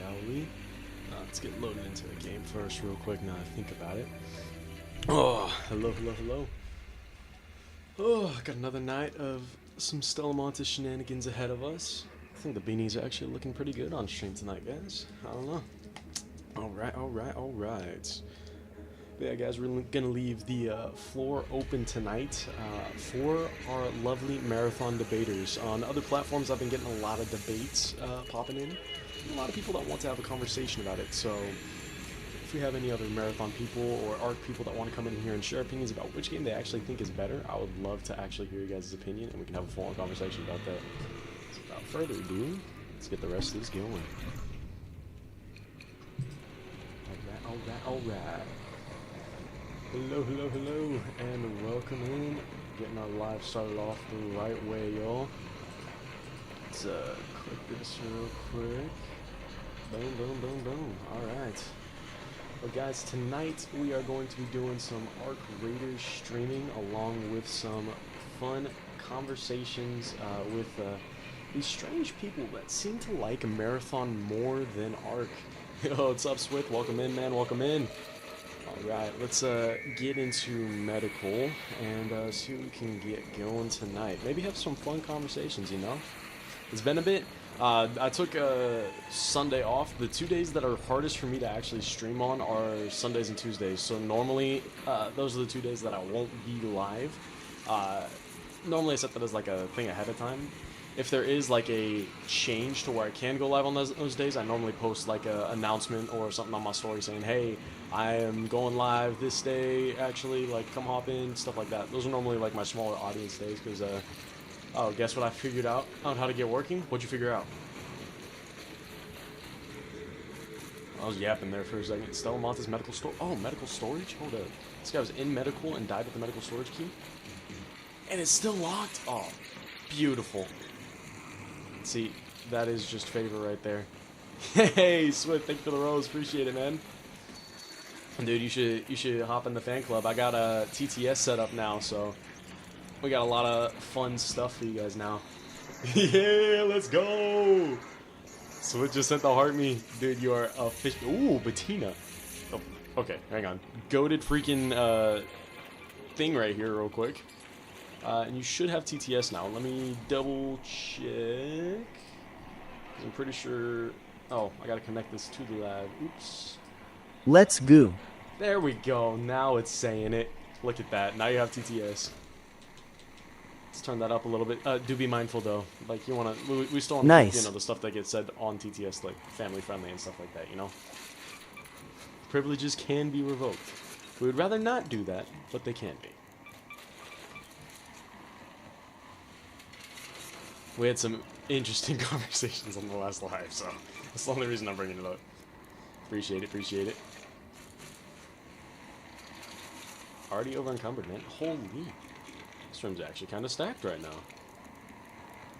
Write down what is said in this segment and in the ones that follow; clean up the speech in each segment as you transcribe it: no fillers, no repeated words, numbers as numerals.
shall we? Let's get loaded into the game first real quick now I think about it. Oh, hello, hello, hello. Oh, got another night of some Telemon shenanigans ahead of us. I think the beanies are actually looking pretty good on stream tonight, guys. I don't know. Alright, alright, alright. Yeah, guys, we're gonna leave the floor open tonight for our lovely marathon debaters. On other platforms, I've been getting a lot of debates popping in. A lot of people that want to have a conversation about it. So, if we have any other marathon people or ARC people that want to come in here and share opinions about which game they actually think is better, I would love to actually hear you guys' opinion, and we can have a full-on conversation about that. So, without further ado, let's get the rest of this going. Alright, alright. Hello, hello, hello, and welcome in. Getting our live started off the right way, y'all. Let's click this real quick. Boom, boom, boom, boom. Alright. Well, guys, tonight we are going to be doing some ARC Raiders streaming along with some fun conversations with these strange people that seem to like Marathon more than ARC. Yo, what's up, Swith? Welcome in, man. Welcome in. Alright, let's get into medical and see what we can get going tonight. Maybe have some fun conversations, you know? It's been a bit. I took Sunday off. The 2 days that are hardest for me to actually stream on are Sundays and Tuesdays. So normally, those are the 2 days that I won't be live. Normally I set that as like a thing ahead of time. If there is like a change to where I can go live on those days, I normally post like an announcement or something on my story saying, hey, I am going live this day, actually, like, come hop in, stuff like that. Those are normally like my smaller audience days, because, oh, guess what I figured out on how to get working? What'd you figure out? I was yapping there for a second. Telemon's medical store. Oh, medical storage? Hold up. This guy was in medical and died with the medical storage key? And it's still locked? Oh, beautiful. See, that is just favor right there. Hey, Swift, thank you for the rose. Appreciate it, man. Dude, you should hop in the fan club. I got a TTS set up now, so we got a lot of fun stuff for you guys now. Yeah, let's go. Swift just sent the heart me. Dude, you are a fish. Ooh, Bettina. Oh, okay, hang on. Goated freaking thing right here real quick. And you should have TTS now. Let me double check. I'm pretty sure. Oh, I gotta connect this to the lab. Oops. Let's go. There we go. Now it's saying it. Look at that. Now you have TTS. Let's turn that up a little bit. Do be mindful though. Like you wanna. We still want to nice. You know, the stuff that gets said on TTS, like family friendly and stuff like that. You know. Privileges can be revoked. We would rather not do that, but they can be. We had some interesting conversations on the last live, so that's the only reason I'm bringing it up. Appreciate it, appreciate it. Already over encumbered, man. Holy. This room's actually kind of stacked right now.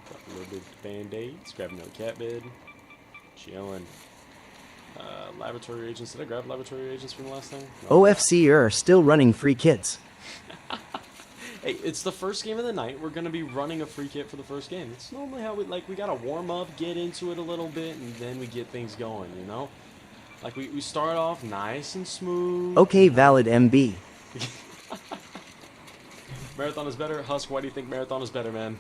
Got a little bit of band-aids, grab another cat bed. Chillin'. Laboratory agents. Did I grab laboratory agents from the last thing? No, OFC are still running free kits. Hey, it's the first game of the night. We're gonna be running a free kit for the first game. It's normally how we gotta warm up, get into it a little bit, and then we get things going, you know? Like we start off nice and smooth. Okay, valid MB. Marathon is better. Husk, why do you think Marathon is better, man?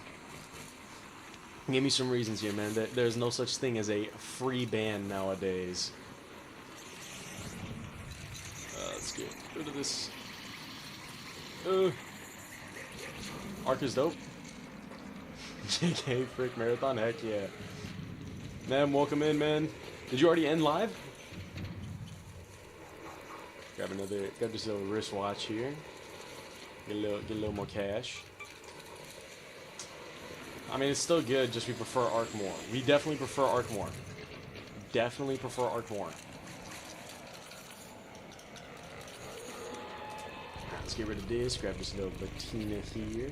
Give me some reasons here, man. There's no such thing as a free ban nowadays. Let's get rid of this. Arc is dope. JK Frick Marathon, heck yeah. Man, welcome in, man. Did you already end live? Grab this little wristwatch here. Get a little more cash. I mean, it's still good, just we prefer ARC more. We definitely prefer ARC more. Definitely prefer ARC more. Let's get rid of this. Grab this little Bettina here.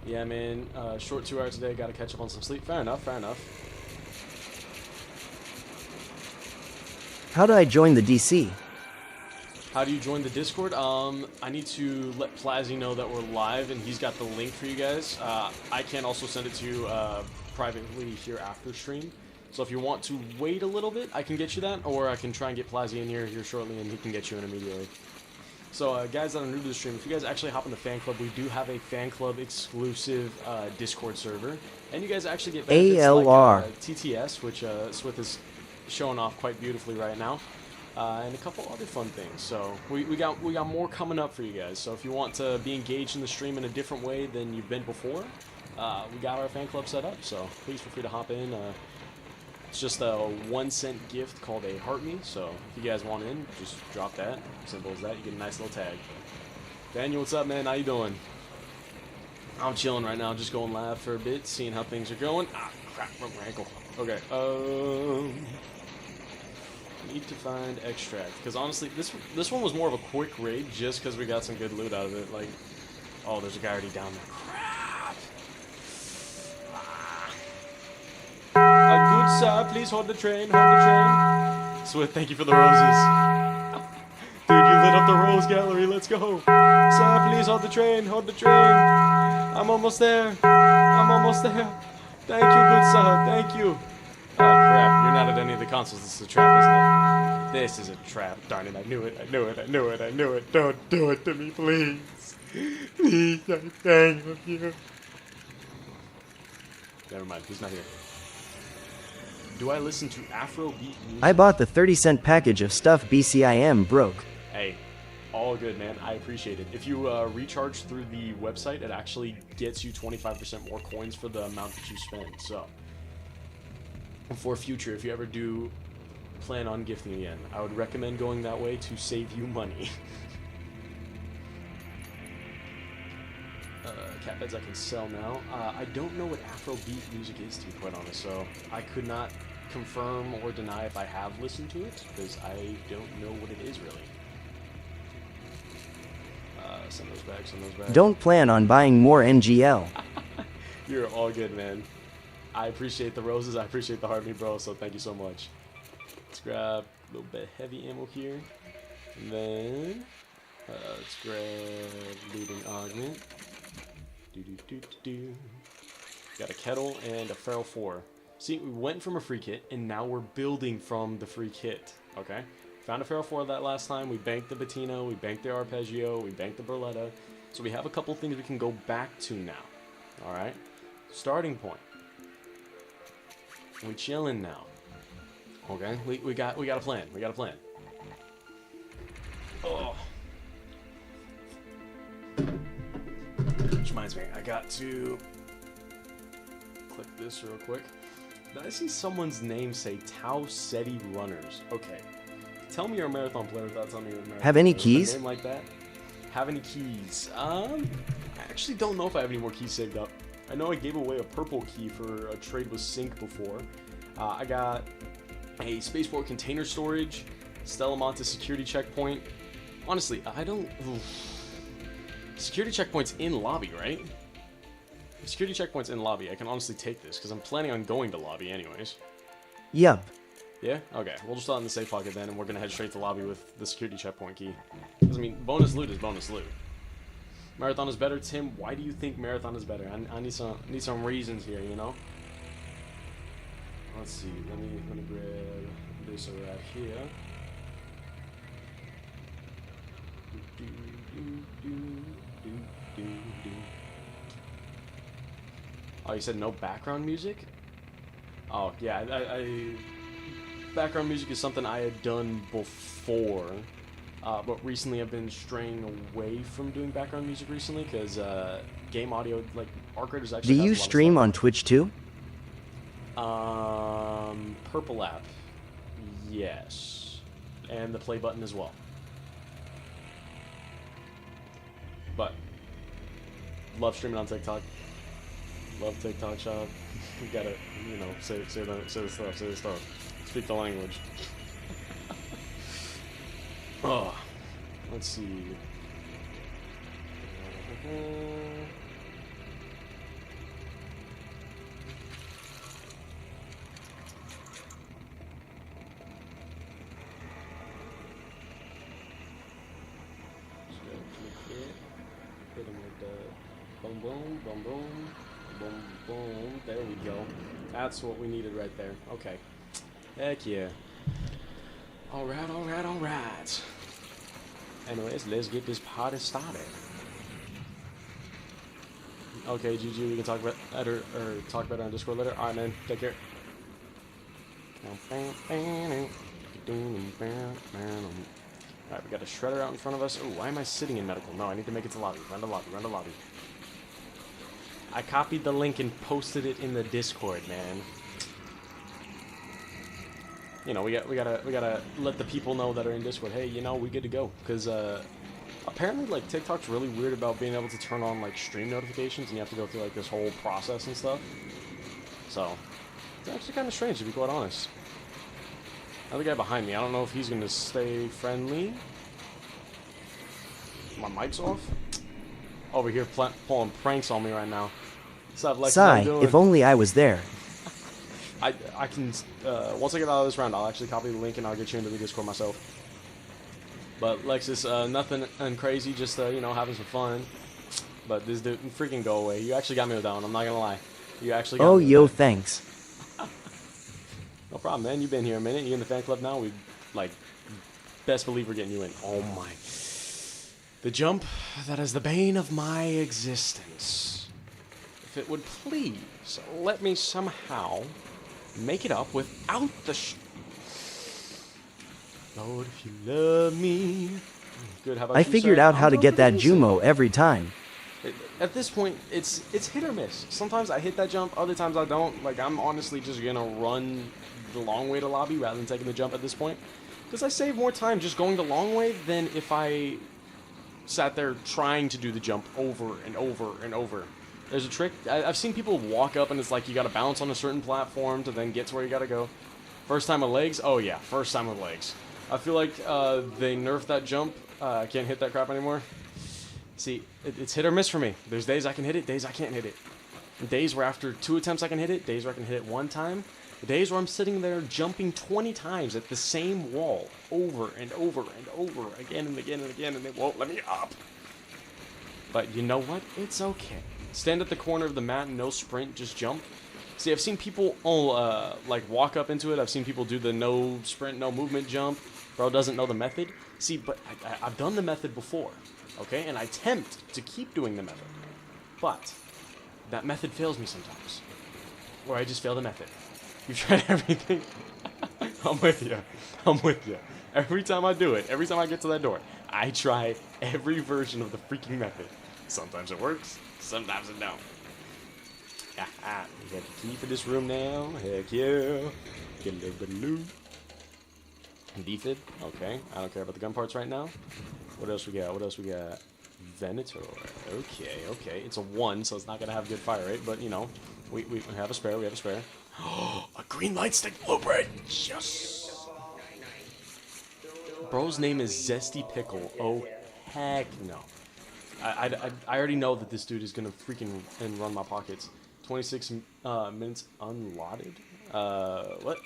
Yeah, man. Short 2 hours today. Got to catch up on some sleep. Fair enough. Fair enough. How do I join the DC? How do you join the Discord? I need to let Plazzy know that we're live, and he's got the link for you guys. I can also send it to you privately here after stream. So if you want to wait a little bit, I can get you that, or I can try and get Plazzy in here shortly, and he can get you in immediately. So guys that are new to the stream, if you guys actually hop in the fan club, we do have a fan club exclusive Discord server, and you guys actually get benefits ALR. like TTS, which Swith is showing off quite beautifully right now, and a couple other fun things. So we got more coming up for you guys. So if you want to be engaged in the stream in a different way than you've been before, we got our fan club set up. So please feel free to hop in. It's just a 1-cent gift called a heart me, so if you guys want in, just drop that. Simple as that. You get a nice little tag. Daniel, what's up, man? How you doing? I'm chilling right now, just going live for a bit, seeing how things are going. Ah, crap, broke my ankle. Okay, need to find extract, because honestly, this one was more of a quick raid, just because we got some good loot out of it. Like, oh, there's a guy already down there. Good sir, please hold the train, Swith, thank you for the roses. Dude, you lit up the rose gallery, let's go. Sir, please hold the train, I'm almost there. Thank you, good sir, thank you. Oh crap, you're not at any of the consoles, this is a trap, isn't it? This is a trap, darn it, I knew it. Don't do it to me, please. Please, I beg of you. Never mind, he's not here. Do I listen to Afrobeat music? I bought the 30-cent package of stuff BCIM broke. Hey, all good, man. I appreciate it. If you recharge through the website, it actually gets you 25% more coins for the amount that you spend. So, for future, if you ever do plan on gifting again, I would recommend going that way to save you money. Cat beds I can sell now. I don't know what Afrobeat music is, to be quite honest, so I could not confirm or deny if I have listened to it, because I don't know what it is, really. Send those back. Don't plan on buying more NGL. You're all good, man. I appreciate the roses, I appreciate the heart me, bro, so thank you so much. Let's grab a little bit of heavy ammo here, and then let's grab looting augment. Got a kettle and a feral 4. See, we went from a free kit, and now we're building from the free kit, okay? Found a feral 4 that last time, we banked the Bettino, we banked the Arpeggio, we banked the Berletta, so we have a couple things we can go back to now, alright? Starting point. We chilling now, okay? We got a plan, Oh. Which reminds me, I got to click this real quick. Did I see someone's name say Tau Ceti Runners? Okay. Tell me you're a marathon player without telling me you're a marathon Have any player. keys? A name like that? Have any keys? I actually don't know if I have any more keys saved up. I know I gave away a purple key for a trade with Sync before. I got a spaceport container storage, Telemon to security checkpoint. Honestly, I don't... Security checkpoint's in lobby, right? If security checkpoint's in lobby, I can honestly take this, because I'm planning on going to lobby anyways. Yup. Yeah? Okay, we'll just throw it in the safe pocket then, and we're going to head straight to lobby with the security checkpoint key. Because, I mean, bonus loot is bonus loot. Marathon is better, Tim. Why do you think Marathon is better? I need some reasons here, you know? Let's see, let me grab this right here. Oh, you said no background music? Oh, yeah, background music is something I had done before, but recently I've been straying away from doing background music recently, because game audio, like, Arc Raiders actually Do you stream on Twitch too? Purple app, yes, and the play button as well. But love streaming on TikTok. Love TikTok shop. We gotta, you know, say the stuff. Speak the language. Oh, let's see. Hit him with the boom, boom, boom, boom, boom, boom. There we go. That's what we needed right there. Okay. Heck yeah. Alright, alright, alright. Anyways, let's get this party started. Okay, GG, we can talk about later, or talk about it on Discord later. Alright, man. Take care. Alright, we got a shredder out in front of us. Oh, why am I sitting in medical? No, I need to make it to lobby. Run to lobby, run to lobby. I copied the link and posted it in the Discord, man. You know, we gotta let the people know that are in Discord. Hey, you know, we good to go. Because apparently, like, TikTok's really weird about being able to turn on like stream notifications, and you have to go through like this whole process and stuff. So it's actually kind of strange, to be quite honest. Another guy behind me. I don't know if he's gonna stay friendly. My mic's off. Over here pulling pranks on me right now. What's up, Lex? Sigh, if only I was there. I can, once I get out of this round, I'll actually copy the link and I'll get you into the Discord myself. But Lexus, nothing crazy, just, you know, having some fun. But this dude, freaking go away. You actually got me with that one, I'm not gonna lie. You actually got me with yo, that. thanks. No problem, man. You've been here a minute. You in the fan club now? We, like, best believe we're getting you in. Oh my. The jump that is the bane of my existence. If it would please, let me somehow make it up without the Lord, if you love me. Good, how about I you, figured sir? out how I'm to get that doing Jumo every time. At this point, it's hit or miss. Sometimes I hit that jump, other times I don't. Like, I'm honestly just gonna run the long way to lobby rather than taking the jump at this point. Because I save more time just going the long way than if I sat there trying to do the jump over and over and over. There's a trick. I've seen people walk up and it's like you gotta bounce on a certain platform to then get to where you gotta go. First time with legs? Oh yeah, first time with legs. I feel like they nerfed that jump. I can't hit that crap anymore. See, it's hit or miss for me. There's days I can hit it, days I can't hit it. Days where after 2 attempts I can hit it, days where I can hit it 1 time. Days where I'm sitting there jumping 20 times at the same wall over and over and over again and again and again, and they won't let me up. But you know what? It's okay. Stand at the corner of the mat, no sprint, just jump. See, I've seen people like walk up into it. I've seen people do the no sprint, no movement jump. Bro doesn't know the method. See, but I've done the method before, okay? And I attempt to keep doing the method. But that method fails me sometimes. Or I just fail the method. You've tried everything. I'm with you. I'm with you. Every time I do it, every time I get to that door, I try every version of the freaking method. Sometimes it works, sometimes it don't. Ah, we got the key for this room now. Heck yeah. Get a little bit of loot. Defib. Okay. I don't care about the gun parts right now. What else we got? What else we got? Venator. Okay, okay. It's a 1, so it's not going to have good fire rate, but, you know, we have a spare. We have a spare. A green light stick blueprint. Yes. Bro's name is Zesty Pickle. Oh, heck no. I already know that this dude is going to freaking run my pockets. 26 minutes unlotted? What?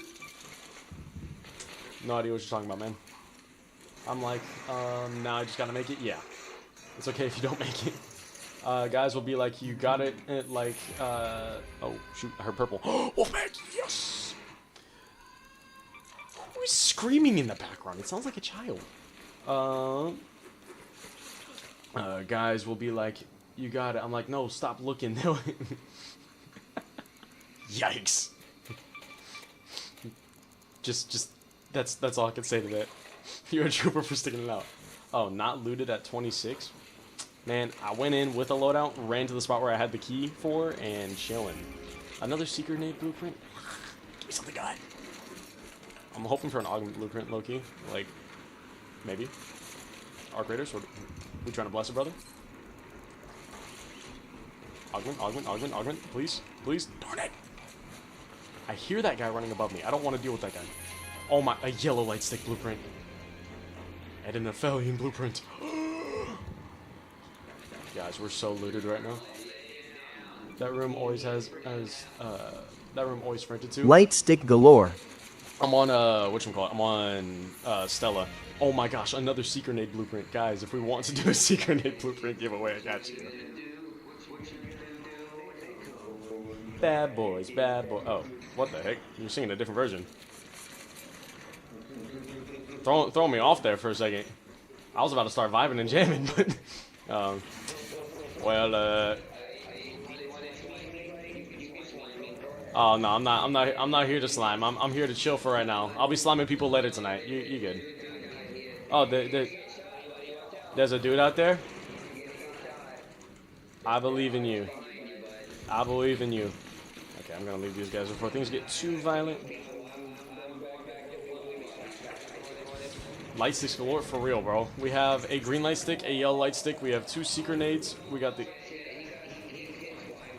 No idea what you're talking about, man. I'm like, now I just gotta make it? Yeah. It's okay if you don't make it. Guys will be like, you got it, like, oh, shoot, I heard purple. Wolfman, yes! Who is screaming in the background? It sounds like a child. Guys will be like, you got it. I'm like, no, stop looking. Yikes. Just, that's all I can say to that. You're a trooper for sticking it out. Oh, not looted at 26? Man, I went in with a loadout, ran to the spot where I had the key for, and chilling. Another secret nade blueprint? Give me something good. I'm hoping for an augment blueprint, low-key. Like, maybe. Arc Raiders? We trying to bless it, brother? Augment, augment, augment, augment. Please, please. Darn it. I hear that guy running above me. I don't want to deal with that guy. Oh my, a yellow light stick blueprint. And an Aphelion blueprint. Guys, we're so looted right now. That room always has that room always sprinted to. Light stick galore. I'm on, whatchamacallit? I'm on, Stella. Oh my gosh, another secret nade blueprint. Guys, if we want to do a secret nade blueprint giveaway, I got you. Bad boys, bad boy. Oh, what the heck? You're singing a different version. Throw me off there for a second. I was about to start vibing and jamming, but well, oh no, I'm not here to slime. I'm here to chill for right now. I'll be sliming people later tonight. You good? Oh, there's a dude out there. I believe in you. I believe in you. Okay, I'm gonna leave these guys before things get too violent. Light sticks galore for real, bro. We have a green light stick, a yellow light stick. We have 2 seeker nades. We got the...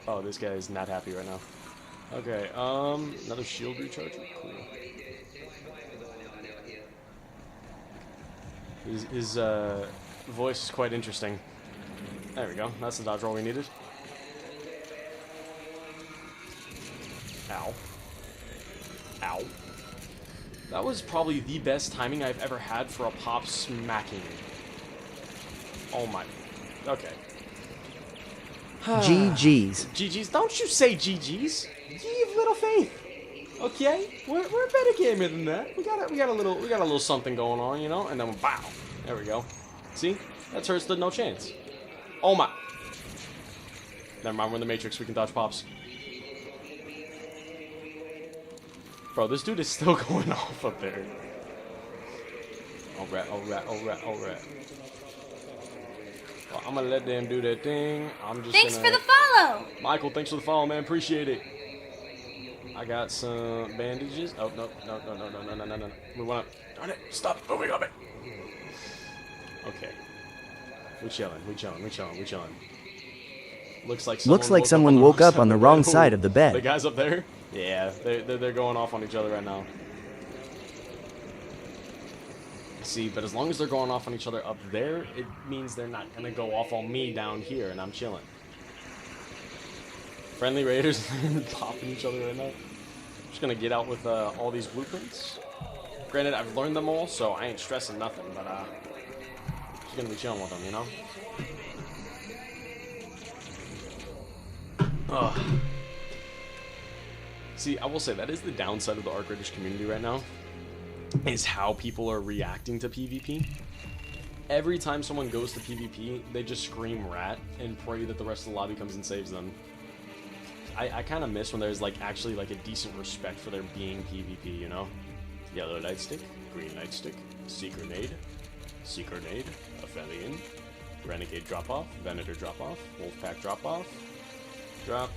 Oh, this guy is not happy right now. Okay, another shield recharger. Cool. His voice is quite interesting. There we go. That's the dodge roll we needed. Ow. Ow. That was probably the best timing I've ever had for a pop smacking. Oh my. Okay. GG's. GG's. Don't you say GG's. Ye of little faith. Okay? We're a better gamer than that. We got a little something going on, you know? And then bow. There we go. See? That turret stood no chance. Oh my. Never mind, we're in the Matrix. We can dodge pops. Bro, this dude is still going off up there. Alright. Well, I'm gonna let them do their thing. Thanks for the follow! Michael, thanks for the follow, man. Appreciate it. I got some bandages. Oh, no. We wanna... Darn it. Stop moving on it. Okay. We chilling. Looks like someone woke up on the wrong side of the bed. The guys up there? Yeah, they're going off on each other right now. See, but as long as they're going off on each other up there, it means they're not gonna go off on me down here, and I'm chilling. Friendly raiders popping each other right now. Just gonna get out with all these blueprints. Granted, I've learned them all, so I ain't stressing nothing, but just gonna be chilling with them, you know. See, I will say that is the downside of the Arc Raiders community right now, is how people are reacting to PvP. Every time someone goes to PvP, they just scream rat and pray that the rest of the lobby comes and saves them. I kind of miss when there's like actually like a decent respect for there being PvP, you know? Yellow nightstick, green nightstick, seeker nade, Aphelion, renegade drop off, Venator drop off, Wolfpack drop off, drop,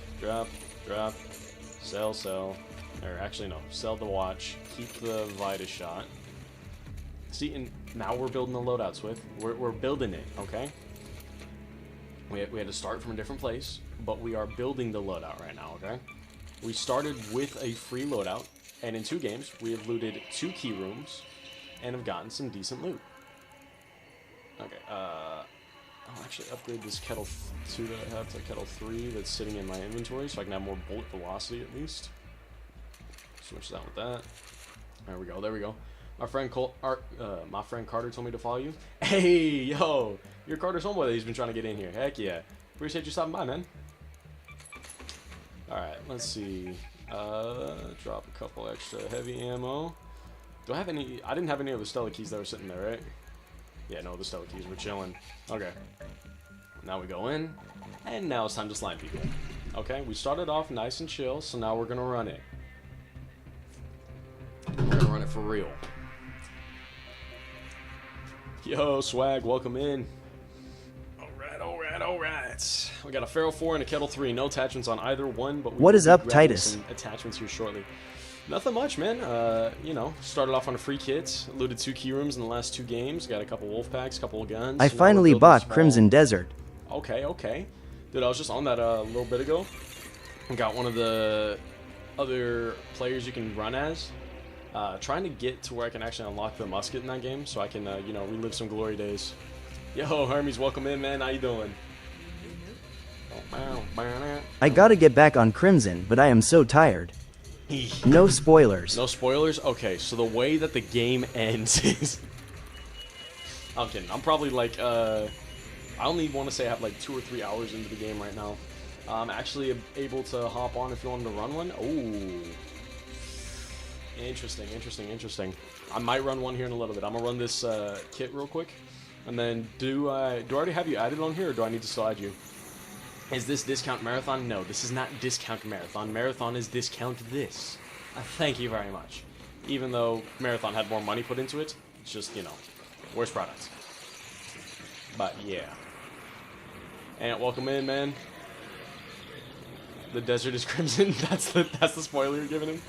sell, or actually no, sell the watch, keep the Vita shot. See, and now we're building the loadouts with. We're building it, okay? We had to start from a different place, but we are building the loadout right now, okay? We started with a free loadout, and in 2 games, we have looted 2 key rooms, and have gotten some decent loot. Okay, I'll actually upgrade this Kettle 2 that I have to Kettle 3 that's sitting in my inventory, so I can have more bullet velocity at least. Switch that with that. There we go. My friend Carter told me to follow you. Hey, yo, you're Carter's homeboy that he's been trying to get in here. Heck yeah. Appreciate you stopping by, man. Alright, let's see. Drop a couple extra heavy ammo. Do I have any? I didn't have any of the Stella keys that were sitting there, right? Yeah, no, the Stella keys were chilling. Okay. Now we go in, and now it's time to slime people. Okay, we started off nice and chill, so now we're gonna run it. We're gonna run it for real. Yo, Swag, welcome in. Alright. We got a Feral 4 and a Kettle 3. No attachments on either one, but what is up, Titus? Some attachments here shortly. Nothing much, man. You know, started off on a free kit, looted 2 key rooms in the last 2 games, got a couple wolf packs, couple of guns. I finally bought Crimson Desert. Okay. Dude, I was just on that a little bit ago. Got one of the other players you can run as. Trying to get to where I can actually unlock the musket in that game, so I can, you know, relive some glory days. Yo, Hermes, welcome in, man. How you doing? I gotta get back on Crimson, but I am so tired. No spoilers. No spoilers? Okay, so the way that the game ends is... I'm kidding. I'm probably like, I only want to say I have like 2 or 3 hours into the game right now. I'm actually able to hop on if you wanted to run one. Oh, interesting, interesting, interesting. I might run one here in a little bit. I'm gonna run this kit real quick, and then do I already have you added on here, or do I need to still add you? Is this discount marathon? No, this is not discount marathon. Marathon is discount this. Thank you very much. Even though marathon had more money put into it, it's just, you know, worst product. But yeah. And welcome in, man. The desert is crimson. That's the spoiler you're giving him.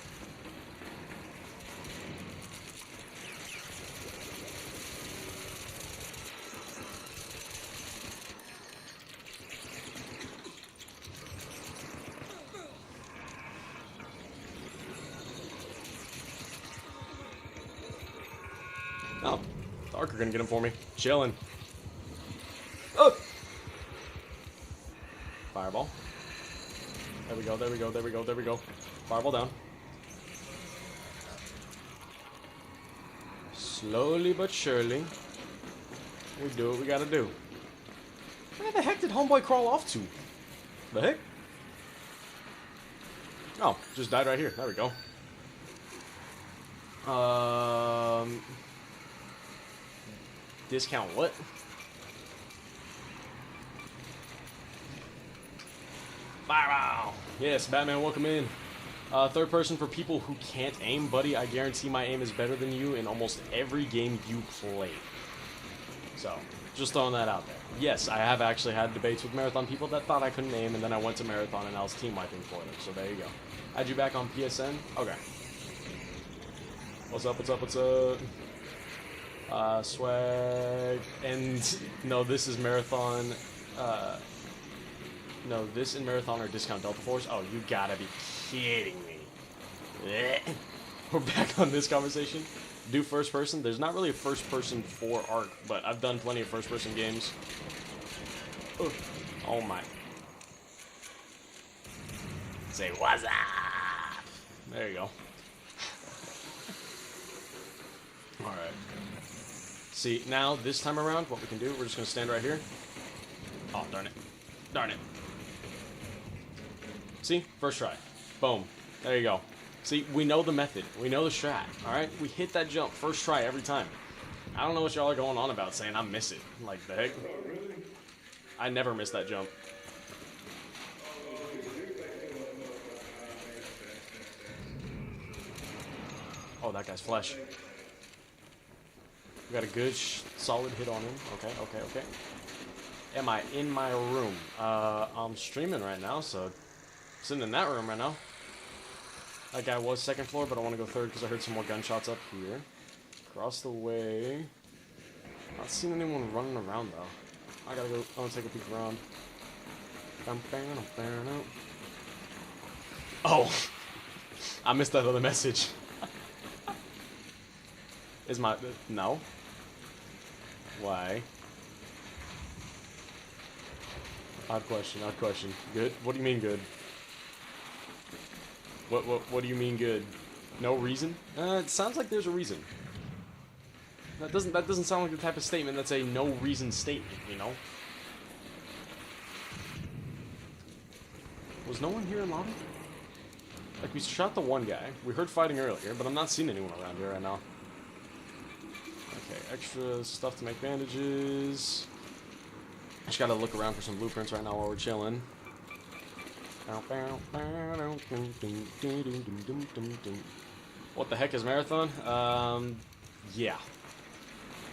Oh, the Ark are gonna get him for me. Chilling. Oh! Fireball. There we go, there we go, there we go, there we go. Fireball down. Slowly but surely, we do what we gotta do. Where the heck did homeboy crawl off to? The heck? Oh, just died right here. There we go. Discount what? Fireball! Yes, Batman, welcome in. Third person for people who can't aim, buddy. I guarantee my aim is better than you in almost every game you play. So, just throwing that out there. Yes, I have actually had debates with Marathon people that thought I couldn't aim, and then I went to Marathon and I was team wiping for them. So there you go. Add you back on PSN? Okay. What's up, what's up, what's up? Swag. And, no, this is Marathon. No, this and Marathon are discount Delta Force. Oh, you gotta be kidding me. We're back on this conversation. Do first person. There's not really a first person for Ark, but I've done plenty of first person games. Oh my. Say what's up. There you go. Alright. See, now this time around, what we can do, we're just gonna stand right here. Oh, darn it. Darn it. See? First try. Boom. There you go. See, we know the method. We know the strat. Alright? We hit that jump first try every time. I don't know what y'all are going on about saying I miss it. Like, the heck? I never miss that jump. Oh, that guy's flesh. We got a good, solid hit on him. Okay, okay, okay. Am I in my room? I'm streaming right now, so... Sitting in that room right now. That guy was second floor, but I want to go third because I heard some more gunshots up here. Across the way. Not seeing anyone running around though. I gotta go. I want to take a peek around. Oh! I missed that other message. Is my... No? Why? Odd question, odd question. Good? What do you mean good? What do you mean good? No reason? It sounds like there's a reason. That doesn't sound like the type of statement that's a no reason statement, you know? Was no one here in lobby? Like, we shot the one guy. We heard fighting earlier, but I'm not seeing anyone around here right now. Okay, extra stuff to make bandages. I just gotta look around for some blueprints right now while we're chilling. What the heck is Marathon? Yeah.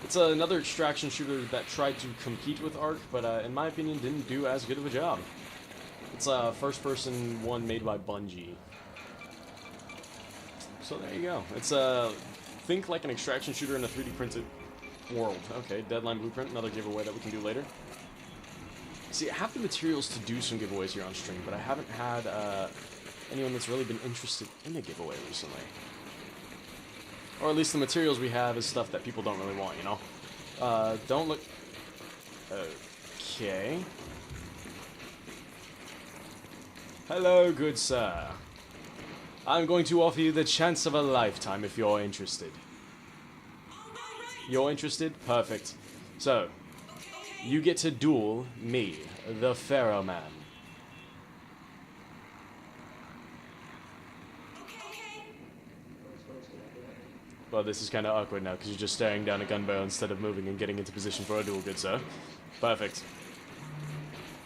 It's another extraction shooter that tried to compete with Ark, but in my opinion didn't do as good of a job. It's a first-person one made by Bungie. So there you go. It's think like an extraction shooter in a 3D printed world. Okay, Deadline Blueprint, another giveaway that we can do later. See, I have the materials to do some giveaways here on stream, but I haven't had anyone that's really been interested in a giveaway recently. Or at least the materials we have is stuff that people don't really want, you know? Don't look... Okay. Hello, good sir. I'm going to offer you the chance of a lifetime if you're interested. You're interested? Perfect. So, you get to duel me, the Pharaoh Man. Well, this is kind of awkward now, because you're just staring down a gun barrel instead of moving and getting into position for a duel, good sir. Perfect.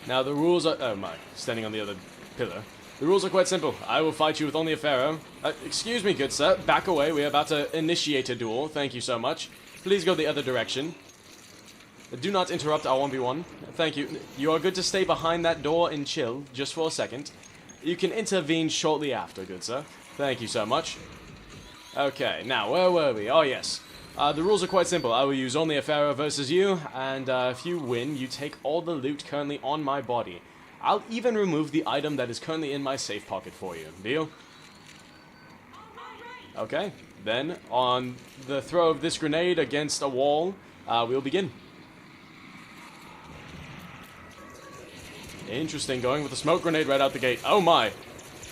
Now, the rules are... Oh, my. Standing on the other pillar. The rules are quite simple. I will fight you with only a pharaoh. Excuse me, good sir. Back away. We are about to initiate a duel. Thank you so much. Please go the other direction. Do not interrupt our 1v1. Thank you. You are good to stay behind that door and chill, just for a second. You can intervene shortly after, good sir. Thank you so much. Okay, now, where were we? Oh, yes. The rules are quite simple. I will use only a pharaoh versus you, and if you win, you take all the loot currently on my body. I'll even remove the item that is currently in my safe pocket for you. Deal? Okay, then, on the throw of this grenade against a wall, we'll begin. Interesting, going with a smoke grenade right out the gate. Oh my!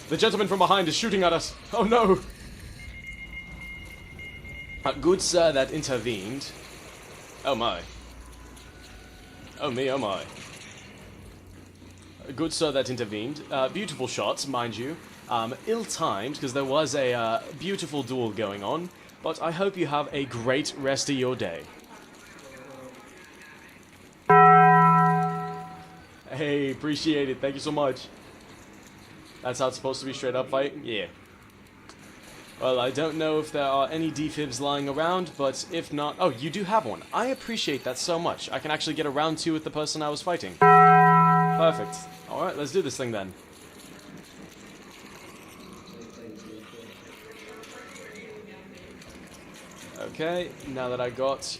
The gentleman from behind is shooting at us! Oh no! Good sir that intervened. Oh my. Oh me, oh my. Good sir that intervened. Beautiful shots, mind you. Ill-timed, because there was a beautiful duel going on. But I hope you have a great rest of your day. Hey, appreciate it. Thank you so much. That's how it's supposed to be, straight up fight? Yeah. Well, I don't know if there are any defibs lying around, but if not... Oh, you do have one. I appreciate that so much. I can actually get a round 2 with the person I was fighting. Perfect. Alright, let's do this thing then. Okay, now that I got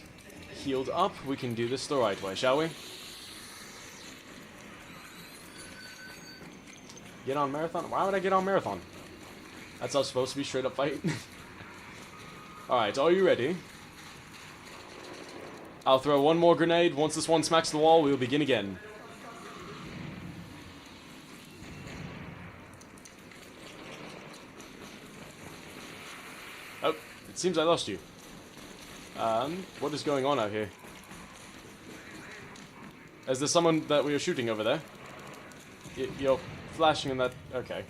healed up, we can do this the right way, shall we? Get on marathon? Why would I get on marathon? That's how it's supposed to be, straight up fight. Alright, are you ready? I'll throw one more grenade. Once this one smacks the wall, we'll begin again. Oh, it seems I lost you. What is going on out here? Is there someone that we were shooting over there? You're flashing in that... Okay.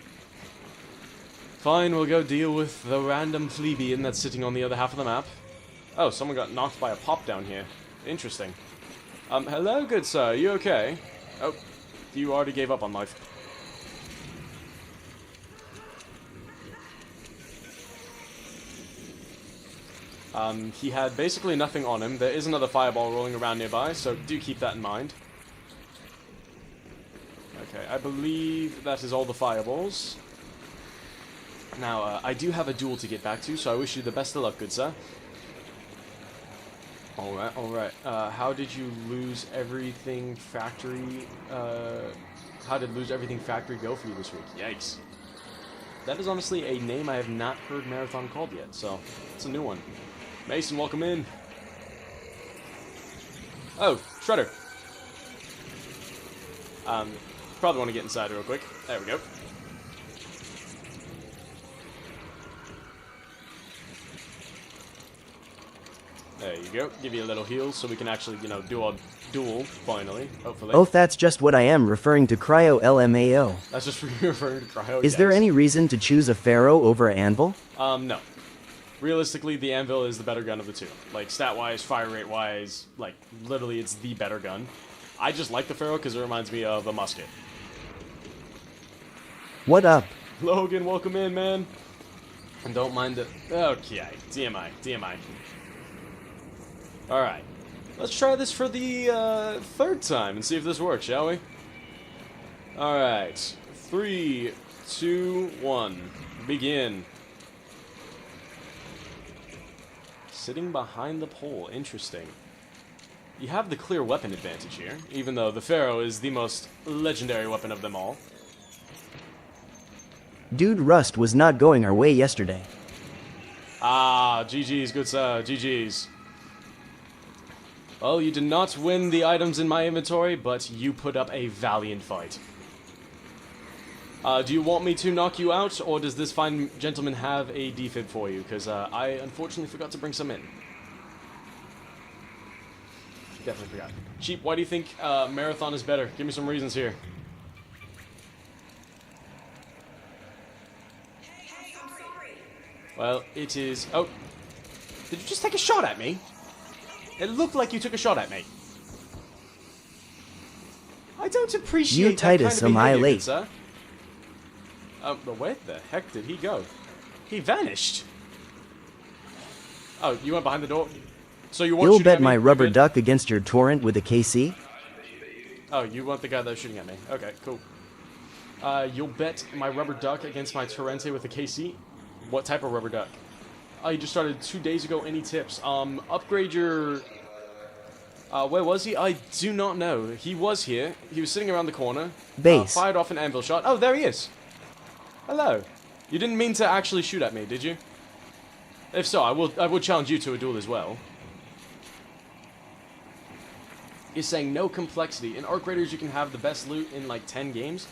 Fine, we'll go deal with the random plebeian that's sitting on the other half of the map. Oh, someone got knocked by a pop down here. Interesting. Hello, good sir. Are you okay? Oh, you already gave up on life. He had basically nothing on him. There is another fireball rolling around nearby, so do keep that in mind. Okay, I believe that is all the fireballs. Now, I do have a duel to get back to, so I wish you the best of luck, good sir. Alright, alright. How did you lose everything factory? How did lose everything factory go for you this week? Yikes. That is honestly a name I have not heard Marathon called yet, so it's a new one. Mason, welcome in. Oh, Shredder. Probably want to get inside real quick. There we go. There you go. Give you a little heal so we can actually, you know, do our duel, finally, hopefully. Oh, that's just what I am referring to cryo LMAO. That's just referring to cryo, Is there any reason to choose a Pharaoh over an Anvil? No. Realistically, the Anvil is the better gun of the two. Like, stat-wise, fire rate-wise, like, literally it's the better gun. I just like the Pharaoh because it reminds me of a musket. What up? Logan, welcome in, man. And don't mind it. Okay, DMI. Alright. Let's try this for the third time and see if this works, shall we? Alright. 3, 2, 1. Begin. Sitting behind the pole. Interesting. You have the clear weapon advantage here, even though the Pharaoh is the most legendary weapon of them all. Dude, Rust was not going our way yesterday. Ah, GG's, good sir, GG's. Well, you did not win the items in my inventory, but you put up a valiant fight. Do you want me to knock you out, or does this fine gentleman have a defib for you? Because I unfortunately forgot to bring some in. Definitely forgot. Cheap, why do you think Marathon is better? Give me some reasons here. Well, it is... Oh. Did you just take a shot at me? It looked like you took a shot at me. I don't appreciate You, Titus, that kind of am I behavior, late? good sir. But where the heck did he go? He vanished. Oh, you went behind the door? So you want You'll shooting at bet me? my We're rubber good? duck against your torrent with a KC? Oh, you want the guy that was shooting at me. Okay, cool. You'll bet my rubber duck against my Torrente with a KC? What type of rubber duck? Oh, you just started 2 days ago. Any tips? Upgrade your... where was he? I do not know. He was here. He was sitting around the corner. Base. Fired off an anvil shot. Oh, there he is. Hello. You didn't mean to actually shoot at me, did you? If so, I will challenge you to a duel as well. He's saying no complexity. In Arc Raiders, you can have the best loot in like 10 games.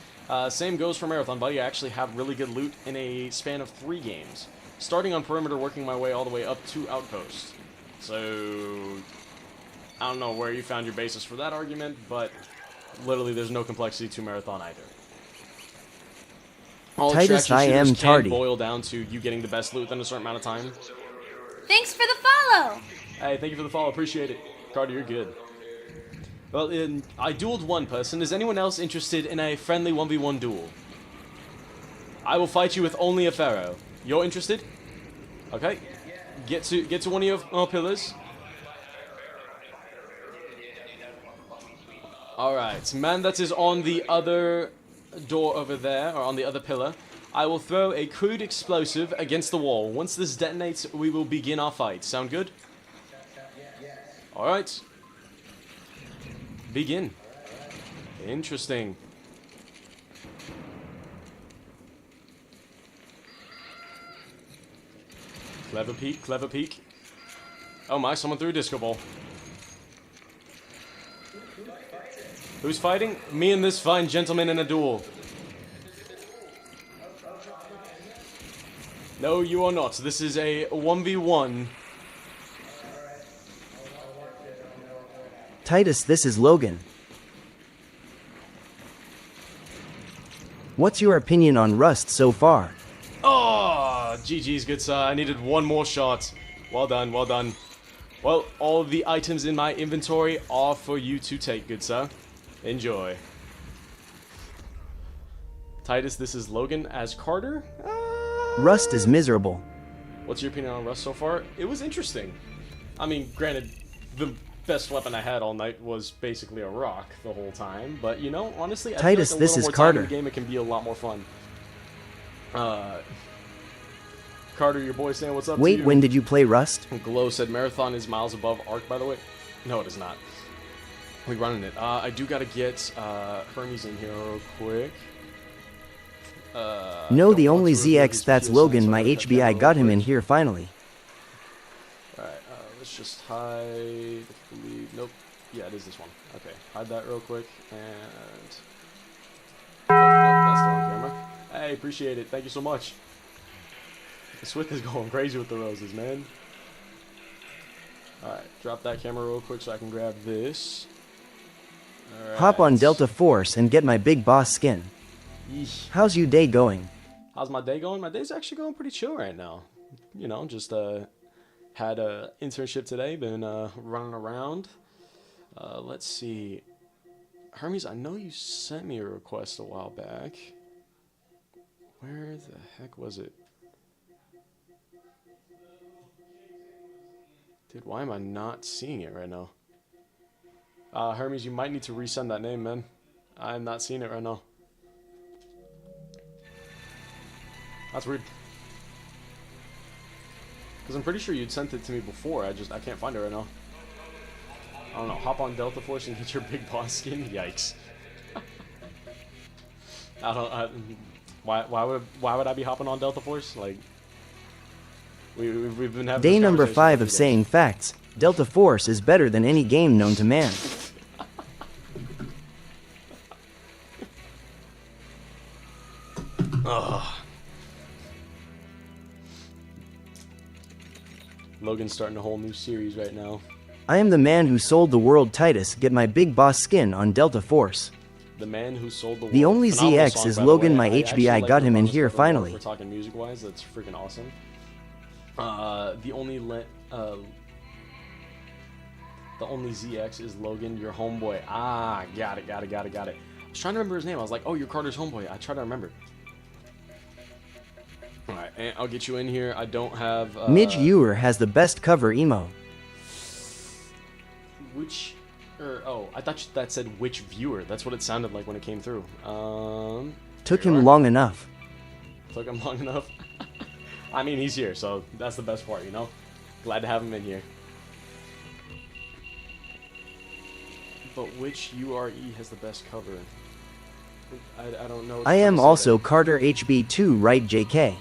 Same goes for Marathon, buddy. I actually have really good loot in a span of 3 games. Starting on Perimeter, working my way all the way up to Outpost. So, I don't know where you found your basis for that argument, but literally there's no complexity to Marathon either. All Titus, extraction I am shooters can tardy. boil down to you getting the best loot in a certain amount of time. Thanks for the follow. Hey, thank you for the follow. Appreciate it. Carter, you're good. Well, I dueled one person. Is anyone else interested in a friendly 1v1 duel? I will fight you with only a Pharaoh. You're interested? Okay. Get to one of your pillars. Alright, man that is on the other door over there, or on the other pillar. I will throw a crude explosive against the wall. Once this detonates, we will begin our fight. Sound good? Alright. Begin. Interesting. Clever peek, clever peek. Oh my, someone threw a disco ball. Who's fighting? Me and this fine gentleman in a duel. No, you are not. This is a 1v1. Titus, this is Logan. What's your opinion on Rust so far? Oh, GG's, good sir. I needed one more shot. Well done, well done. Well, all of the items in my inventory are for you to take, good sir. Enjoy. Titus, this is Logan as Carter. Rust is miserable. What's your opinion on Rust so far? It was interesting. I mean, granted, the best weapon I had all night was basically a rock the whole time, but you know, honestly, I Titus, feel like this a little is more Carter. time in the game, it can be a lot more fun. Carter, your boy saying what's up to Wait, you? when did you play Rust? Glow said Marathon is miles above Arc, by the way. No, it is not. We running it. I do gotta get Hermes in here real quick. No, the don't want only to review ZX his that's PSN, Logan, so my I gotta cut that HBI real got him quick. in here finally. Alright, let's just hide. Nope. Yeah, it is this one. Okay, hide that real quick and. Oh, nope, that's the wrong camera. Hey, appreciate it. Thank you so much. Swith is going crazy with the roses, man. Alright, drop that camera real quick so I can grab this. All Hop on right. Delta Force and get my big boss skin. Yeesh. How's your day going? How's my day going? My day's actually going pretty chill right now. You know, just had a internship today, been running around. Let's see. Hermes, I know you sent me a request a while back. Where the heck was it? Dude, why am I not seeing it right now? Hermes, you might need to resend that name, man. I'm not seeing it right now. That's weird. Because I'm pretty sure you'd sent it to me before. I can't find it right now. I don't know. Hop on Delta Force and get your big boss skin. Yikes. Why would I be hopping on Delta Force? Like, we've been having Day this number conversation 5 for of days. saying facts. Delta Force is better than any game known to man. Ugh. Logan's starting a whole new series right now. I am the man who sold the world. Titus, get my big boss skin on Delta Force. The man who sold the world. The only Phenomenal ZX song, is by the Logan, way. my I actually HBI like got the him in bonus here level more finally. if we're talking music-wise, that's freaking awesome. The only The only ZX is Logan, your homeboy. Ah, got it. I was trying to remember his name. I was like, oh, you're Carter's homeboy. I try to remember. Alright, and I'll get you in here. I don't have... Midge Ewer has the best cover emo. Which... oh, I thought that said which viewer. That's what it sounded like when it came through. Took him long enough. Took him long enough? I mean, he's here, so that's the best part, you know? Glad to have him in here. But which URE has the best cover? I don't know. I am also Carter HB2, right, JK?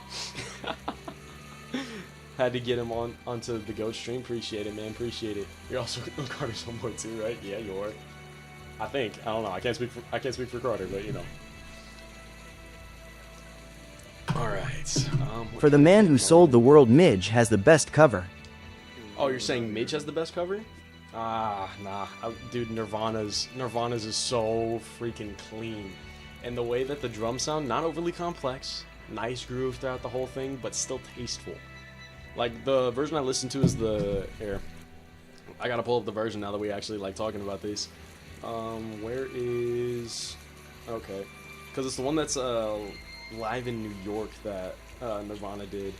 Had to get him onto the Goat stream. Appreciate it, man. Appreciate it. You're also Carter's homeboy too, right? Yeah, you are. I think. I don't know. I can't speak for Carter, but you know. All right. For the man who sold the world, Midge has the best cover. Oh, you're saying Midge has the best cover? Ah, nah. Dude, Nirvana's is so freaking clean. And the way that the drums sound, not overly complex, nice groove throughout the whole thing, but still tasteful. Like, the version I listened to is here. I gotta pull up the version now that we actually like talking about these. Where is... Okay. Because it's the one that's live in New York that Nirvana did.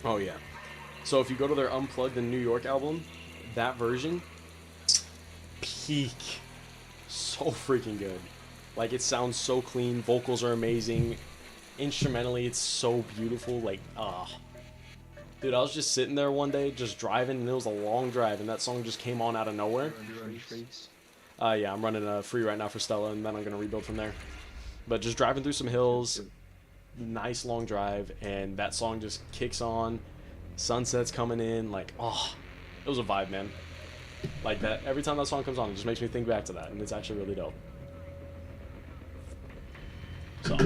Oh, yeah. So if you go to their Unplugged in New York album, that version, peak. So freaking good. Like, it sounds so clean, vocals are amazing, instrumentally it's so beautiful, like, Dude, I was just sitting there one day, just driving, and it was a long drive, and that song just came on out of nowhere. Yeah, I'm running a free right now for Stella, and then I'm gonna rebuild from there. But just driving through some hills, nice long drive, and that song just kicks on. Sunset's coming in, like, it was a vibe, man. Like that, every time that song comes on, it just makes me think back to that, and it's actually really dope. So,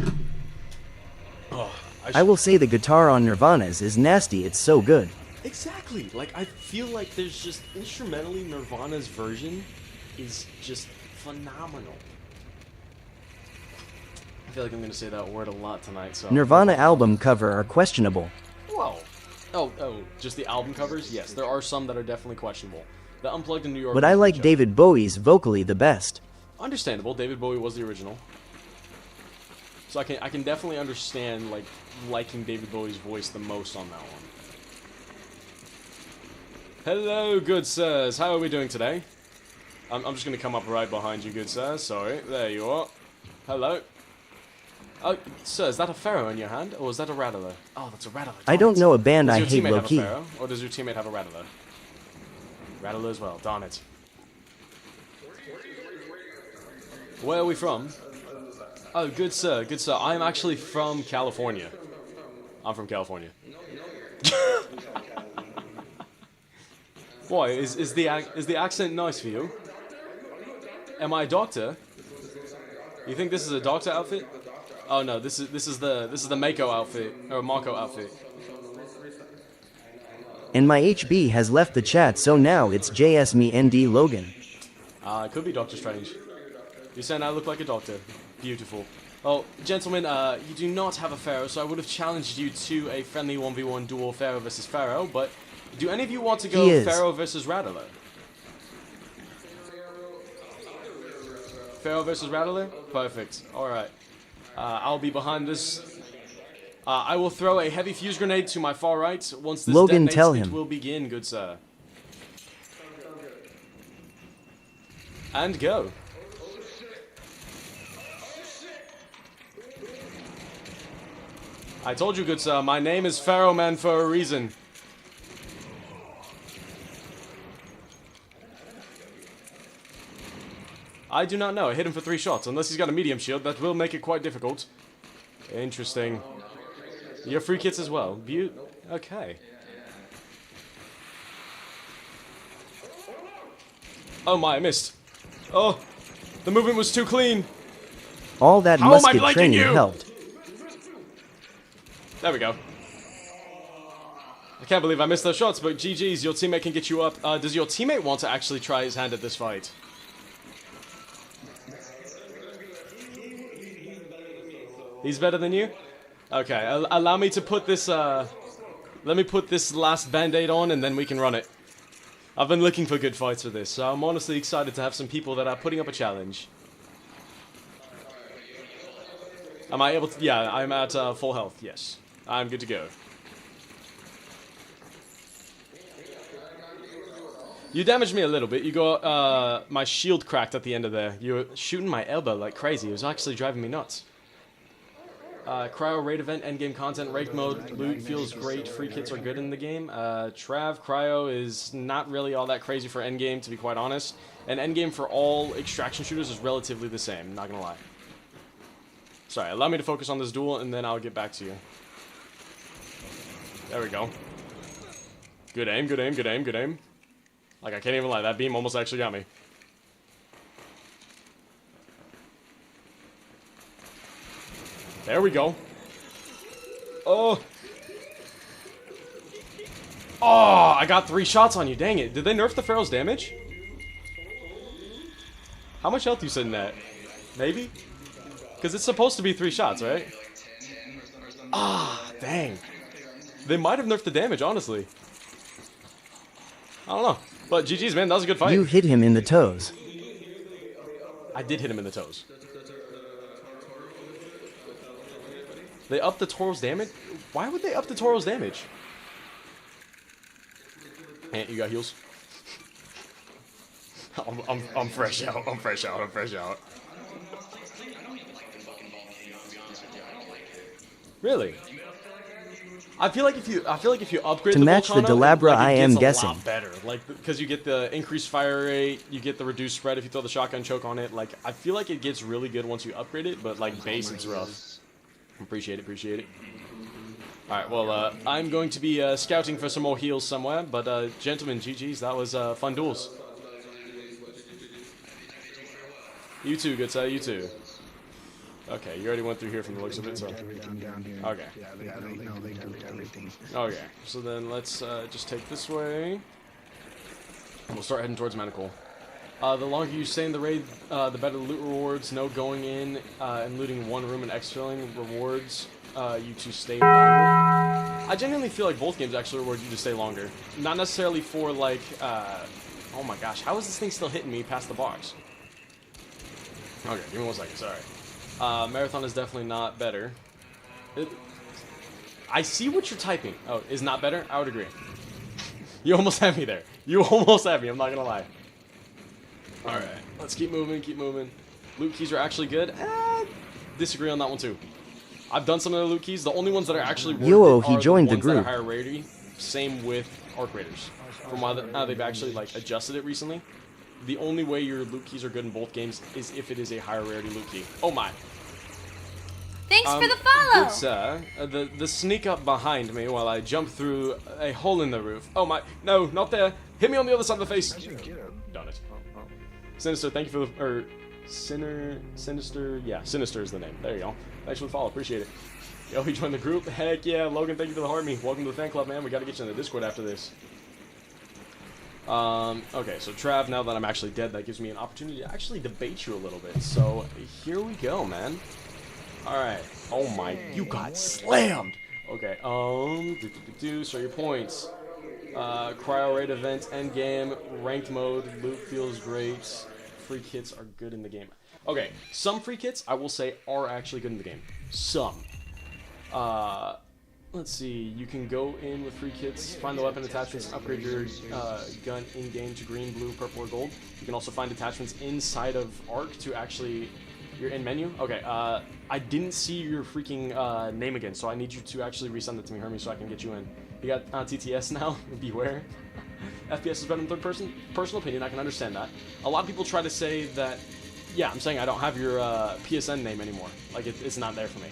I will say the guitar on Nirvana's is nasty, it's so good. Exactly, like, I feel like there's just, instrumentally, Nirvana's version is just phenomenal. I feel like I'm gonna say that word a lot tonight, so... Nirvana album cover are questionable. Whoa. Oh, just the album covers? Yes, there are some that are definitely questionable. The Unplugged in New York... But I like David Bowie's vocally the best. Understandable, David Bowie was the original. So I can definitely understand, like, liking David Bowie's voice the most on that one. Hello, good sirs. How are we doing today? I'm just going to come up right behind you, good sirs. Sorry. There you are. Hello. Oh, sir, is that a Pharaoh in your hand, or is that a Rattler? Oh, that's a Rattler. I don't know a band I hate low-key. Does your teammate have a Pharaoh, or does your teammate have a Rattler? Rattler as well, darn it. Where are we from? Oh, good sir, good sir. I'm actually from California. I'm from California. Boy, is the accent nice for you? Am I a doctor? You think this is a doctor outfit? Oh no, this is the Mako outfit, or Marco outfit. And my HB has left the chat, so now it's JS me ND Logan. It could be Doctor Strange. You're saying I look like a doctor. Beautiful. Well, gentlemen, you do not have a Pharaoh, so I would have challenged you to a friendly 1v1 duel Pharaoh versus Pharaoh, but do any of you want to go Pharaoh versus Rattler? Pharaoh versus Rattler? Perfect. Alright. I'll be behind this. I will throw a heavy fuse grenade to my far right. Once this Logan, detonates, tell him. it will begin, good sir. And go. I told you, good sir, my name is Pharaoh Man for a reason. I do not know. I hit him for 3 shots. Unless he's got a medium shield, that will make it quite difficult. Interesting. Your free kits as well. Okay. Oh my, I missed. Oh, the movement was too clean. All that musket training helped. There we go. I can't believe I missed those shots, but GG's, your teammate can get you up. Does your teammate want to actually try his hand at this fight? He's better than you? Okay, allow me to put this, Let me put this last band-aid on and then we can run it. I've been looking for good fights for this, so I'm honestly excited to have some people that are putting up a challenge. Am I able to? Yeah, I'm at full health, yes. I'm good to go. You damaged me a little bit. You got my shield cracked at the end of there. You were shooting my elbow like crazy. It was actually driving me nuts. Cryo raid event, endgame content, ranked mode, loot feels great, free kits are good in the game. Trav, Cryo is not really all that crazy for endgame, to be quite honest. And endgame for all extraction shooters is relatively the same, not gonna lie. Sorry, allow me to focus on this duel and then I'll get back to you. There we go. Good aim, good aim, good aim, good aim. Like, I can't even lie, that beam almost actually got me. There we go. Oh. Oh, I got 3 shots on you. Dang it. Did they nerf the Pharaoh's damage? How much health you sitting at? Maybe? Because it's supposed to be 3 shots, right? Ah, dang. They might have nerfed the damage, honestly. I don't know. But GG's, man. That was a good fight. You hit him in the toes. I did hit him in the toes. They upped the Toro's damage? Why would they up the Toro's damage? Ant, you got heals? I'm fresh out. I'm fresh out. I'm fresh out. Really? I feel like if you upgrade to the match the Volcano, Delabra, like, I it am gets a guessing. lot better. Like, because you get the increased fire rate, you get the reduced spread if you throw the shotgun choke on it. Like, I feel like it gets really good once you upgrade it, but like base, it's rough. Appreciate it, appreciate it. Alright, well, I'm going to be scouting for some more heals somewhere, but gentlemen, GG's, that was fun duels. You too, good sir, you too. Okay, you already went through here from the looks of it, so... Okay. Okay, so then let's just take this way. We'll start heading towards Manacle. The longer you stay in the raid, the better the loot rewards. No going in and looting one room and exfilling rewards you to stay longer. I genuinely feel like both games actually reward you to stay longer. Not necessarily for like, oh my gosh, how is this thing still hitting me past the box? Okay, give me 1 second, sorry. Marathon is definitely not better. I see what you're typing. Oh, is not better? I would agree. You almost had me there. You almost had me, I'm not gonna lie. Alright, let's keep moving, keep moving. Loot keys are actually good. Disagree on that one too. I've done some of the loot keys. The only ones that are actually worth Yo, it he are joined the the ones that are group. higher rarity. Same with Arc Raiders. From how they've actually like adjusted it recently. The only way your loot keys are good in both games is if it is a higher rarity loot key. Oh my. Thanks for the follow. Good sir. The sneak up behind me while I jump through a hole in the roof. Oh my. No, not there. Hit me on the other side of the face. Done it. Sinister, thank you for the... Or... Sinister... Yeah, Sinister is the name. There you go. Thanks for the follow. Appreciate it. Yo, he joined the group. Heck yeah. Logan, thank you for the heart me. Welcome to the fan club, man. We gotta get you in the Discord after this. Okay, so Trav, now that I'm actually dead, that gives me an opportunity to actually debate you a little bit. So, here we go, man. Alright. Oh my, you got slammed! Okay, so your points. Cryo raid event, endgame, ranked mode, loot feels great, free kits are good in the game. Okay, some free kits, I will say, are actually good in the game. Some. Let's see, you can go in with free kits, find the weapon attachments, and upgrade your gun in-game to green, blue, purple, or gold. You can also find attachments inside of Arc to actually... Your in menu? Okay, I didn't see your freaking name again, so I need you to actually resend it to me, Hermie, so I can get you in. You got TTS now? Beware. FPS is better than third person? Personal opinion, I can understand that. A lot of people try to say that, yeah, I'm saying I don't have your PSN name anymore. Like, it's not there for me.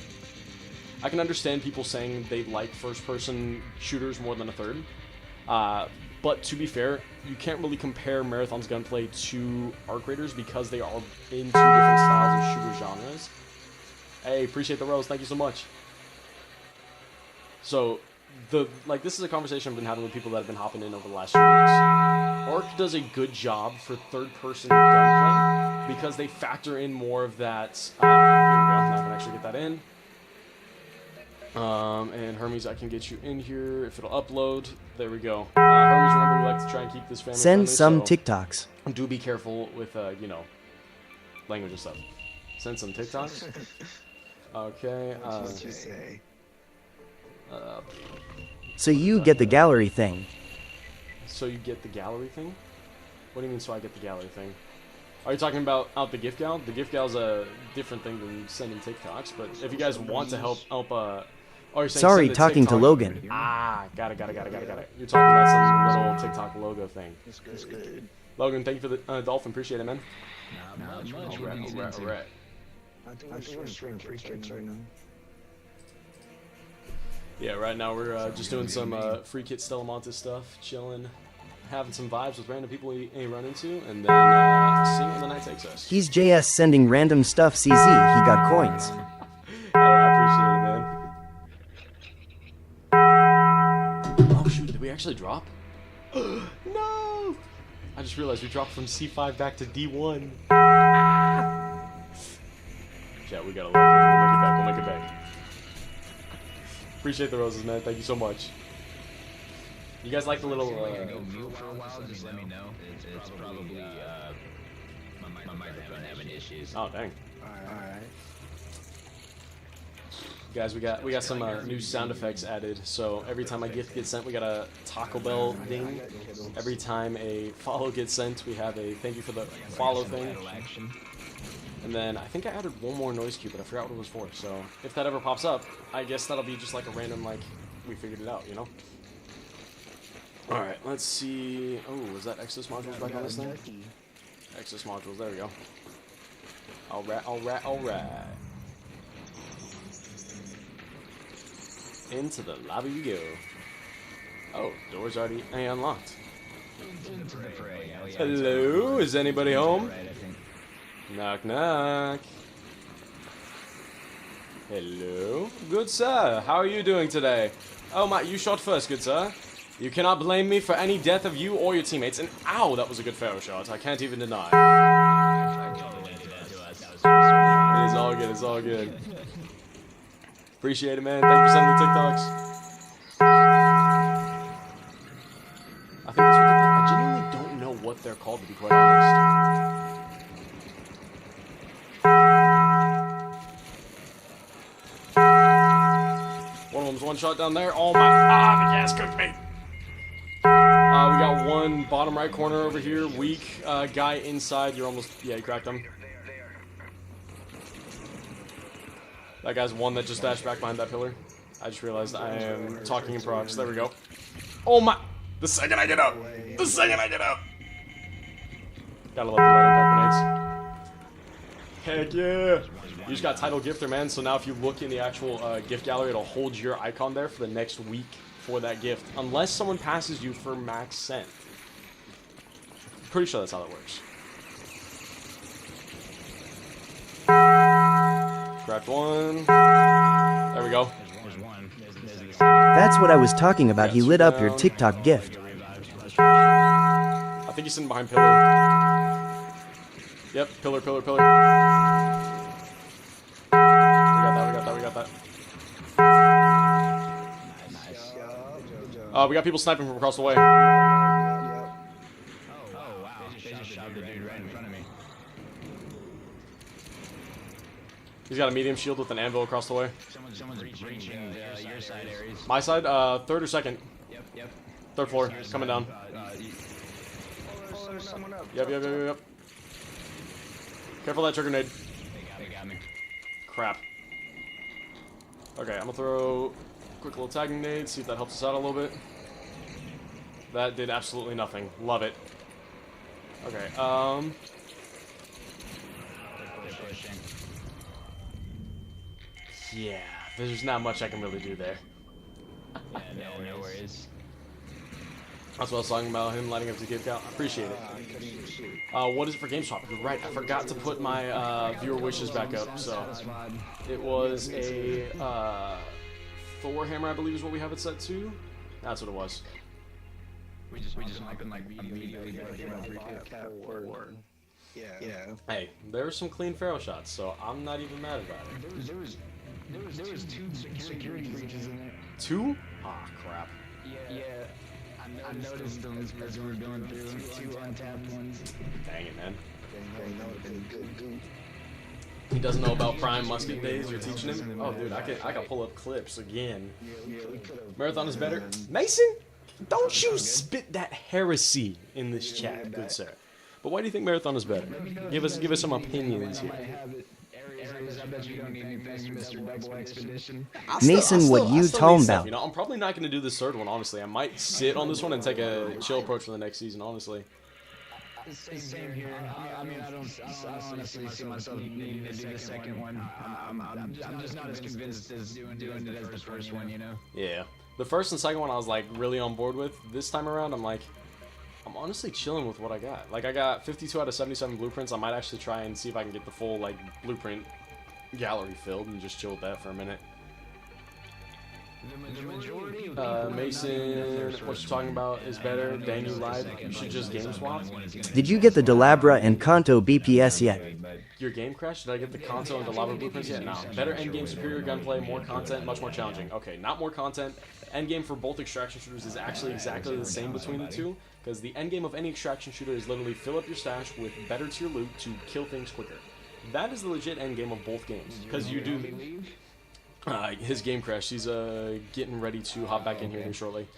I can understand people saying they like first-person shooters more than a third. But to be fair, you can't really compare Marathon's gunplay to Arc Raiders because they are in 2 different styles of shooter genres. Hey, appreciate the rose. Thank you so much. So, this is a conversation I've been having with people that have been hopping in over the last few weeks. Arc does a good job for third-person gunplay because they factor in more of that... here we go. Now I can actually get that in. And Hermes, I can get you in here if it'll upload. There we go. Hermes, remember we like to try and keep this family Send friendly, some so TikToks. do be careful with, you know, language and stuff. Send some TikToks. Okay. What you say? So you get the gallery thing. So you get the gallery thing? What do you mean, so I get the gallery thing? Are you talking about out the gift gal? The gift gal's a different thing than sending TikToks, but if you guys want to help, oh, you're saying Sorry, send a talking to TikTok? Logan. Ah, got it. You're talking about some little TikTok logo thing. It's good. Logan, thank you for the dolphin. Appreciate it, man. Alright. I think we're streaming free kits right now. Yeah, right now we're just doing some free kit Telemon stuff, chilling, having some vibes with random people we run into, and then seeing where the night takes us. He's JS sending random stuff CZ. He got coins. Hey, I appreciate it, man. Oh shoot, did we actually drop? No! I just realized we dropped from C5 back to D1. Yeah, we gotta look. We'll make it back. Appreciate the roses, man. Thank you so much. You guys like the little, go mute for a while, just let me know. It's probably, my microphone having issues. Oh, dang. Alright. Guys, we got some new sound effects added. So every time a gift gets sent, we got a Taco Bell ding. Every time a follow gets sent, we have a thank you for the follow thing. And then I think I added one more noise cue, but I forgot what it was for. So if that ever pops up, I guess that'll be just like a random, like, we figured it out, you know? Alright, let's see. Oh, is that Exos modules back on this thing? Exos modules, there we go. Alright. Into the lobby we go. Oh, door's already unlocked. Hello, is anybody home? Knock, knock. Hello? Good sir, how are you doing today? Oh my, you shot first, good sir. You cannot blame me for any death of you or your teammates. And ow, that was a good Pharaoh shot. I can't even deny. It is all good, it's all good. Appreciate it, man. Thank you for sending the TikToks. I think that's what they're called. I genuinely don't know what they're called, to be quite honest. One of them's one shot down there. Oh my, the gas cooked me. We got one bottom right corner over here. Weak guy inside. You're almost, yeah, you cracked him. That guy's one that just dashed back behind that pillar. I just realized I am talking in procs. There we go. Oh my, the second I get up. The second I get up. Gotta love the light impact grenades. Heck yeah. You just got title gifter, man. So now if you look in the actual gift gallery, it'll hold your icon there for the next week for that gift. Unless someone passes you for max sent. Pretty sure that's how that works. Cracked one. There we go. That's what I was talking about. He lit up your TikTok gift. I think he's sitting behind pillar. Yep, pillar. We got that. Nice. We got people sniping from across the way. Oh, wow. They just shot the dude right in front of me. He's got a medium shield with an anvil across the way. Someone's reaching your side, Aries. My side, third or second. Yep. Third floor, coming down. There's someone up. Yep. Careful that trigger grenade. They got me. Crap. Okay, I'm gonna throw a quick little tagging nade, see if that helps us out a little bit. That did absolutely nothing. Love it. Okay, They're pushing. yeah, there's not much I can really do there. Yeah, no worries. That's what I was talking about, him lighting up the gift count. I appreciate it. What is it for GameStop? You're right, I forgot to put my viewer wishes back up. So it was a Thor hammer, I believe is what we have it set to. That's what it was. We just immediately got Yeah. Hey, there were some clean Pharaoh shots, so I'm not even mad about it. There was two security breaches in there. Two? Ah, crap. Yeah. I noticed them as we were going through. Two untapped ones. Dang it, man. That would have been good goop. He doesn't know about prime musket days. You're teaching him? Oh, dude, I can pull up clips again. Marathon is better. Mason, don't you spit that heresy in this chat, good sir. But why do you think Marathon is better? Give us some opinions here. I bet you don't need anything, Mr. Double Expedition. Mason, what you talking about? You know, I'm probably not going to do this third one, honestly. I might sit on this one and take a chill approach for the next season, honestly. Same here. I mean, I don't honestly see myself needing to do the second one. I'm just not as convinced as doing it as the first one, you know? Yeah. The first and second one I was, like, really on board with. This time around, I'm like, I'm honestly chilling with what I got. Like, I got 52 out of 77 blueprints. I might actually try and see if I can get the full, like, blueprint gallery filled and just chill with that for a minute. The majority of Mason, what you're talking about is better. Dang, you lied. You should just game swap. Did you get the Delabra and Kanto BPS yet? Your game crashed? Did I get the Kanto and Delabra blueprints yet? No. Better endgame, superior gunplay, more content, much more challenging. Okay, not more content. Endgame for both extraction shooters is actually exactly the same between the two, because the endgame of any extraction shooter is literally fill up your stash with better tier loot to kill things quicker. That is the legit endgame of both games, because you do... his game crashed. He's getting ready to hop back in here shortly.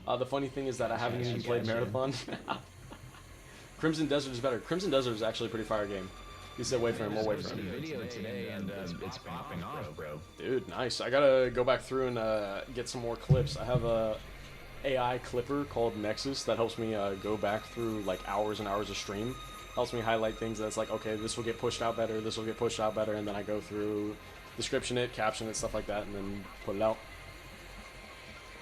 The funny thing is that I haven't even played Marathon. Crimson Desert is better. Crimson Desert is actually a pretty fire game. He said wait for him, we'll wait for him. video today and it's popping off, bro. Dude, nice. I gotta go back through and get some more clips. I have a AI clipper called Nexus that helps me go back through like hours and hours of stream. Helps me highlight things that's like, okay, this will get pushed out better, this will get pushed out better, and then I go through, description it, caption it, stuff like that, and then put it out.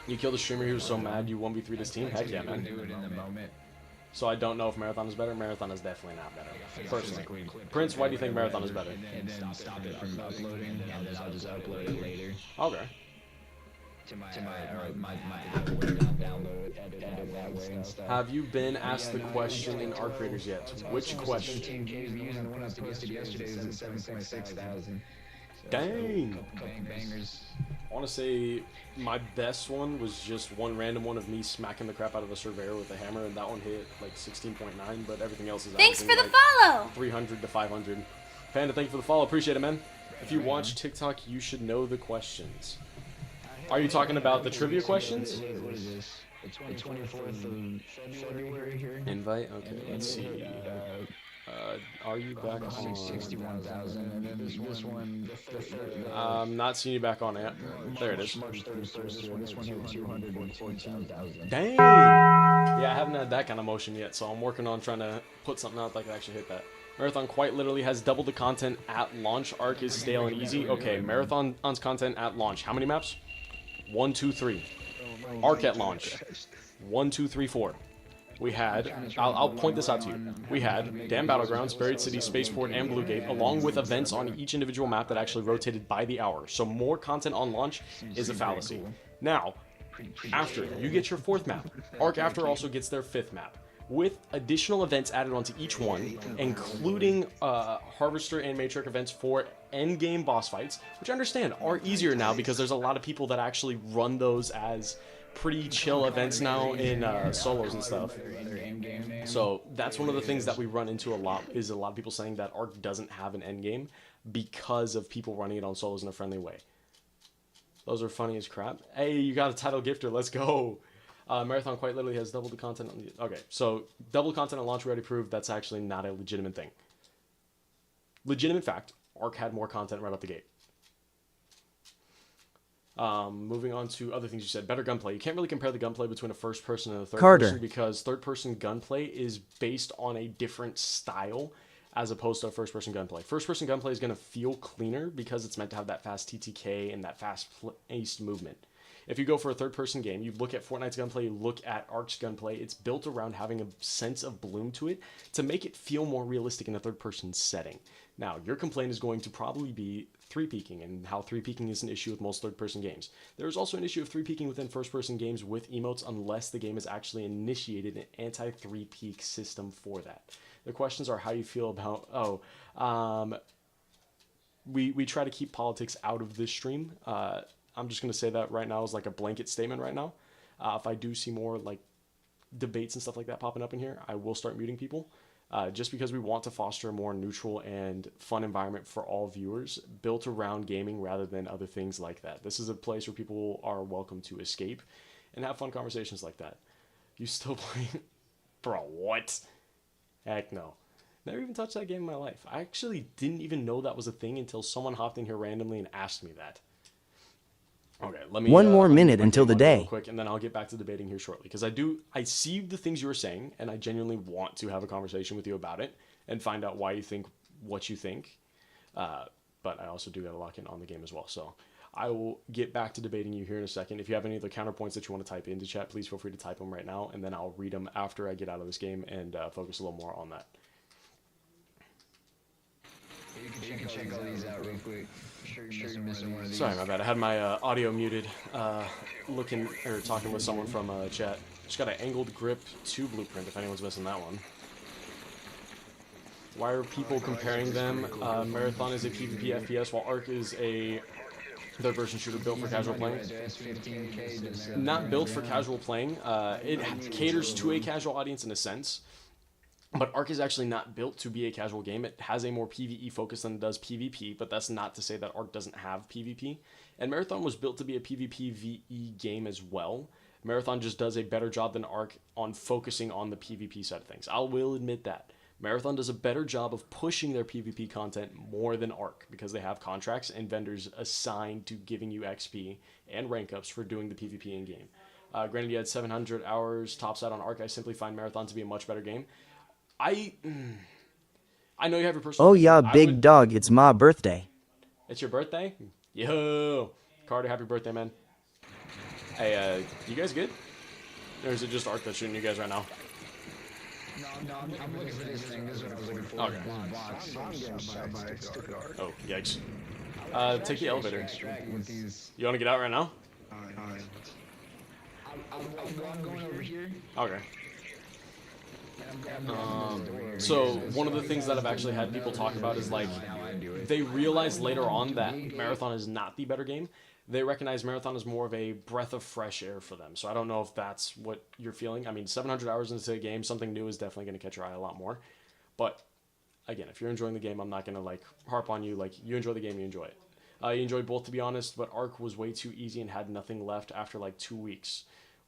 You killed the streamer, he was so mad you 1v3 this team? Heck yeah, man. Do it in the moment. So I don't know if Marathon is better. Marathon is definitely not better. Personally. Prince, why do you think Marathon is better? And then stop it from uploading, and then I'll just upload it later. Okay. To my app where I download, edit that way and stuff. Have you been asked the question in Arc Creators yet? Which question? 13K views, and the one I posted yesterday is at 7.6 thousand. Dang. Bangers. I want to say my best one was just one random one of me smacking the crap out of a surveyor with a hammer, and that one hit like 16.9, but everything else is Thanks for the like follow! 300 to 500. Panda, thank you for the follow. Appreciate it, man. If you watch TikTok, you should know the questions. Are you talking about the trivia questions? What is this? The 24th of February here. Invite? Okay, let's see. Are you back on? 61,000, and then this one, the third. Not seeing you back on it. There it is. March 31st. This one hit 214,000. Dang! Yeah, I haven't had that kind of motion yet, so I'm working on trying to put something out that can actually hit that. Marathon quite literally has double the content at launch. Arc is stale and easy. Okay, Marathon's content at launch. How many maps? 1, 2, 3. Arc at launch. 1, 2, 3, 4. We had, I'll point this out to you. We had Dam Battlegrounds, Buried City, Spaceport, and Blue Gate, along with events on each individual map that actually rotated by the hour. So more content on launch is a fallacy. Now, after you get your 4th map, Arc After also gets their 5th map, with additional events added onto each one, including Harvester and Matriarch events for endgame boss fights, which I understand are easier now because there's a lot of people that actually run those as pretty chill events now in solos and stuff. So that's one of the things that we run into a lot, is a lot of people saying that Arc doesn't have an endgame because of people running it on solos in a friendly way. Those are funny as crap. Hey, you got a title gifter, let's go! Marathon quite literally has double the content on the... Okay, so double content at launch we already proved that's actually not a legitimate thing. Legitimate fact, Arc had more content right out the gate. Moving on to other things you said. Better gunplay. You can't really compare the gunplay between a first person and a third person because third person gunplay is based on a different style as opposed to a first person gunplay. First person gunplay is going to feel cleaner because it's meant to have that fast TTK and that fast paced movement. If you go for a third person game, you look at Fortnite's gunplay, you look at Arc's gunplay, it's built around having a sense of bloom to it to make it feel more realistic in a third person setting. Now, your complaint is going to probably be 3-peaking and how 3-peaking is an issue with most third-person games. There's also an issue of 3-peaking within first-person games with emotes unless the game has actually initiated an anti-3-peak system for that. The questions are how you feel about... we try to keep politics out of this stream. I'm just going to say that right now as like a blanket statement right now. If I do see more like debates and stuff like that popping up in here, I will start muting people. Just because we want to foster a more neutral and fun environment for all viewers, built around gaming rather than other things like that. This is a place where people are welcome to escape and have fun conversations like that. You still play? Bro, what? Heck no. Never even touched that game in my life. I actually didn't even know that was a thing until someone hopped in here randomly and asked me that. Okay, let me... One more minute until the day. Real quick, and then I'll get back to debating here shortly. Because I see the things you were saying, and I genuinely want to have a conversation with you about it and find out why you think what you think. But I also do got to lock in on the game as well. So I will get back to debating you here in a second. If you have any other counterpoints that you want to type into chat, please feel free to type them right now, and then I'll read them after I get out of this game and focus a little more on that. You can check all these out real quick. Sure you're missing one of these. Sorry, my bad. I had my audio muted. Talking with someone from chat. Just got an angled grip 2 blueprint. If anyone's missing that one. Why are people comparing them? Marathon is a PvP FPS, while Ark is a third-person shooter built for casual playing. Not built for casual playing. It caters to a casual audience in a sense. But Ark is actually not built to be a casual game. It has a more PvE focus than it does PvP, but that's not to say that Ark doesn't have PvP. And Marathon was built to be a PvP VE game as well. Marathon just does a better job than Ark on focusing on the PvP side of things. I will admit that. Marathon does a better job of pushing their PvP content more than Ark because they have contracts and vendors assigned to giving you XP and rank ups for doing the PvP in-game. Granted, you had 700 hours topside on Ark. I simply find Marathon to be a much better game. I know you have your personal... Oh yeah, big dog, it's my birthday. It's your birthday? Yo! Carter, happy birthday, man. Hey, you guys good? Or is it just Ark that's shooting you guys right now? No, I'm looking for this thing. This is what I was looking for. Okay. Oh, yikes. Take the elevator. You want to get out right now? I'm going over here. Okay. So one of the things that I've actually had people talk about is like they realize later on that Marathon is not the better game. They recognize Marathon is more of a breath of fresh air for them. So I don't know if that's what you're feeling. I mean, 700 hours into a game, something new is definitely going to catch your eye a lot more. But again, if you're enjoying the game, I'm not going to like harp on you. Like, you enjoy the game, you enjoy it. You enjoy both, to be honest, but Ark was way too easy and had nothing left after like 2 weeks.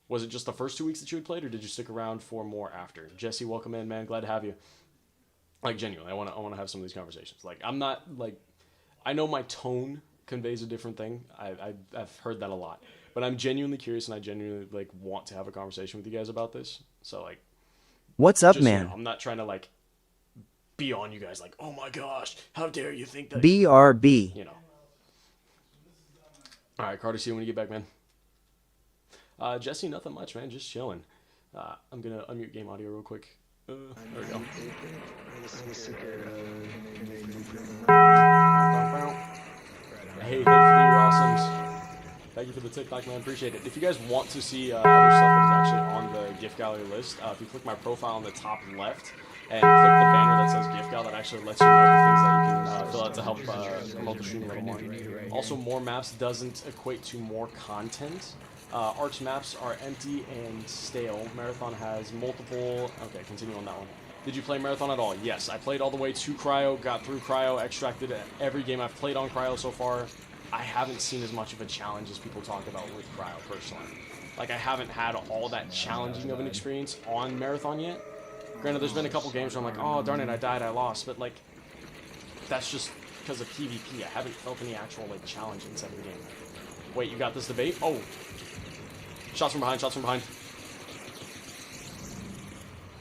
Was it just the first 2 weeks that you had played, or did you stick around for more after? Jesse, welcome in, man. Glad to have you. Like, genuinely, I want to have some of these conversations. Like, I'm not, like, I know my tone conveys a different thing. I've heard that a lot. But I'm genuinely curious, and I genuinely, like, want to have a conversation with you guys about this. So, like... What's up, just, man? You know, I'm not trying to, like, be on you guys, like, oh my gosh, how dare you think that... BRB. You know. All right, Carter, see you when you get back, man. Jesse, nothing much, man. Just chilling. I'm going to unmute game audio real quick. There we go. Hey, thank you for your awesomes. Thank you for the TikTok, man. Appreciate it. If you guys want to see other stuff that is actually on the gift gallery list, if you click my profile on the top left and click the banner that says gift gal, that actually lets you know the things that you can fill out to help promote the stream a little more. Also, more maps doesn't equate to more content. Ark's maps are empty and stale. Marathon has multiple... Okay, continue on that one. Did you play Marathon at all? Yes, I played all the way to Cryo, got through Cryo, extracted every game I've played on Cryo so far. I haven't seen as much of a challenge as people talk about with Cryo, personally. Like, I haven't had all that challenging of an experience on Marathon yet. Granted, there's been a couple games where I'm like, oh, darn it, I died, I lost. But, like, that's just because of PvP. I haven't felt any actual, like, challenge inside the game. Wait, you got this debate? Oh. Shots from behind, shots from behind.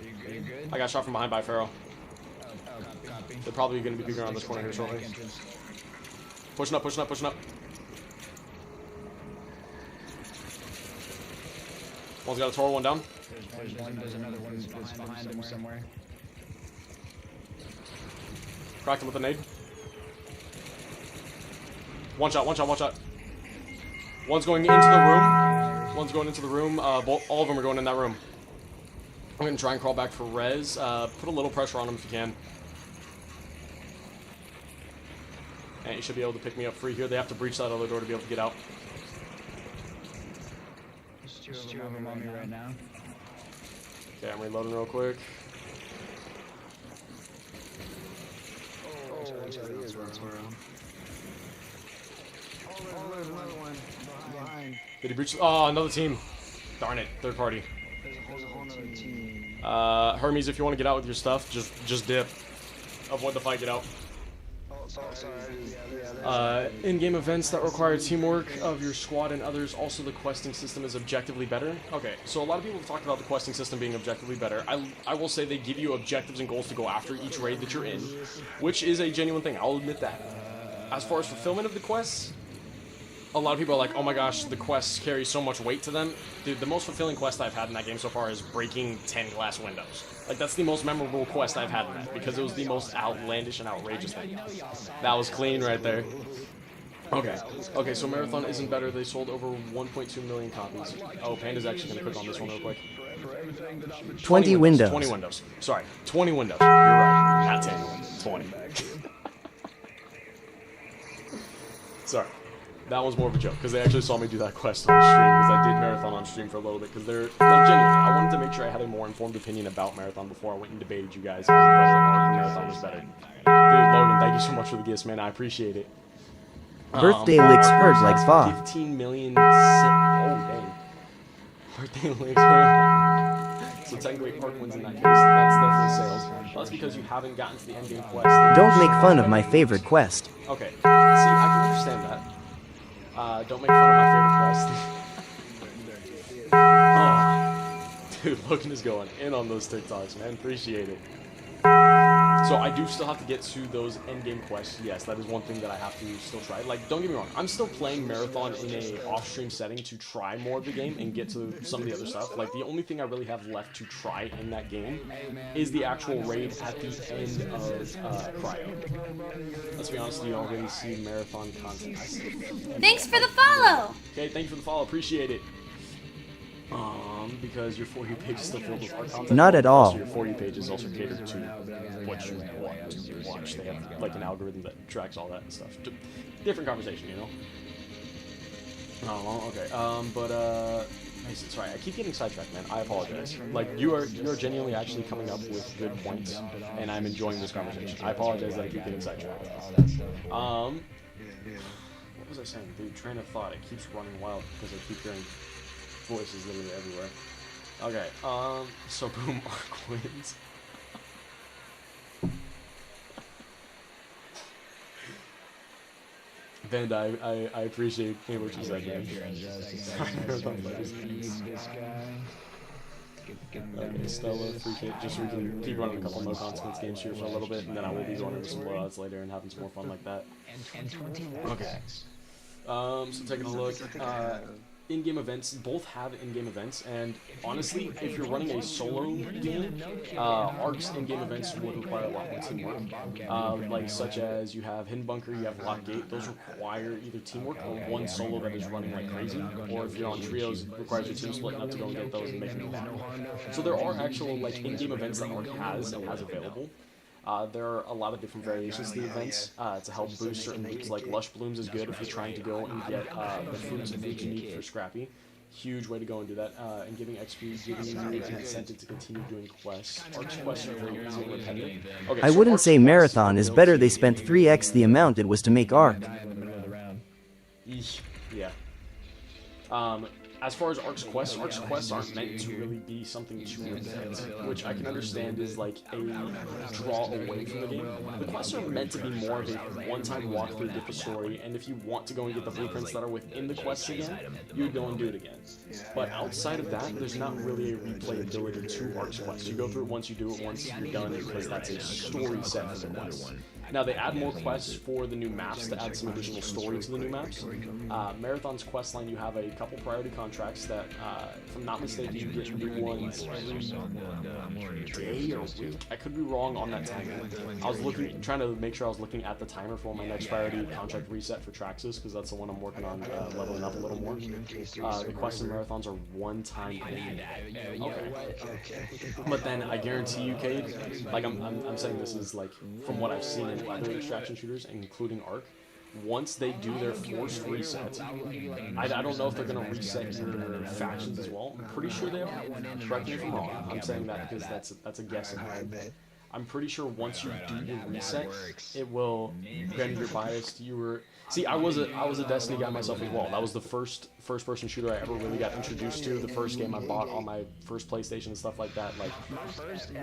Are you good? I got shot from behind by Pharaoh. Oh, copy. They're probably going to be peeking around this corner here shortly. Pushing up, pushing up, pushing up. One's got a Toro, one down. There's another one that's behind him somewhere. Cracked him with a nade. One shot, one shot, one shot. One's going into the room. One's going into the room. All of them are going in that room. I'm going to try and crawl back for res. Put a little pressure on him if you can. And you should be able to pick me up free here. They have to breach that other door to be able to get out. There's two of them on me right now. Okay, I'm reloading real quick. There's another one behind. Did he breach? Oh, another team. Darn it, third party. There's a whole nother team. Hermes, if you want to get out with your stuff, just dip. Avoid the fight, get out. In-game events that require teamwork of your squad and others. Also, the questing system is objectively better. Okay, so a lot of people have talked about the questing system being objectively better. I will say they give you objectives and goals to go after each raid that you're in, which is a genuine thing. I'll admit that. As far as fulfillment of the quests, a lot of people are like, oh my gosh, the quests carry so much weight to them. Dude, the most fulfilling quest I've had in that game so far is breaking 10 glass windows. Like, that's the most memorable quest I've had in that, because it was the most outlandish and outrageous thing. That was clean right there. Okay, so Marathon isn't better. They sold over 1.2 million copies. Oh, Panda's actually going to click on this one real quick. 20 windows. 20 windows. Sorry, 20 windows. You're right. Not 10. 20. Sorry. That was more of a joke, because they actually saw me do that quest on stream, because I did Marathon on stream for a little bit, because they're, like, genuinely, I wanted to make sure I had a more informed opinion about Marathon before I went and debated you guys on whether Arc or Marathon was better. Dude, Logan, thank you so much for the gifts, man, I appreciate it. Birthday licks hurt like Fa. 15 million, oh dang. Birthday licks hurt. So technically Arc wins in that case, that's definitely sales. Well, that's because you haven't gotten to the endgame quest. Don't make fun of my favorite quest. Okay, see, I can understand that. Don't make fun of my favorite quest. Oh, dude, Logan is going in on those TikToks, man. Appreciate it. So I do still have to get to those endgame quests. Yes, that is one thing that I have to still try. Like, don't get me wrong, I'm still playing Marathon in a off-stream setting to try more of the game and get to some of the other stuff. Like, the only thing I really have left to try in that game is the actual raid at the end of Cryo. Let's be honest, you already see Marathon content. Thanks for the follow! Okay, thank you for the follow, appreciate it. Because your For You page is still filled with art content. Not at all. Also, your For You page is also catered to what you want to watch. They have like an algorithm that tracks all that and stuff. Different conversation, you know? Oh, okay. Sorry, I keep getting sidetracked, man. I apologize. Like, you're genuinely actually coming up with good points, and I'm enjoying this conversation. I apologize that I keep getting sidetracked. What was I saying? Dude, train of thought. It keeps running wild because I keep hearing voices literally everywhere. Okay, so boom, Arc wins. Vanda, I appreciate what you said, man. Okay, Stella, appreciate it. Just so we can keep running a couple no consequence games here for a little bit, and then I will be going into some blowouts later and having some more fun like that. Okay. So taking a look, in-game events, both have in-game events, and honestly, if you're running a solo game, Arc's in-game events would require a lot more teamwork. Like such as you have Hidden Bunker, you have Lock Gate, those require either teamwork or one solo that is running like crazy, or if you're on trios, it requires your team splitting up to go and get those and make them battle. So there are actual like in-game events that Arc has and has available. There are a lot of different variations to the events to help boost certain loops, like Lush Blooms is good if you're trying to go and get the fruits and foods you need for Scrappy. Huge way to go and do that. And giving XP, giving you an incentive to continue doing quests. Arc's quests are very easy and repetitive. Okay, I wouldn't say Marathon is better. They spent 3x the amount it was to make Arc. Yeah. As far as Arc's quests aren't meant to really be something to repent, which I can understand is like a draw away from the game. The quests are meant to be more of a one-time walkthrough, get the story, and if you want to go and get the blueprints that are within the quests again, you would go and do it again. But outside of that, there's not really a replayability to Arc's quests. You go through it once, you do it once, you're done, because that's a story set for the quests. Now, they add more quests for the new maps to add some additional story to the new maps. Marathon's questline, you have a couple priority contracts that, if I'm not mistaken, you get new ones every day or week. I could be wrong on that timing. I was trying to make sure I was looking at the timer for my next priority contract reset for Traxxas, because that's the one I'm working on leveling up a little more. The quests and marathons are one-time only. Okay. But then I guarantee you, Cade, like I'm saying this is like from what I've seen in other extraction shooters, including Arc, once they do their forced reset, I don't know if they're going to reset your factions as well. I'm pretty sure they are. Correct me if I'm wrong. I'm saying that because that's a guess in my head. I'm pretty sure once you do your reset, it will. Granted, you're biased. You were. See, I was a Destiny guy myself as well. That was the first person shooter I ever really got introduced to. The first game I bought on my first PlayStation and stuff like that. Like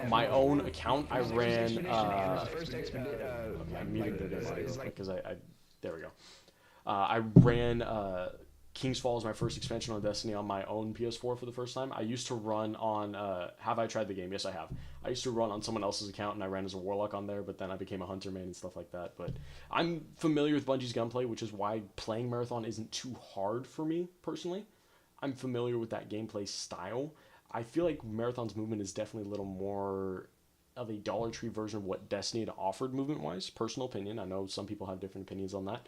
my own account, I ran. Okay, I'm muting their game audio because I there we go. I ran King's Fall as my first expansion on Destiny on my own PS4 for the first time. I used to run on... have I tried the game? Yes, I have. I used to run on someone else's account, and I ran as a Warlock on there, but then I became a Hunter main and stuff like that. But I'm familiar with Bungie's gunplay, which is why playing Marathon isn't too hard for me, personally. I'm familiar with that gameplay style. I feel like Marathon's movement is definitely a little more of a Dollar Tree version of what Destiny had offered movement-wise. Personal opinion. I know some people have different opinions on that.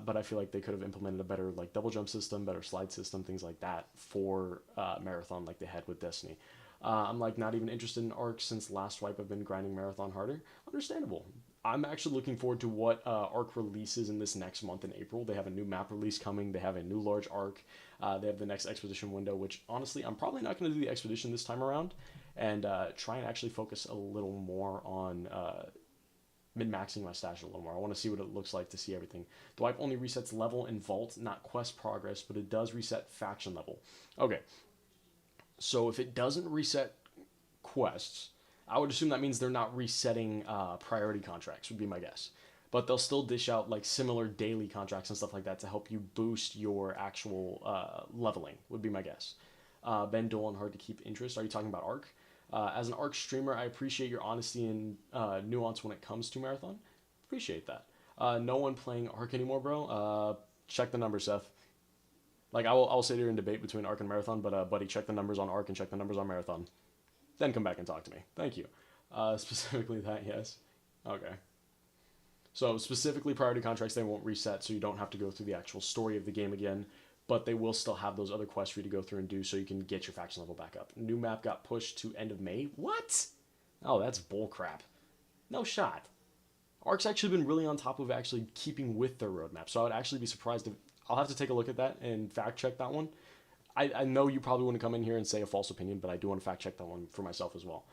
But I feel like they could have implemented a better like double jump system, better slide system, things like that for Marathon like they had with Destiny. I'm like not even interested in Arc since last wipe. I've been grinding Marathon harder. Understandable. I'm actually looking forward to what Arc releases in this next month in April. They have a new map release coming. They have a new large Arc. They have the next Expedition window, which honestly I'm probably not going to do the Expedition this time around, and try and actually focus a little more on min-maxing my stash a little more. I want to see what it looks like to see everything. The wipe only resets level and vault, not quest progress, but it does reset faction level. Okay, so if it doesn't reset quests, I would assume that means they're not resetting priority contracts, would be my guess. But they'll still dish out like similar daily contracts and stuff like that to help you boost your actual leveling, would be my guess. Ben Dolan, hard to keep interest. Are you talking about Arc? As an Arc streamer, I appreciate your honesty and nuance when it comes to Marathon. Appreciate that. No one playing Arc anymore, bro. Check the numbers, Seth. Like, I'll sit here and debate between Arc and Marathon, but buddy, check the numbers on Arc and check the numbers on Marathon. Then come back and talk to me. Thank you. Specifically that, yes. Okay. So, specifically priority contracts, they won't reset, so you don't have to go through the actual story of the game again. But they will still have those other quests for you to go through and do so you can get your faction level back up. New map got pushed to end of May. What? Oh, that's bullcrap. No shot. Arc's actually been really on top of actually keeping with their roadmap, so I would actually be surprised if... I'll have to take a look at that and fact check that one. I know you probably wouldn't come in here and say a false opinion, but I do want to fact check that one for myself as well.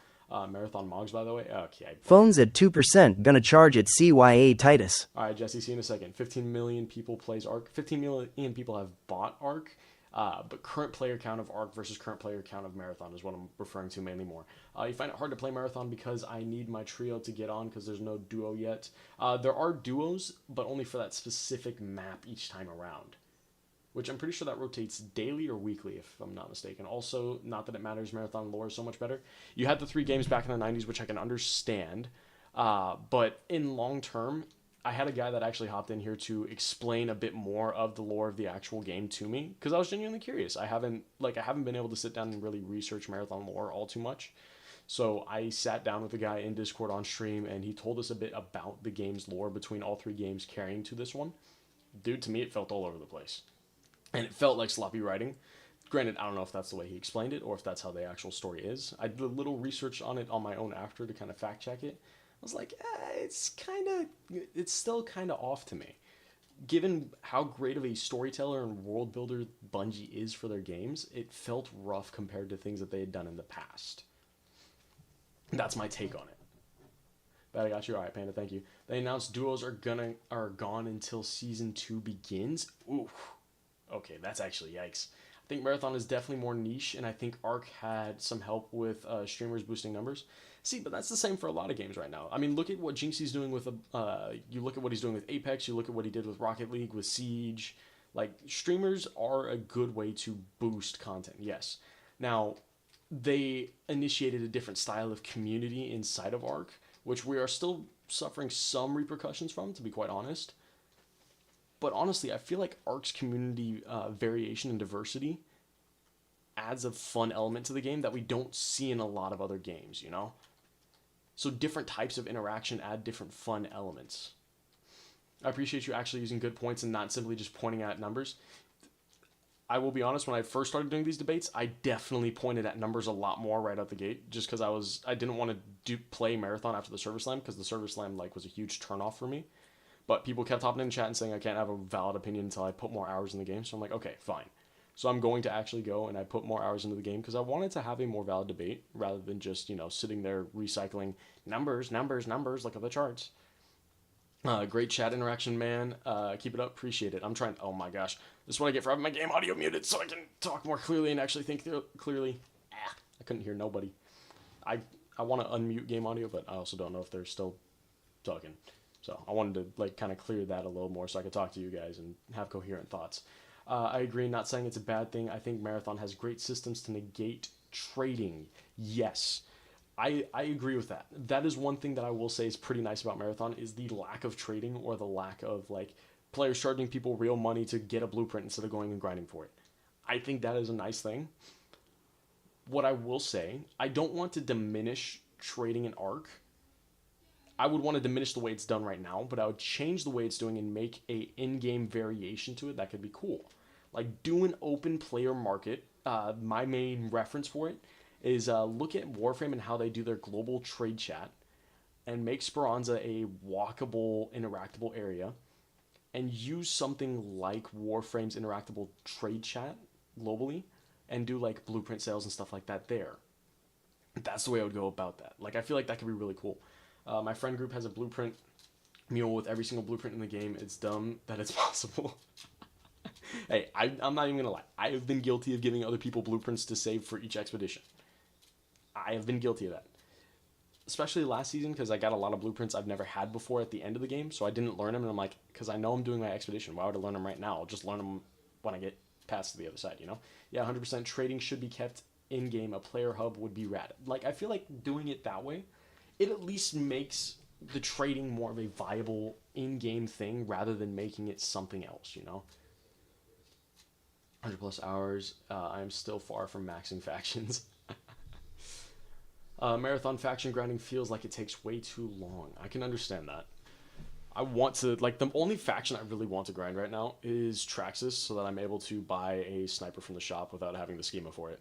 Marathon Mogs, by the way. Okay. Phones at 2%, gonna charge at CYA Titus. Alright, Jesse, see you in a second. 15 million people plays Arc. 15 million people have bought Arc, but current player count of Arc versus current player count of Marathon is what I'm referring to mainly more. You find it hard to play Marathon because I need my trio to get on because there's no duo yet. There are duos, but only for that specific map each time around, which I'm pretty sure that rotates daily or weekly, if I'm not mistaken. Also, not that it matters, Marathon lore is so much better. You had the 3 games back in the 90s, which I can understand, but in long term, I had a guy that actually hopped in here to explain a bit more of the lore of the actual game to me, because I was genuinely curious. I haven't been able to sit down and really research Marathon lore all too much. So I sat down with a guy in Discord on stream, and he told us a bit about the game's lore between all 3 games carrying to this one. Dude, to me, it felt all over the place. And it felt like sloppy writing. Granted, I don't know if that's the way he explained it or if that's how the actual story is. I did a little research on it on my own after to kind of fact check it. I was like, it's still kind of off to me. Given how great of a storyteller and world builder Bungie is for their games, it felt rough compared to things that they had done in the past. That's my take on it. But I got you. All right, Panda, thank you. They announced duos are gone until Season 2 begins. Ooh. Okay, that's actually yikes. I think Marathon is definitely more niche, and I think Arc had some help with streamers boosting numbers. See, but that's the same for a lot of games right now. I mean, look at what Jinxie's doing with you look at what he's doing with Apex, you look at what he did with Rocket League, with Siege. Like, streamers are a good way to boost content, yes. Now, they initiated a different style of community inside of Arc, which we are still suffering some repercussions from, to be quite honest. But honestly, I feel like Arc's community variation and diversity adds a fun element to the game that we don't see in a lot of other games, you know? So different types of interaction add different fun elements. I appreciate you actually using good points and not simply just pointing at numbers. I will be honest, when I first started doing these debates, I definitely pointed at numbers a lot more right out the gate, just because I didn't want to play Marathon after the Server Slam, because the Server Slam was a huge turnoff for me. But people kept hopping in chat and saying I can't have a valid opinion until I put more hours in the game. So I'm like, okay, fine. So I'm going to actually go and I put more hours into the game because I wanted to have a more valid debate rather than just, sitting there recycling numbers, look at the charts. Great chat interaction, man. Keep it up. Appreciate it. I'm trying. Oh my gosh. This is what I get for having my game audio muted so I can talk more clearly and actually think clearly. I couldn't hear nobody. I want to unmute game audio, but I also don't know if they're still talking. So I wanted to kind of clear that a little more so I could talk to you guys and have coherent thoughts. I agree. Not saying it's a bad thing. I think Marathon has great systems to negate trading. Yes. I agree with that. That is one thing that I will say is pretty nice about Marathon is the lack of trading or the lack of players charging people real money to get a blueprint instead of going and grinding for it. I think that is a nice thing. What I will say, I don't want to diminish trading in Ark. I would want to diminish the way it's done right now, but I would change the way it's doing and make a in-game variation to it that could be cool. Do an open player market. My main reference for it is look at Warframe and how they do their global trade chat and make Speranza a walkable, interactable area and use something like Warframe's interactable trade chat globally and do blueprint sales and stuff like that there. That's the way I would go about that. I feel like that could be really cool. My friend group has a blueprint mule with every single blueprint in the game. It's dumb that it's possible. Hey, I'm not even going to lie. I have been guilty of giving other people blueprints to save for each expedition. I have been guilty of that. Especially last season because I got a lot of blueprints I've never had before at the end of the game. So I didn't learn them. And I'm like, because I know I'm doing my expedition. Why would I learn them right now? I'll just learn them when I get past to the other side, Yeah, 100% trading should be kept in-game. A player hub would be rad. I feel like doing it that way, it at least makes the trading more of a viable in-game thing rather than making it something else, 100 plus hours. I'm still far from maxing factions. Marathon faction grinding feels like it takes way too long. I can understand that. I want to, the only faction I really want to grind right now is Traxxas so that I'm able to buy a sniper from the shop without having the schema for it.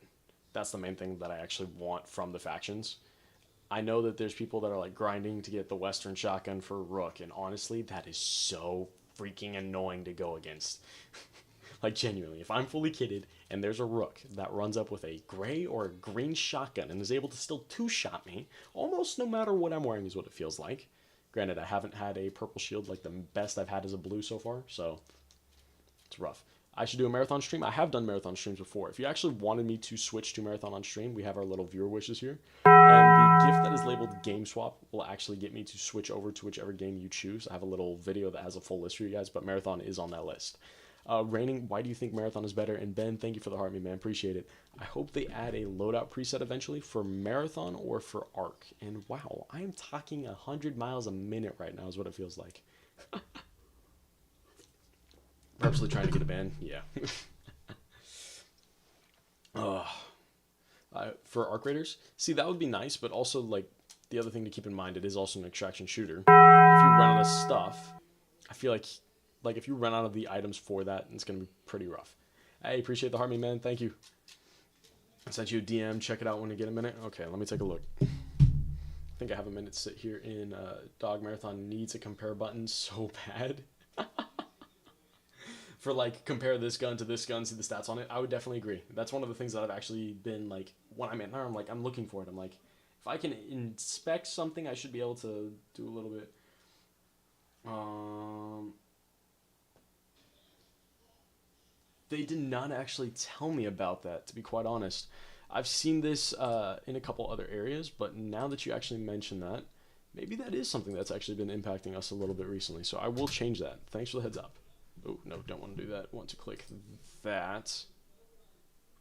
That's the main thing that I actually want from the factions. I know that there's people that are grinding to get the Western shotgun for Rook, and honestly, that is so freaking annoying to go against. Genuinely, if I'm fully kitted and there's a Rook that runs up with a gray or a green shotgun and is able to still two-shot me, almost no matter what I'm wearing is what it feels like. Granted, I haven't had a purple shield the best I've had is a blue so far, so it's rough. I should do a marathon stream. I have done marathon streams before. If you actually wanted me to switch to marathon on stream, we have our little viewer wishes here. And the gift that is labeled Game Swap will actually get me to switch over to whichever game you choose. I have a little video that has a full list for you guys, but marathon is on that list. Raining, why do you think Marathon is better? And Ben, thank you for the heart, man. Appreciate it. I hope they add a loadout preset eventually for Marathon or for Ark. And wow, I am talking 100 miles a minute right now is what it feels like. Purposely trying to get a ban? Yeah. For Ark Raiders? See, that would be nice, but also, the other thing to keep in mind, it is also an extraction shooter. If you run out of stuff, I feel like if you run out of the items for that, it's going to be pretty rough. Hey, appreciate the heart, man. Thank you. I sent you a DM. Check it out when you get a minute. Okay, let me take a look. I think I have a minute to sit here in Dog Marathon needs a compare button so bad. For compare this gun to this gun, see the stats on it. I would definitely agree. That's one of the things that I've actually been when I'm in there, I'm looking for it. I'm if I can inspect something, I should be able to do a little bit. They did not actually tell me about that, to be quite honest. I've seen this in a couple other areas, but now that you actually mention that, maybe that is something that's actually been impacting us a little bit recently. So I will change that. Thanks for the heads up. Oh, no, don't want to do that. Want to click that.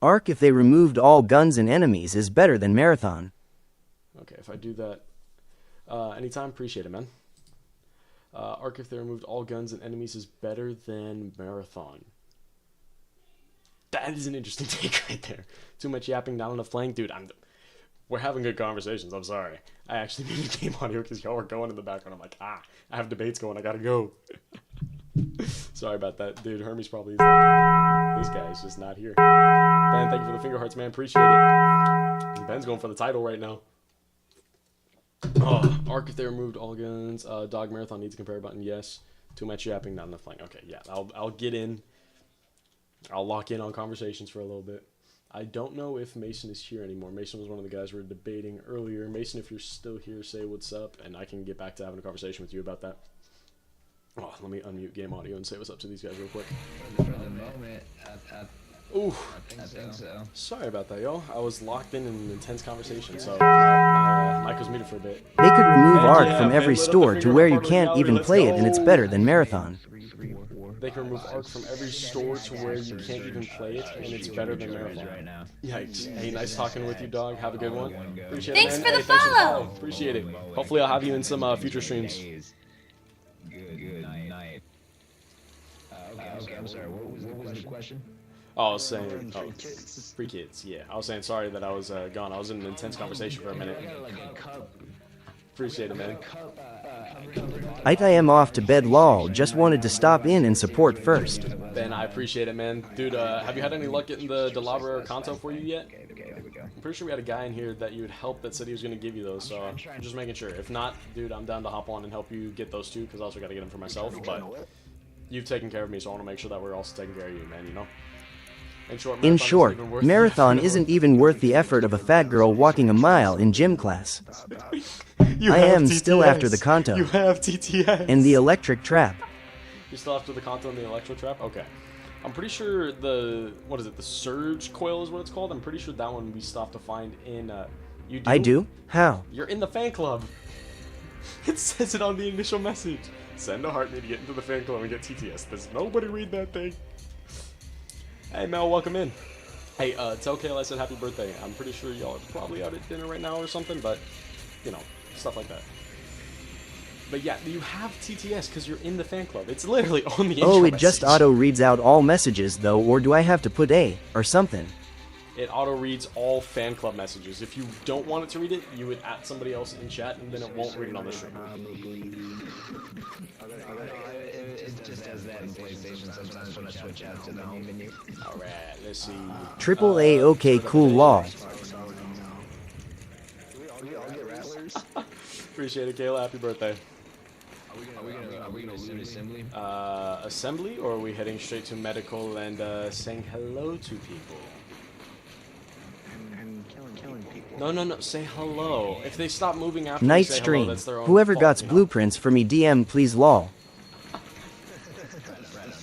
Ark, if they removed all guns and enemies, is better than Marathon. Okay, if I do that anytime, appreciate it, man. Ark, if they removed all guns and enemies, is better than Marathon. That is an interesting take right there. Too much yapping, not enough playing. Dude, we're having good conversations. I'm sorry. I actually muted game audio because y'all were going in the background. I'm I have debates going. I gotta go. Sorry about that. Dude, Hermes probably is this guy is just not here. Ben, thank you for the finger hearts, man. Appreciate it. Ben's going for the title right now. Ark, if they removed all guns. Dog Marathon needs a compare button. Yes. Too much yapping, not enough playing. Okay, yeah, I'll get in. I'll lock in on conversations for a little bit. I don't know if Mason is here anymore. Mason was one of the guys we were debating earlier. Mason, if you're still here, say what's up, and I can get back to having a conversation with you about that. Oh, let me unmute game audio and say what's up to these guys real quick. For the moment, Ooh, I think so. sorry about that, y'all. I was locked in an intense conversation, so my mic was muted for a bit. They could remove And Ark yeah, from they every lit up the store to finger where part you of can't reality. even Let's play it, and it's go. better than Marathon. They can remove Ark from every store to where you can't even play it, and it's better than Marathon. Right now. Yikes. Hey, nice talking with you, dog. Have a good one. Appreciate Thanks it, man. for the Hey, thanks follow. Appreciate it. Hopefully I'll have you in some future streams. Good night. Okay, I'm sorry. What was the question? Oh, I was saying, free kids, yeah. I was saying sorry that I was gone. I was in an intense conversation for a minute. Appreciate it, man. I am off to bed lol, just wanted to stop in and support first. Ben, I appreciate it, man. Dude, have you had any luck getting the Delabra or Kanto for you yet? I'm pretty sure we had a guy in here that you would help that said he was going to give you those, so I'm just making sure. If not, dude, I'm down to hop on and help you get those too, because I also got to get them for myself, but you've taken care of me, so I want to make sure that we're also taking care of you, man, you know? In short, Marathon isn't even worth the effort of a fat girl walking a mile in gym class. I am still after the Kanto. You have TTS. And the electric trap. You're still after the Kanto and the electro trap? Okay. I'm pretty sure the, what is it, the surge coil is what it's called? I'm pretty sure that one we still have to find in, you do? I do? How? You're in the fan club. It says it on the initial message. Send a heart me to get into the fan club and get TTS. Does nobody read that thing? Hey Mel, welcome in. Hey, tell Kayla I said happy birthday. I'm pretty sure y'all are probably out at dinner right now or something, but, you know, stuff like that. But yeah, you have TTS because you're in the fan club. It's literally on the intro Oh, it just message. auto reads out all messages though, or do I have to put A or something? It auto reads all fan club messages. If you don't want it to read it, you would add somebody else in chat, and then it won't read it on the stream. It just does that in PlayStation sometimes when I switch out to the home menu. Alright, let's see. Triple A okay cool lol. Appreciate it, Kayla. Happy birthday. Are we gonna loot assembly? Assembly, or are we heading straight to medical and saying hello to people? And killing people. No. Say hello. If they stop moving after Night we say hello, stream. that's their own Whoever fault, got you know? blueprints for me DM please lol.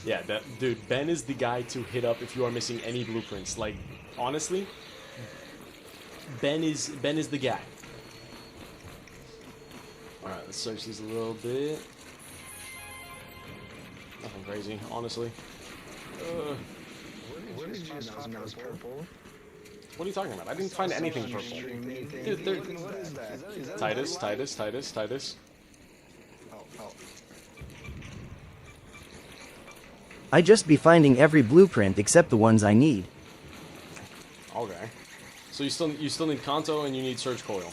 Yeah, dude, Ben is the guy to hit up if you are missing any blueprints. Like, honestly, Ben is the guy. All right, let's search these a little bit. Nothing crazy, honestly. What did you just find that was purple? What are you talking about? I didn't find anything purple. Dude, there. What is that? Is that Titus. Oh. I just be finding every blueprint except the ones I need. Okay. So you still need Kanto and you need Surge Coil.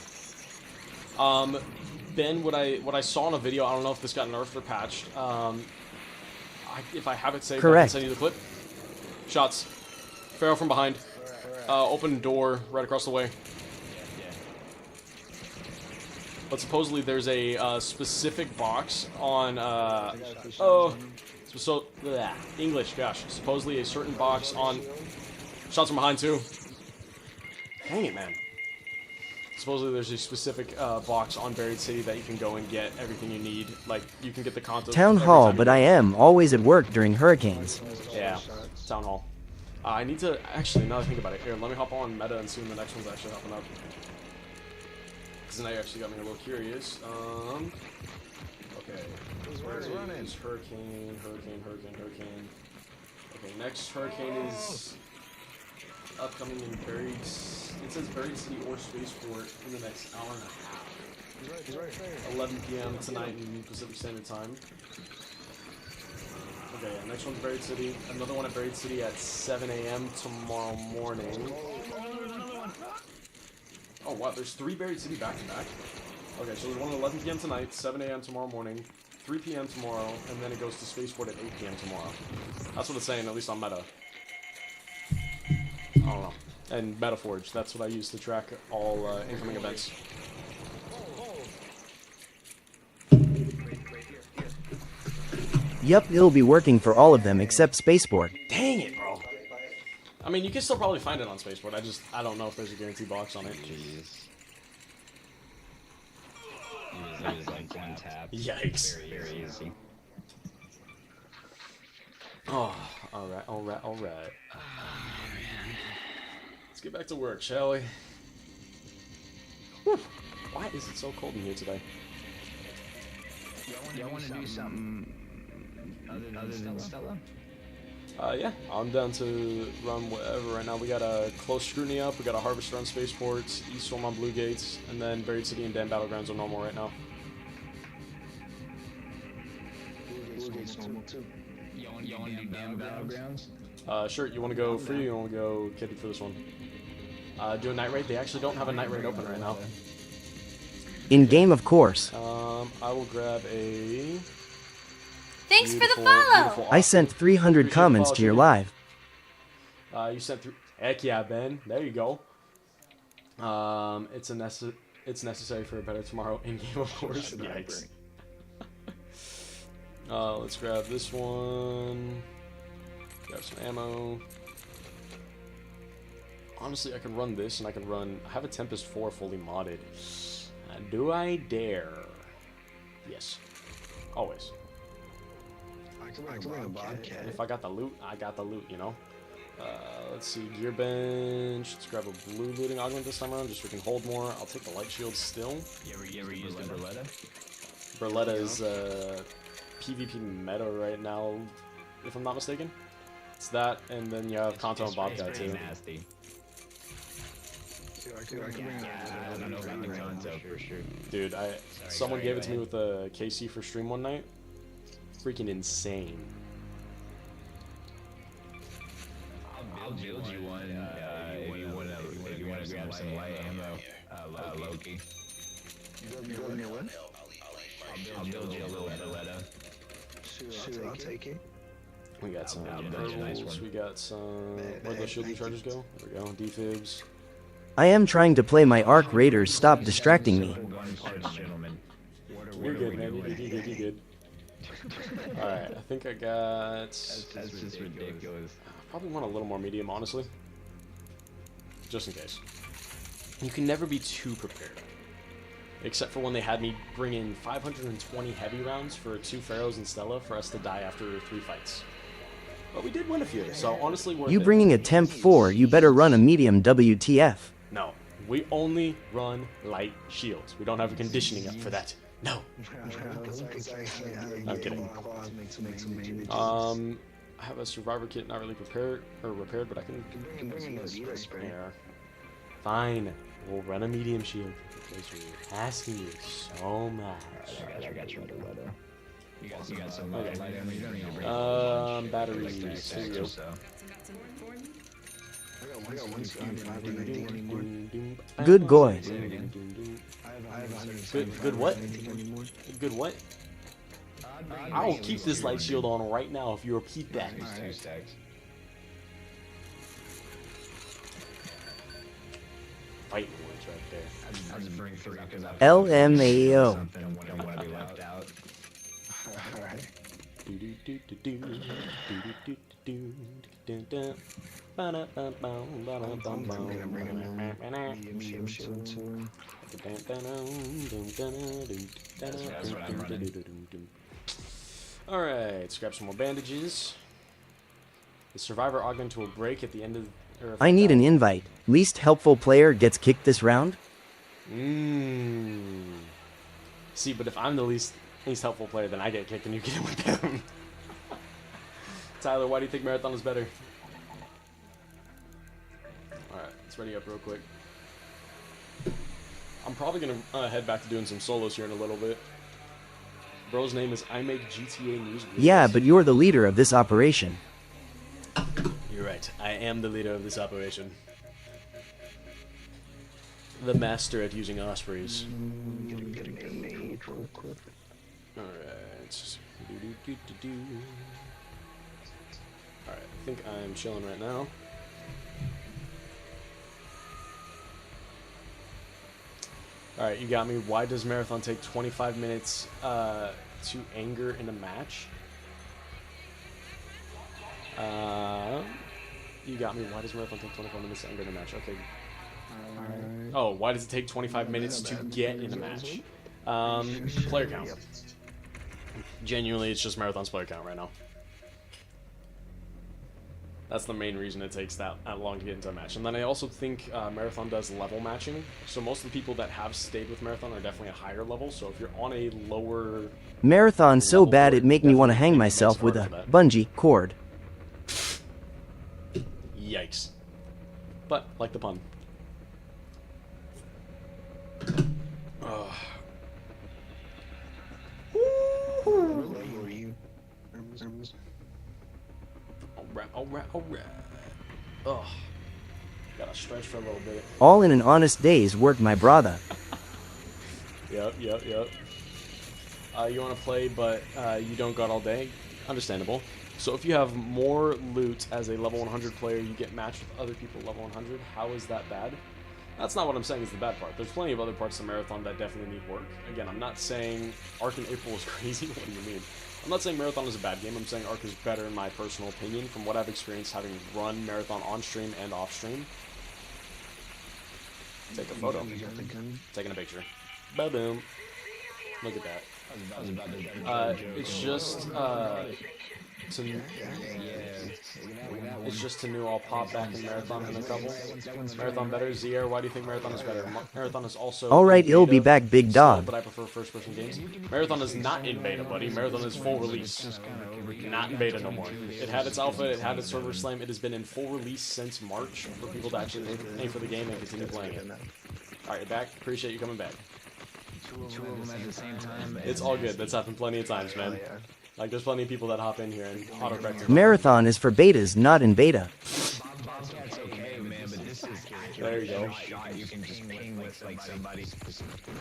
Ben, what I saw in a video, I don't know if this got nerfed or patched. If I have it saved, Correct. I can send you the clip. Shots. Pharaoh from behind. Open door right across the way. But supposedly there's a specific box on English, gosh. Supposedly a certain box on shots from behind too. Dang it, man. Supposedly there's a specific box on Buried City that you can go and get everything you need. Like, you can get the content. Town every hall, time but you- I am always at work during hurricanes. Yeah, Town Hall. I need to, actually, now that I think about it, here, let me hop on meta and see when the next one's actually hopping up. Because now you actually got me a little curious. Okay. Where is Hurricane? Okay, next Hurricane is upcoming in Buried, it says Buried City or Spaceport in the next hour and a half. He's right there. 11 p.m. tonight in Pacific Standard Time. Okay, yeah, next one's Buried City. Another one at Buried City at 7 a.m. tomorrow morning. Oh, wow, there's 3 Buried City back-to-back. Okay, so there's one at 11 p.m. tonight, 7 a.m. tomorrow morning, 3 p.m. tomorrow, and then it goes to Spaceport at 8 p.m. tomorrow. That's what it's saying, at least on Meta. I don't know. And Metaforge, that's what I use to track all incoming events. Yup, it'll be working for all of them except Spaceport. Dang it, bro. I mean, you can still probably find it on Spaceport. I don't know if there's a guarantee box on it. Jeez. It was like one tap. Yikes. Very easy. Oh, alright. Let's get back to work, shall we? Whew. Why is it so cold in here today? Y'all want to do something other than Stella? Yeah, I'm down to run whatever right now. We got a close scrutiny up, we got a harvester on spaceports, East Storm on Blue Gates, and then Buried City and Dan Battlegrounds are normal right now. Blue Gate's normal too. Y'all want to do damn battlegrounds? Sure, you want to go free or you want to go kitty for this one? Do a night raid? They actually don't have a night raid open right now. In game, of course. I will grab a... Thanks for the follow. I sent 300 comments to your live. You sent through. Heck yeah, Ben. There you go. It's necessary for a better tomorrow in game, of course. Yikes. Let's grab this one. Grab some ammo. Honestly, I can run this, and I can run. I have a Tempest 4 fully modded. Do I dare? Yes. Always. I can bring a Bobcat. If I got the loot, I got the loot, you know? Let's see, gear bench. Let's grab a blue looting augment this time around, just so we can hold more. I'll take the light shield still. You ever used the Berletta? Berletta is PvP meta right now, if I'm not mistaken. It's that, and then you have Kanto and Bobcat too. Nasty. I can bring I don't know about the Kanto for sure. Dude, someone gave it to me with a KC for stream one night. Freaking insane. I'll build you one if you want to grab some light ammo, Loki. You build me what? I'll build you a little Berletta. Sure, I'll take it. We got some I'll build you a nice purples, one. we got some... Where'd those shielding charges go? There we go, defibs. I am trying to play my Arc Raiders. Stop distracting me. Gun parts, gentlemen. You're good, man. You're good. Alright, I think I got... That's just ridiculous. Probably want a little more medium, honestly. Just in case. You can never be too prepared. Except for when they had me bring in 520 heavy rounds for 2 Pharaohs and Stella for us to die after 3 fights. But we did win a few, so honestly worth You it. bringing a Temp 4, you better run a medium WTF. No, we only run light shields. We don't have a conditioning up for that. No. I'm kidding. I have a survivor kit, not really prepared or repaired, but I can bring in the spray. Yeah. Fine, we'll run a medium shield because you're asking me so much. I got you Berletta. You got some light ammo. You don't need to bring Batteries. Here we go. I got 175 anymore. Good goy. I have 175. Good what? Anymore. Good what? I will keep this light shield on right now if you repeat that. 2 stacks. Fighting words right there. I'll just bring 3 because I've LMAO. something what we left out. Alright. Medium shield too. Alright, let's grab some more bandages. The survivor augment will break at the end of... I need an invite. Least helpful player gets kicked this round? See, but if I'm the least helpful player, then I get kicked and you get in with them. Tyler, why do you think Marathon is better? Alright, let's ready up real quick. I'm probably gonna head back to doing some solos here in a little bit. Bro's name is I Make GTA News. Yeah, but you're the leader of this operation. You're right. I am the leader of this operation. The master at using ospreys. Get a grenade real quick. Alright. Alright, I think I'm chilling right now. Alright, you got me. Why does Marathon take 25 minutes to anger in a match? You got me. Why does marathon take 25 minutes to enter the match? Okay. Alright. Oh, why does it take 25 minutes to get in a match? Player count. Genuinely, it's just marathon's player count right now. That's the main reason it takes that long to get into a match. And then I also think Marathon does level matching. So most of the people that have stayed with Marathon are definitely a higher level. So if you're on a lower... Marathon so bad it make me want to hang myself with a bungee cord. Yikes. But, like the pun. Alright. Ugh. Gotta stretch for a little bit. All in an honest day's work, my brother. Yep. You want to play, but you don't got all day? Understandable. So if you have more loot as a level 100 player, you get matched with other people level 100. How is that bad? That's not what I'm saying is the bad part. There's plenty of other parts of Marathon that definitely need work. Again, I'm not saying Arc in April is crazy. What do you mean? I'm not saying Marathon is a bad game. I'm saying Arc is better in my personal opinion from what I've experienced having run Marathon on stream and off stream. Take a photo. Taking a picture. Ba-boom. Look at that. It's just to new. I'll pop back in Marathon in a couple. Marathon better. ZR, why do you think Marathon is better? Marathon is also... Alright, it'll be back, big dog. But I prefer first-person games. Marathon is not in beta, buddy. Marathon is full release. Not in beta no more. It had its alpha, it had its server slam. It has been in full release since March for people to actually pay for the game and continue playing it. Alright, you're back. Appreciate you coming back. Two of them at the same time. It's all good. That's happened plenty of times, man. Like, there's plenty of people that hop in here and autocorrect. Marathon is for betas, not in beta. Bobcat's okay, man, but this is there you go. Shot you can just ping with like somebody.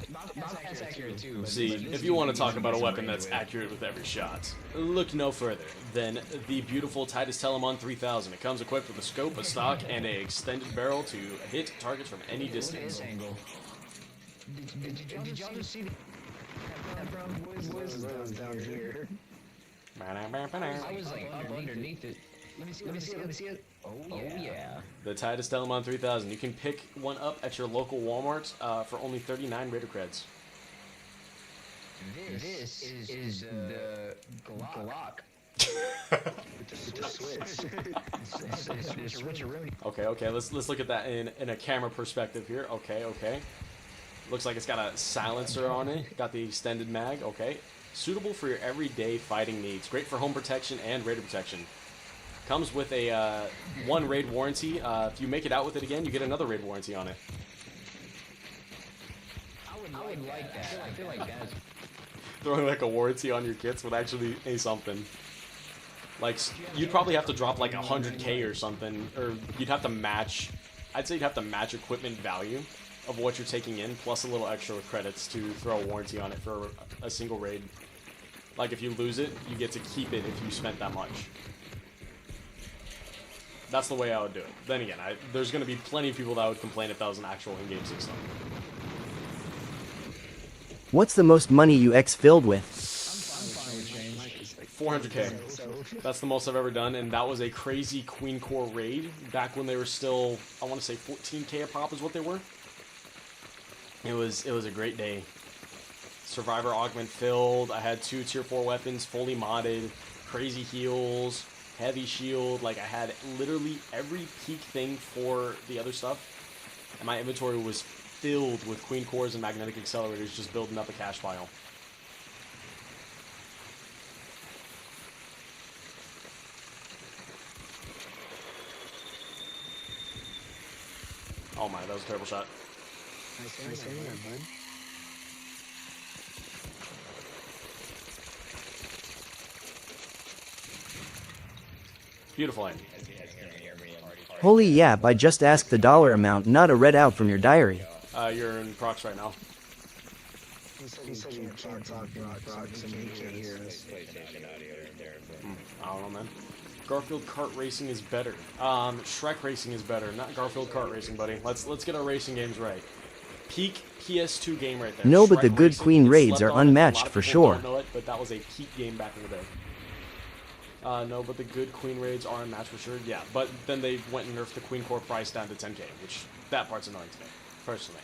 Bobcat's accurate too. See, if you want to talk about a weapon that's accurate with every shot, look no further than the beautiful Titus Telemon 3000. It comes equipped with a scope, a stock, and a extended barrel to hit targets from any distance. Did y'all just see that brown boys down here? I was like up underneath it. Let me see it. Oh yeah. The Titus Telemon 3000. You can pick one up at your local Walmart for only 39 Raider creds. This is the Glock. Okay. Let's look at that in a camera perspective here. Okay. Looks like it's got a silencer on it. Got the extended mag. Okay. Suitable for your everyday fighting needs. Great for home protection and raider protection. Comes with a 1 raid warranty. If you make it out with it again, you get another raid warranty on it. I would like that. I feel like that's... Throwing like a warranty on your kits would actually be something. Like, you'd probably have to drop like 100k or something. Or you'd have to match... I'd say you'd have to match equipment value of what you're taking in, plus a little extra with credits to throw a warranty on it for a single raid. Like, if you lose it, you get to keep it if you spent that much. That's the way I would do it. Then again, there's going to be plenty of people that would complain if that was an actual in-game system. What's the most money you filled with? 400k. That's the most I've ever done, and that was a crazy Queen Core raid back when they were still, I want to say 14k a pop is what they were. It was a great day. Survivor augment filled. I had 2 tier 4 weapons fully modded, crazy heals, heavy shield. Like, I had literally every peak thing for the other stuff, and my inventory was filled with Queen Cores and magnetic accelerators, just building up a cash pile. Oh my, that was a terrible shot. Nice area, bud. Beautiful aim. Holy yap, I just asked the dollar amount, not a readout from your diary. You're in procs right now. He said you can't talk in procs, so you can't hear us. I don't know, man. Garfield kart racing is better. Shrek racing is better, not Garfield kart racing, buddy. Let's get our racing games right. Peak PS2 game right there. No, but the Shrek good racing Queen is raids slept are on. unmatched A lot of for people sure. don't know it, but that was a peak game back in the day. No, but the good Queen raids are unmatched for sure. Yeah, but then they went and nerfed the Queen Core price down to 10k, which that part's annoying to me, personally.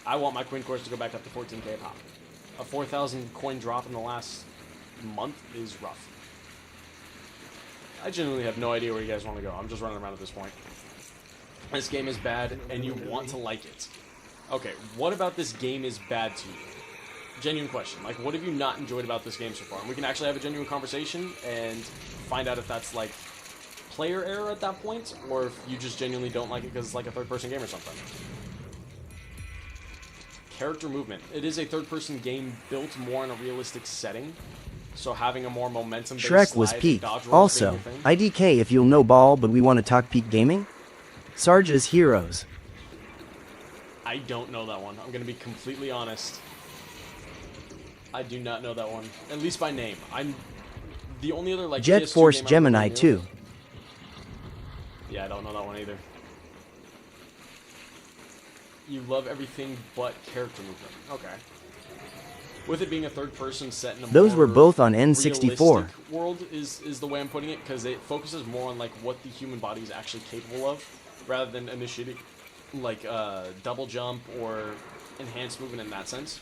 I want my Queen Cores to go back up to 14k a pop. A 4,000 coin drop in the last month is rough. I genuinely have no idea where you guys want to go. I'm just running around at this point. This game is bad, and you want to like it. Okay, what about this game is bad to you? Genuine question. Like, what have you not enjoyed about this game so far? And we can actually have a genuine conversation and find out if that's, like, player error at that point, or if you just genuinely don't like it because it's like a third-person game or something. Character movement. It is a third-person game built more in a realistic setting, so having a more momentum-based Shrek was peak. Also, IDK if you'll know ball, but we want to talk peak gaming? Sarge's Heroes. I don't know that one. I'm going to be completely honest. I do not know that one. At least by name. I'm the only other, like, Jet Force Gemini 2. Yeah, I don't know that one either. You love everything but character movement. Okay. With it being a third person set in a Those more were both on N64. realistic world is the way I'm putting it, because it focuses more on, like, what the human body is actually capable of, rather than initiating, like, double jump or enhanced movement in that sense.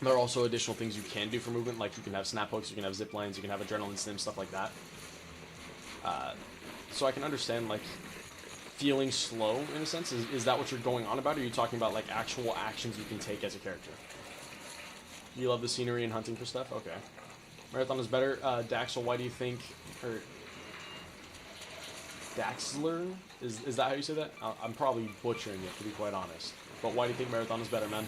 There are also additional things you can do for movement, like you can have snap hooks, you can have zip lines, you can have adrenaline stim, stuff like that. So I can understand, like, feeling slow, in a sense. Is that what you're going on about, or are you talking about, like, actual actions you can take as a character? You love the scenery and hunting for stuff? Okay. Marathon is better. Daxel, why do you think... Or... Daxler? Is that how you say that? I'm probably butchering it, to be quite honest. But why do you think Marathon is better, man?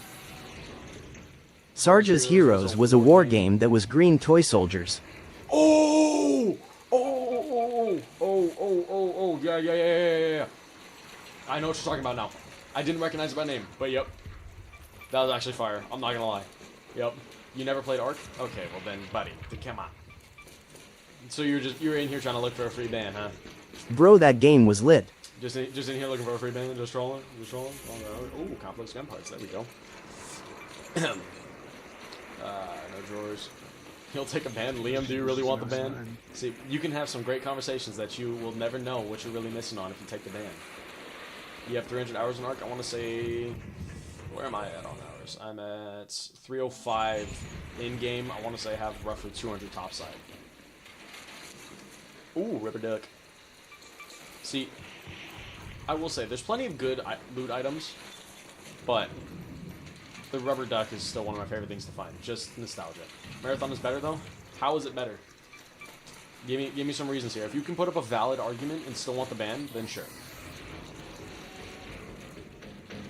Sarge's Heroes was a war game that was green toy soldiers. Oh! Yeah. I know what you're talking about now. I didn't recognize it by name, but yep. That was actually fire. I'm not gonna lie. Yep. You never played Ark? Okay, well then, buddy, come on. So you're in here trying to look for a free band, huh? Bro, that game was lit. Just in here looking for a free band, just trolling? Oh, complex gun parts, there we go. No drawers. He'll take a band. Liam, do you really want the band? See, you can have some great conversations that you will never know what you're really missing on if you take the band. You have 300 hours in Ark. I want to say... Where am I at on hours? I'm at 305 in-game. I want to say I have roughly 200 topside. Ooh, rubber duck. See, I will say, there's plenty of good loot items, but the rubber duck is still one of my favorite things to find. Just nostalgia. Marathon is better, though? How is it better? Give me some reasons here. If you can put up a valid argument and still want the ban, then sure.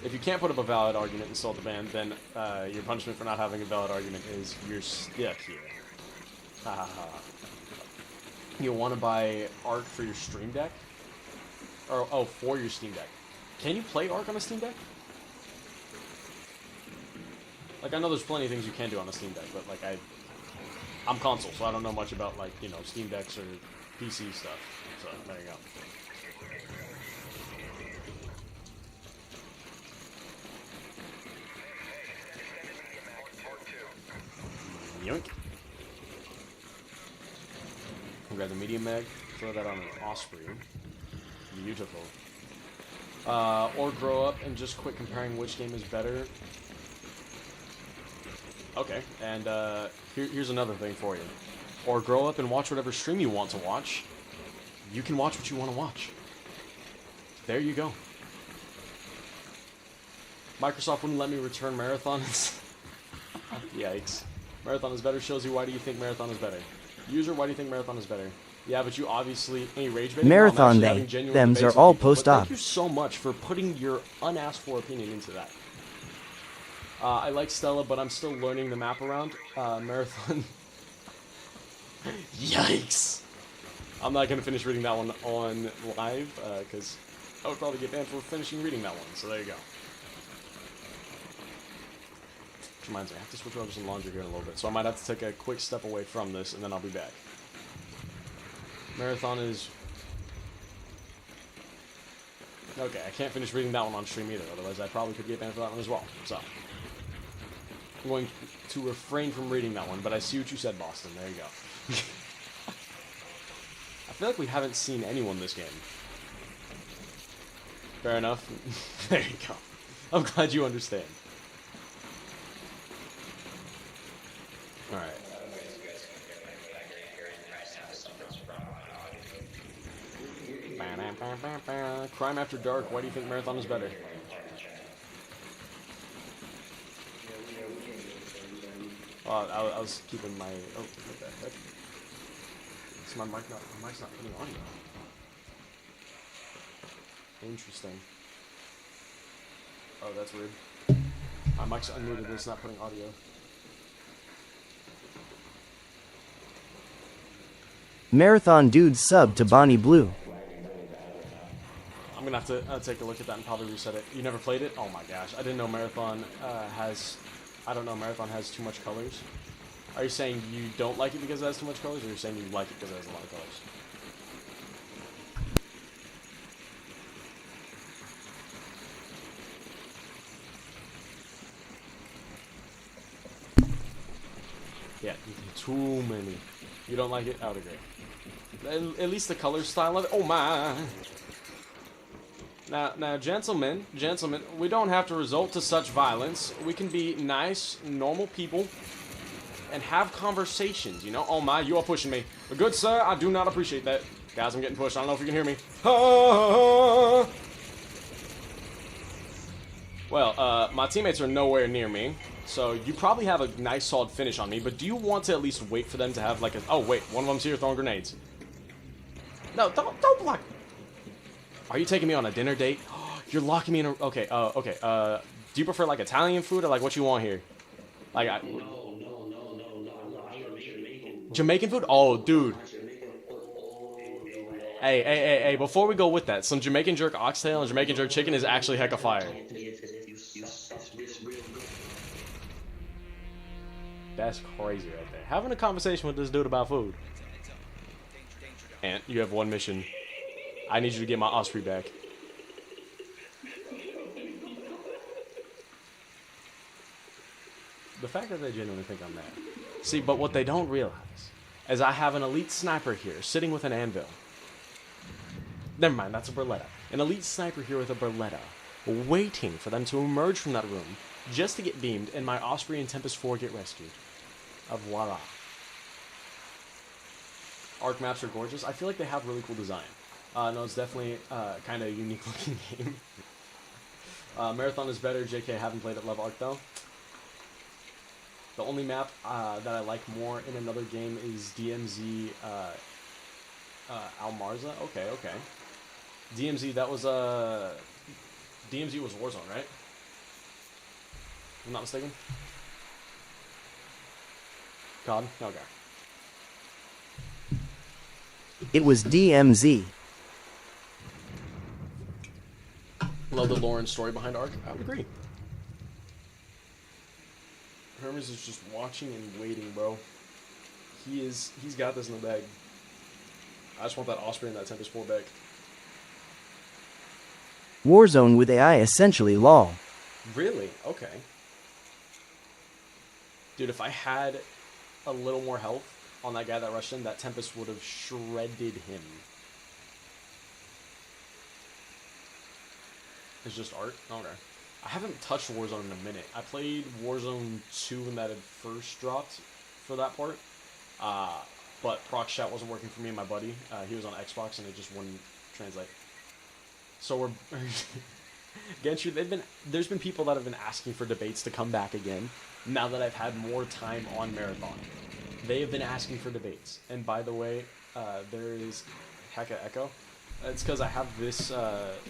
If you can't put up a valid argument and still want the ban, then your punishment for not having a valid argument is you're stuck here. You want to buy Ark for your Stream Deck? Or, oh, for your Steam Deck. Can you play Ark on a Steam Deck? Like, I know there's plenty of things you can do on a Steam Deck, but, like, I'm console, so I don't know much about, like, you know, Steam Decks or PC stuff. So, there you go. Yoink. Grab the medium mag, throw that on an Osprey. Beautiful. Or grow up and just quit comparing which game is better. Okay, and here's another thing for you. Or grow up and watch whatever stream you want to watch. You can watch what you want to watch. There you go. Microsoft wouldn't let me return marathons. Yikes. Marathon is better shows you why do you think Marathon is better. User, why do you think Marathon is better? Yeah, but you obviously... Any rage baiting? Marathon Day. Thems are all post-op. Thank you so much for putting your unasked for opinion into that. I like Stella, but I'm still learning the map around. Marathon... Yikes! I'm not going to finish reading that one on live, because I would probably get banned for finishing reading that one, so there you go. Which reminds me, I have to switch over some laundry here in a little bit, so I might have to take a quick step away from this, and then I'll be back. Marathon is... Okay, I can't finish reading that one on stream either, otherwise I probably could get banned for that one as well, so... I'm going to refrain from reading that one, but I see what you said, Boston. There you go. feel like we haven't seen anyone this game. Fair enough. There you go. I'm glad you understand. Alright. Crime After Dark. Why do you think Marathon is better? I was keeping my... Oh, what the heck? Is my mic's not putting audio. Interesting. Oh, that's weird. My mic's unmuted, it's not putting audio. Marathon Dude sub to Bonnie Blue. I'm gonna have to take a look at that and probably reset it. You never played it? Oh my gosh, I didn't know Marathon has... I don't know, Marathon has too much colors. Are you saying you don't like it because it has too much colors, or you're saying you like it because it has a lot of colors? Yeah, too many. You don't like it? I would agree. At least the color style of it. Oh my! Now, gentlemen, we don't have to resort to such violence. We can be nice, normal people, and have conversations, you know? Oh my, you are pushing me. But good sir, I do not appreciate that. Guys, I'm getting pushed. I don't know if you can hear me. Ah! Well, my teammates are nowhere near me, so you probably have a nice solid finish on me, but do you want to at least wait for them to have like a... Oh, wait, one of them's here throwing grenades. No, don't block. Are you taking me on a dinner date? You're locking me in a... Okay, okay, do you prefer like Italian food or like what you want here? Like, Jamaican food? Oh, dude. Hey, before we go with that, some Jamaican jerk oxtail and Jamaican jerk chicken is actually hecka fire. That's crazy right there. Having a conversation with this dude about food. Ant, you have one mission. I need you to get my Osprey back. The fact that they genuinely think I'm mad. See, but what they don't realize is I have an elite sniper here sitting with an anvil. Never mind, that's a Berletta. An elite sniper here with a Berletta, waiting for them to emerge from that room just to get beamed and my Osprey and Tempest 4 get rescued. Voila. Arc maps are gorgeous. I feel like they have really cool design. No, it's definitely kind of a unique looking game. Marathon is better. JK, haven't played it. Love Arc though. The only map that I like more in another game is DMZ Almarza. Okay. DMZ, that was DMZ was Warzone, right? If I'm not mistaken. COD? Okay. It was DMZ. Love the lore and story behind Ark. I would agree. Hermes is just watching and waiting, bro. He's got this in the bag. I just want that Osprey and that Tempest 4 back. Warzone with AI essentially lol. Really? Okay. Dude, if I had a little more health on that guy that rushed in, that Tempest would have shredded him. It's just art? Okay. I haven't touched Warzone in a minute. I played Warzone 2 when that had first dropped for that part. But proc chat wasn't working for me and my buddy. He was on Xbox and it just wouldn't translate. So we're... Genshu, there's been people that have been asking for debates to come back again, now that I've had more time on Marathon. They have been asking for debates. And by the way, there is hecka echo. It's because I have this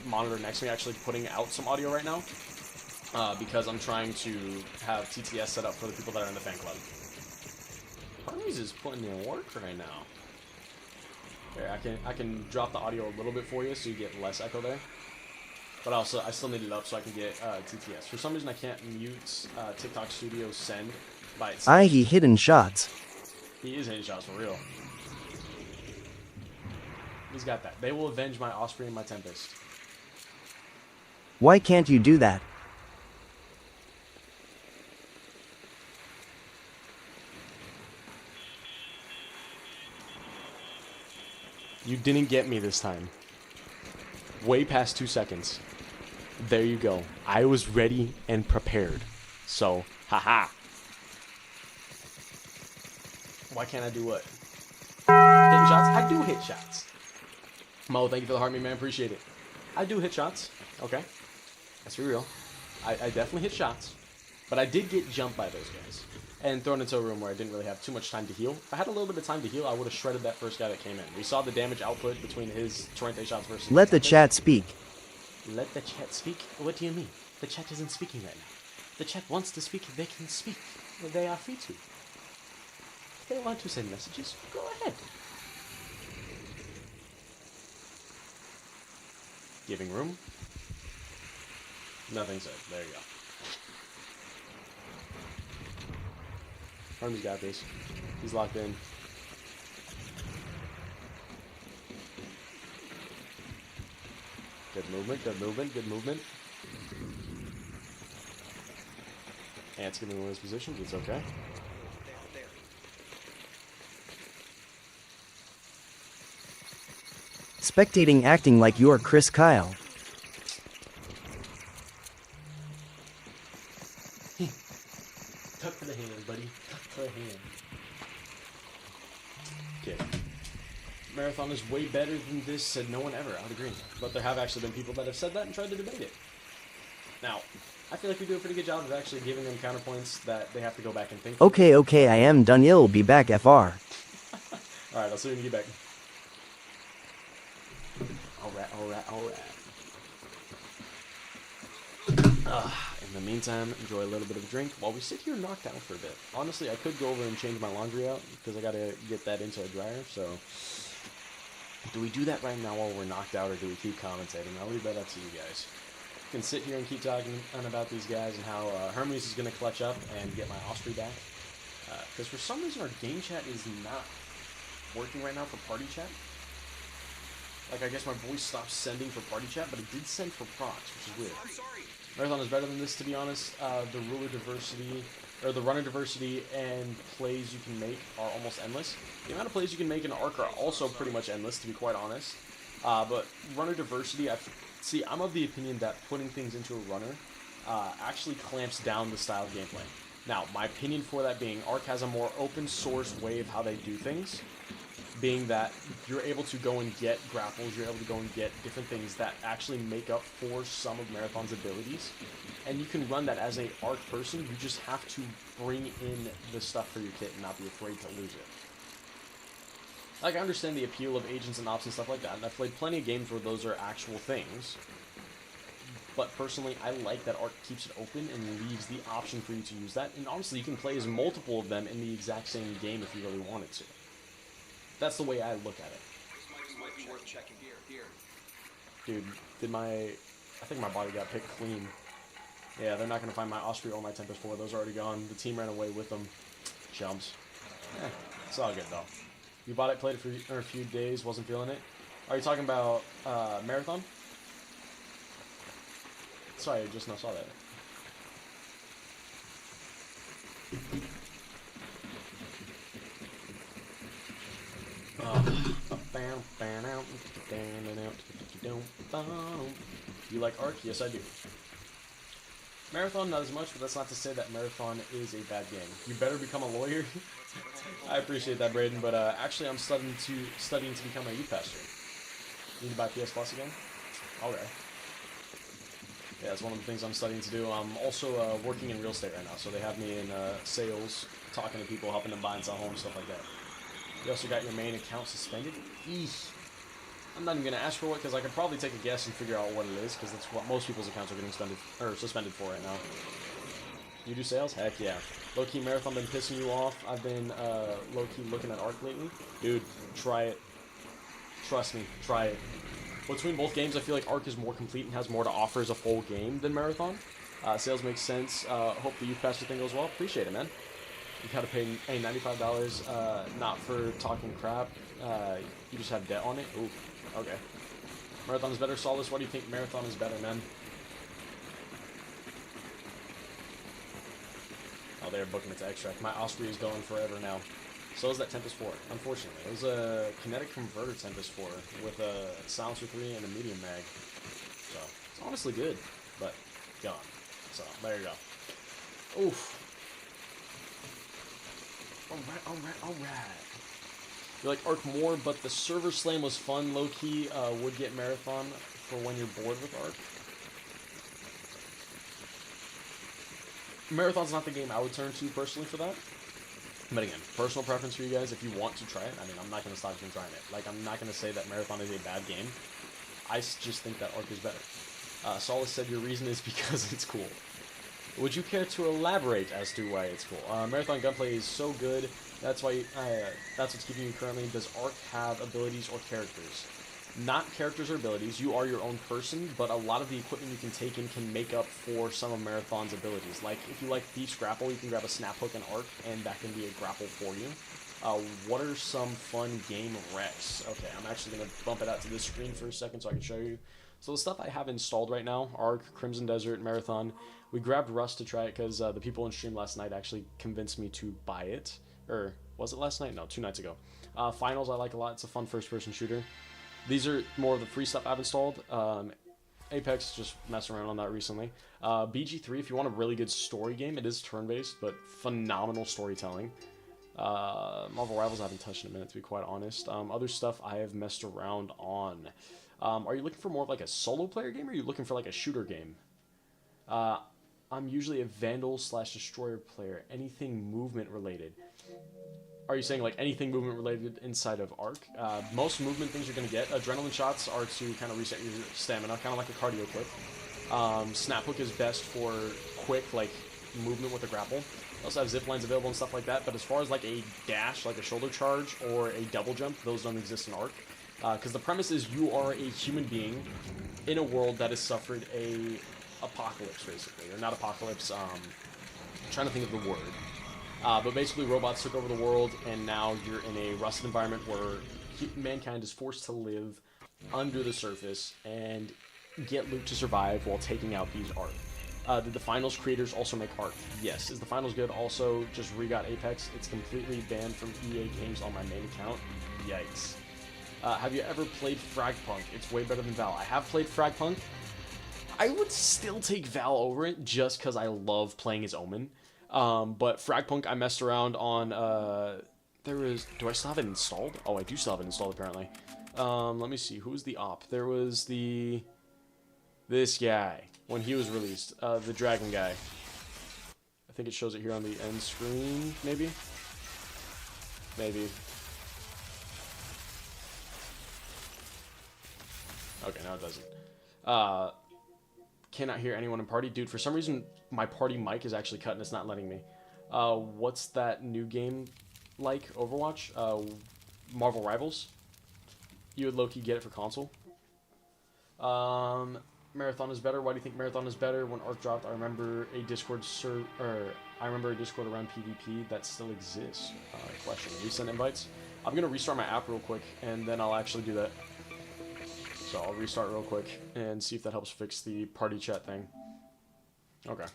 monitor next to me actually putting out some audio right now. Because I'm trying to have TTS set up for the people that are in the fan club. Hermes is putting in work right now. Here, I can drop the audio a little bit for you so you get less echo there. But also, I still need it up so I can get TTS. For some reason, I can't mute TikTok Studio Send by itself. He hidden shots. He is hitting shots for real. He's got that. They will avenge my Osprey and my Tempest. Why can't you do that? You didn't get me this time. Way past 2 seconds. There you go. I was ready and prepared. So, haha. Why can't I do what? Hitting shots? I do hit shots. Mo, thank you for the heart, me man. Appreciate it. I do hit shots. Okay. Let's be real. I definitely hit shots. But I did get jumped by those guys. And thrown into a room where I didn't really have too much time to heal. If I had a little bit of time to heal, I would have shredded that first guy that came in. We saw the damage output between his Torrente shots versus... Let the chat speak. Let the chat speak? What do you mean? The chat isn't speaking right now. The chat wants to speak. They can speak. They are free to. If they want to send messages, go ahead. Giving room. Nothing said. There you go. Hermie's got this. He's locked in. Good movement, good movement, good movement. Ant's giving away his positions. It's okay. Spectating acting like you're Chris Kyle. Tuck for the hand, buddy. Tuck for the hand. Okay. Marathon is way better than this, said no one ever. I would agree. But there have actually been people that have said that and tried to debate it. Now, I feel like we do a pretty good job of actually giving them counterpoints that they have to go back and think. Okay, I am done. You'll be back, FR. Alright, I'll see you when you get back. Alright. In the meantime, enjoy a little bit of a drink while we sit here knocked out for a bit. Honestly, I could go over and change my laundry out because I gotta get that into a dryer, so... Do we do that right now while we're knocked out, or do we keep commentating? I'll leave that up to you guys. You can sit here and keep talking about these guys and how Hermes is gonna clutch up and get my Osprey back. Because for some reason our game chat is not working right now for party chat. Like, I guess my voice stopped sending for party chat, but it did send for procs, which is weird. Marathon is better than this, to be honest. The ruler diversity, or the runner diversity and plays you can make are almost endless. The amount of plays you can make in Arc are also pretty much endless, to be quite honest. But runner diversity, I'm of the opinion that putting things into a runner actually clamps down the style of gameplay. Now, my opinion for that being, Arc has a more open source way of how they do things. Being that you're able to go and get grapples, you're able to go and get different things that actually make up for some of Marathon's abilities. And you can run that as a Arc person, you just have to bring in the stuff for your kit and not be afraid to lose it. Like, I understand the appeal of agents and ops and stuff like that, and I've played plenty of games where those are actual things. But personally, I like that Arc keeps it open and leaves the option for you to use that. And honestly, you can play as multiple of them in the exact same game if you really wanted to. That's the way I look at it. Dude, I think my body got picked clean. Yeah, they're not going to find my Osprey or my Tempest 4. Those are already gone. The team ran away with them. Chumps. It's all good, though. You bought it, played it for a few days, wasn't feeling it. Are you talking about Marathon? Sorry, I just now saw that. You like Arc? Yes, I do. Marathon, not as much, but that's not to say that Marathon is a bad game. You better become a lawyer. I appreciate that, Braden, but actually I'm studying to become a youth pastor. Need to buy PS Plus again? Okay. Yeah, that's one of the things I'm studying to do. I'm also working in real estate right now, so they have me in sales, talking to people, helping them buy and sell homes, stuff like that. You also got your main account suspended? Eesh. I'm not even going to ask for what, because I could probably take a guess and figure out what it is, because that's what most people's accounts are getting suspended for right now. You do sales? Heck yeah. Low-key Marathon been pissing you off. I've been low-key looking at Arc lately. Dude, try it. Trust me, try it. Between both games, I feel like Arc is more complete and has more to offer as a full game than Marathon. Sales makes sense. Hope the youth pastor thing goes well. Appreciate it, man. You gotta pay $95, not for talking crap. You just have debt on it. Ooh, okay. Marathon is better. Solace, why do you think Marathon is better, man? Oh, they're booking it to extract. My Osprey is going forever now. So is that Tempest 4, unfortunately. It was a kinetic converter Tempest 4 with a silencer 3 and a medium mag. So, it's honestly good, but gone. So, there you go. Oof. Alright. You like Arc more, but the server slam was fun, low-key. Would get Marathon for when you're bored with Arc. Marathon's not the game I would turn to personally for that. But again, personal preference for you guys. If you want to try it, I mean, I'm not going to stop you from trying it. Like, I'm not going to say that Marathon is a bad game. I just think that Arc is better. Solace said your reason is because it's cool. Would you care to elaborate as to why it's cool? Marathon gunplay is so good. That's why. That's what's keeping you currently. Does Arc have abilities or characters? Not characters or abilities. You are your own person, but a lot of the equipment you can take in can make up for some of Marathon's abilities. Like, if you like Thief's Grapple, you can grab a Snap Hook and Arc, and that can be a grapple for you. What are some fun game recs? Okay, I'm actually going to bump it out to this screen for a second so I can show you. So the stuff I have installed right now, Arc, Crimson Desert, Marathon. We grabbed Rust to try it because the people in stream last night actually convinced me to buy it. Or, was it last night? No, 2 nights ago. Finals I like a lot. It's a fun first-person shooter. These are more of the free stuff I've installed. Apex, just messing around on that recently. BG3, if you want a really good story game, it is turn-based, but phenomenal storytelling. Marvel Rivals I haven't touched in a minute, to be quite honest. Other stuff I have messed around on. Are you looking for more of like a solo player game, or are you looking for like a shooter game? I'm usually a Vandal/Destroyer player. Anything movement related. Are you saying like anything movement related inside of Arc? Most movement things you're going to get. Adrenaline shots are to kind of reset your stamina, kind of like a cardio clip. Snap Hook is best for quick like movement with a grapple. Also have zip lines available and stuff like that, but as far as like a dash, like a shoulder charge or a double jump, those don't exist in Arc. Because the premise is you are a human being in a world that has suffered a apocalypse, basically. Or not apocalypse, I'm trying to think of the word. But basically robots took over the world, and now you're in a rusted environment where mankind is forced to live under the surface and get loot to survive while taking out these Arc. Did the Finals creators also make Arc? Yes. Is the Finals good? Also, just re-got Apex. It's completely banned from EA games on my main account. Yikes. Have you ever played Fragpunk? It's way better than Val. I have played Fragpunk. I would still take Val over it just because I love playing as Omen. But Fragpunk, I messed around on, do I still have it installed? Oh, I do still have it installed, apparently. Let me see, who was the op? There was this guy, when he was released, the dragon guy. I think it shows it here on the end screen, maybe? Maybe. Okay, now it doesn't. Cannot hear anyone in party. Dude, for some reason, my party mic is actually cut and it's not letting me. What's that new game like? Overwatch? Marvel Rivals? You would low-key get it for console. Marathon is better. Why do you think Marathon is better? When Arc dropped, I remember a Discord around PvP that still exists. Question. Resend invites. I'm gonna restart my app real quick, and then I'll actually do that. So I'll restart real quick and see if that helps fix the party chat thing. Okay.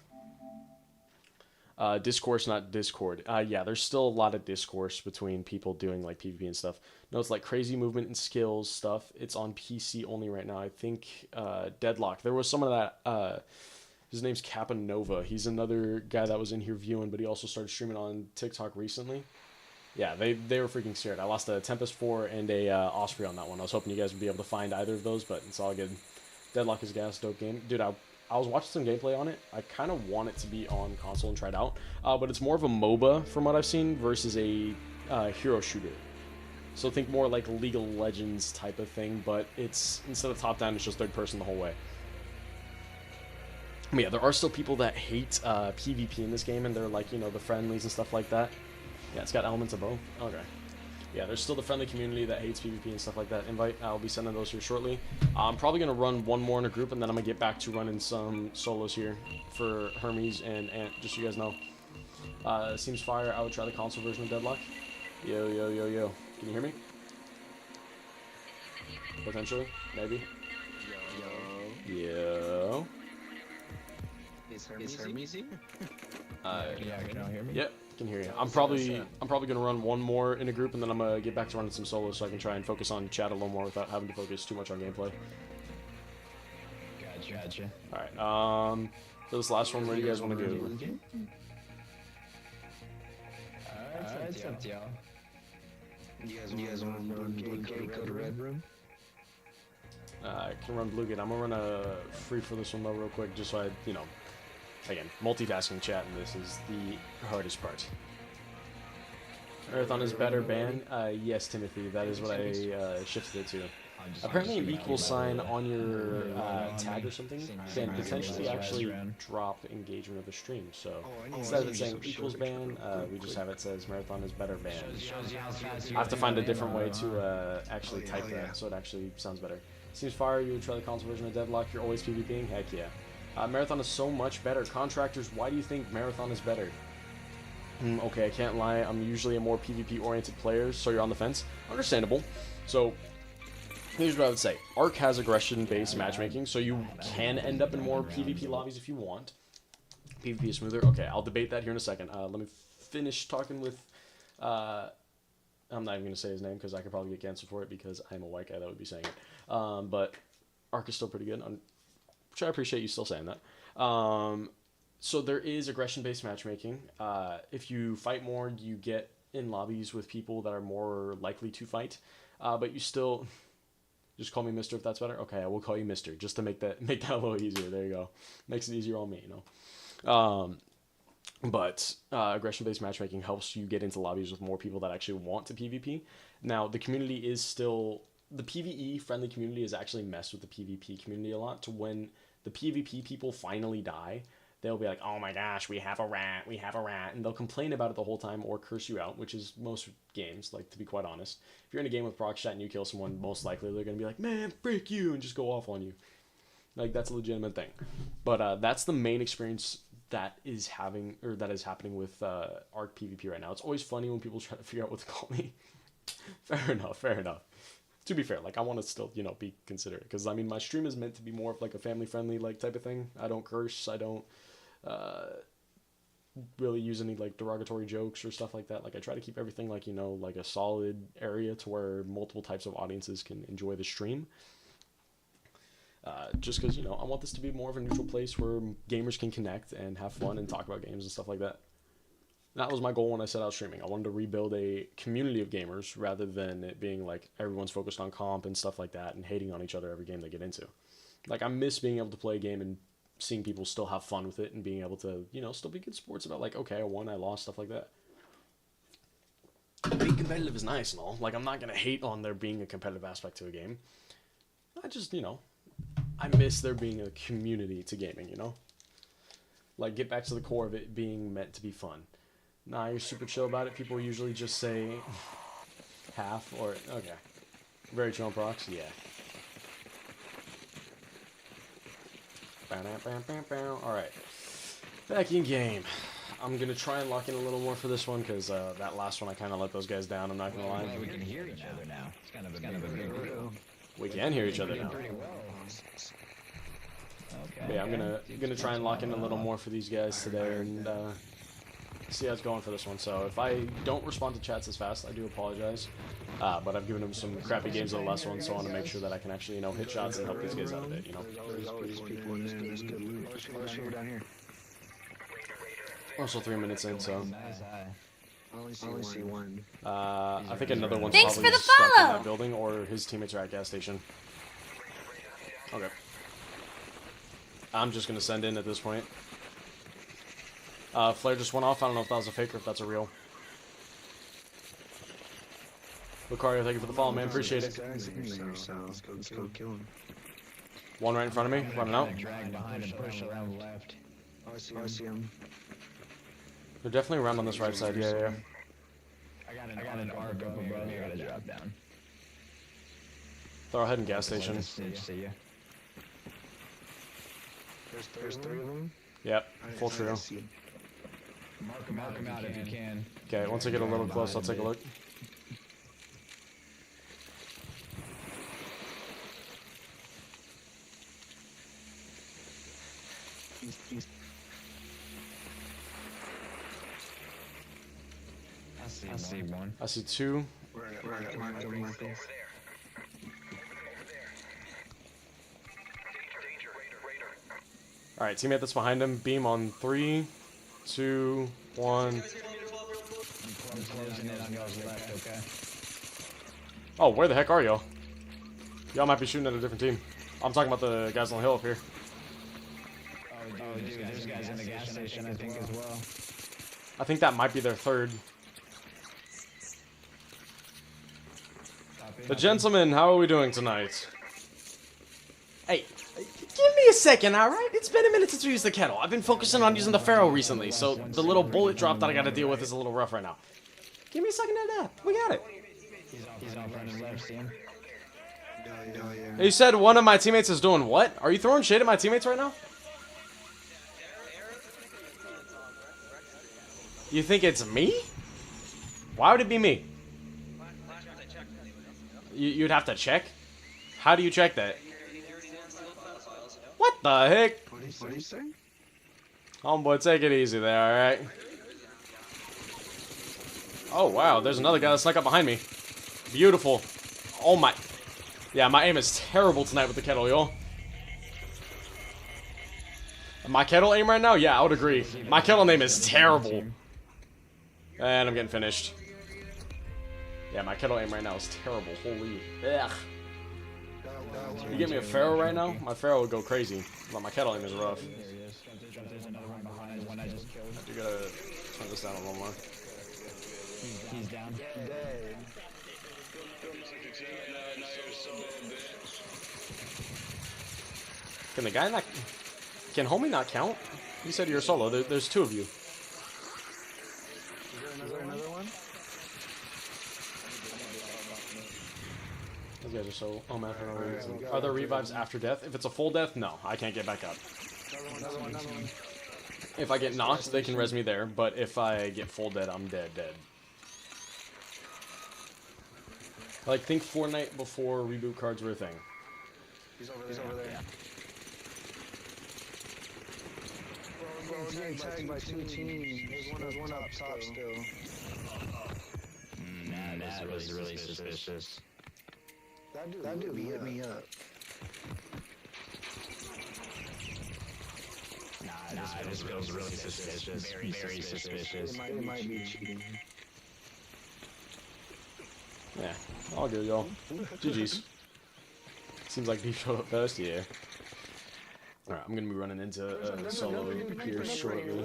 Discourse, not Discord. Yeah, there's still a lot of discourse between people doing like PvP and stuff. No, it's like crazy movement and skills stuff. It's on PC only right now. I think Deadlock. There was someone that his name's Capanova. He's another guy that was in here viewing, but he also started streaming on TikTok recently. Yeah, they were freaking scared. I lost a Tempest 4 and a Osprey on that one. I was hoping you guys would be able to find either of those, but it's all good. Deadlock is a gas, dope game. Dude, I was watching some gameplay on it. I kind of want it to be on console and try it out. But it's more of a MOBA from what I've seen versus a hero shooter. So think more like League of Legends type of thing, but it's instead of top-down, it's just third person the whole way. But yeah, there are still people that hate PvP in this game, and they're like, you know, the friendlies and stuff like that. Yeah, it's got elements of both. Okay. Yeah, there's still the friendly community that hates PvP and stuff like that. Invite, I'll be sending those here shortly. I'm probably going to run one more in a group, and then I'm going to get back to running some solos here for Hermes and Ant, just so you guys know. Seems fire. I would try the console version of Deadlock. Yo, yo, yo, yo. Can you hear me? Potentially? Maybe? Yo. Is Hermes here? Yeah, can you hear me? Yep. can hear you. I'm probably gonna run one more in a group, and then I'm gonna get back to running some solos, so I can try and focus on chat a little more without having to focus too much on gameplay. Gotcha. All right. So this last one, where do you guys want to go? It's up to y'all. You guys want to run go to red room? I can run blue gate. I'm gonna run a free for this one though, real quick, just so I, you know, again, multitasking chat, and this is the hardest part. Marathon is better ban. Yes, Timothy, that is what I shifted it to. Apparently, an equal sign on your tag or something can potentially actually drop engagement of the stream. So instead of it saying equals ban, we just have it says Marathon is better ban. I have to find a different way to actually type that, so it actually sounds better. Seems fire. You would try the console version of Deadlock. You're always PvPing. Heck yeah. Marathon is so much better. Contractors, why do you think Marathon is better? Okay, I can't lie. I'm usually a more PvP-oriented player, so you're on the fence. Understandable. So here's what I would say. Arc has aggression-based matchmaking, so you can end up in more PvP lobbies if you want. PvP is smoother. Okay, I'll debate that here in a second. Let me finish talking with... I'm not even going to say his name because I could probably get canceled for it because I'm a white guy that would be saying it. But Arc is still pretty good, which I appreciate you still saying that. So there is aggression-based matchmaking. If you fight more, you get in lobbies with people that are more likely to fight. But you still... Just call me Mister if that's better. Okay, I will call you Mister just to make that a little easier. There you go. Makes it easier on me, you know. But aggression-based matchmaking helps you get into lobbies with more people that actually want to PvP. Now, the community is still... The PvE-friendly community has actually messed with the PvP community a lot, to when the PvP people finally die, they'll be like, oh my gosh, we have a rat, and they'll complain about it the whole time or curse you out, which is most games, like, to be quite honest. If you're in a game with Proxchat and you kill someone, most likely they're going to be like, man, freak you, and just go off on you. Like, that's a legitimate thing. But that's the main experience that is happening with Arc PvP right now. It's always funny when people try to figure out what to call me. Fair enough. To be fair, like, I want to still, you know, be considerate, because, I mean, my stream is meant to be more of, like, a family-friendly, like, type of thing. I don't curse, I don't really use any, like, derogatory jokes or stuff like that. Like, I try to keep everything, like, you know, like, a solid area to where multiple types of audiences can enjoy the stream. Just because, you know, I want this to be more of a neutral place where gamers can connect and have fun and talk about games and stuff like that. That was my goal when I set out streaming. I wanted to rebuild a community of gamers rather than it being like everyone's focused on comp and stuff like that and hating on each other every game they get into. Like, I miss being able to play a game and seeing people still have fun with it and being able to, you know, still be good sports about, like, okay, I won, I lost, stuff like that. Being competitive is nice and all. Like, I'm not going to hate on there being a competitive aspect to a game. I just, you know, I miss there being a community to gaming, you know? Like, get back to the core of it being meant to be fun. Nah, you're super chill about it. People usually just say half or... Okay. Very chill on procs? Yeah. Alright. Back in game. I'm going to try and lock in a little more for this one, because that last one I kind of let those guys down, I'm not going to lie. We can hear each other now. It's kind of a big deal. We can hear each other now. Okay. Yeah, I'm gonna try and lock in a little more for these guys today and see how it's going for this one. So if I don't respond to chats as fast, I do apologize. But I've given them some crappy games on the last one, so I want to make sure that I can actually, you know, hit shots and help these guys out a bit, you know. Also 3 minutes in, so. I only see one. I think another one's Thanks probably for the stuck in follow. that building, or his teammates are at gas station. Okay. I'm just gonna send in at this point. Flare just went off. I don't know if that was a fake or if that's a real. Lucario, thank you for the follow, man. Appreciate it. Let's go kill him. One right in front of me, running out. Drag behind and push around left. I see him. They're definitely around on this right side. Yeah. I got an arc up above. I gotta drop down. They're all heading gas station. See ya. There's three of them. Yep, full trio. Mark them out if you can. Okay, once I get a little close, I'll take a look. I see one. I see two. Alright, teammate that's behind him. Beam on 3, 2, 1. Oh, where the heck are y'all? Y'all might be shooting at a different team. I'm talking about the guys on the hill up here. Oh, dude, there's guys in the gas station, I think, as well. I think that might be their third. The gentlemen, how are we doing tonight? Hey, give me a second, alright? It's been a minute since we used the kettle. I've been focusing on using the Pharaoh recently, so the little bullet drop that I gotta deal with is a little rough right now. Give me a second to that. We got it. He's on front and left, see him? You said one of my teammates is doing what? Are you throwing shade at my teammates right now? You think it's me? Why would it be me? You'd have to check? How do you check that? What the heck? What did he say? Homeboy, take it easy there, alright? Oh, wow, there's another guy that snuck up behind me. Beautiful. Oh my... Yeah, my aim is terrible tonight with the kettle, yo. My kettle aim right now? Yeah, I would agree. My kettle aim is terrible. And I'm getting finished. Yeah, my kettle aim right now is terrible. Holy... Ugh. You get me a Pharaoh right now? My Pharaoh would go crazy. But my kettle aim is rough. There's another one behind the one I just killed. You gotta turn this down a little more. He's down. Can the guy not... Can homie not count? You said you're solo. There's two of you. Is there another one? Those guys are so... Oh, man. Are there revives after death? If it's a full death, no. I can't get back up. Another one. If I get knocked, they can res me there. But if I get full dead, I'm dead. Like, think Fortnite before reboot cards were a thing. He's over there. Bro, we're getting tagged by two teams. There's one up top still. That was really suspicious. That dude hit me up. Nah, this feels really suspicious. Very suspicious. It might be cheating. Yeah, all good, y'all. GG's. Seems like Beef showed up first, yeah. Alright, I'm gonna be running into solo here shortly.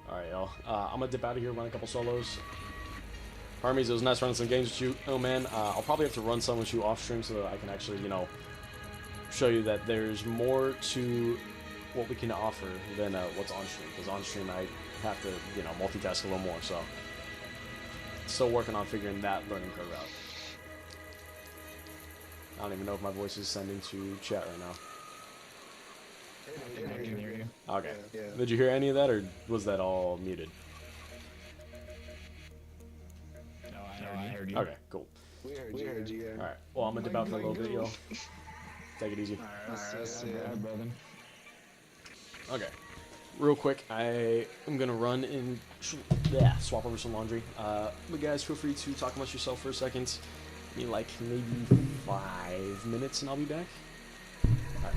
Alright, y'all. I'm gonna dip out of here, run a couple solos. Armies, it was nice running some games with you. Oh man, I'll probably have to run some with you off stream so that I can actually, you know, show you that there's more to what we can offer than what's on stream. Because on stream I have to, you know, multitask a little more, so. Still working on figuring that learning curve out. I don't even know if my voice is sending to chat right now. I can hear you. Okay. Yeah. Did you hear any of that, or was that all muted? No, I heard you. Okay, cool. We heard you. Yeah. Alright, well, I'm gonna dip out for a little bit, yo. Take it easy. Alright, brother. Okay. Real quick, I am gonna run and swap over some laundry. But guys, feel free to talk amongst yourself for a second. Give me like maybe 5 minutes and I'll be back. Alright.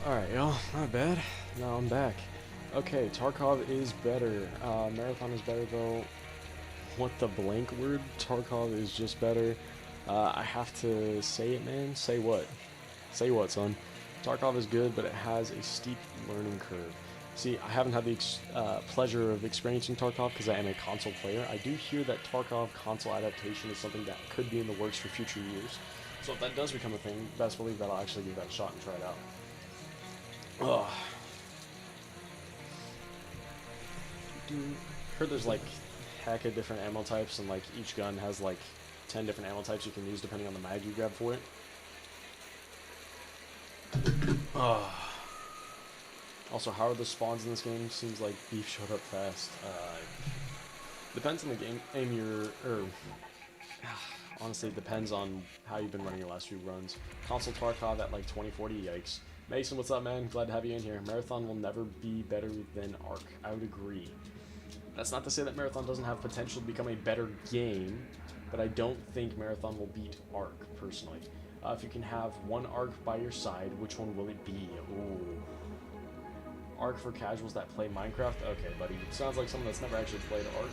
Alright, y'all, not bad. Now I'm back. Okay, Tarkov is better. Marathon is better, though. What the blank word? Tarkov is just better. I have to say it, man. Say what? Say what, son? Tarkov is good, but it has a steep learning curve. See, I haven't had the pleasure of experiencing Tarkov because I am a console player. I do hear that Tarkov console adaptation is something that could be in the works for future years. So if that does become a thing, best believe that I'll actually give that a shot and try it out. Ugh. Heard there's like heck of different ammo types, and like each gun has like 10 different ammo types you can use depending on the mag you grab for it. Also, how are the spawns in this game? Seems like beef showed up fast. Depends on the game aim honestly, it depends on how you've been running your last few runs. Console Tarkov at like 2040, yikes. Mason, what's up, man? Glad to have you in here. Marathon will never be better than Ark. I would agree. That's not to say that Marathon doesn't have potential to become a better game, but I don't think Marathon will beat Ark, personally. If you can have one Ark by your side, which one will it be? Ooh. Ark for casuals that play Minecraft? Okay, buddy. Sounds like someone that's never actually played Ark.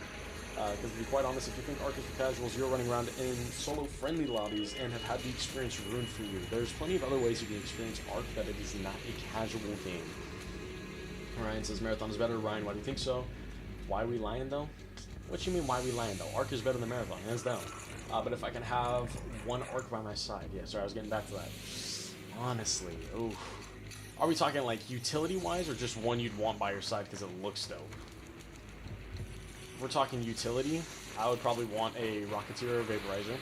Because to be quite honest, if you think Ark is for casuals, you're running around in solo-friendly lobbies and have had the experience ruined for you. There's plenty of other ways you can experience Ark that it is not a casual game. Ryan says Marathon is better. Ryan, why do you think so? Why we lying, though? What you mean, why we lying, though? Ark is better than Marathon, hands down. But if I can have one Ark by my side... Yeah, sorry, I was getting back to that. Honestly, oof. Are we talking, like, utility-wise, or just one you'd want by your side because it looks dope? If we're talking utility, I would probably want a Rocketeer or Vaporizer.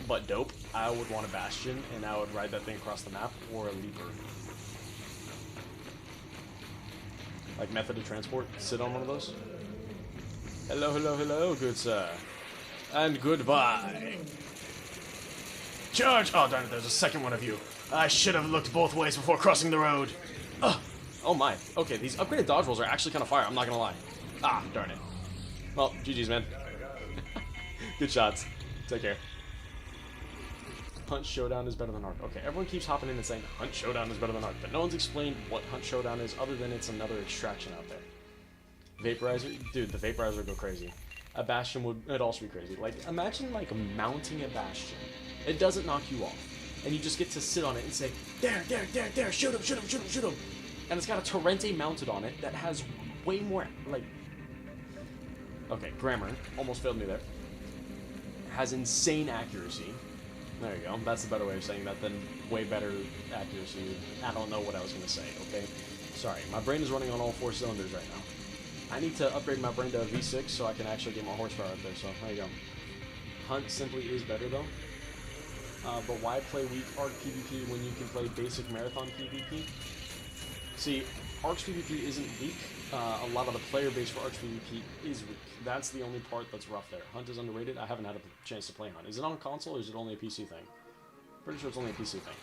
But dope, I would want a Bastion, and I would ride that thing across the map, or a Leaper. Like method of transport, sit on one of those. Hello, hello, hello, good sir. And goodbye. Charge! Oh, darn it, there's a second one of you. I should have looked both ways before crossing the road. Oh my. Okay, these upgraded dodge rolls are actually kind of fire, I'm not gonna lie. Ah, darn it. Well, GG's, man. Good shots. Take care. Hunt Showdown is better than Ark. Okay, everyone keeps hopping in and saying Hunt Showdown is better than Ark, but no one's explained what Hunt Showdown is other than it's another extraction out there. Vaporizer? Dude, the Vaporizer would go crazy. A Bastion would also be crazy. Like, imagine, like, mounting a Bastion. It doesn't knock you off. And you just get to sit on it and say, there, shoot him, shoot him, shoot him, shoot him. And it's got a Torrente mounted on it that has way more, like... Okay, grammar. Almost failed me there. Has insane accuracy. There you go. That's a better way of saying that than way better accuracy. I don't know what I was going to say, okay? Sorry, my brain is running on all 4 cylinders right now. I need to upgrade my brain to a V6 so I can actually get more horsepower up there, so there you go. Hunt simply is better, though. But why play weak Ark PvP when you can play basic Marathon PvP? See, Ark's PvP isn't weak. A lot of the player base for Ark's PvP is weak. That's the only part that's rough there. Hunt is underrated. I haven't had a chance to play Hunt. Is it on console or is it only a PC thing? Pretty sure it's only a PC thing.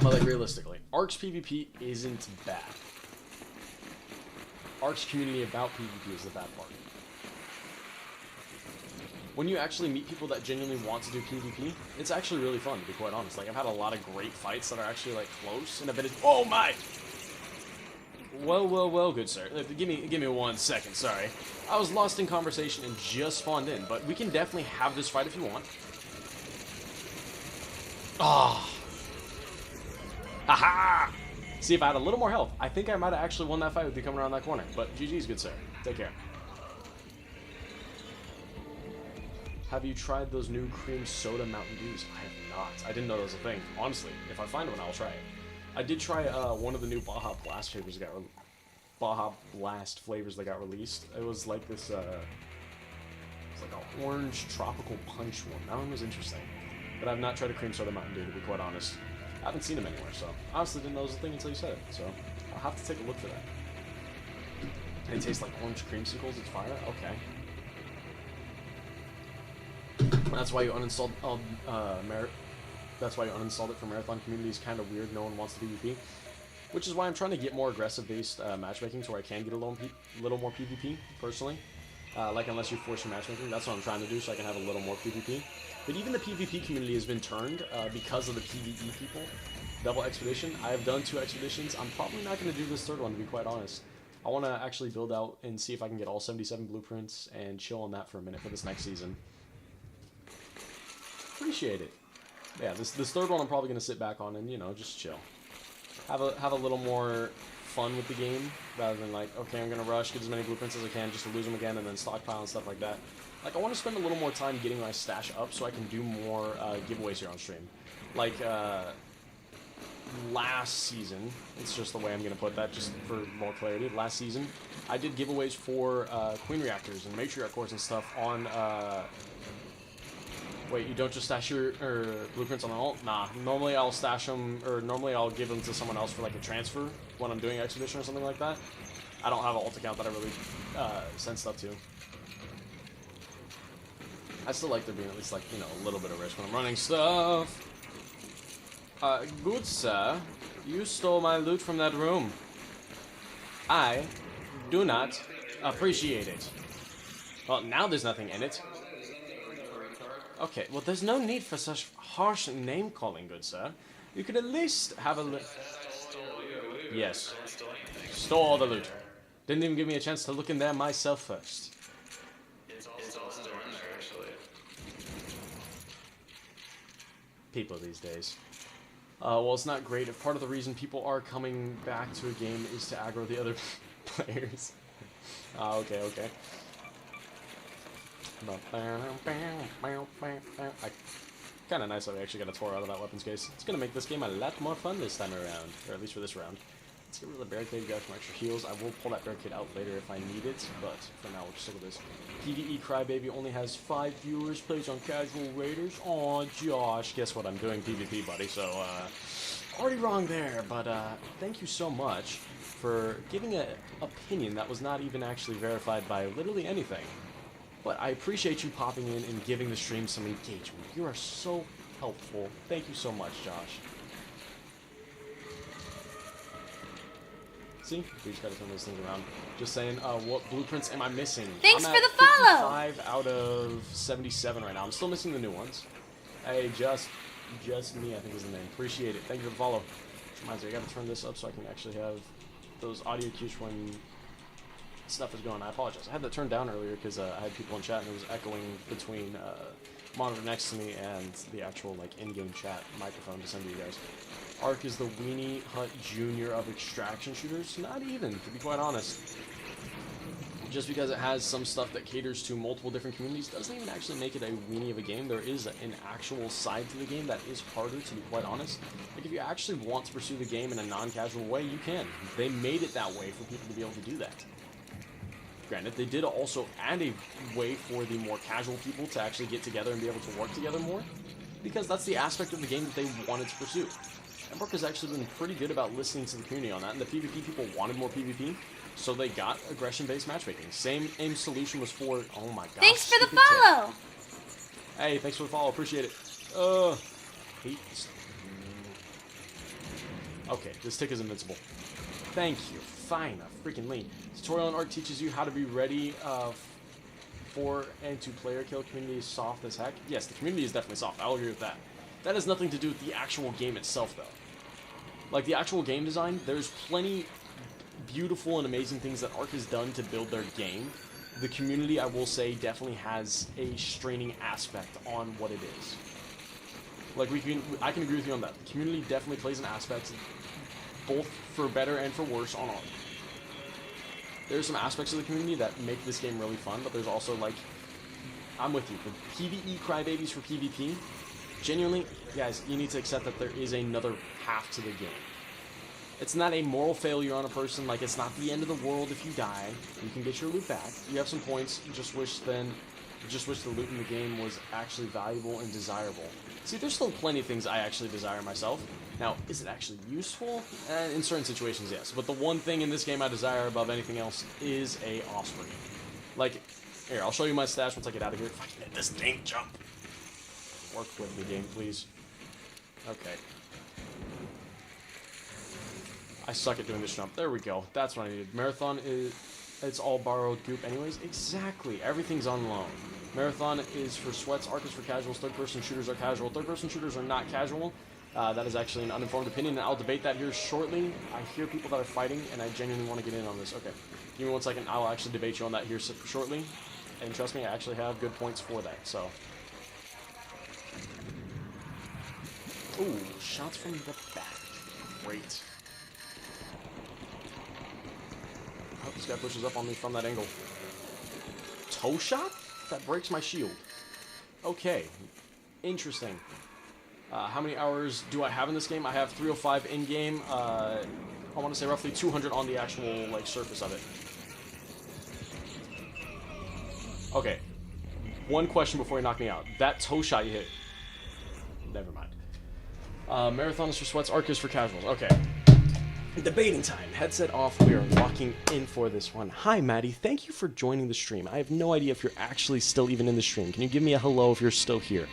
But like realistically, Ark's PvP isn't bad. Ark's community about PvP is the bad part. When you actually meet people that genuinely want to do PvP, it's actually really fun, to be quite honest. Like, I've had a lot of great fights that are actually, like, close, and I've been... Oh, my! Well, good sir. Give me 1 second, sorry. I was lost in conversation and just spawned in, but we can definitely have this fight if you want. Ah! Aha! See, if I had a little more health, I think I might have actually won that fight with you coming around that corner. But GG's, good sir. Take care. Have you tried those new cream soda Mountain Dews? I have not. I didn't know that was a thing. Honestly, if I find one, I'll try it. I did try one of the new Baja Blast flavors that got released. It was like this, it's like an orange tropical punch one. That one was interesting. But I've not tried a cream soda Mountain Dew, to be quite honest. I haven't seen them anywhere, so honestly didn't know it was a thing until you said it. So I'll have to take a look for that. They taste like orange creamsicles. It's fire. Okay. That's why you uninstalled. That's why you uninstalled it for Marathon Community. Is kind of weird. No one wants to PvP, which is why I'm trying to get more aggressive-based matchmaking, so I can get a little more PvP personally. Like unless you force your matchmaking, that's what I'm trying to do, so I can have a little more PvP. But even the PvP community has been turned because of the PvE people. double expedition. I have done 2 expeditions. I'm probably not going to do this 3rd one, to be quite honest. I want to actually build out and see if I can get all 77 blueprints and chill on that for a minute for this next season. Appreciate it. Yeah, this 3rd one I'm probably going to sit back on and, you know, just chill. Have a little more fun with the game rather than like, okay, I'm going to rush, get as many blueprints as I can just to lose them again and then stockpile and stuff like that. Like, I want to spend a little more time getting my stash up so I can do more giveaways here on stream. Like, last season, it's just the way I'm going to put that just for more clarity. Last season, I did giveaways for Queen Reactors and Matriarch cores and stuff on... Wait, you don't just stash your blueprints on the alt? Nah, normally I'll stash them, or normally I'll give them to someone else for like a transfer when I'm doing Expedition or something like that. I don't have an alt account that I really send stuff to. I still like there being at least like, you know, a little bit of risk when I'm running stuff. Good sir, you stole my loot from that room. I do not appreciate it. Well, now there's nothing in it. Okay, well, there's no need for such harsh name-calling, good sir. You could at least have a look. Yes. Stole all the loot. Didn't even give me a chance to look in there myself first. It's also in there, actually. People these days. Well, it's not great if part of the reason people are coming back to a game is to aggro the other players. Okay. Kind of nice that we actually got a tour out of that weapons case. It's going to make this game a lot more fun this time around, or at least for this round. Let's get rid of the barricade, get some extra heals. I will pull that barricade out later if I need it, but for now we'll just look at this. PvE Crybaby only has 5 viewers, plays on casual raiders. Aw, Josh, guess what? I'm doing PvP, buddy, so, already wrong there, but, thank you so much for giving an opinion that was not even actually verified by literally anything. But I appreciate you popping in and giving the stream some engagement. You are so helpful. Thank you so much, Josh. See? We just gotta turn those things around. Just saying, what blueprints am I missing? Thanks I'm for at the follow! 55 out of 77 right now. I'm still missing the new ones. Hey, just me, I think is the name. Appreciate it. Thank you for the follow. Which reminds me, I gotta turn this up so I can actually have those audio cues when stuff is going. I apologize. I had that turned down earlier because I had people in chat and it was echoing between monitor next to me and the actual like in-game chat microphone to send to you guys. Ark is the Weenie Hut Jr. of extraction shooters. Not even, to be quite honest. Just because it has some stuff that caters to multiple different communities doesn't even actually make it a weenie of a game. There is an actual side to the game that is harder, to be quite honest. Like, if you actually want to pursue the game in a non-casual way, you can. They made it that way for people to be able to do that. Granted, they did also add a way for the more casual people to actually get together and be able to work together more, because that's the aspect of the game that they wanted to pursue. And Brook has actually been pretty good about listening to the community on that, and the PvP people wanted more PvP, so they got aggression-based matchmaking. Same aim solution was for, oh my gosh. Thanks for the follow! Hey, thanks for the follow, appreciate it. Hate. Okay, this tick is invincible. Thank you, fine, freaking lean. Tutorial on Ark teaches you how to be ready for and to player kill. Community is soft as heck. Yes, the community is definitely soft, I'll agree with that. That has nothing to do with the actual game itself, though. Like, the actual game design, there's plenty beautiful and amazing things that Ark has done to build their game. The community, I will say, definitely has a straining aspect on what it is. Like, I can agree with you on that. The community definitely plays an aspect, both for better and for worse, on Ark. There's some aspects of the community that make this game really fun, but there's also, like, I'm with you. The PvE crybabies for PvP, genuinely, guys, you need to accept that there is another half to the game. It's not a moral failure on a person, like, it's not the end of the world if you die. You can get your loot back. You have some points, just wish the loot in the game was actually valuable and desirable. See, there's still plenty of things I actually desire myself. Now, is it actually useful? In certain situations, yes. But the one thing in this game I desire above anything else is a Osprey. Like, here, I'll show you my stash once I get out of here. If I can hit this dang jump. Work with me, game, please. Okay. I suck at doing this jump. There we go. That's what I needed. Marathon is... It's all borrowed goop anyways. Exactly. Everything's on loan. Marathon is for sweats. Ark is for casuals. Third-person shooters are casual. Third-person shooters are not casual. That is actually an uninformed opinion, and I'll debate that here shortly. I hear people that are fighting, and I genuinely want to get in on this. Okay, give me 1 second. I'll actually debate you on that here shortly. And trust me, I actually have good points for that, so. Ooh, shots from the back. Great. I hope this guy pushes up on me from that angle. Toe shot? That breaks my shield. Okay. Interesting. How many hours do I have in this game? I have 305 in-game. I want to say roughly 200 on the actual, like, surface of it. Okay. One question before you knock me out. That toe shot you hit. Never mind. Marathon is for sweats, arc is for casuals. Okay. Debating time. Headset off. We are locking in for this one. Hi, Maddie. Thank you for joining the stream. I have no idea if you're actually still even in the stream. Can you give me a hello if you're still here?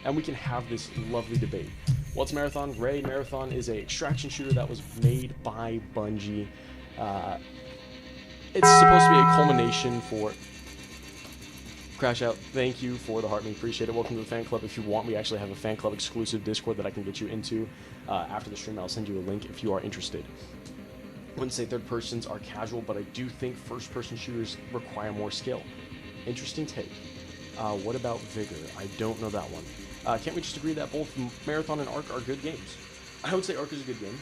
And we can have this lovely debate. What's Marathon? Ray Marathon is a extraction shooter that was made by Bungie. It's supposed to be a culmination for... Crash Out, thank you for the heart. We appreciate it. Welcome to the fan club. If you want, we actually have a fan club exclusive Discord that I can get you into. After the stream, I'll send you a link if you are interested. I wouldn't say third persons are casual, but I do think first person shooters require more skill. Interesting take. What about Vigor? I don't know that one. Can't we just agree that both Marathon and Arc are good games? I would say Arc is a good game.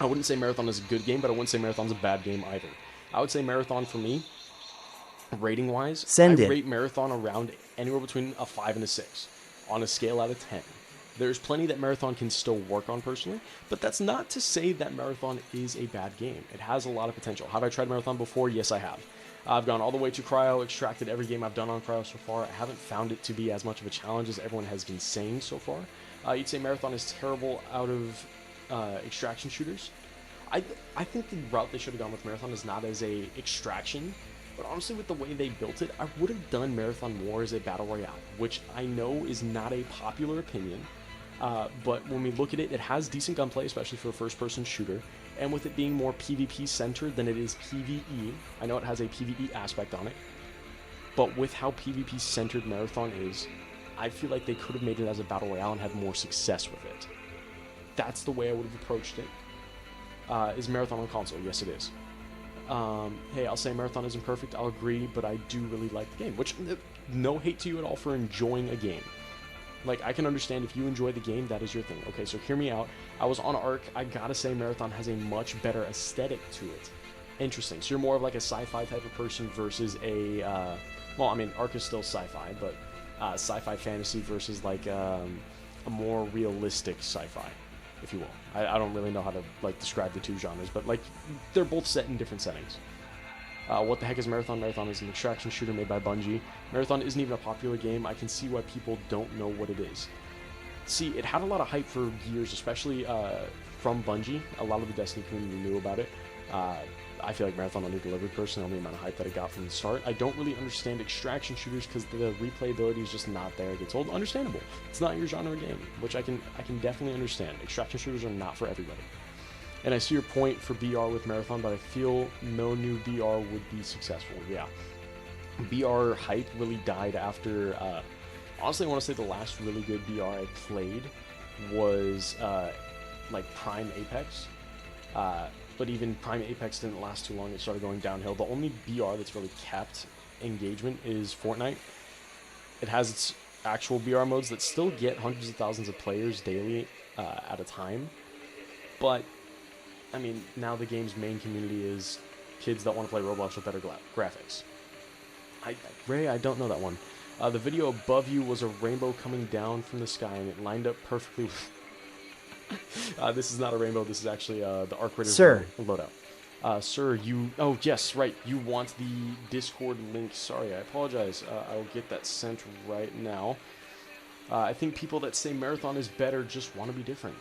I wouldn't say Marathon is a good game, but I wouldn't say Marathon's a bad game either. I would say Marathon for me, rating wise, I rate Marathon around anywhere between a 5 and a 6 on a scale out of 10. There's plenty that Marathon can still work on personally, but that's not to say that Marathon is a bad game. It has a lot of potential. Have I tried Marathon before? Yes, I have. I've gone all the way to Cryo, extracted every game I've done on Cryo so far. I haven't found it to be as much of a challenge as everyone has been saying so far. You'd say Marathon is terrible out of extraction shooters. I think the route they should have gone with Marathon is not as a extraction, but honestly, with the way they built it, I would have done Marathon more as a battle royale, which I know is not a popular opinion. But when we look at it, it has decent gunplay, especially for a first-person shooter. And with it being more PvP-centered than it is PvE, I know it has a PvE aspect on it. But with how PvP-centered Marathon is, I feel like they could have made it as a battle royale and had more success with it. That's the way I would have approached it. Is Marathon on console? Yes, it is. Hey, I'll say Marathon isn't perfect. I'll agree, but I do really like the game. Which, no hate to you at all for enjoying a game. Like, I can understand if you enjoy the game, that is your thing. Okay, so hear me out. I was on Arc. I gotta say Marathon has a much better aesthetic to it. Interesting. So you're more of like a sci-fi type of person versus a... well, I mean, Arc is still sci-fi, but sci-fi fantasy versus like a more realistic sci-fi, if you will. I don't really know how to like describe the two genres, but like they're both set in different settings. What the heck is Marathon? Marathon is an extraction shooter made by Bungie. Marathon isn't even a popular game. I can see why people don't know what it is. See, it had a lot of hype for years, especially from Bungie. A lot of the Destiny community knew about it. I feel like Marathon under-delivered personally on the amount of hype that it got from the start. I don't really understand extraction shooters because the replayability is just not there. It gets old. Understandable. It's not your genre game, which I can definitely understand. Extraction shooters are not for everybody. And I see your point for BR with Marathon, but I feel no new BR would be successful. Yeah. BR hype really died after... honestly, I want to say the last really good BR I played was like Prime Apex. But even Prime Apex didn't last too long. It started going downhill. The only BR that's really kept engagement is Fortnite. It has its actual BR modes that still get hundreds of thousands of players daily at a time. But... I mean, now the game's main community is kids that want to play Roblox with better graphics. Ray, I don't know that one. The video above you was a rainbow coming down from the sky, and it lined up perfectly with... this is not a rainbow, this is actually the Arc Raiders loadout. Sir, you... Oh, yes, right. You want the Discord link. Sorry, I apologize. I'll get that sent right now. I think people that say Marathon is better just want to be different.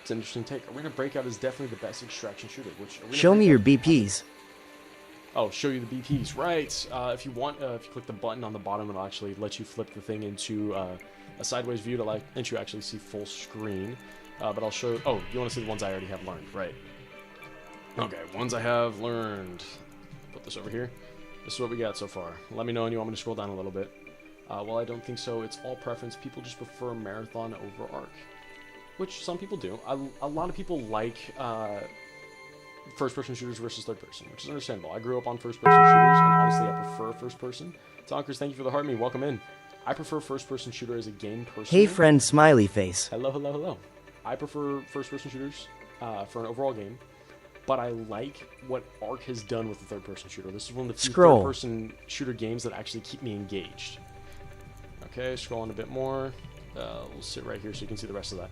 It's an interesting take. Arena Breakout is definitely the best extraction shooter. Show me your BPs. Oh, show you the BPs. Right. If you want, if you click the button on the bottom, it'll actually let you flip the thing into a sideways view to let you actually see full screen. But I'll show... Oh, you want to see the ones I already have learned. Right. Okay, ones I have learned. Put this over here. This is what we got so far. Let me know, and you want me to scroll down a little bit. Well, I don't think so. It's all preference. People just prefer Marathon over Arc. which some people do. A lot of people like first-person shooters versus third-person, which is understandable. I grew up on first-person shooters, and honestly, I prefer first-person. Tonkers, thank you for the heart me. Welcome in. I prefer first-person shooter as a game personally. Hey friend, smiley face. Hello, hello, hello. I prefer first-person shooters for an overall game, but I like what Ark has done with the third-person shooter. This is one of the few third-person shooter games that actually keep me engaged. Okay, scrolling a bit more. We'll sit right here so you can see the rest of that.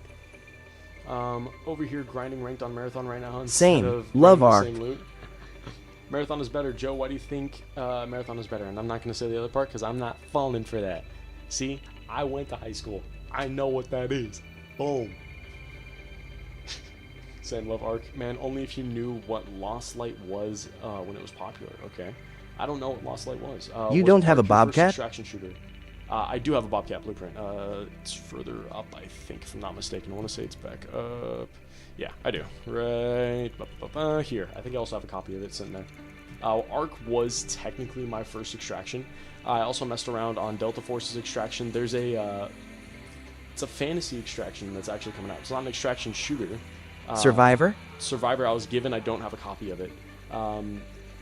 Over here, grinding ranked on Marathon right now. Same. Love Ark. Marathon is better. Joe, why do you think Marathon is better? And I'm not going to say the other part because I'm not falling for that. See, I went to high school. I know what that is. Boom. Saying love Ark. Man, only if you knew what Lost Light was when it was popular. Okay. I don't know what Lost Light was. You don't have a Bobcat? Extraction shooter. I do have a Bobcat blueprint. It's further up, I think, if I'm not mistaken. I want to say it's back up. Yeah, I do. Right here. I think I also have a copy of it sitting there. Ark was technically my first extraction. I also messed around on Delta Force's extraction. There's it's a fantasy extraction that's actually coming out. It's not an extraction shooter. Survivor? Survivor I was given. I don't have a copy of it.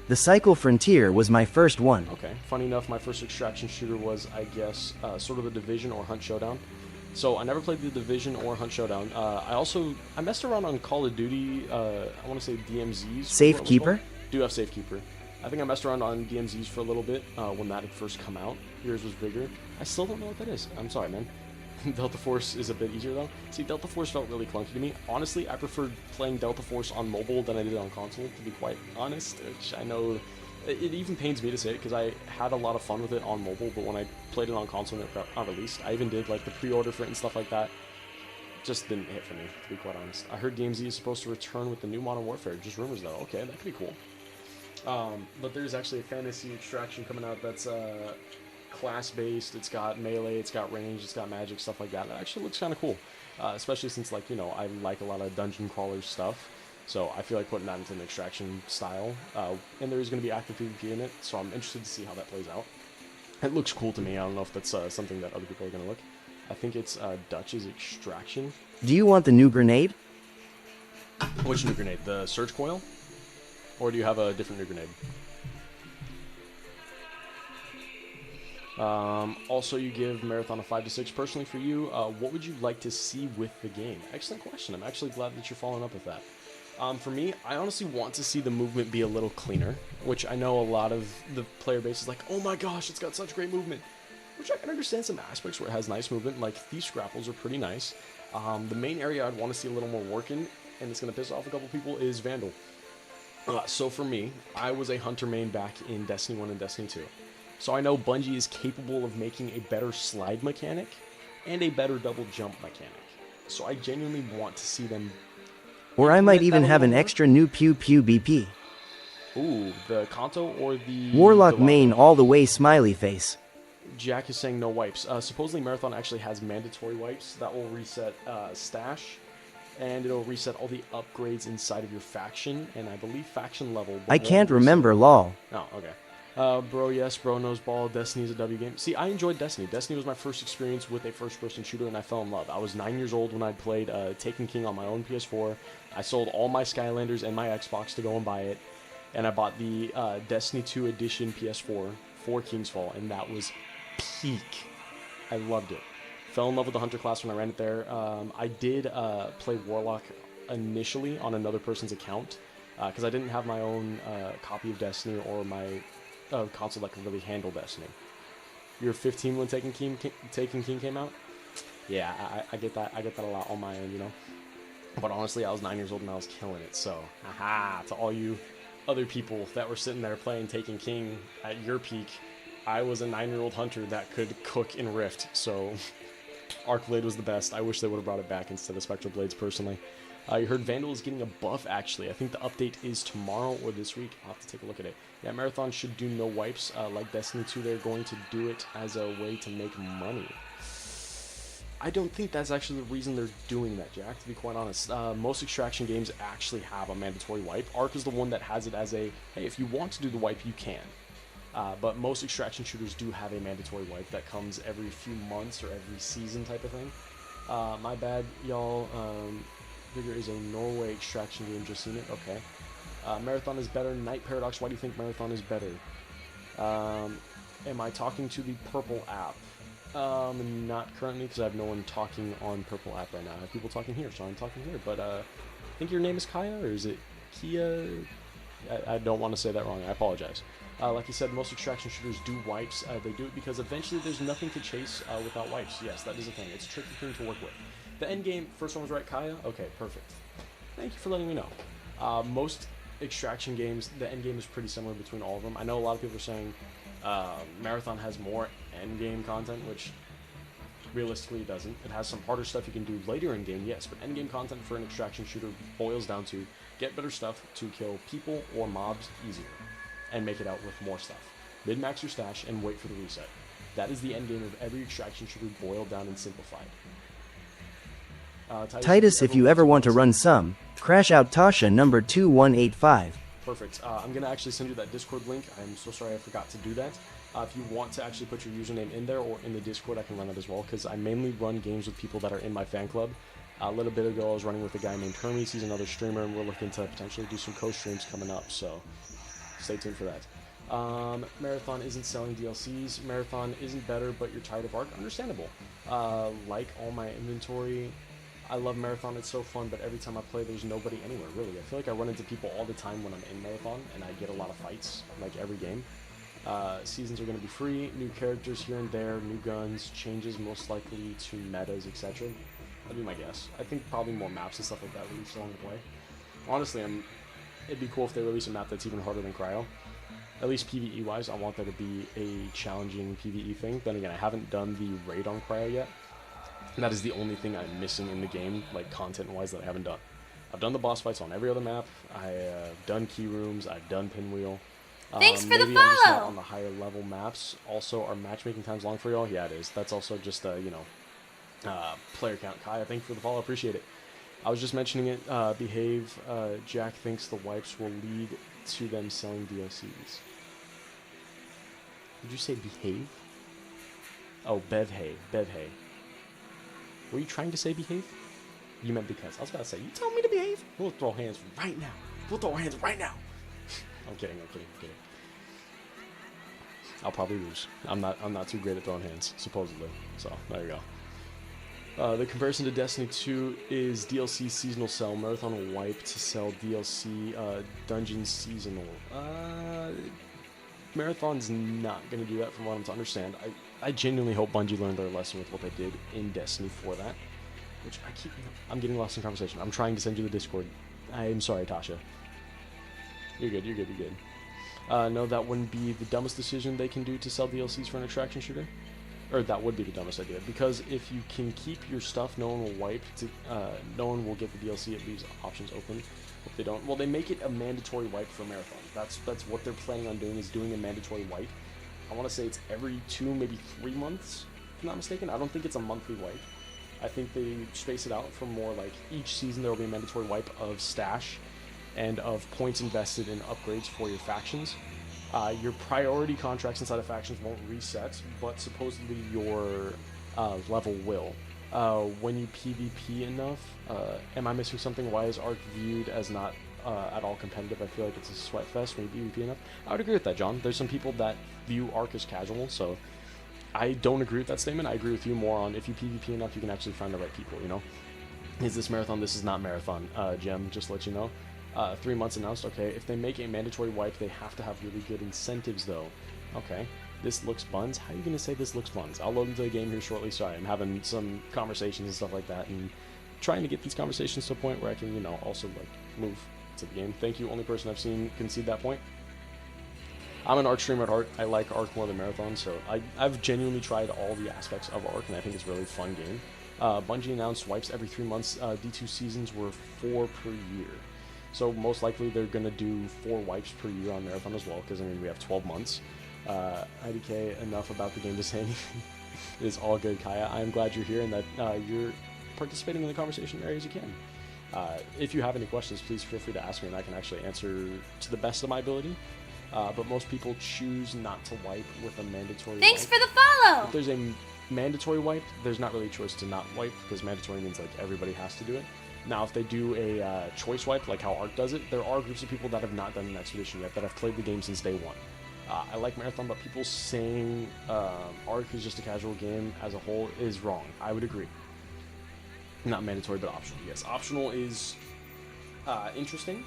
The Cycle Frontier was my first one. Okay. Funny enough, my first extraction shooter was, I guess, sort of the Division or Hunt Showdown. So I never played the Division or Hunt Showdown. I messed around on Call of Duty, I want to say DMZs. Safekeeper? Do have Safekeeper. I think I messed around on DMZs for a little bit when that had first come out. Yours was bigger. I still don't know what that is. I'm sorry, man. Delta Force is a bit easier, though. See, Delta Force felt really clunky to me. Honestly, I preferred playing Delta Force on mobile than I did on console, to be quite honest. Which I know, it even pains me to say it, because I had a lot of fun with it on mobile, but when I played it on console and it got released, I even did like the pre-order for it and stuff like that. Just didn't hit for me, to be quite honest. I heard DMZ is supposed to return with the new Modern Warfare. Just rumors, though. Okay, that could be cool. But there's actually a fantasy extraction coming out that's class-based. It's got melee, it's got range, it's got magic, stuff like that. It actually looks kind of cool, especially since, like, you know, I like a lot of dungeon crawler stuff, so I feel like putting that into an extraction style, and there is going to be active PvP in it, so I'm interested to see how that plays out. It looks cool to me. I don't know if that's something that other people are going to look. I think it's Dutch's extraction. Do you want the new grenade? Which new grenade? The Surge Coil? Or do you have a different new grenade? Also, you give Marathon a 5 to 6. Personally, for you, what would you like to see with the game? Excellent question. I'm actually glad that you're following up with that. For me, I honestly want to see the movement be a little cleaner, which I know a lot of the player base is like, oh my gosh, it's got such great movement. Which I can understand some aspects where it has nice movement, like these grapples are pretty nice. The main area I'd want to see a little more work in, and it's going to piss off a couple people, is Vandal. So for me, I was a Hunter main back in Destiny 1 and Destiny 2. So I know Bungie is capable of making a better slide mechanic and a better double jump mechanic. So I genuinely want to see them... Or I might even have an extra new Pew Pew BP. Ooh, the Kanto or the... Warlock main all the way smiley face. Jack is saying no wipes. Supposedly Marathon actually has mandatory wipes that will reset stash, and it'll reset all the upgrades inside of your faction, and I believe faction level. I can't remember, lol. Oh, okay. Bro, yes, bro knows ball. Destiny's a W game. See, I enjoyed Destiny. Destiny was my first experience with a first-person shooter, and I fell in love. I was 9 years old when I played Taken King on my own PS4. I sold all my Skylanders and my Xbox to go and buy it, and I bought the Destiny 2 Edition PS4 for Kingsfall, and that was peak. I loved it. Fell in love with the Hunter class when I ran it there. I did play Warlock initially on another person's account, because I didn't have my own copy of Destiny or my console that could really handle Destiny. You were 15 when Taken King came out? Yeah, I get that. I get that a lot on my end, you know. But honestly, I was 9 years old and I was killing it. So, haha, to all you other people that were sitting there playing Taken King at your peak, I was a 9-year-old hunter that could cook in Rift. So, Arcblade was the best. I wish they would have brought it back instead of Spectral Blades, personally. You heard Vandal is getting a buff, actually. I think the update is tomorrow or this week. I'll have to take a look at it. Yeah, Marathon should do no wipes. Like Destiny 2, they're going to do it as a way to make money. I don't think that's actually the reason they're doing that, Jack, to be quite honest. Most extraction games actually have a mandatory wipe. Ark is the one that has it as a, hey, if you want to do the wipe, you can. But most extraction shooters do have a mandatory wipe that comes every few months or every season type of thing. My bad, y'all. Vigor is a Norway extraction game. Just seen it. Okay. Marathon is better. Night Paradox. Why do you think Marathon is better? Am I talking to the Purple app? Not currently, because I have no one talking on Purple app right now. I have people talking here, so I'm talking here. But I think your name is Kaya, or is it Kia? I don't want to say that wrong. I apologize. Like you said, most extraction shooters do wipes. They do it because eventually there's nothing to chase without wipes. Yes, that is a thing. It's a tricky thing to work with. The end game, first one was right, Kaya? Okay, perfect. Thank you for letting me know. Most extraction games, the end game is pretty similar between all of them. I know a lot of people are saying Marathon has more end game content, which realistically it doesn't. It has some harder stuff you can do later in game, yes, but end game content for an extraction shooter boils down to get better stuff to kill people or mobs easier, and make it out with more stuff. Min-max your stash and wait for the reset. That is the end game of every extraction shooter boiled down and simplified. Titus, if you ever want to run some, crash out Tasha number 2185. Perfect. I'm going to actually send you that Discord link. I'm so sorry I forgot to do that. If you want to actually put your username in there or in the Discord, I can run it as well, because I mainly run games with people that are in my fan club. A little bit ago, I was running with a guy named Hermes. He's another streamer, and we're looking to potentially do some co-streams coming up, so stay tuned for that. Marathon isn't selling DLCs. Marathon isn't better, but you're tired of Arc. Understandable. Like all my inventory, I love Marathon. It's so fun, but every time I play, there's nobody anywhere, really. I feel like I run into people all the time when I'm in Marathon, and I get a lot of fights, like every game. Seasons are going to be free, new characters here and there, new guns, changes most likely to metas, etc. That'd be my guess. I think probably more maps and stuff like that released along the way. Honestly, it'd be cool if they release a map that's even harder than Cryo. At least PvE-wise, I want there to be a challenging PvE thing. Then again, I haven't done the raid on Cryo yet. And that is the only thing I'm missing in the game, like content-wise, that I haven't done. I've done the boss fights on every other map. I've done key rooms. I've done Pinwheel. Thanks for the maybe I'm just not follow! on the higher level maps. Also, are matchmaking times long for y'all? Yeah, it is. That's also just, player count. Kaya, thank you for the follow. Appreciate it. I was just mentioning it. Behave. Jack thinks the wipes will lead to them selling DLCs. Did you say behave? Oh, Bevhay. Bevhay. Were you trying to say behave? You meant because. I was about to say, you told me to behave? We'll throw hands right now. We'll throw hands right now. I'm kidding. I'll probably lose. I'm not too great at throwing hands, supposedly. So, there you go. The comparison to Destiny 2 is DLC seasonal sell. Marathon will wipe to sell DLC dungeon seasonal. Marathon's not going to do that from what I'm to understand. I genuinely hope Bungie learned their lesson with what they did in Destiny for that. Which I'm getting lost in conversation. I'm trying to send you the Discord. I'm sorry, Tasha. You're good. No, that wouldn't be the dumbest decision they can do to sell DLCs for an extraction shooter. Or that would be the dumbest idea. Because if you can keep your stuff, no one will wipe. No one will get the DLC. It leaves options open. If they don't, well, they make it a mandatory wipe for Marathon. That's what they're planning on doing, is doing a mandatory wipe. I want to say it's every 2, maybe 3 months, if I'm not mistaken. I don't think it's a monthly wipe. I think they space it out for more like each season there will be a mandatory wipe of stash and of points invested in upgrades for your factions. Your priority contracts inside of factions won't reset, but supposedly your level will. When you PvP enough, am I missing something? Why is Arc viewed as not at all competitive? I feel like it's a sweat fest when you PvP enough. I would agree with that, John. There's some people that view Arc as casual, so I don't agree with that statement. I agree with you more on if you PvP enough, you can actually find the right people, you know? Is this Marathon? This is not Marathon. Gem, just to let you know. 3 months announced. Okay, if they make a mandatory wipe, they have to have really good incentives, though. Okay, this looks buns. How are you going to say this looks buns? I'll load into the game here shortly. Sorry, I'm having some conversations and stuff like that, and trying to get these conversations to a point where I can, also, move to the game. Thank you, only person I've seen concede that point. I'm an Arc streamer at heart. I like Arc more than Marathon, so I've genuinely tried all the aspects of Arc, and I think it's a really fun game. Bungie announced wipes every 3 months. D2 seasons were 4 per year. So most likely they're going to do 4 wipes per year on Marathon as well, because, we have 12 months. IDK, enough about the game to say anything. It is all good, Kaya. I am glad you're here and that you're participating in the conversation in areas you can. If you have any questions, please feel free to ask me, and I can actually answer to the best of my ability. but most people choose not to wipe with a mandatory Thanks wipe. for the follow! If there's a mandatory wipe, there's not really a choice to not wipe, because mandatory means like everybody has to do it. Now, if they do a choice wipe, like how Ark does it, there are groups of people that have not done an expedition yet, that have played the game since day one. I like Marathon, but people saying Ark is just a casual game as a whole is wrong. I would agree. Not mandatory, but optional. Yes, optional is interesting.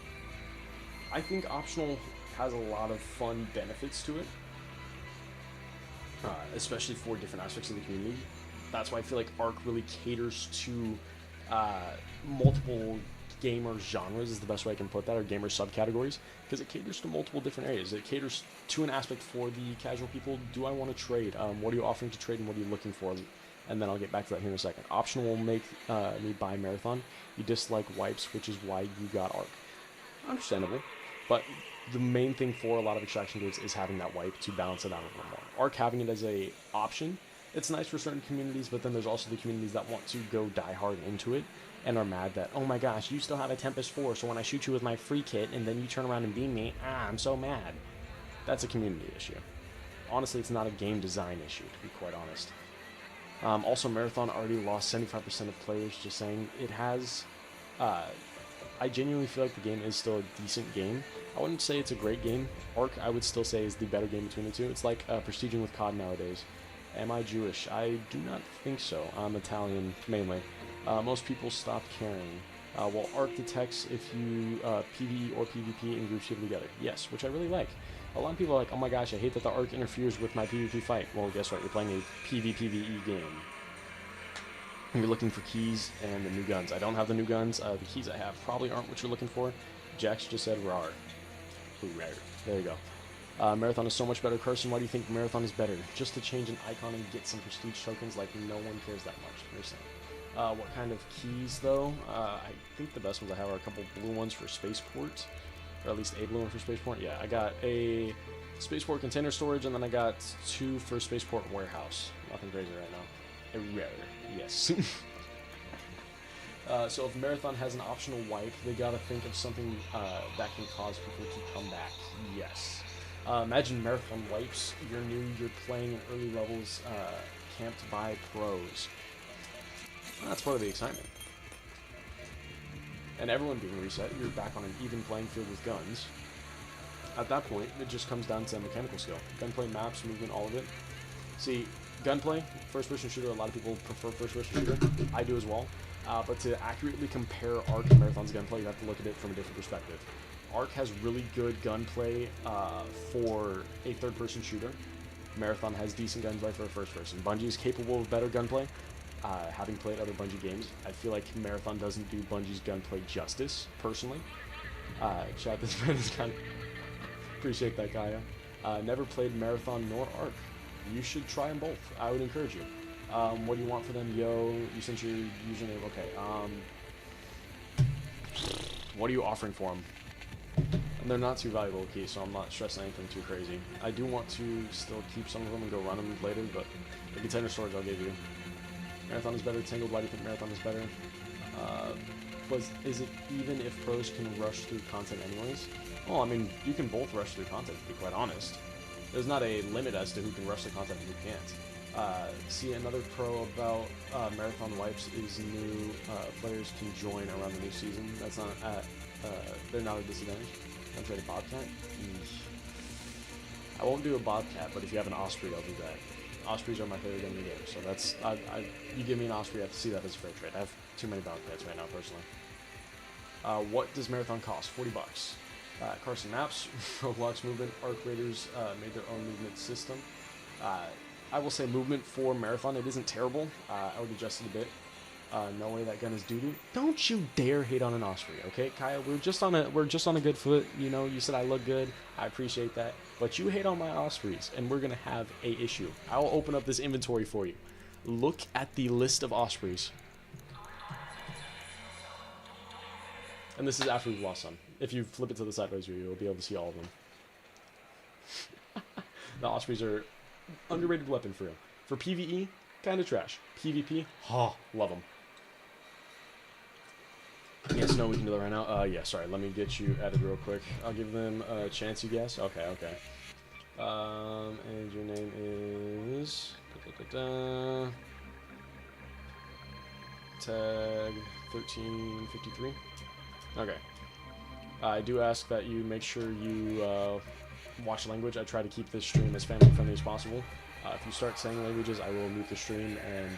I think optional has a lot of fun benefits to it, especially for different aspects of the community. That's why I feel like Ark really caters to multiple gamer genres, is the best way I can put that, or gamer subcategories, because it caters to multiple different areas. It caters to an aspect for the casual people. Do I want to trade? What are you offering to trade, and what are you looking for? And then I'll get back to that here in a second. Optional will make me buy Marathon. You dislike wipes, which is why you got Ark. Understandable, but the main thing for a lot of extraction games is having that wipe to balance it out a little more. Ark having it as a option, it's nice for certain communities, but then there's also the communities that want to go die hard into it and are mad that, oh my gosh, you still have a Tempest 4, so when I shoot you with my free kit and then you turn around and beam me, I'm so mad. That's a community issue. Honestly, it's not a game design issue, to be quite honest. Also, Marathon already lost 75% of players, just saying. It has... I genuinely feel like the game is still a decent game. I wouldn't say it's a great game. Ark, I would still say, is the better game between the two. It's like prestiging with COD nowadays. Am I Jewish? I do not think so. I'm Italian, mainly. Most people stop caring. Well, Ark detects if you PvE or PvP in groups you together. Yes, which I really like. A lot of people are like, oh my gosh, I hate that the Ark interferes with my PvP fight. Well, guess what? You're playing a PvPvE game. You're looking for keys and the new guns. I don't have the new guns. The keys I have probably aren't what you're looking for. Jax just said rar. Ooh, rar. There you go. Marathon is so much better. Carson, why do you think Marathon is better? Just to change an icon and get some prestige tokens, like no one cares that much. You're saying. What kind of keys, though? I think the best ones I have are a couple blue ones for Spaceport. Or at least a blue one for Spaceport. Yeah, I got a Spaceport container storage, and then I got 2 for Spaceport warehouse. Nothing crazy right now. A rare, yes. So if Marathon has an optional wipe, they gotta think of something that can cause people to come back. Yes. Imagine Marathon wipes. You're new. You're playing in early levels, camped by pros. That's part of the excitement. And everyone being reset, you're back on an even playing field with guns. At that point, it just comes down to mechanical skill. Gunplay, maps, movement, all of it. See, gunplay, first-person shooter, a lot of people prefer first-person shooter. I do as well. But to accurately compare Ark and Marathon's gunplay, you have to look at it from a different perspective. Ark has really good gunplay for a third-person shooter. Marathon has decent gunplay for a first-person. Bungie is capable of better gunplay. Having played other Bungie games, I feel like Marathon doesn't do Bungie's gunplay justice, personally. Chat, this man is kind of... Appreciate that, Kaya. Never played Marathon nor Ark. You should try them both. I would encourage you. What do you want for them? Yo, you sent your username. Okay. What are you offering for them? And they're not too valuable keys, so I'm not stressing anything too crazy. I do want to still keep some of them and go run them later, but the container storage I'll give you. Marathon is better. Tangled, why do you think Marathon is better? Is it even if pros can rush through content anyways? Well, I mean, you can both rush through content, to be quite honest. There's not a limit as to who can rush the content and who can't. See, another pro about Marathon wipes is new players can join around the new season. That's not at, they're not a disadvantage. I'm trying to Bobcat. I won't do a Bobcat, but if you have an Osprey, I'll do that. Ospreys are my favorite gun in the game, so that's, you give me an Osprey, I have to see that as a fair trade. I have too many Bobcats right now, personally. What does Marathon cost? 40 bucks. Carson Maps, Roblox Movement, Arc Raiders made their own movement system. I will say movement for Marathon, it isn't terrible. I would adjust it a bit. No way that gun is doo-doo. Don't you dare hate on an Osprey, okay, Kaya? We're just on a good foot. You know, you said I look good. I appreciate that. But you hate on my Ospreys, and we're gonna have a issue. I will open up this inventory for you. Look at the list of Ospreys. And this is after we've lost some. If you flip it to the sideways view, you'll be able to see all of them. The Ospreys are underrated weapon for real. For PvE, kind of trash. PvP, love them. Yes, No, we can do that right now. Yeah, sorry. Let me get you added real quick. I'll give them a chance, you guess. Okay, okay. And your name is... Tag 1353. Okay. I do ask that you make sure you watch language. I try to keep this stream as family friendly as possible. If you start saying languages, I will mute the stream, and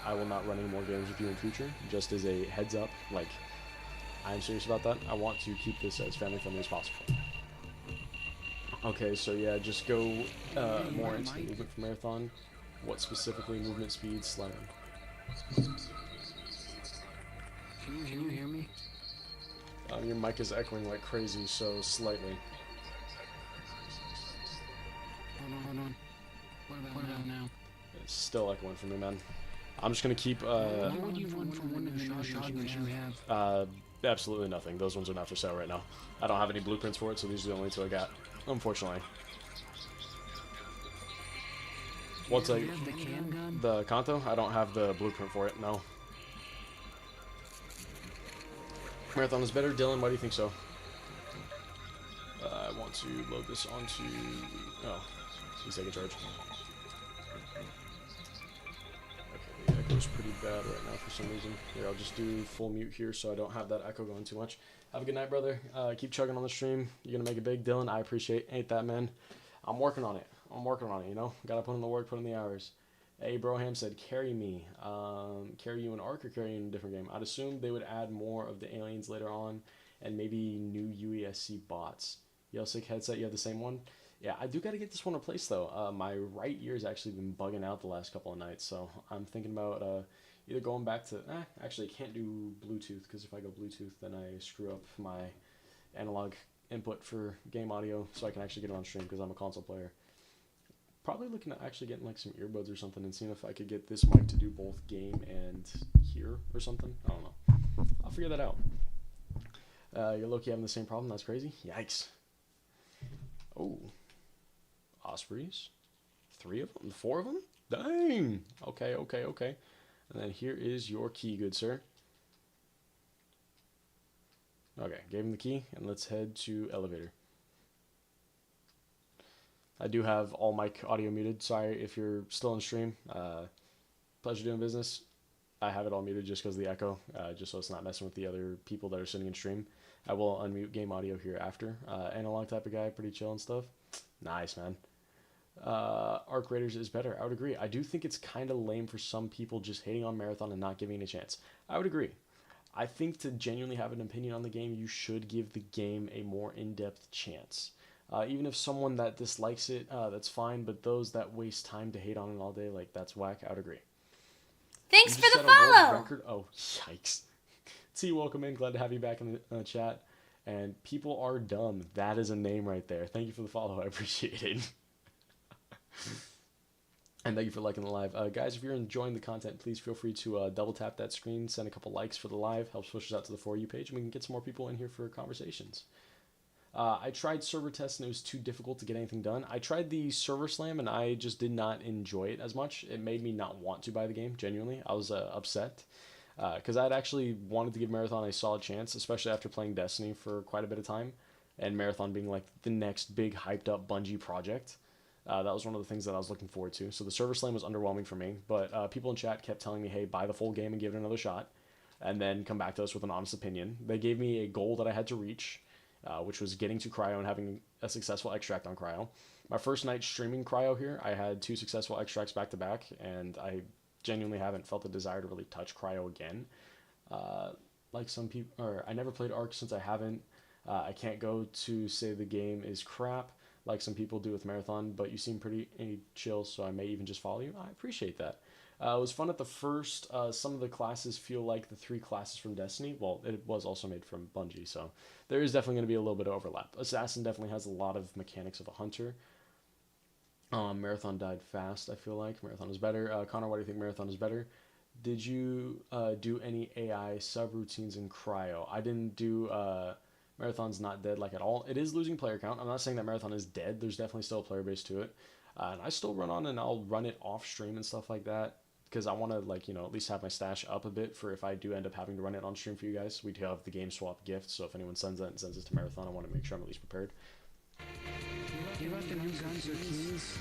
I will not run any more games with you in the future. Just as a heads up, like, I'm serious about that. I want to keep this as family friendly as possible. Okay, so yeah, just go more into the movement for marathon. What specifically? Movement speed, sliding. Can you hear me? Your mic is echoing like crazy, so slightly. Hold on. What about now? It's still echoing for me, man. I'm just gonna keep. What would you want from one of the shotguns you have? Absolutely nothing. Those ones are not for sale right now. I don't have any blueprints for it, so these are the only two I got. Unfortunately. What's like the Kanto? I don't have the blueprint for it. No. Marathon is better. Dylan, why do you think so? I want to load this onto... Oh, he's taking charge. Okay, the echo's pretty bad right now for some reason. Here, I'll just do full mute here so I don't have that echo going too much. Have a good night, brother. Keep chugging on the stream. You're going to make it big. Dylan, I appreciate. Ain't that, man? I'm working on it. You know? Gotta put in the work, put in the hours. Hey, Broham said, carry me. Carry you in Ark or carry you in a different game? I'd assume they would add more of the aliens later on and maybe new UESC bots. Yell Sick headset, you have the same one? Yeah, I do gotta get this one replaced though. My right ear's actually been bugging out the last couple of nights, so I'm thinking about either going back to... actually, I can't do Bluetooth, because if I go Bluetooth, then I screw up my analog input for game audio, so I can actually get it on stream, because I'm a console player. Probably looking at actually getting like some earbuds or something and seeing if I could get this mic to do both game and hear or something. I don't know. I'll figure that out. You're low-key having the same problem? That's crazy. Yikes. Oh. Ospreys? 3 of them? 4 of them? Dang! Okay. And then here is your key, good sir. Okay, gave him the key, and let's head to elevator. I do have all mic audio muted. Sorry if you're still on stream. Pleasure doing business. I have it all muted just because of the echo, just so it's not messing with the other people that are sitting in stream. I will unmute game audio here after. Analog type of guy, pretty chill and stuff. Nice, man. Arc Raiders is better. I would agree. I do think it's kind of lame for some people just hating on Marathon and not giving it a chance. I would agree. I think to genuinely have an opinion on the game, you should give the game a more in-depth chance. Even if someone that dislikes it, that's fine, but those that waste time to hate on it all day, like, that's whack, I would agree. Thanks for the follow! Oh, yikes. T, welcome in. Glad to have you back in the chat. And People Are Dumb. That is a name right there. Thank you for the follow. I appreciate it. And thank you for liking the live. Guys, if you're enjoying the content, please feel free to double tap that screen, send a couple likes for the live, helps push us out to the For You page, and we can get some more people in here for conversations. I tried server tests and it was too difficult to get anything done. I tried the server slam and I just did not enjoy it as much. It made me not want to buy the game, genuinely. I was upset because I'd actually wanted to give Marathon a solid chance, especially after playing Destiny for quite a bit of time, and Marathon being like the next big hyped up Bungie project. That was one of the things that I was looking forward to. So the server slam was underwhelming for me, but people in chat kept telling me, hey, buy the full game and give it another shot, and then come back to us with an honest opinion. They gave me a goal that I had to reach, which was getting to Cryo and having a successful extract on Cryo. My first night streaming Cryo here, I had 2 successful extracts back to back, and I genuinely haven't felt the desire to really touch Cryo again. Like some people, or I never played Ark since I haven't. I can't go to say the game is crap like some people do with Marathon, but you seem pretty chill, so I may even just follow you. I appreciate that. It was fun at the first. Some of the classes feel like the 3 classes from Destiny. Well, it was also made from Bungie, so there is definitely going to be a little bit of overlap. Assassin definitely has a lot of mechanics of a hunter. Marathon died fast, I feel like. Marathon is better. Connor, why do you think Marathon is better? Did you do any AI subroutines in Cryo? I didn't do... Marathon's not dead like at all. It is losing player count. I'm not saying that Marathon is dead. There's definitely still a player base to it. And I still run on and I'll run it off stream and stuff like that. because I want to, like, you know, at least have my stash up a bit for if I do end up having to run it on stream for you guys. We do have the game swap gift, so if anyone sends that and sends it to Marathon, I want to make sure I'm at least prepared.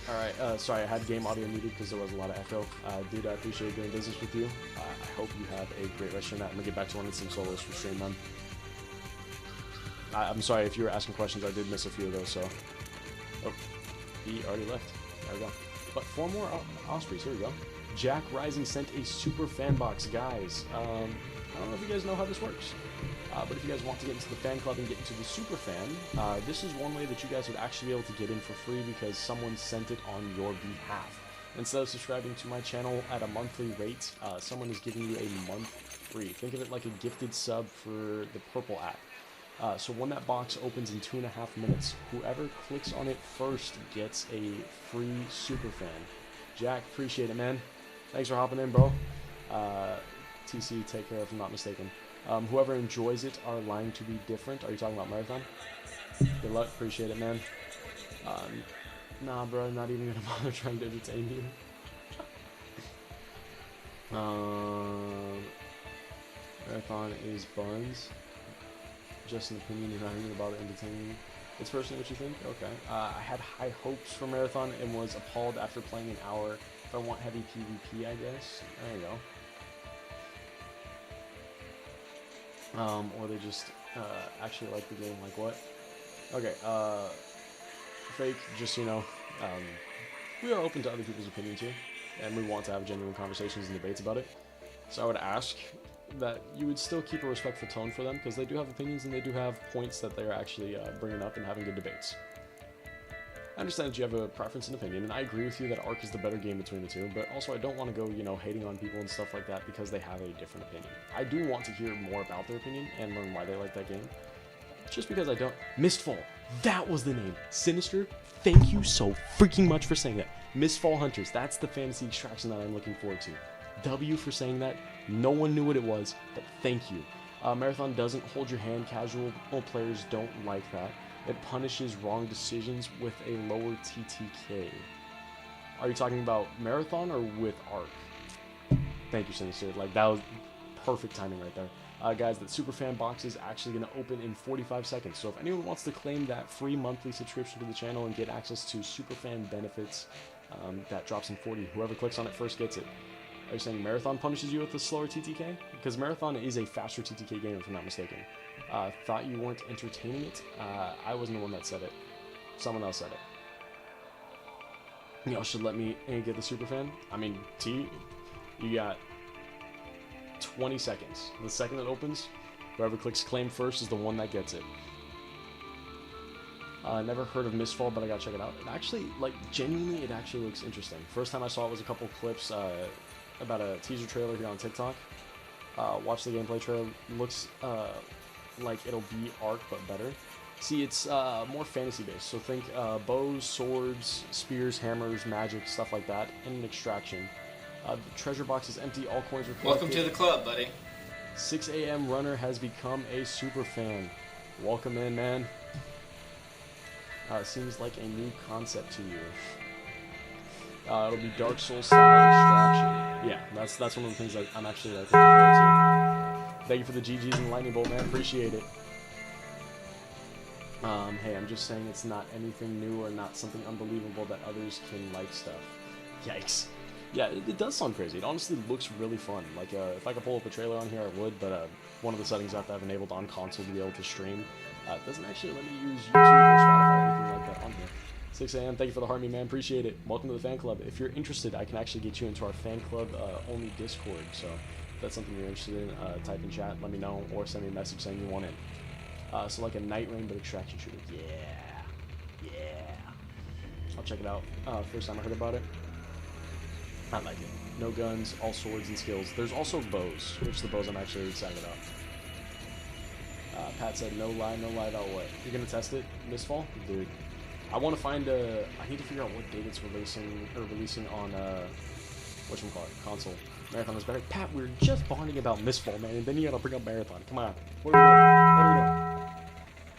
Alright, sorry, I had game audio muted because there was a lot of echo. Dude, I appreciate doing business with you. I hope you have a great rest of your night. I'm going to get back to running some solos for stream, man. I'm sorry if you were asking questions. I did miss a few of those, so... Oh, he already left. There we go. But 4 more Ospreys. Here we go. Jack Rising sent a super fan box. Guys, I don't know if you guys know how this works. But if you guys want to get into the fan club and get into the super fan, this is one way that you guys would actually be able to get in for free because someone sent it on your behalf. Instead of subscribing to my channel at a monthly rate, someone is giving you a month free. Think of it like a gifted sub for the Purple app. So when that box opens in 2.5 minutes, whoever clicks on it first gets a free super fan. Jack, appreciate it, man. Thanks for hopping in, bro. TC, take care if I'm not mistaken. Whoever enjoys it are lying to be different. Are you talking about Marathon? Good luck. Appreciate it, man. Nah, bro. Not even gonna bother trying to entertain you. Marathon is buns. Just an opinion. You're not even about to entertain you. It's personally what you think? Okay. I had high hopes for Marathon and was appalled after playing an hour. If I want heavy PvP, I guess. There you go. Or they just actually like the game. Like what? Okay, fake, just so you know, we are open to other people's opinions here, and we want to have genuine conversations and debates about it. So I would ask that you would still keep a respectful tone for them, because they do have opinions and they do have points that they're actually bringing up and having good debates. I understand that you have a preference and opinion, and I agree with you that Ark is the better game between the two, but also I don't want to go, you know, hating on people and stuff like that because they have a different opinion. I do want to hear more about their opinion and learn why they like that game. Just because I don't... Mistfall, that was the name. Sinister, thank you so freaking much for saying that. Mistfall Hunters, that's the fantasy extraction that I'm looking forward to. W for saying that. No one knew what it was, but thank you. Marathon doesn't hold your hand. Casual players don't like that. It punishes wrong decisions with a lower TTK. Are you talking about Marathon or with Ark? Thank you, Sinister. Like, that was perfect timing right there. Guys, that Superfan box is actually going to open in 45 seconds. So if anyone wants to claim that free monthly subscription to the channel and get access to Superfan benefits, that drops in 40. Whoever clicks on it first gets it. Are you saying Marathon punishes you with a slower TTK? Because Marathon is a faster TTK game, if I'm not mistaken. Thought you weren't entertaining it? I wasn't the one that said it. Someone else said it. Y'all should let me get the Superfan. I mean, T, you got 20 seconds. The second it opens, whoever clicks claim first is the one that gets it. Never heard of Mistfall, but I gotta check it out. It actually, like, genuinely, it actually looks interesting. First time I saw it was a couple clips about a teaser trailer here on TikTok. Watch the gameplay trailer. Looks like it'll be Ark, but better. See, it's more fantasy-based, so think bows, swords, spears, hammers, magic, stuff like that, and an extraction. The treasure box is empty, all coins are collected. Welcome to the club, buddy. 6 a.m. runner has become a super fan. Welcome in, man. Seems like a new concept to you. It'll be Dark Souls style extraction. Yeah, that's one of the things that I'm actually looking forward to. Thank you for the GGs and the lightning bolt, man. Appreciate it. Hey, I'm just saying it's not anything new or not something unbelievable that others can like stuff. Yikes. Yeah, it does sound crazy. It honestly looks really fun. Like, if I could pull up a trailer on here, I would, but one of the settings I have to have enabled on console to be able to stream. It doesn't actually let me use YouTube or Spotify or anything like that on here. 6 a.m. Thank you for the heart, me, man. Appreciate it. Welcome to the fan club. If you're interested, I can actually get you into our fan club only Discord. So if that's something you're interested in, type in chat, let me know, or send me a message saying you want in. So like a Night Rainbow extraction shooter. Yeah. I'll check it out. First time I heard about it. I like it. No guns, all swords and skills. There's also bows, which the bows I'm actually excited about. Pat said, no lie about what? You're gonna test it this fall? Dude. I want to find I need to figure out what date it's releasing on, whatchamacallit, console. Marathon is better. Pat, we were just bonding about Mistfall, man, and then you gotta bring up Marathon. Come on. What are we doing?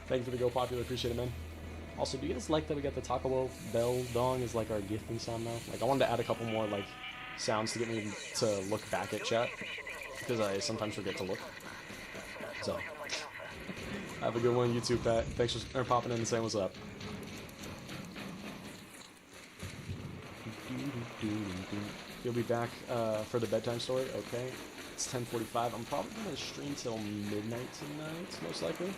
Thank you for the Go Popular. Appreciate it, man. Also, do you guys like that we got the Taco Bell dong as, like, our gifting sound now? Like, I wanted to add a couple more, like, sounds to get me to look back at chat, because I sometimes forget to look. So, have a good one, YouTube, Pat. Thanks for popping in and saying what's up. You'll be back for the bedtime story? Okay. It's 10:45. I'm probably going to stream till midnight tonight, most likely.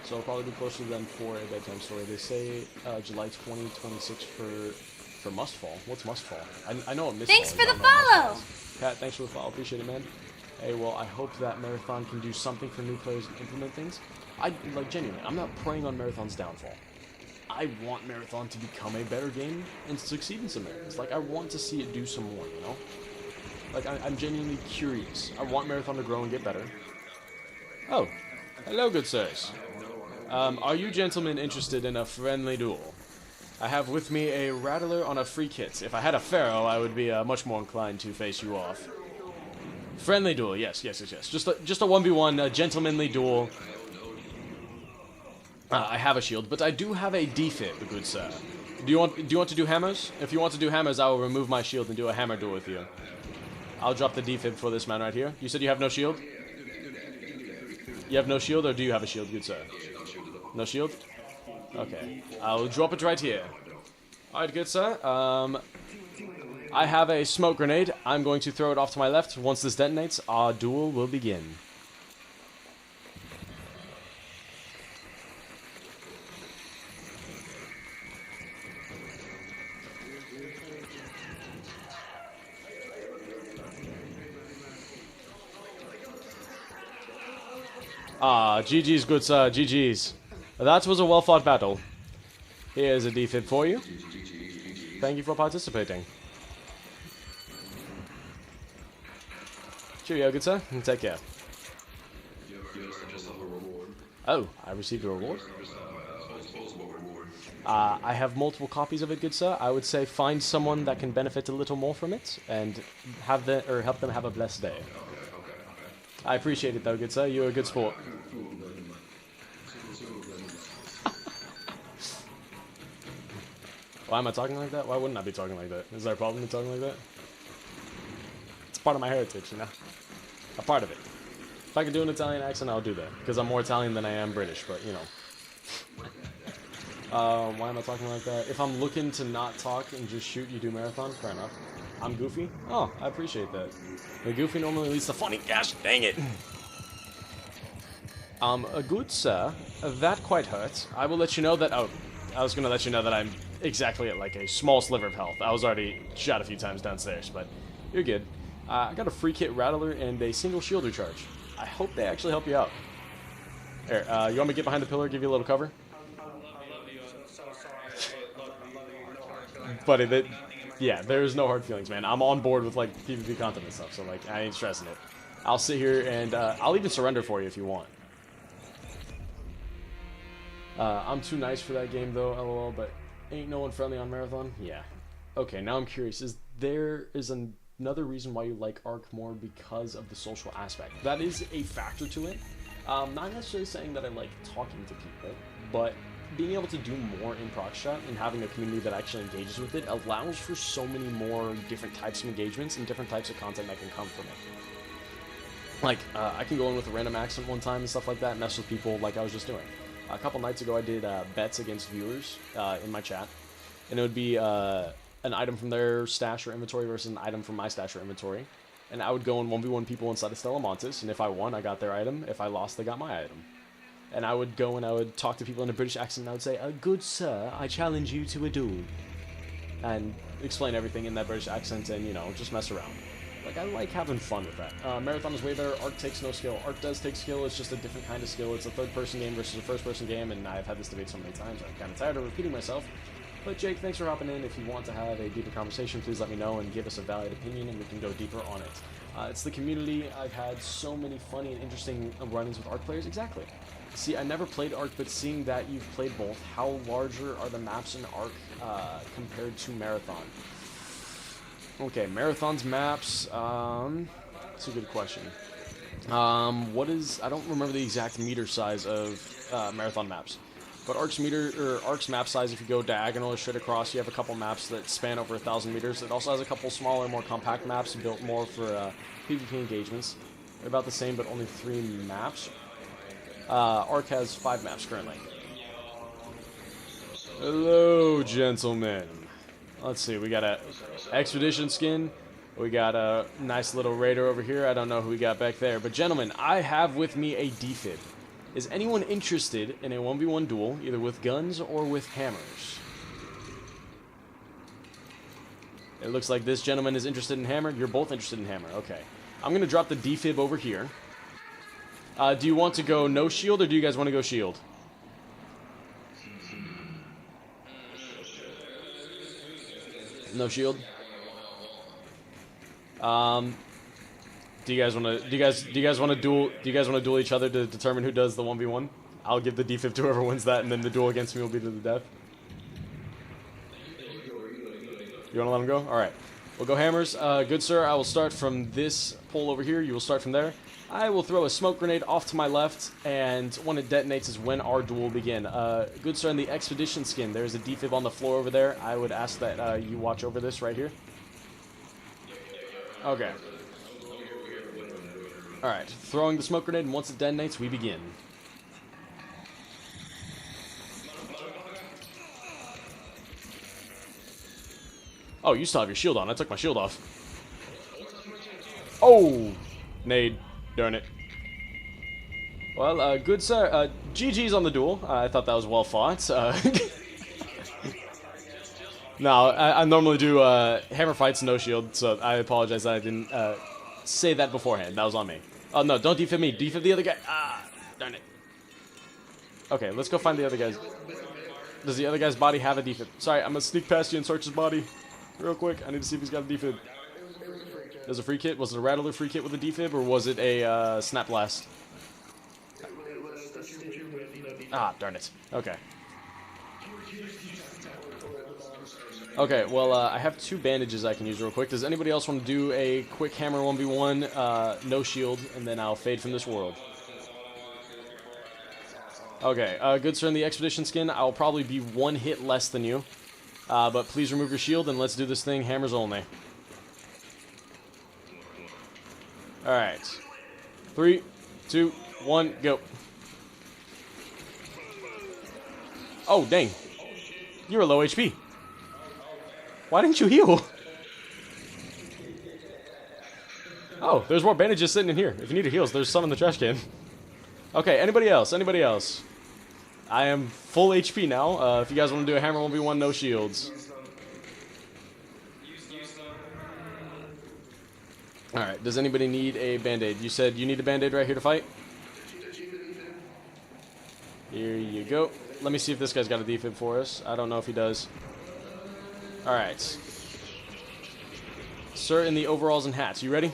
So I'll probably be closer than for a bedtime story. They say July 2026 for Mustfall. What's Mustfall? I know what Mistfall Thanks is. for the I don't know what follow! Mustfall is. Pat, thanks for the follow. Appreciate it, man. Hey, well, I hope that Marathon can do something for new players and implement things. Like, genuinely, I'm not preying on Marathon's downfall. I want Marathon to become a better game and succeed in some areas. Like, I want to see it do some more, you know? Like, I'm genuinely curious. I want Marathon to grow and get better. Oh, hello, good sirs. Are you gentlemen interested in a friendly duel? I have with me a Rattler on a free kit. If I had a Pharaoh, I would be much more inclined to face you off. Friendly duel, yes. Just a 1v1, a gentlemanly duel. I have a shield, but I do have a defib, good sir. Do you want to do hammers? If you want to do hammers, I will remove my shield and do a hammer duel with you. I'll drop the defib for this man right here. You said you have no shield? You have no shield, or do you have a shield, good sir? No shield? Okay. I'll drop it right here. Alright, good sir. I have a smoke grenade. I'm going to throw it off to my left. Once this detonates, our duel will begin. GG's, good sir, GG's. That was a well-fought battle. Here's a defib for you. Thank you for participating. Cheerio, good sir, and take care. Oh, I received a reward? I have multiple copies of it, good sir. I would say find someone that can benefit a little more from it, and help them have a blessed day. I appreciate it though, good sir. You're a good sport. Why am I talking like that? Why wouldn't I be talking like that? Is there a problem with talking like that? It's part of my heritage, you know? A part of it. If I could do an Italian accent, I'll do that. Because I'm more Italian than I am British, but, you know. Why am I talking like that? If I'm looking to not talk and just shoot, you do marathon? Fair enough. I'm goofy? Oh, I appreciate that. The goofy normally leads to funny. Gosh, dang it! A good sir. That quite hurts. I will let you know that... Oh, I was going to let you know that I'm exactly at, like, a small sliver of health. I was already shot a few times downstairs, but you're good. I got a free kit Rattler and a single shield recharge. I hope they actually help you out. Here, you want me to get behind the pillar, give you a little cover? Buddy, yeah, there's no hard feelings, man. I'm on board with, like, PvP content and stuff, so, like, I ain't stressing it. I'll sit here and, I'll even surrender for you if you want. I'm too nice for that game, though, lol, but ain't no one friendly on Marathon? Yeah. Okay, now I'm curious. Is another reason why you like Ark more because of the social aspect? That is a factor to it. Not necessarily saying that I like talking to people, but being able to do more in proc chat and having a community that actually engages with it allows for so many more different types of engagements and different types of content that can come from it. Like, I can go in with a random accent one time and stuff like that, mess with people like I was just doing. A couple nights ago, I did bets against viewers in my chat, and it would be an item from their stash or inventory versus an item from my stash or inventory, and I would go and 1v1 people inside of Telemontis, and if I won, I got their item. If I lost, they got my item. And I would go and I would talk to people in a British accent, and I would say, "Good sir, I challenge you to a duel," and explain everything in that British accent, and, you know, just mess around. Like, I like having fun with that. Marathon is way better. Ark takes no skill. Ark does take skill. It's just a different kind of skill. It's a third-person game versus a first-person game, and I've had this debate so many times. I'm kind of tired of repeating myself. But, Jake, thanks for hopping in. If you want to have a deeper conversation, please let me know and give us a valid opinion, and we can go deeper on it. It's the community. I've had so many funny and interesting run-ins with Ark players. Exactly. See, I never played Ark, but seeing that you've played both, how larger are the maps in Ark compared to Marathon? Okay, Marathon's maps, that's a good question. I don't remember the exact meter size of Marathon maps. But Ark's map size, if you go diagonal or straight across, you have a couple maps that span over 1,000 meters. It also has a couple smaller, more compact maps built more for PvP engagements. They're about the same, but only 3 maps. Ark has 5 maps currently. Hello, gentlemen. Let's see, we got a Expedition skin. We got a nice little raider over here. I don't know who we got back there. But gentlemen, I have with me a defib. Is anyone interested in a 1v1 duel, either with guns or with hammers? It looks like this gentleman is interested in hammer. You're both interested in hammer. Okay. I'm going to drop the defib over here. Do you want to go no shield, or do you guys want to go shield? No shield? Do you guys want to duel each other to determine who does the 1v1? I'll give the defib to whoever wins that, and then the duel against me will be to the death. You want to let him go? All right. We'll go hammers. Good sir, I will start from this pole over here. You will start from there. I will throw a smoke grenade off to my left, and when it detonates is when our duel will begin. Good sir, in the Expedition skin, there's a defib on the floor over there. I would ask that you watch over this right here. Okay. Alright, throwing the smoke grenade, and once it detonates, we begin. Oh, you still have your shield on. I took my shield off. Oh! Nade. Darn it. Well, good sir. GG's on the duel. I thought that was well fought. No, I normally do hammer fights, no shield, so I apologize that I didn't say that beforehand. That was on me. Oh, no, don't defib me. Defib the other guy. Ah, darn it. Okay, let's go find the other guys. Does the other guy's body have a defib? Sorry, I'm going to sneak past you and search his body real quick. I need to see if he's got a defib. There's a free kit. Was it a Rattler free kit with a defib, or was it a Snap Blast? Ah, darn it. Okay. Okay, well, I have 2 bandages I can use real quick. Does anybody else want to do a quick hammer 1v1, no shield, and then I'll fade from this world? Okay, good sir, in the Expedition skin, I'll probably be 1 hit less than you. But please remove your shield, and let's do this thing hammers only. Alright. 3, 2, 1, go. Oh, dang. You're low HP. Why didn't you heal? Oh, there's more bandages sitting in here. If you need heals, there's some in the trash can. Okay, anybody else? Anybody else? I am full HP now. If you guys want to do a hammer 1v1, no shields. Alright, does anybody need a band-aid? You said you need a band-aid right here to fight? Here you go. Let me see if this guy's got a defib for us. I don't know if he does. Alright. Sir, in the overalls and hats, you ready?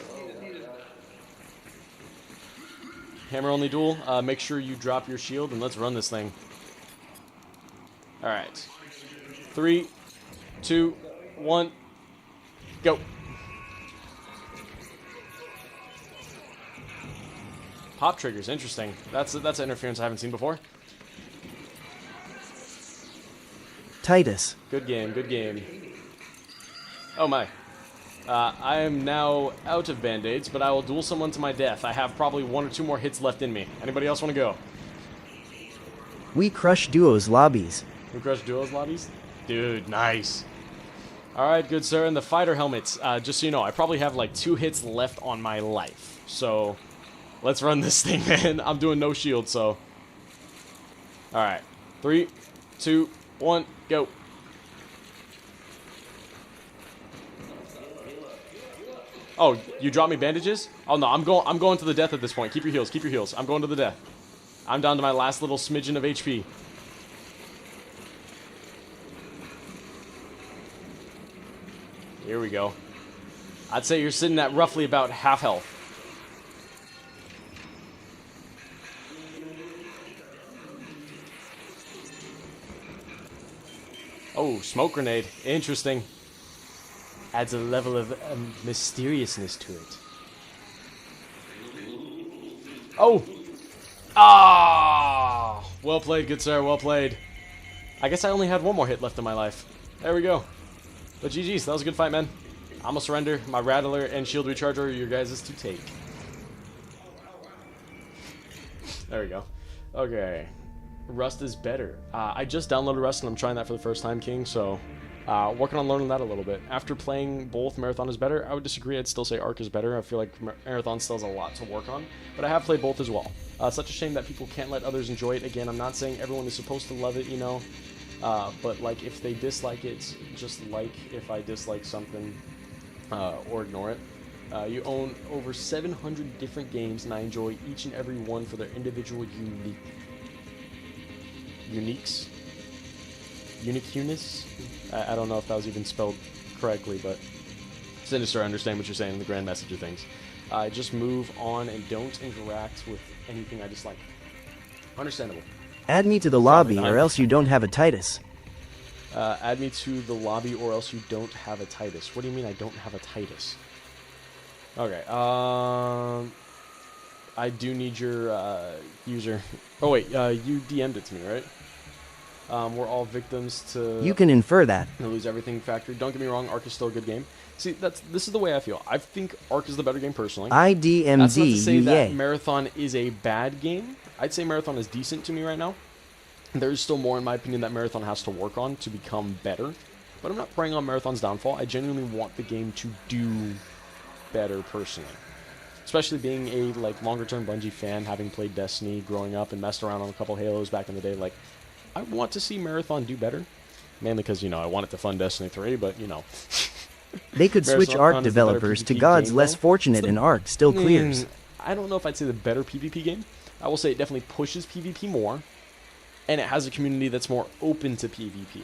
Hammer only duel. Make sure you drop your shield and let's run this thing. Alright. 3, 2, 1, go. Pop triggers, interesting. That's an interference I haven't seen before. Titus. Good game, good game. Oh my. I am now out of band-aids, but I will duel someone to my death. I have probably 1 or 2 more hits left in me. Anybody else want to go? We crush duos lobbies. We crush duos lobbies? Dude, nice. Alright, good sir. And the fighter helmets, just so you know, I probably have like 2 hits left on my life. So, let's run this thing, man. I'm doing no shield, so. Alright. 3, 2, 1, go. Oh, you dropped me bandages? Oh no, I'm going to the death at this point. Keep your heals, keep your heals. I'm going to the death. I'm down to my last little smidgen of HP. Here we go. I'd say you're sitting at roughly about half health. Oh, smoke grenade. Interesting. Adds a level of mysteriousness to it. Oh! Ah! Well played, good sir, well played. I guess I only had one more hit left in my life. There we go. But GG's, that was a good fight, man. I'm gonna surrender. My Rattler and Shield Recharger are your guys' to take. There we go. Okay. Rust is better. I just downloaded Rust and I'm trying that for the first time, King, so working on learning that a little bit. After playing both, Marathon is better. I would disagree. I'd still say Arc is better. I feel like Marathon still has a lot to work on, but I have played both as well. Such a shame that people can't let others enjoy it. Again, I'm not saying everyone is supposed to love it, you know, but like if they dislike it, just like if I dislike something or ignore it. You own over 700 different games, and I enjoy each and every one for their individual uniqueness. I don't know if that was even spelled correctly, but Sinister, I understand what you're saying in the grand message of things. Just move on and don't interact with anything I dislike. Understandable. Add me to the lobby or else you don't have a Titus. Add me to the lobby or else you don't have a Titus. What do you mean I don't have a Titus? Okay, I do need your user. Oh wait, you DM'd it to me, right? We're all victims to... You can infer that. The lose everything factor. Don't get me wrong, Arc is still a good game. See, this is the way I feel. I think Arc is the better game personally. IDMD, That's not to say that yay. Marathon is a bad game. I'd say Marathon is decent to me right now. There's still more, in my opinion, that Marathon has to work on to become better. But I'm not preying on Marathon's downfall. I genuinely want the game to do better personally. Especially being a longer-term Bungie fan, having played Destiny growing up and messed around on a couple Halos back in the day. Like, I want to see Marathon do better. Mainly because, you know, I want it to fund Destiny 3, but, you know... They could switch Arc developers to gods less fortunate and Arc still clears. I don't know if I'd say the better PvP game. I will say it definitely pushes PvP more, and it has a community that's more open to PvP.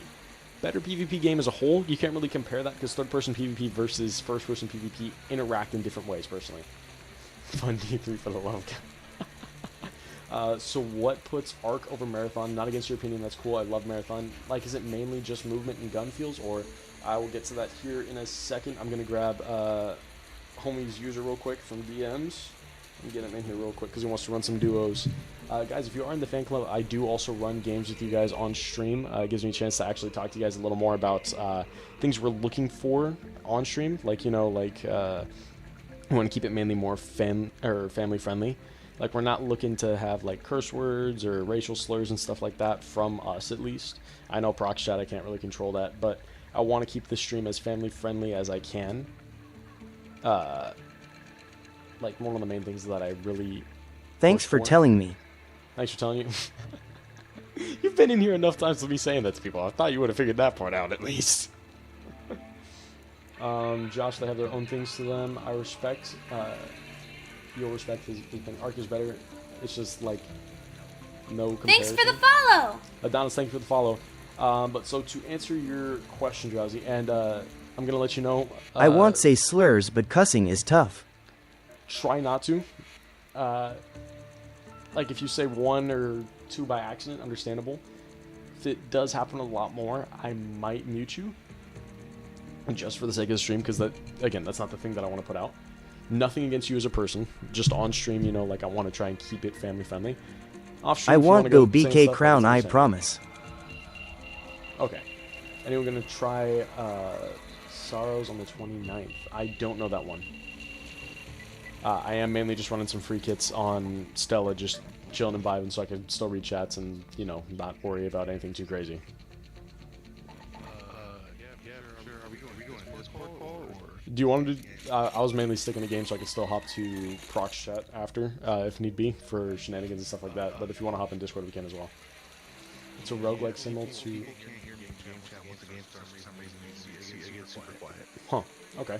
Better PvP game as a whole, you can't really compare that because third-person PvP versus first-person PvP interact in different ways, personally. Fun D3 for the love of so what puts Arc over Marathon? Not against your opinion, that's cool. I love Marathon. Like, is it mainly just movement and gun feels, or... I will get to that here in a second. I'm going to grab homie's user real quick from DMs and get him in here real quick because he wants to run some duos. Guys, if you are in the fan club, I do also run games with you guys on stream. It gives me a chance to actually talk to you guys a little more about things we're looking for on stream. Like, you know, like we want to keep it mainly more family friendly. Like, we're not looking to have like curse words or racial slurs and stuff like that from us, at least. I know proc chat, I can't really control that, but I want to keep the stream as family friendly as I can. Like, one of the main things that I really... Thanks for telling me. Thanks for telling you. You've been in here enough times to be saying that to people. I thought you would have figured that part out at least. Josh, they have their own things to them. I respect. You'll respect his thing. Arc is better. It's just like no comparison. Thanks for the follow. Adonis, thank you for the follow. But so to answer your question, Drowsy, and I'm gonna let you know. I won't say slurs, but cussing is tough. Try not to. Like if you say one or two by accident, understandable. If it does happen a lot more, I might mute you. Just for the sake of the stream, because that, again, that's not the thing that I want to put out. Nothing against you as a person, just on stream, you know, like I want to try and keep it family friendly. Off stream, I won't go BK Crown, I promise. Okay. Anyone gonna try Sorrows on the 29th? I don't know that one. I am mainly just running some free kits on Stella, just chilling and vibing so I can still read chats and, you know, not worry about anything too crazy. Do you want to do... I was mainly sticking to game so I could still hop to proc chat after, if need be, for shenanigans and stuff like that. But if you want to hop in Discord, we can as well. It's a roguelike similar to... Huh, okay.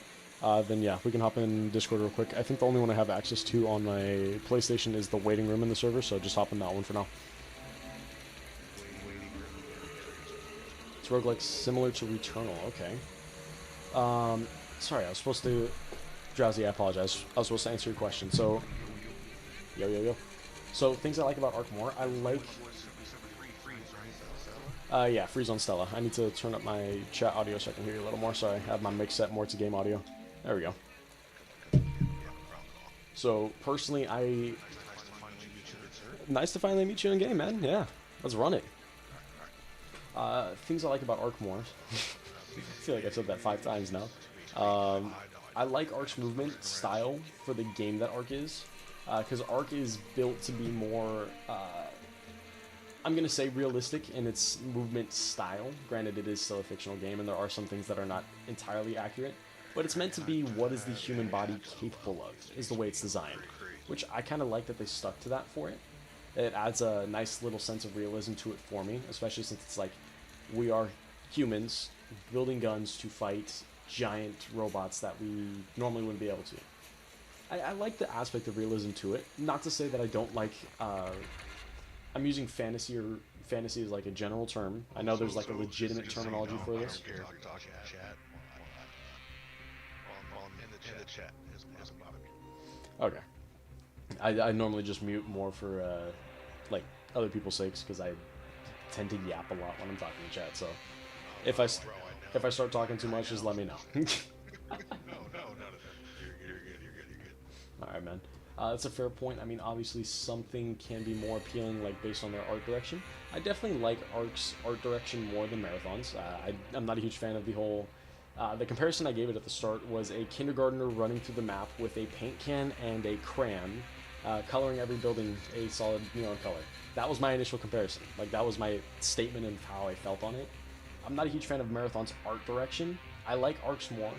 Then yeah, we can hop in Discord real quick. I think the only one I have access to on my PlayStation is the waiting room in the server, so just hop in that one for now. It's roguelike similar to Returnal, okay. Sorry, I was supposed to... Drowsy, I apologize. I was supposed to answer your question. So, yo. So, things I like about Ark more, I like... yeah, freeze on Stella. I need to turn up my chat audio so I can hear you a little more. Sorry, I have my mix set more to game audio. There we go. So, personally, nice to finally meet you in game, man. Yeah. Let's run it. Things I like about Arc more. I feel like I've said that 5 times now. I like Arc's movement style for the game that Arc is. Because Arc is built to be more, I'm going to say realistic in its movement style. Granted, it is still a fictional game, and there are some things that are not entirely accurate. But it's meant to be what is the human body capable of, is the way it's designed. Which I kind of like that they stuck to that for it. It adds a nice little sense of realism to it for me, especially since it's like, we are humans building guns to fight giant robots that we normally wouldn't be able to. I like the aspect of realism to it. Not to say that I don't like, I'm using fantasy, or fantasy is like a general term. I know there's like a legitimate terminology for this. Okay. I normally just mute more for, like, other people's sakes, because I tend to yap a lot when I'm talking to chat, so if I start talking too much, just let me know. Alright, man. That's a fair point. I mean, obviously something can be more appealing, like, based on their art direction. I definitely like Arc's art direction more than Marathon's. I'm not a huge fan of the whole... the comparison I gave it at the start was a kindergartner running through the map with a paint can and a crayon, coloring every building a solid neon color. That was my initial comparison. Like, that was my statement of how I felt on it. I'm not a huge fan of Marathon's art direction. I like Arc's more.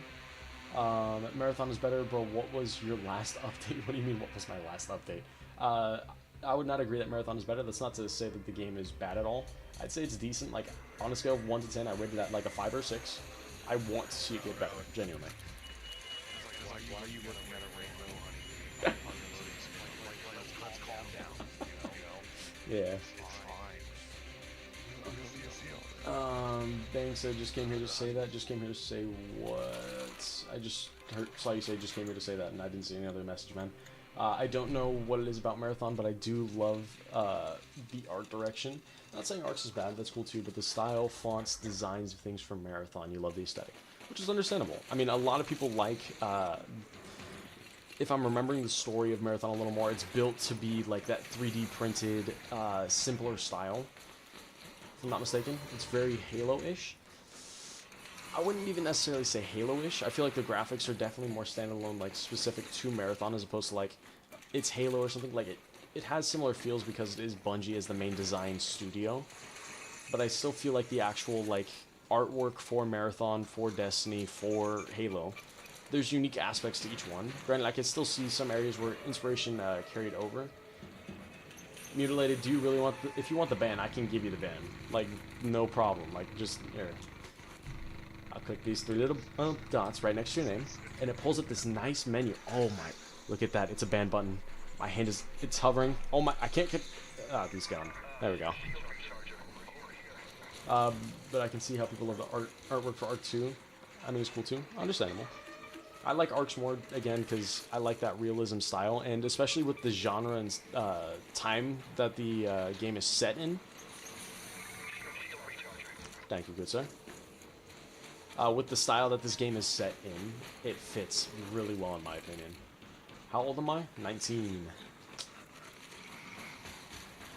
Marathon is better, bro. What was your last update? What do you mean, what was my last update? I would not agree that Marathon is better. That's not to say that the game is bad at all. I'd say it's decent. Like, on a scale of 1 to 10, I rated that like a 5 or 6. I want to see it get better, genuinely. Yeah. Bang said, just came here to say that. Just came here to say what? I just saw you say just came here to say that, and I didn't see any other message, man. I don't know what it is about Marathon, but I do love the art direction. Not saying Arcs is bad, that's cool too, but the style, fonts, designs of things from Marathon, you love the aesthetic, which is understandable. I mean, a lot of people like, if I'm remembering the story of Marathon a little more, it's built to be like that 3D printed, simpler style. If I'm not mistaken, it's very Halo-ish. I wouldn't even necessarily say Halo-ish. I feel like the graphics are definitely more standalone, like specific to Marathon, as opposed to like it's Halo or something. Like it has similar feels because it is Bungie as the main design studio. But I still feel like the actual like artwork for Marathon, for Destiny, for Halo, there's unique aspects to each one. Granted, I can still see some areas where inspiration carried over. Mutilated, do you really want the, if you want the ban, I can give you the ban. Like, no problem. Like, just, here. I'll click these 3 little dots right next to your name, and it pulls up this nice menu. Oh my, look at that. It's a ban button. My hand is, it's hovering. Oh my, I can't get, these gone. There we go. But I can see how people love the artwork for Arc 2. I mean, it's cool too. Understandable. I like Arcs more, again, because I like that realism style, and especially with the genre and time that the game is set in. Thank you, good sir. With the style that this game is set in, it fits really well in my opinion. How old am I? 19.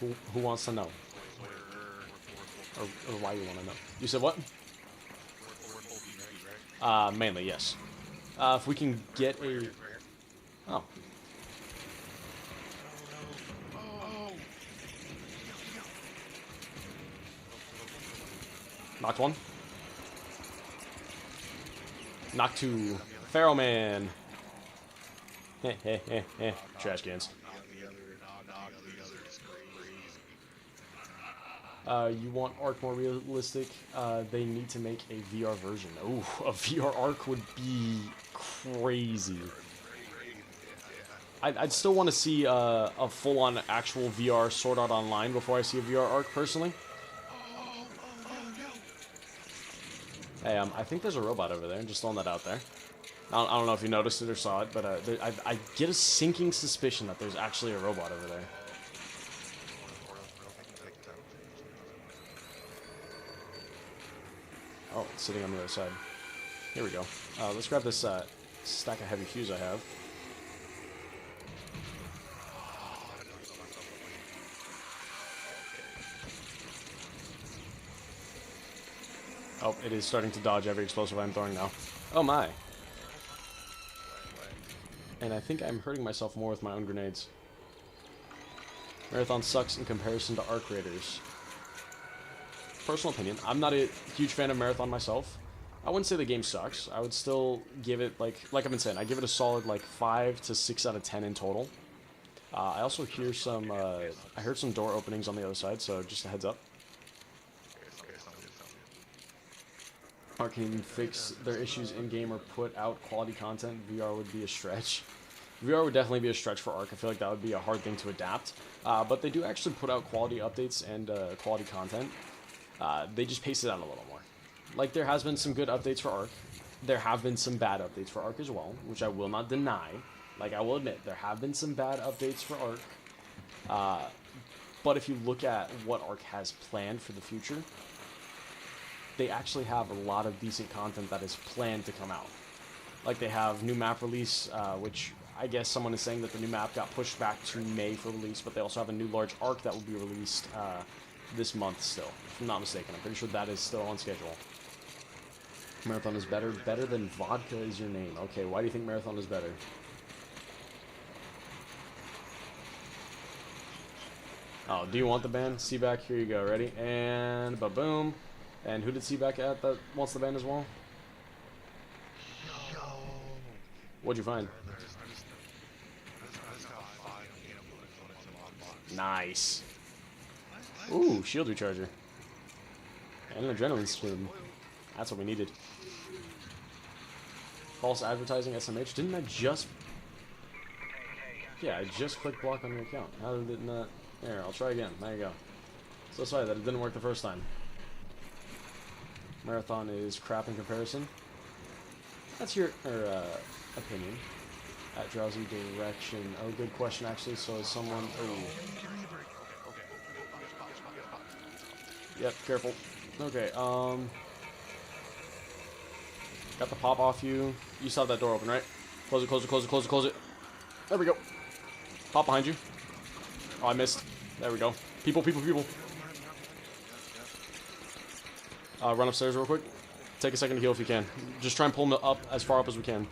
Who wants to know? Or why you want to know? You said what? Mainly, yes. If we can get a... Oh. Knocked one. Knocked 2. Pharaoh Man. Heh heh heh heh. Trash cans. You want Arc more realistic? They need to make a VR version. Ooh, a VR Arc would be crazy. I'd still want to see a full-on actual VR Sword Art Online before I see a VR Arc, personally. Hey, I think there's a robot over there. Just throwing that out there. I don't know if you noticed it or saw it, but I get a sinking suspicion that there's actually a robot over there. Oh, it's sitting on the other side. Here we go. Let's grab this stack of heavy fuse I have. Oh, it is starting to dodge every explosive I'm throwing now. Oh my. And I think I'm hurting myself more with my own grenades. Marathon sucks in comparison to Arc Raiders. Personal opinion, I'm not a huge fan of Marathon myself. I wouldn't say the game sucks. I would still give it, like I've been saying, I give it a solid, like, 5 to 6 out of 10 in total. I also hear some, I heard some door openings on the other side, so just a heads up. Arc can even fix their issues in-game or put out quality content. VR would be a stretch. VR would definitely be a stretch for Arc. I feel like that would be a hard thing to adapt. But they do actually put out quality updates and quality content. They just pace it out a little more. Like, there has been some good updates for Arc. There have been some bad updates for Arc as well, which I will not deny. Like, I will admit, there have been some bad updates for Arc. But if you look at what Arc has planned for the future, they actually have a lot of decent content that is planned to come out. Like, they have new map release, which I guess someone is saying that the new map got pushed back to May for release, but they also have a new large arc that will be released this month still, if I'm not mistaken. I'm pretty sure that is still on schedule. Marathon is better. Better than vodka is your name. Okay, why do you think Marathon is better? Oh, do you want the ban? C-back, here you go. Ready? And ba-boom. And who did C-back at that wants the ban as well? What'd you find? Nice. Ooh, shield recharger. And an adrenaline stream. That's what we needed. False advertising SMH. Didn't I just... Yeah, I just clicked block on your account. How did it not... There, I'll try again. There you go. So sorry that it didn't work the first time. Marathon is crap in comparison. That's your opinion. At drowsy direction. Oh, good question actually. So is someone... Oh. Yep, careful. Okay, got the pop off you. You saw that door open, right? Close it, close it, close it, close it, close it. There we go. Pop behind you. Oh, I missed. There we go. People, people, people. Run upstairs real quick. Take a second to heal if you can. Just try and pull them up as far up as we can.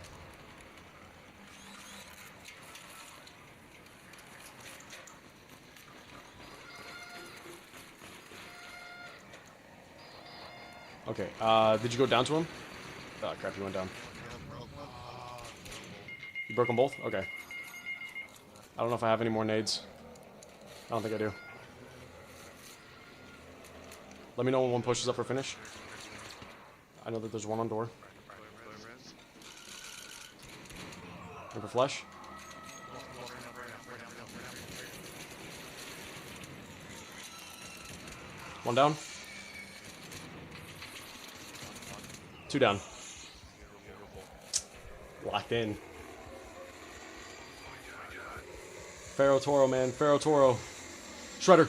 Okay, did you go down to him? Oh, crap, you went down. You broke them both? Okay. I don't know if I have any more nades. I don't think I do. Let me know when one pushes up for finish. I know that there's one on door. Looking for flesh. One down. Two down. Locked in. Pharaoh Toro, man. Pharaoh Toro. Shredder.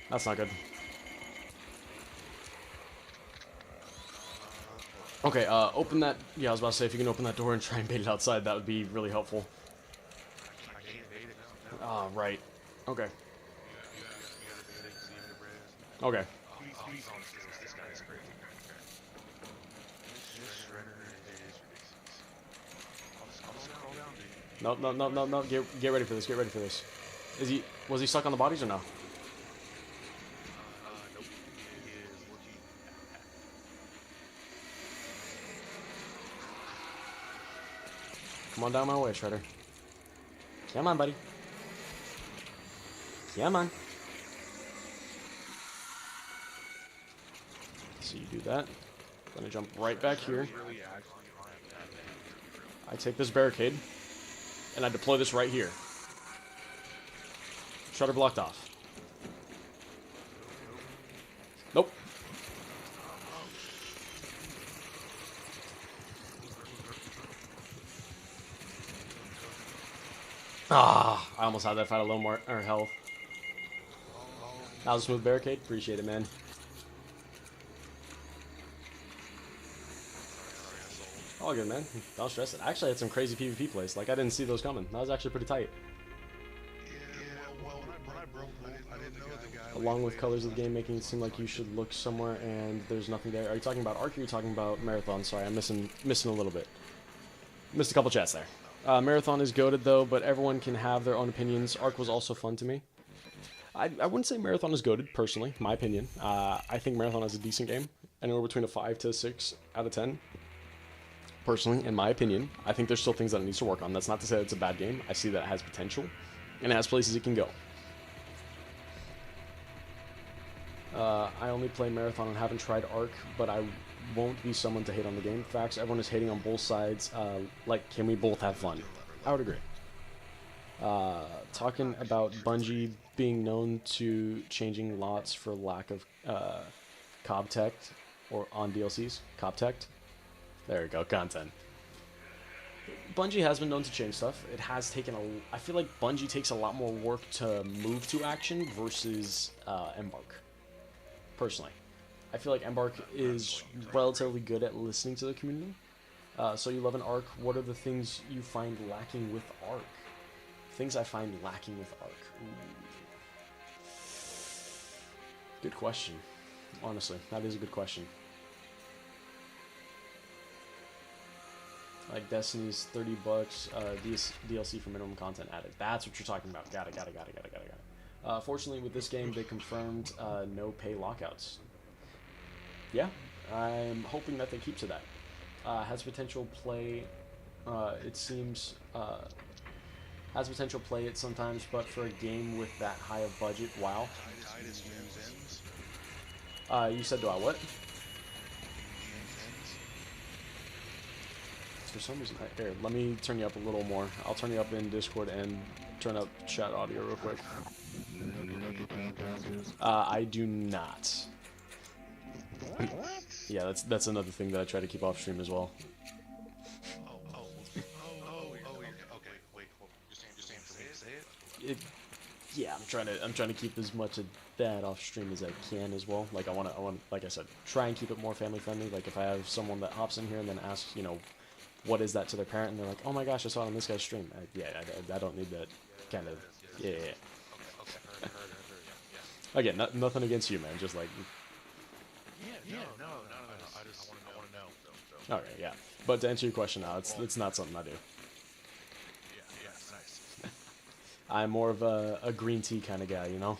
That's not good. Okay, open that. Yeah, I was about to say, if you can open that door and try and bait it outside, that would be really helpful. Ah, right. Okay. Okay. No, no, no, no, no. Get ready for this. Get ready for this. Was he stuck on the bodies or no? Come on down my way, Shredder. Come on, buddy. Come on. So you do that. Then I jump right back here. I take this barricade. And I deploy this right here. Shredder blocked off. Nope. Ah, I almost had that fight a little more health. That was a smooth barricade. Appreciate it, man. All good, man. Don't stress it. Actually, I had some crazy PvP plays. Like, I didn't see those coming. That was actually pretty tight. Yeah, well, when I broke, I didn't know the guy. along with colors of the game, making it seem like you should look somewhere and there's nothing there. Are you talking about Arc or are you talking about Marathon? Sorry, I'm missing a little bit. Missed a couple chats there. Marathon is goated though, but everyone can have their own opinions. Arc was also fun to me. I wouldn't say Marathon is goated, personally, my opinion. I think Marathon is a decent game, anywhere between a 5 to 6 out of 10. Personally, in my opinion, I think there's still things that it needs to work on. That's not to say it's a bad game. I see that it has potential, and it has places it can go. I only play Marathon and haven't tried Arc, but I won't be someone to hate on the game. Facts, everyone is hating on both sides. Like, can we both have fun? I would agree. Talking about Bungie being known to changing lots for lack of cob tech or on DLCs. Cob tech. There we go, content. Bungie has been known to change stuff. It has taken I feel like Bungie takes a lot more work to move to action versus Embark. Personally, I feel like Embark is relatively good at listening to the community. So you love an Arc. What are the things you find lacking with Arc? Things I find lacking with Arc. Ooh. Good question. Honestly, that is a good question. Like Destiny's $30 DLC for minimum content added. That's what you're talking about. Got it. Fortunately, with this game, they confirmed no pay lockouts. Yeah, I'm hoping that they keep to that. Has potential play. It seems has potential play it sometimes, but for a game with that high of budget, wow. You said do I what? For some reason, here, let me turn you up a little more. I'll turn you up in Discord and turn up chat audio real quick. I do not. Yeah, that's another thing that I try to keep off stream as well. Okay, wait, you're saying for me to say it? Yeah, I'm trying to keep as much of that off stream as I can as well. Like I want, like I said, try and keep it more family friendly. Like if I have someone that hops in here and then asks, you know, what is that to their parent, and they're like, oh my gosh, I saw it on this guy's stream. I don't need that kind of, yeah. Again, nothing against you, man. Just like, No. I just want to know. okay, yeah. But to answer your question now, it's not something I do. Yeah, nice. I'm more of a green tea kind of guy, you know.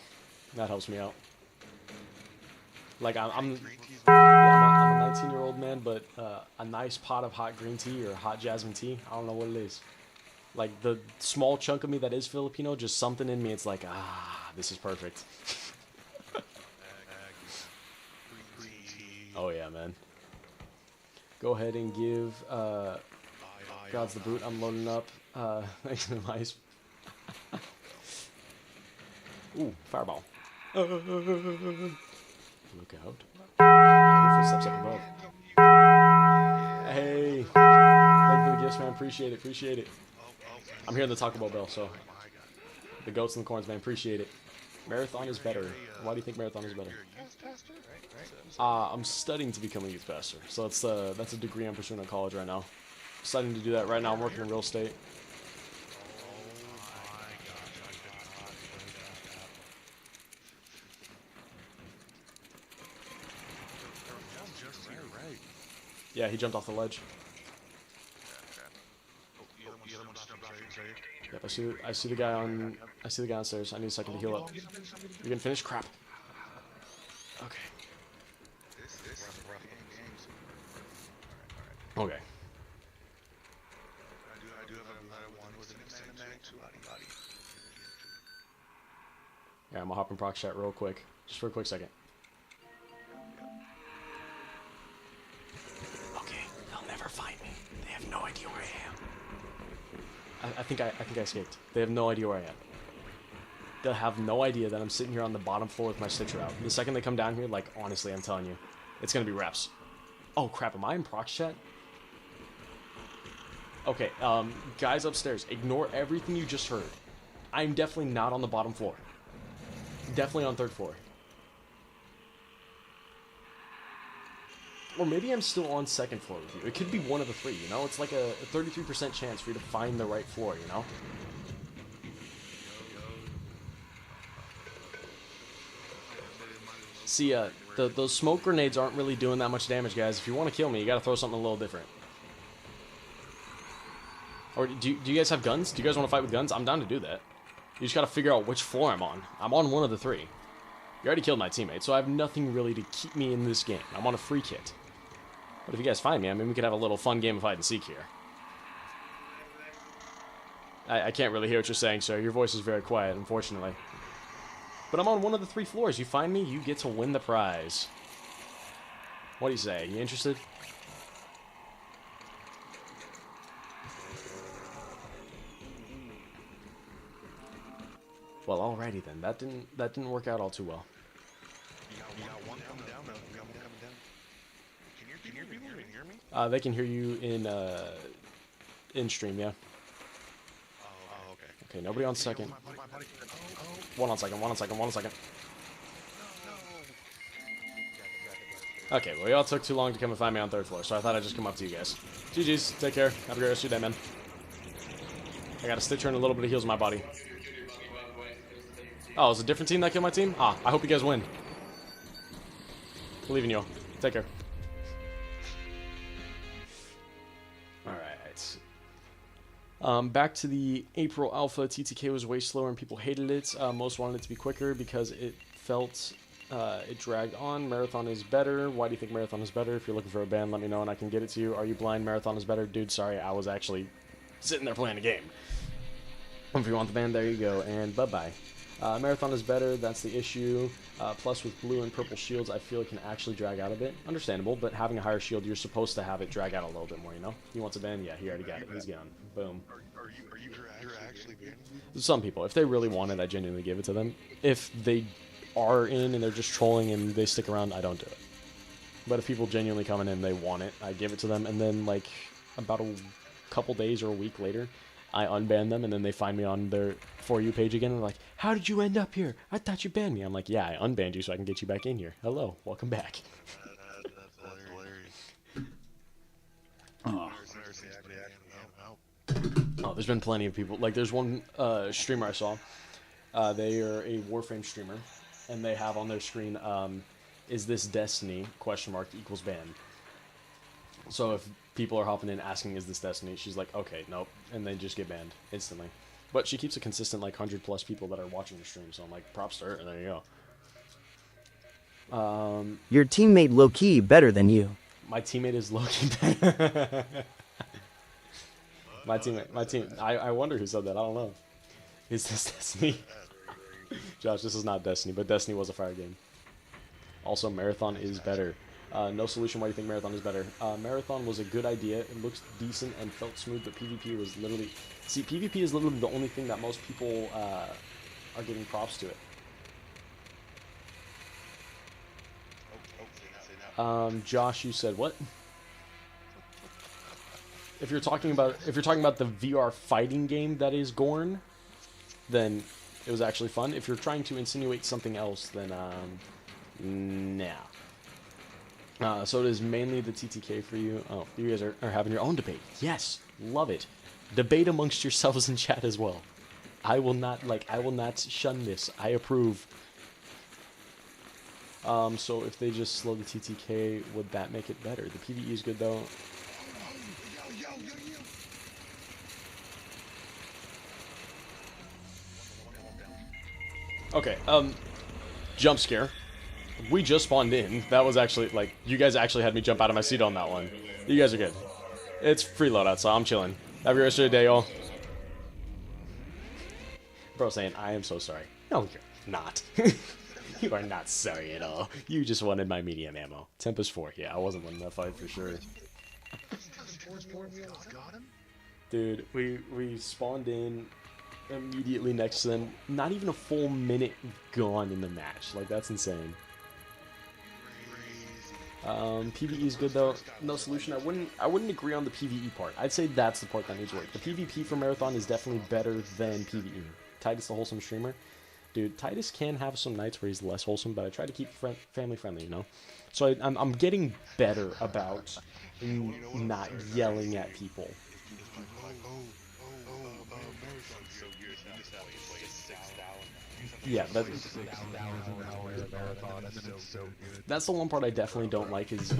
That helps me out. Like I'm a 19-year-old man, but a nice pot of hot green tea or hot jasmine tea, I don't know what it is. Like the small chunk of me that is Filipino, just something in me, it's like, this is perfect. Oh yeah, man. Go ahead and give God's the boot. I'm loading up. Thanks, nice. Ooh, fireball. Look out. Footsteps up above. Hey. Thank you for the gifts, man. Appreciate it. I'm hearing the Taco Bell bell, so. The goats and the corns, man. Appreciate it. Marathon is better. Why do you think Marathon is better? I'm studying to become a youth pastor. So that's a degree I'm pursuing at college right now. Studying to do that right now. I'm working in real estate. Yeah, he jumped off the ledge. Yep, I see the guy downstairs. I need a second to heal up. You gonna finish? Crap. Okay. Okay. Yeah, I'm gonna hop in proc chat real quick, just for a quick second. Okay, they'll never find me. They have no idea where I am. I think I escaped. They have no idea where I am. They'll have no idea that I'm sitting here on the bottom floor with my stitcher out. The second they come down here, like, honestly, I'm telling you, it's gonna be reps. Oh crap, am I in proc chat? Okay, guys upstairs, ignore everything you just heard. I'm definitely not on the bottom floor. Definitely on third floor. Or maybe I'm still on second floor with you. It could be one of the three, you know? It's like a 33% chance for you to find the right floor, you know? See, those smoke grenades aren't really doing that much damage, guys. If you want to kill me, you gotta throw something a little different. Or do you guys have guns? Do you guys want to fight with guns? I'm down to do that. You just gotta figure out which floor I'm on. I'm on one of the 3. You already killed my teammate, so I have nothing really to keep me in this game. I'm on a free kit. But if you guys find me, I mean, we could have a little fun game of hide and seek here. I can't really hear what you're saying, sir. Your voice is very quiet, unfortunately. But I'm on one of the 3 floors. You find me, you get to win the prize. What do you say? You interested? Well, alrighty then. That didn't work out all too well. You got one coming down though. You got one coming down. Can you hear me? They can hear you in stream, yeah. Oh, okay. Okay, nobody on second. One on second. Okay, well, y'all took too long to come and find me on 3rd floor, so I thought I'd just come up to you guys. GG's, take care. Have a great rest of your day, man. I got a stitcher and a little bit of heals in my body. Oh, it was a different team that killed my team? Ah, I hope you guys win. Believe in you. Take care. Alright. Back to the April Alpha. TTK was way slower and people hated it. Most wanted it to be quicker because it felt it dragged on. Marathon is better. Why do you think Marathon is better? If you're looking for a band, let me know and I can get it to you. Are you blind? Marathon is better? Dude, sorry. I was actually sitting there playing a game. If you want the band, there you go. And bye-bye. Marathon is better, that's the issue. Plus with blue and purple shields, I feel it can actually drag out a bit. Understandable, but having a higher shield, you're supposed to have it drag out a little bit more, you know? He wants a ban? Yeah, he already got it. He's gone. Boom. Are you actually banning? Some people, if they really want it, I genuinely give it to them. If they are in and they're just trolling and they stick around, I don't do it. But if people genuinely come in and they want it, I give it to them, and then like about a couple days or a week later, I unban them, and then they find me on their For You page again, and they're like, how did you end up here? I thought you banned me. I'm like, yeah, I unbanned you so I can get you back in here. Hello, welcome back. That's hilarious. Oh, there's been plenty of people. Like, there's one streamer I saw. They are a Warframe streamer, and they have on their screen, is this Destiny, question mark, equals banned. So if people are hopping in asking, is this Destiny? She's like, okay, nope. And they just get banned instantly. But she keeps a consistent, like, 100+ people that are watching the stream. So I'm like, props to her, and there you go. Your teammate low-key better than you. My teammate is low-key better. my team. I wonder who said that. I don't know. Is this Destiny? Josh, this is not Destiny, but Destiny was a fire game. Also, Marathon is better. No solution. Why do you think Marathon is better? Marathon was a good idea. It looks decent and felt smooth, but PvP was literally... See, PvP is literally the only thing that most people are giving props to it. Josh, you said what? If you're talking about the VR fighting game that is Gorn, then it was actually fun. If you're trying to insinuate something else, then nah. So it is mainly the TTK for you. Oh, you guys are having your own debate. Yes, love it. Debate amongst yourselves in chat as well. I will not shun this. I approve. So if they just slow the TTK, would that make it better? The PvE is good though. Okay, jump scare. We just spawned in. That was actually, like, you guys actually had me jump out of my seat on that one. You guys are good. It's free loadout, so I'm chilling. Have a great rest of your day, y'all. Bro saying, I am so sorry. No, you're not. You are not sorry at all. You just wanted my medium ammo. Tempest 4. Yeah, I wasn't winning that fight for sure. Dude, we spawned in immediately next to them. Not even a full minute gone in the match. Like, that's insane. PvE is good though. No solution. I wouldn't agree on the PvE part. I'd say that's the part that needs work. The PvP for Marathon is definitely better than PvE. Titus, the wholesome streamer. Dude, Titus can have some nights where he's less wholesome, but I try to keep family friendly, you know? So I'm getting better about not yelling at people. yeah, that's the one part I definitely don't like is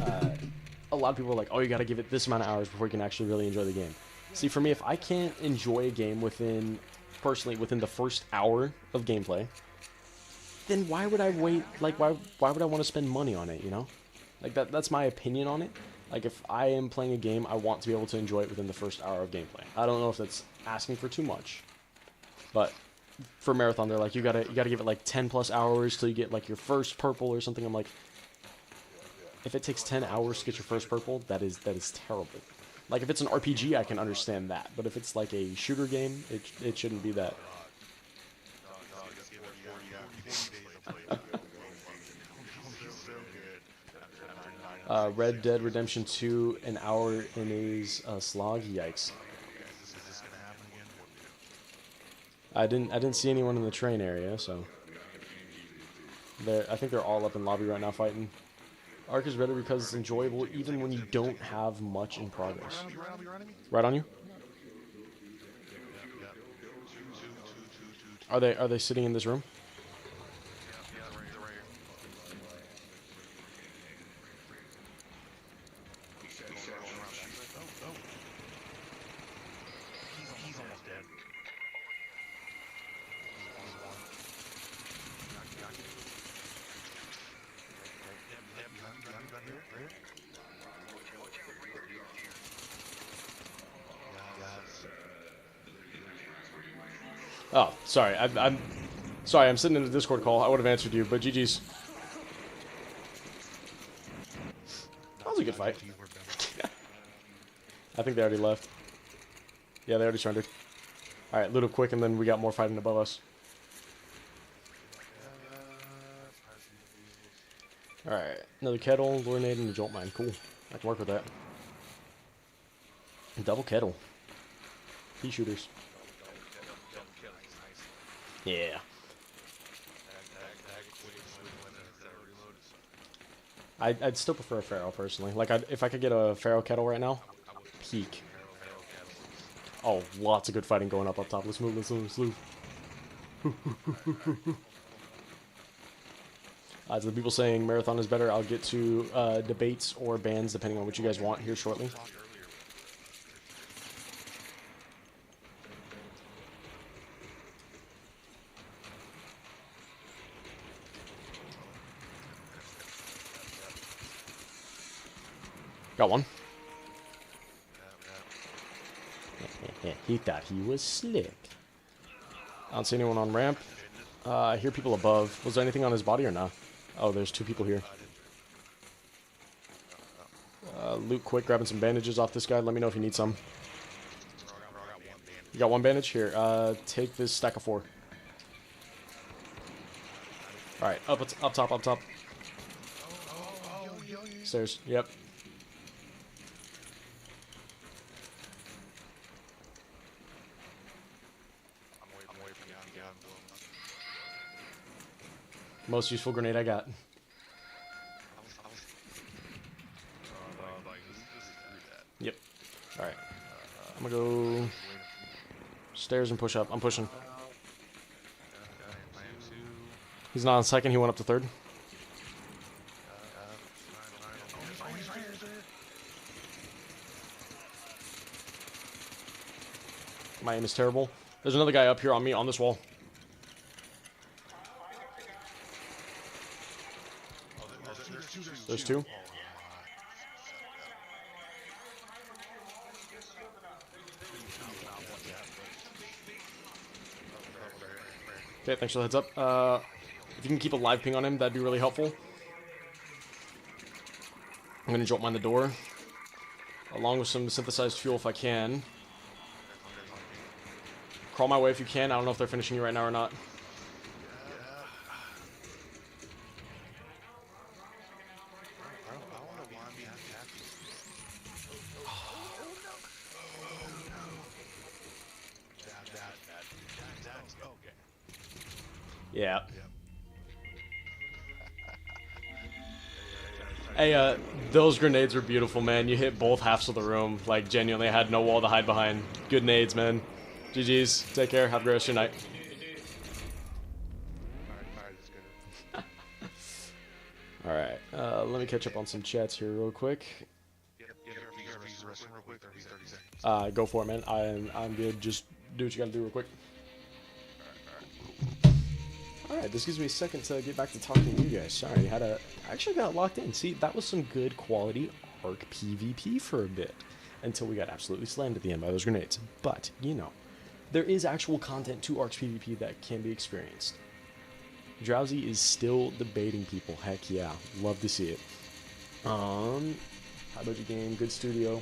a lot of people are like, oh, you got to give it this amount of hours before you can actually really enjoy the game. See, for me, if I can't enjoy a game personally within the first hour of gameplay, then why would I wait? Like, why would I want to spend money on it, you know? Like, that's my opinion on it. Like, if I am playing a game, I want to be able to enjoy it within the first hour of gameplay. I don't know if that's asking for too much, but for Marathon, they're like, you gotta give it like 10 plus hours till you get like your first purple or something. I'm like, if it takes 10 hours to get your first purple, that is terrible. Like, if it's an RPG, I can understand that, but if it's like a shooter game, it shouldn't be that. Red Dead Redemption 2, an hour in a slog. Yikes! I didn't see anyone in the train area, so I think they're all up in lobby right now fighting. Arc is better because it's enjoyable even when you don't have much in progress. Right on you? Are they sitting in this room? Oh, sorry. I'm sorry. I'm sitting in the Discord call. I would have answered you, but GG's. That was a good fight. I think they already left. Yeah, they already surrendered. All right, little quick, and then we got more fighting above us. All right, another kettle, lure nade, and a jolt mine. Cool. I can work with that. Double kettle. Pea shooters. Yeah. I'd still prefer a Pharaoh, personally. Like, if I could get a Pharaoh kettle right now, peak. Oh, lots of good fighting going up top. Let's move, let's move. To the people saying Marathon is better, I'll get to debates or bans, depending on what you guys want here shortly. Got one. He thought he was slick. I don't see anyone on ramp. I hear people above. Was there anything on his body or not? Oh, there's two people here. Loot quick, grabbing some bandages off this guy. Let me know if you need some. You got one bandage? Here, take this stack of 4. Alright, up top. Stairs, yep. Most useful grenade I got. Yep. Alright. I'm gonna go stairs and push up. I'm pushing. He's not on second, he went up to third. My aim is terrible. There's another guy up here on me on this wall. There's two. Okay, thanks for the heads up. If you can keep a live ping on him, that'd be really helpful. I'm gonna jolt mine the door, along with some synthesized fuel if I can. Crawl my way if you can. I don't know if they're finishing you right now or not. Yeah. Hey, those grenades were beautiful, man. You hit both halves of the room. Like, genuinely, I had no wall to hide behind. Good nades, man. GG's. Take care. Have a great rest of your night. Alright, let me catch up on some chats here real quick. Go for it, man. I'm good. Just do what you gotta do real quick. Alright, this gives me a second to get back to talking to you guys. Sorry, I actually got locked in. See, that was some good quality Arc PvP for a bit. Until we got absolutely slammed at the end by those grenades. But, you know, there is actual content to Arc's PvP that can be experienced. Drowsy is still debating people. Heck yeah. Love to see it. High budget game, good studio.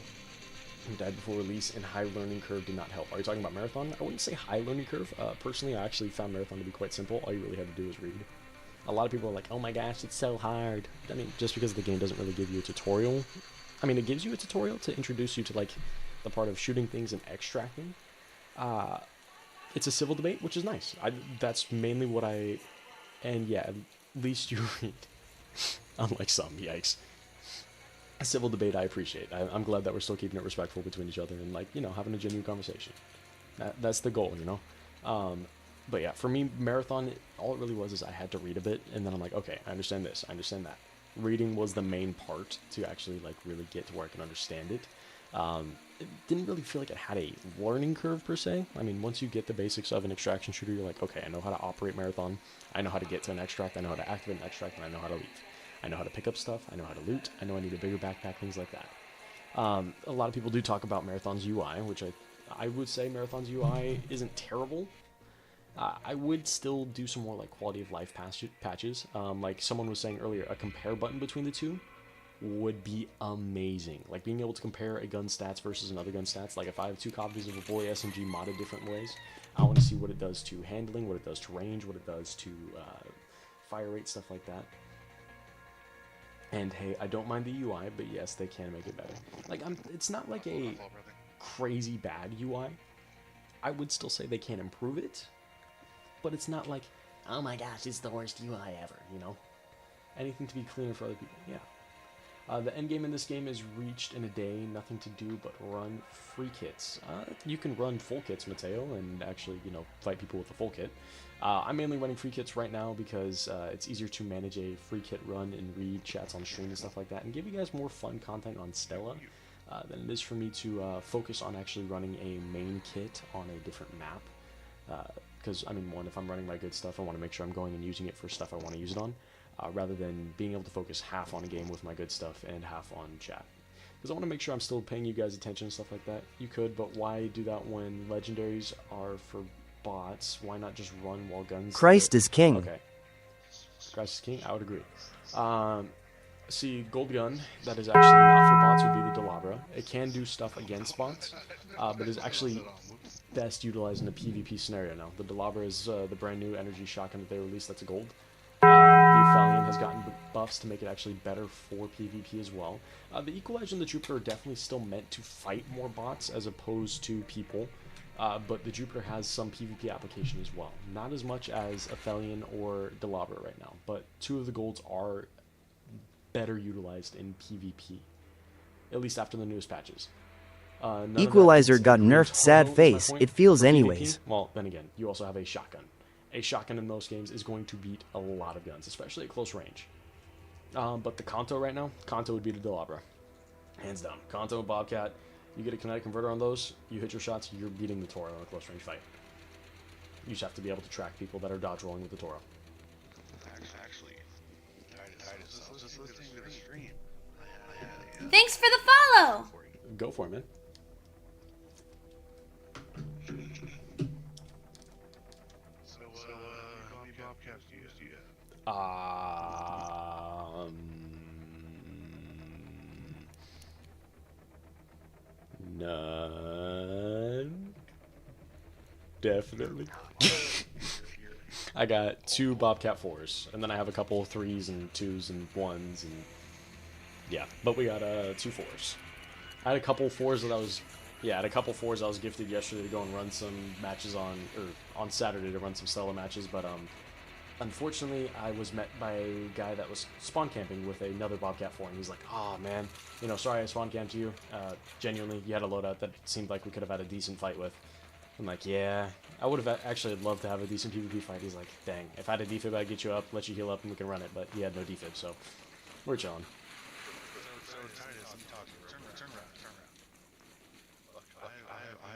Died before release, and high learning curve did not help. Are you talking about Marathon? I wouldn't say high learning curve. Personally, I actually found Marathon to be quite simple. All you really had to do was read. A lot of people are like, oh my gosh, it's so hard. I mean, just because the game doesn't really give you a tutorial. I mean, it gives you a tutorial to introduce you to, like, the part of shooting things and extracting. It's a civil debate, which is nice. That's mainly what I... And yeah, at least you read. Unlike some, yikes. A civil debate I appreciate. I'm glad that we're still keeping it respectful between each other and, like, you know, having a genuine conversation. That's the goal, you know? But yeah, for me, Marathon, all it really was is I had to read a bit, and then I'm like, okay, I understand this, I understand that. Reading was the main part to actually, like, really get to where I can understand it. It didn't really feel like it had a learning curve, per se. I mean, once you get the basics of an extraction shooter, you're like, okay, I know how to operate Marathon, I know how to get to an extract, I know how to activate an extract, and I know how to leave. I know how to pick up stuff, I know how to loot, I know I need a bigger backpack, things like that. A lot of people do talk about Marathon's UI, which I would say Marathon's UI isn't terrible. I would still do some more, like, quality of life patches. Like someone was saying earlier, a compare button between the two would be amazing. Like, being able to compare a gun stats versus another gun stats. Like, if I have 2 copies of a boy SMG modded different ways, I want to see what it does to handling, what it does to range, what it does to fire rate, stuff like that. And hey, I don't mind the UI, but yes, they can make it better. Like, it's not like a crazy bad UI. I would still say they can improve it, but it's not like, oh my gosh, it's the worst UI ever, you know? Anything to be cleaner for other people, yeah. The end game in this game is reached in a day, nothing to do but run free kits. You can run full kits, Mateo, and actually, you know, fight people with a full kit. I'm mainly running free kits right now because it's easier to manage a free kit run and read chats on stream and stuff like that, and give you guys more fun content on Stella than it is for me to focus on actually running a main kit on a different map. Because, I mean, one, if I'm running my good stuff, I want to make sure I'm going and using it for stuff I want to use it on. Rather than being able to focus half on a game with my good stuff and half on chat. Because I want to make sure I'm still paying you guys attention and stuff like that. You could, but why do that when legendaries are for bots? Why not just run while guns... Christ is king. Okay. Christ is king? I would agree. See, gold gun, that is actually not for bots, would be the Delabra. It can do stuff against bots, but is actually best utilized in a PvP scenario now. The Delabra is the brand new energy shotgun that they released that's a gold. The Fallion has gotten buffs to make it actually better for PvP as well. The Equalizer and the Jupiter are definitely still meant to fight more bots as opposed to people, but the Jupiter has some PvP application as well. Not as much as a Fallion or Delabra right now, but 2 of the golds are better utilized in PvP, at least after the newest patches. Equalizer got nerfed, sad face, it feels anyways. Well, then again, you also have a shotgun. A shotgun in most games is going to beat a lot of guns, especially at close range. But the Kanto right now, Kanto would be the Delabra. Hands down. Kanto, Bobcat, you get a kinetic converter on those, you hit your shots, you're beating the Toro in a close range fight. You just have to be able to track people that are dodge rolling with the Toro. Actually, Titus, I was just listening to the stream. Thanks for the follow! Go for it, man. None. Definitely. I got 2 Bobcat 4s, and then I have a couple of 3s and 2s and 1s, and yeah. But we got 2 4s. I had a couple 4s that I was, I was gifted yesterday to go and run some matches on Saturday to run some Stella matches, but unfortunately, I was met by a guy that was spawn camping with another Bobcat 4, and he's like, oh man, you know, sorry I spawn camped you. Genuinely, you had a loadout that seemed like we could have had a decent fight with. I'm like, yeah, I would have actually loved to have a decent PvP fight. He's like, dang, if I had a defib, I'd get you up, let you heal up, and we can run it, but he had no defib, so We're chilling. So Titus, let me talk to you. Turn around. Look, I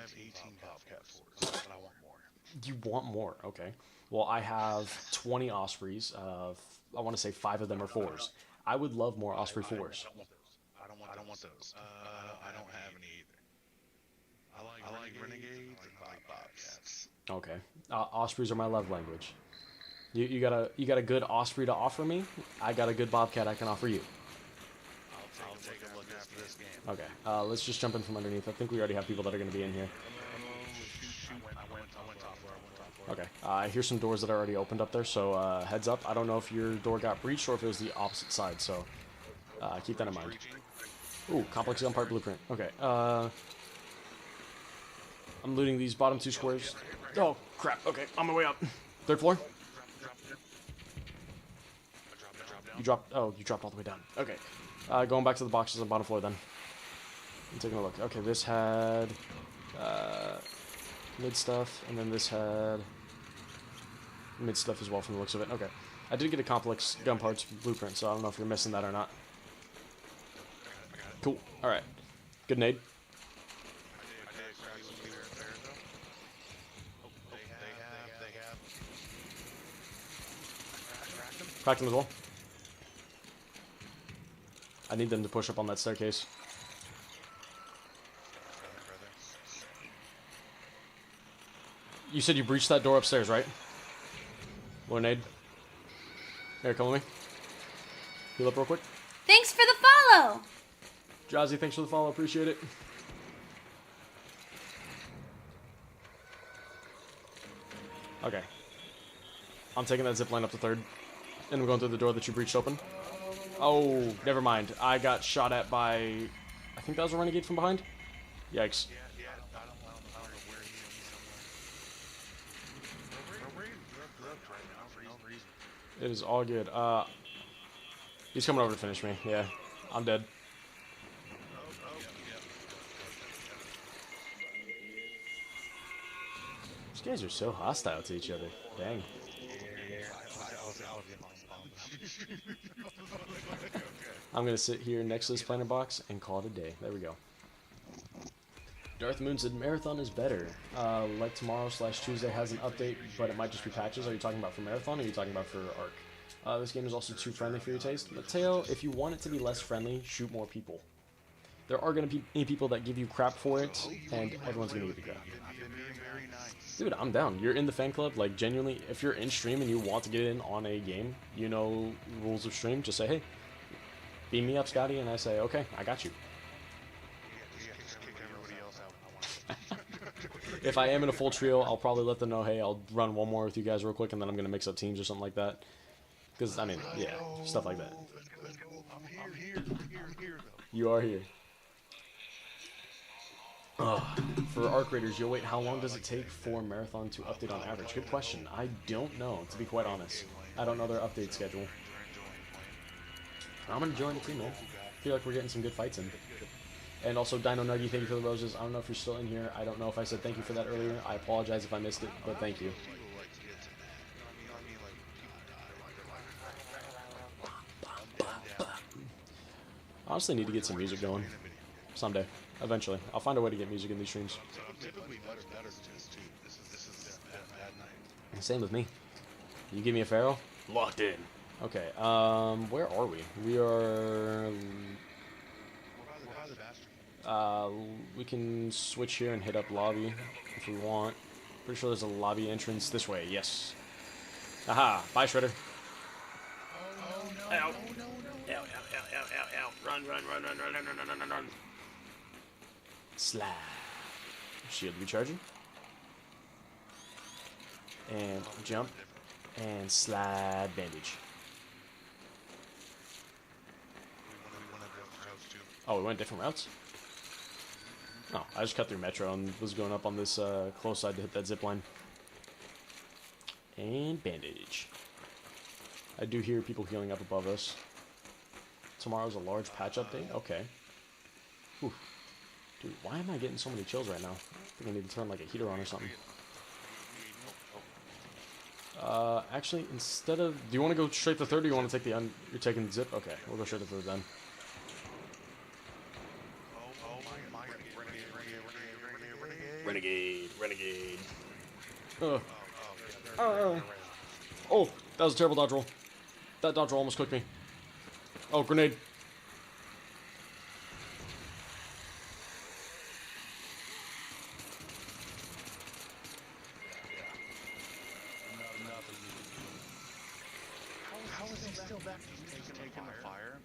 have 18 Bobcat 4s, but I want more. You want more? Okay. Well, I have 20 Ospreys. I want to say 5 of them are 4s. I would love more Osprey 4s. I don't want those. I don't have any either. I like Renegades and I like Bobcats. Okay. Ospreys are my love language. You got a good Osprey to offer me? I got a good Bobcat I can offer you. I'll take a look after this game. Okay. Let's just jump in from underneath. I think we already have people that are going to be in here. I went off floor. Okay. I hear some doors that are already opened up there, so heads up. I don't know if your door got breached or if it was the opposite side, so keep that in mind. Ooh, complex gunpowder blueprint. Okay. I'm looting these bottom 2 squares. Oh, crap. Okay, on my way up. 3rd floor? You dropped all the way down. Okay. Going back to the boxes on the bottom floor then. I'm taking a look. Okay, this had mid stuff, and then this had mid stuff as well from the looks of it. Okay. I did get a complex gun parts blueprint, so I don't know if you're missing that or not. Cool. Alright. Good nade. Cracked him as well. I need them to push up on that staircase. You said you breached that door upstairs, right? Nade. Here, come with me. Heal up real quick. Thanks for the follow! Jazzy, thanks for the follow. Appreciate it. Okay. I'm taking that zip line up to 3rd. And I'm going through the door that you breached open. Oh, never mind. I got shot at by... I think that was a renegade from behind? Yikes. Yeah, I don't know where he is somewhere. Where are you right now for no reason? It is all good. He's coming over to finish me. Yeah, I'm dead. These guys are so hostile to each other. Dang. I'm gonna sit here next to this planter box and call it a day. There we go. Darth Moon said Marathon is better. Like tomorrow/Tuesday has an update, but it might just be patches. Are you talking about for Marathon or are you talking about for Arc? This game is also too friendly for your taste. Mateo, if you want it to be less friendly, shoot more people. There are going to be people that give you crap for it, and everyone's going to give you crap. Dude, I'm down. You're in the fan club. Like, genuinely, if you're in stream and you want to get in on a game, you know rules of stream, just say, hey, beam me up, Scotty, and I say, okay, I got you. If I am in a full trio, I'll probably let them know, hey, I'll run one more with you guys real quick, and then I'm going to mix up teams or something like that. Because, I mean, yeah, stuff like that. Let's go. I'm here, though. You are here. For Arc Raiders, you'll wait. How long does it take for Marathon to update on average? Good question. I don't know, to be quite honest. I don't know their update schedule. I'm going to join the team, man. I feel like we're getting some good fights in. And also, Dino Nuggy, thank you for the roses. I don't know if you're still in here. I don't know if I said thank you for that earlier. I apologize if I missed it, but thank you. Honestly, need to get some music going. Someday. Eventually. I'll find a way to get music in these streams. Same with me. You give me a Pharaoh? Locked in. Okay, where are we? We are... we can switch here and hit up lobby if we want. Pretty sure there's a lobby entrance this way. Yes. Aha! Bye, Shredder. Ow. Ow. Run. Slide. Shield recharging. And jump. And slide bandage. Oh, we went different routes? Oh, I just cut through Metro and was going up on this close side to hit that zip line. And bandage. I do hear people healing up above us. Tomorrow's a large patch update? Okay. Whew. Dude, why am I getting so many chills right now? I think I need to turn like a heater on or something. Actually, instead of... Do you want to go straight to third, or you want to take the... You're taking the zip? Okay, we'll go straight to third then. Renegade. Oh, that was a terrible dodge roll. That dodge roll almost cooked me. Oh, grenade. How is he still back? Taking the fire?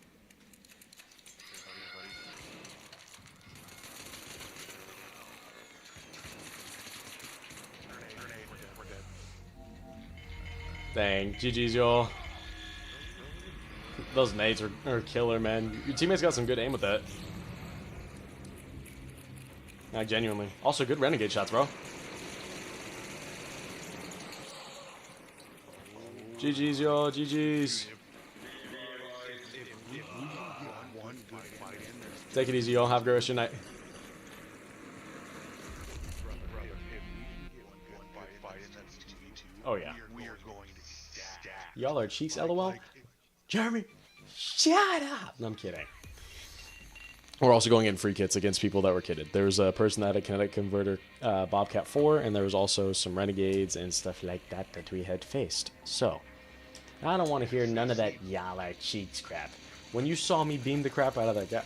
Grenade, we're dead. Dang, GG's, y'all. Those nades are killer, man. Your teammates got some good aim with that. Like, genuinely. Also, good renegade shots, bro. GG's, y'all. GG's. Take it easy, y'all. Have a great rest of your night. Oh, yeah. Y'all are cheeks, lol. Jeremy, shut up! No, I'm kidding. We're also going in free kits against people that were kitted. There was a person that had a kinetic converter Bobcat 4, and there was also some renegades and stuff like that that we had faced. So, I don't want to hear none of that y'all are cheats crap. When you saw me beam the crap out of that guy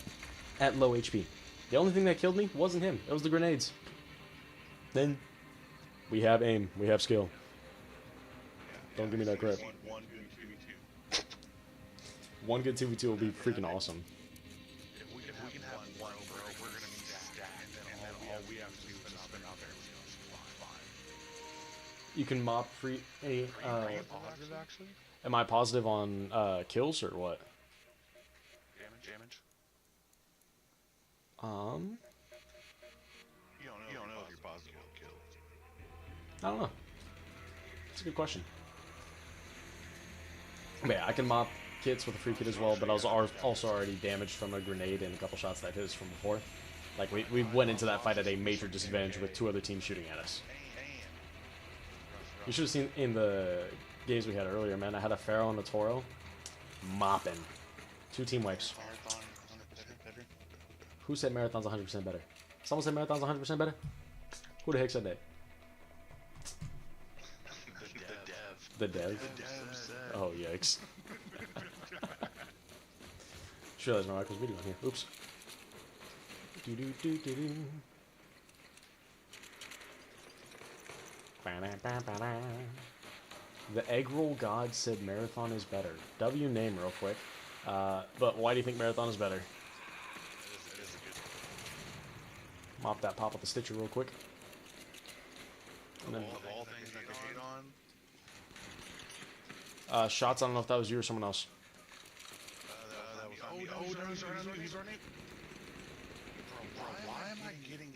at low HP, the only thing that killed me wasn't him. It was the grenades. Then, we have aim. We have skill. Don't give me that crap. One good 2v2 will be freaking awesome. If we can have one, bro, we're gonna be stacked, and then all we have to do is spin out there. You can mop free. Positive, actually? Am I positive on kills or what? Damage. You don't know if you're positive on kills. I don't know. That's a good question. But yeah, I can mop kits with a free kit as well, but I was also already damaged from a grenade and a couple shots that hit us from before. Like, we went into that fight at a major disadvantage with 2 other teams shooting at us. You should have seen in the games we had earlier, man. I had a Pharaoh and a Toro mopping. 2 team wipes. Who said Marathon's 100% better? Someone said Marathon's 100% better? Who the heck said that? The dev? Oh, yikes. Just realized my mic was video on here. Oops. The egg roll god said Marathon is better. W name real quick. But why do you think Marathon is better? Mop that pop with the Stitcher real quick. And then, All things that they hate on. shots, I don't know if that was you or someone else. He's our name. Bro, why am I getting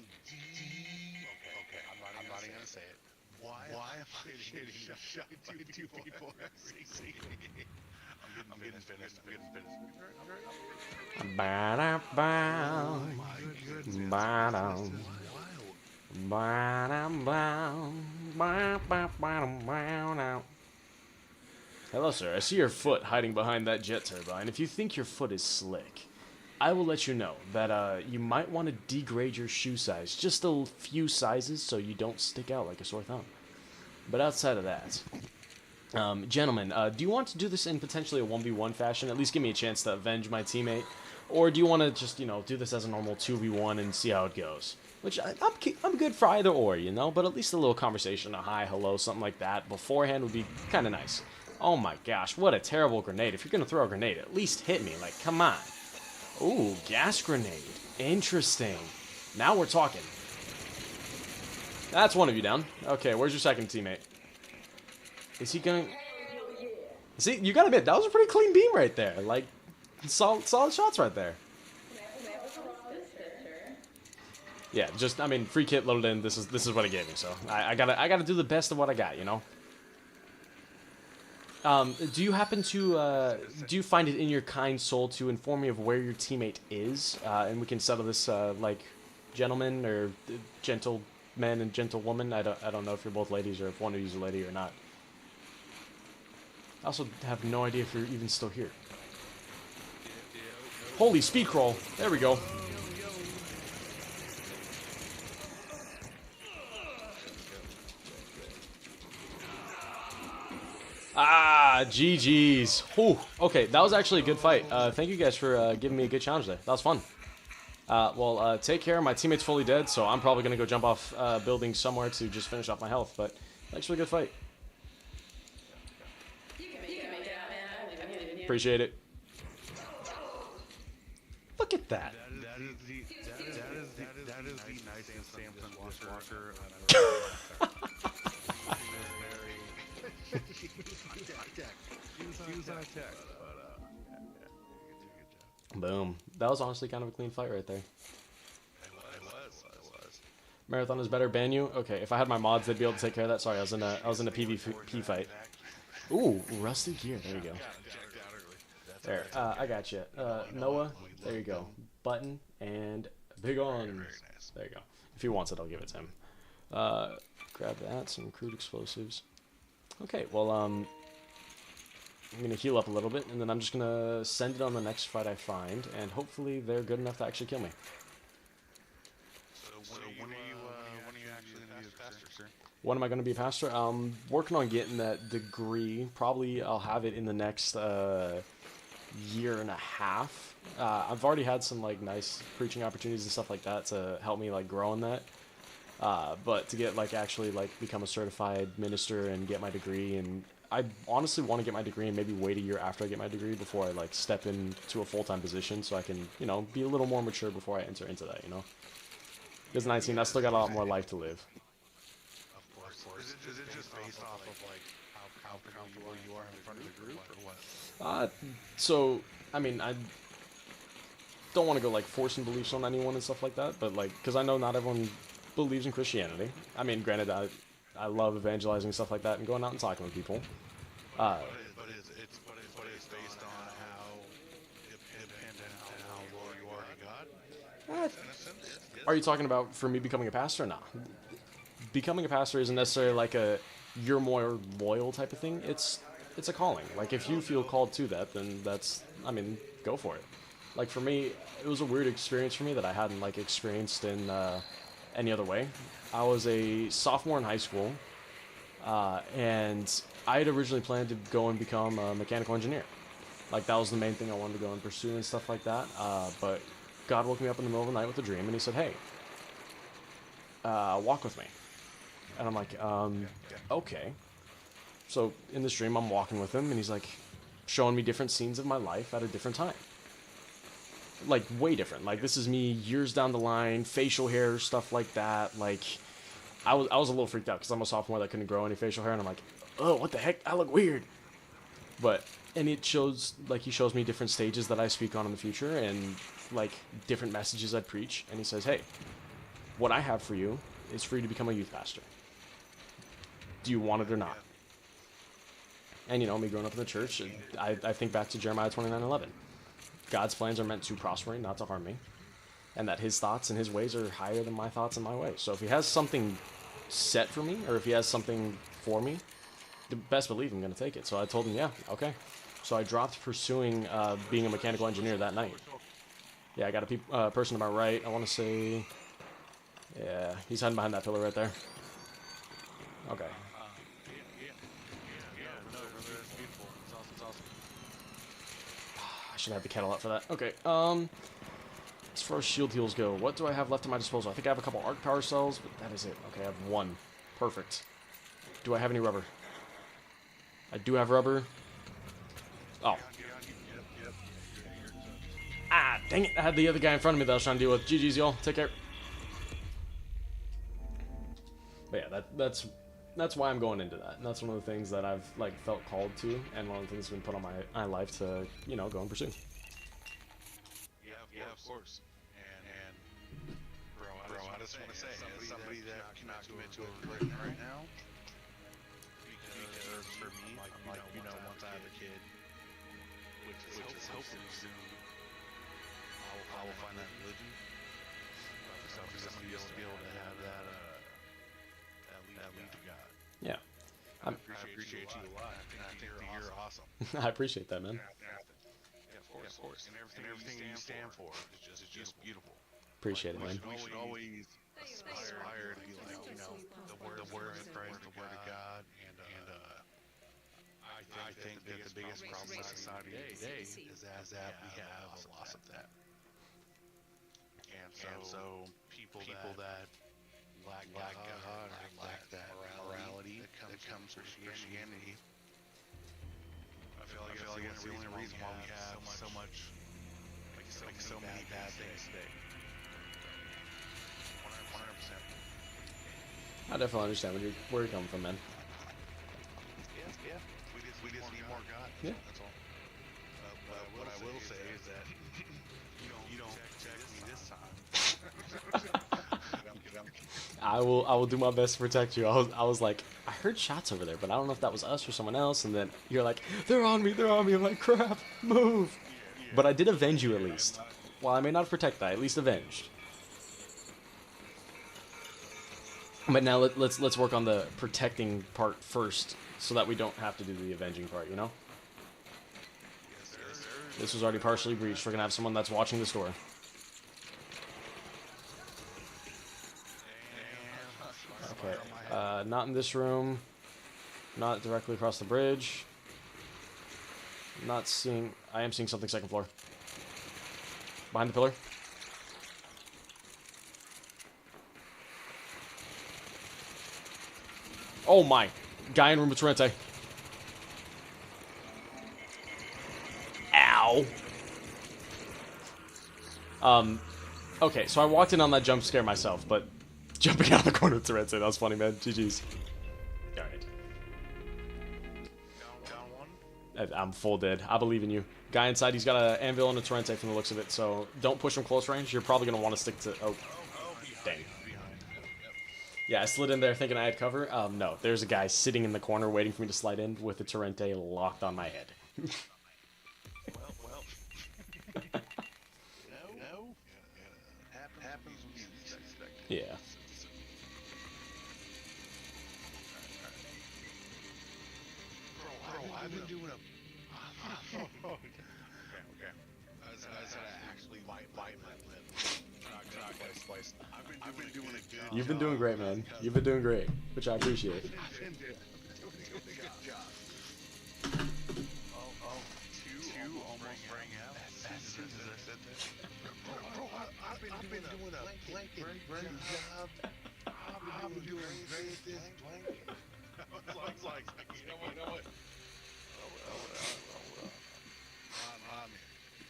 Okay, I'm not even gonna say it. Why am I getting shot by 2 people every single game? I'm getting finished. Hello, sir. I see your foot hiding behind that jet turbine. If you think your foot is slick, I will let you know that you might want to degrade your shoe size just a few sizes so you don't stick out like a sore thumb. But outside of that, gentlemen, do you want to do this in potentially a 1v1 fashion? At least give me a chance to avenge my teammate. Or do you want to just, do this as a normal 2v1 and see how it goes? Which, I'm good for either or, but at least a little conversation, a hi, hello, something like that beforehand would be kind of nice. Oh my gosh, what a terrible grenade. If you're going to throw a grenade, at least hit me. Like, come on. Ooh, gas grenade. Interesting. Now we're talking. That's one of you down. Okay, where's your second teammate? Is he going... See, you gotta admit, that was a pretty clean beam right there. Like, solid shots right there. Yeah, just, free kit loaded in. This is what it gave me, so I gotta do the best of what I got, Do you happen to, do you find it in your kind soul to inform me of where your teammate is? And we can settle this, like, gentlemen or gentlemen and gentlewoman. I don't know if you're both ladies or if one of you's a lady or not. I also have no idea if you're even still here. Holy speed crawl. There we go. Ah, GG's. Whew. Okay, that was actually a good fight. Thank you guys for giving me a good challenge there. That was fun. Well, take care. My teammate's fully dead, so I'm probably going to go jump off building somewhere to just finish off my health. But thanks for a good fight. Appreciate it. Look at that. That is the nicest Samson Walker He was on tech, but Boom. That was honestly kind of a clean fight right there. it was. Marathon is better. Ban you? Okay, if I had my mods, they'd be able to take care of that. Sorry, I was in a PvP fight. Ooh, rusty gear. There you go. There, I got you. Noah, there you go. Button and big on. There you go. If he wants it, I'll give it to him. Grab that. Some crude explosives. Okay, well, I'm gonna heal up a little bit, and then I'm just gonna send it on the next fight I find, and hopefully they're good enough to actually kill me. So when are you actually going to be a pastor, sir? When am I going to be a pastor? I'm working on getting that degree. Probably I'll have it in the next year and a half. I've already had some like nice preaching opportunities and stuff like that to help me like grow in that. But to get like actually like become a certified minister and get my degree, and I honestly want to get my degree and maybe wait a year after I get my degree before I like step into a full-time position, so I can, you know, be a little more mature before I enter into that, you know. Because 19, I still got a lot more life to live. Of course. Is it just based off of like how comfortable you are in front of the group, or what? So I mean, I don't want to go like forcing beliefs on anyone and stuff like that, but like, because I know not everyone believes in Christianity. I mean, granted, I love evangelizing and stuff like that and going out and talking with people. But it's based on how dependent on how loyal you are to God. Are you talking about for me becoming a pastor? No. Becoming a pastor isn't necessarily like a you're more loyal type of thing. It's a calling. Like if you feel called to that, then that's, I mean, go for it. Like for me, it was a weird experience for me that I hadn't like experienced in any other way. I was a sophomore in high school, and I had originally planned to go and become a mechanical engineer. Like that was the main thing I wanted to go and pursue and stuff like that. But God woke me up in the middle of the night with a dream, and he said, hey, walk with me. And I'm like, okay. So in this dream, I'm walking with him, and he's like showing me different scenes of my life at a different time. Like way different. Like this is me years down the line, facial hair, stuff like that. Like I was a little freaked out because I'm a sophomore that couldn't grow any facial hair, and I'm like, oh, what the heck? I look weird. But and it shows, like, he shows me different stages that I speak on in the future, and like different messages I'd preach. And he says, hey, what I have for you is for you to become a youth pastor. Do you want it or not? And you know, me growing up in the church, I think back to Jeremiah 29:11. God's plans are meant to prosper me, not to harm me. And that his thoughts and his ways are higher than my thoughts and my ways. So if he has something set for me, or if he has something for me, the best believe I'm going to take it. So I told him, yeah, okay. So I dropped pursuing being a mechanical engineer that night. Yeah, I got a person to my right. I want to say, yeah, he's hiding behind that pillar right there. Okay. I should have the kettle up for that. Okay, as far as shield heals go, what do I have left at my disposal? I think I have a couple arc power cells, but that is it. Okay, I have one. Perfect. Do I have any rubber? I do have rubber. Oh. Ah, dang it. I had the other guy in front of me that I was trying to deal with. GG's, y'all. Take care. But yeah, that's why I'm going into that. And that's one of the things that I've like felt called to, and one of the things that's been put on my life to, you know, go and pursue. Yeah, of course. And bro, I just want to say, as somebody that cannot commit to a religion right now, because for me, like, you know, once I have a kid, which is hopefully soon, I will find that religion. So for somebody else to be able to have that lead to God. Yeah. I appreciate you a lot, and I think you're awesome. I appreciate that, man. Yeah, of course. And everything you stand for is just beautiful. Appreciate it, man. We should always aspire to be like, the word of Christ, the word of God, and I think that the biggest problem in society today is that we have a loss of that. And so people that lack God or lack that morality that comes from Christianity, I feel like that's the only reason why we have so many bad things today. 100%. I definitely understand where you're coming from, man. Yeah. We just need more God. Yeah. That's all. What I will say is that you don't protect me this time. I will do my best to protect you. I was like, I heard shots over there, but I don't know if that was us or someone else. And then you're like, they're on me. I'm like, crap, move. But I did avenge you at least. While I may not protect that, I at least avenged. But now let's work on the protecting part first, so that we don't have to do the avenging part. You know. This was already partially breached. We're gonna have someone that's watching this door. Okay. Not in this room. Not directly across the bridge. Not seeing. I am seeing something second floor. Behind the pillar. Oh my. Guy in room with Torrente. Ow. Okay, so I walked in on that jump scare myself, but jumping out of the corner with Torrente, that was funny, man. GG's. Alright. Down one. I'm full dead. I believe in you. Guy inside, he's got an anvil and a Torrente from the looks of it, so don't push him close range. You're probably going to want to stick to... Oh, dang. Yeah, I slid in there thinking I had cover. No, there's a guy sitting in the corner waiting for me to slide in with the Torrente locked on my head. Well. No. Happens when you expect. Yeah. Bro, I've been doing a... Okay. I said I actually bite my lip. Twice. I've been doing a good You've been doing great, man. You've been doing great, which I appreciate. I've been doing a good job. Two almost bring out. As soon as I said that. Bro, I've been doing a blanket job. I've been doing great at this blanket. I was like, you know what? I'm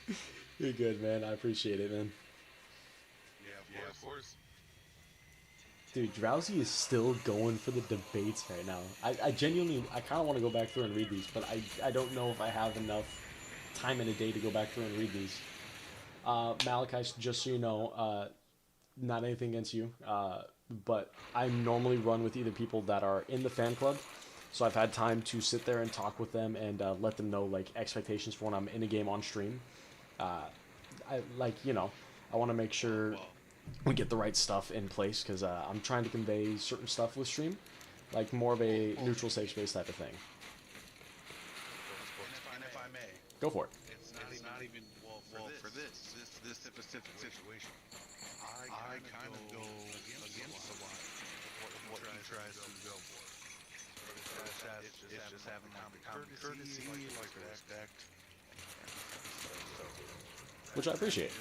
here. You're good, man. I appreciate it, man. Yeah, of course. Dude, Drowsy is still going for the debates right now. I genuinely, I kind of want to go back through and read these, but I don't know if I have enough time in a day to go back through and read these. Malachi, just so you know, not anything against you, but I normally run with either people that are in the fan club, so I've had time to sit there and talk with them and let them know like expectations for when I'm in a game on stream. I want to make sure we get the right stuff in place because I'm trying to convey certain stuff with stream, like more of a neutral safe space type of thing. And if I may, Go for it. it's not even for this specific situation. I kind of go against a lot of what he tries to go for. It's just having common courtesy, like respect. Which I appreciate.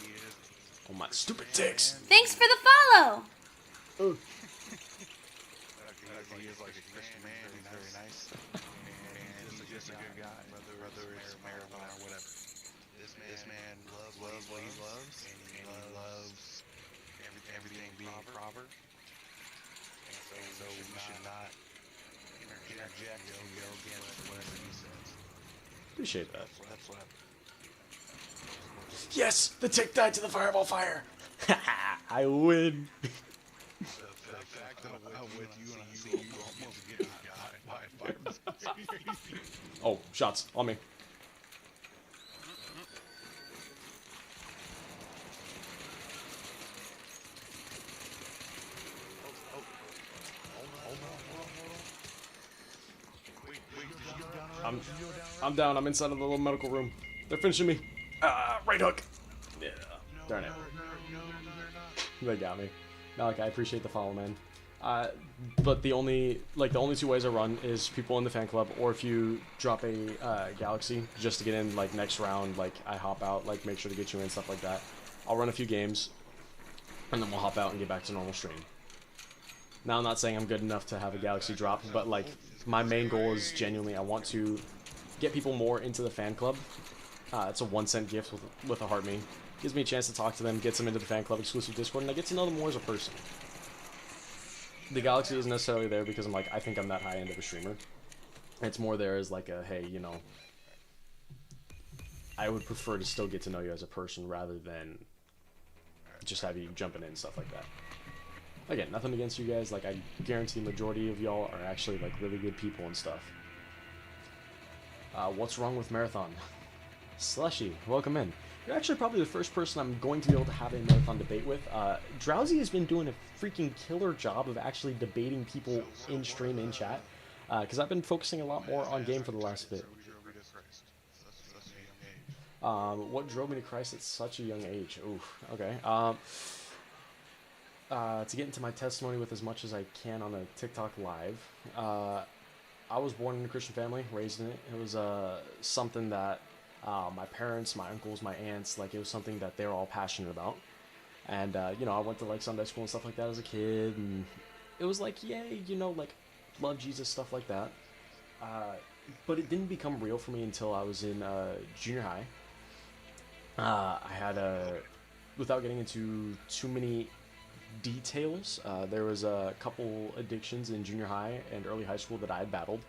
Oh my stupid ticks! Thanks for the follow! Oh. He is like a Christian man, he's very nice, and he's just a good guy, whether it's marathon or whatever. This man loves what he loves, and he loves everything being proper, and so we should not interject and go against whatever he says. Appreciate that. That's what Yes! The tick died to the fireball fire! I win! the fact that I'm with you and I see you almost get by a Oh, shots. On me. I'm down. I'm inside of the little medical room. They're finishing me. Right hook. Yeah. Darn it. They got me. No, like, I appreciate the follow, man. But the only two ways I run is people in the fan club, or if you drop a Galaxy just to get in, like, next round, like, I hop out, like, make sure to get you in, stuff like that. I'll run a few games, and then we'll hop out and get back to normal stream. Now, I'm not saying I'm good enough to have a Galaxy drop, but, like, my main goal is genuinely I want to get people more into the fan club. It's a 1-cent gift with a heart me. Gives me a chance to talk to them, gets them into the fan club exclusive Discord, and I get to know them more as a person. The Galaxy isn't necessarily there because I'm like, I think I'm that high end of a streamer. It's more there as like a, hey, you know, I would prefer to still get to know you as a person rather than just have you jumping in and stuff like that. Again, nothing against you guys. Like, I guarantee the majority of y'all are actually like really good people and stuff. What's wrong with Marathon? Slushy, welcome in. You're actually probably the first person I'm going to be able to have a Marathon debate with. Drowsy has been doing a freaking killer job of actually debating people in stream, in chat. Because I've been focusing a lot more on game for the last bit. What drove me to Christ at such a young age? Oof, okay. To get into my testimony with as much as I can on a TikTok live. I was born in a Christian family, raised in it. It was something that my parents, my uncles, my aunts, like, it was something that they were all passionate about. And, you know, I went to, like, Sunday school and stuff like that as a kid, and it was like, yay, you know, like, love Jesus, stuff like that. But it didn't become real for me until I was in junior high. I had without getting into too many details, there was a couple addictions in junior high and early high school that I had battled.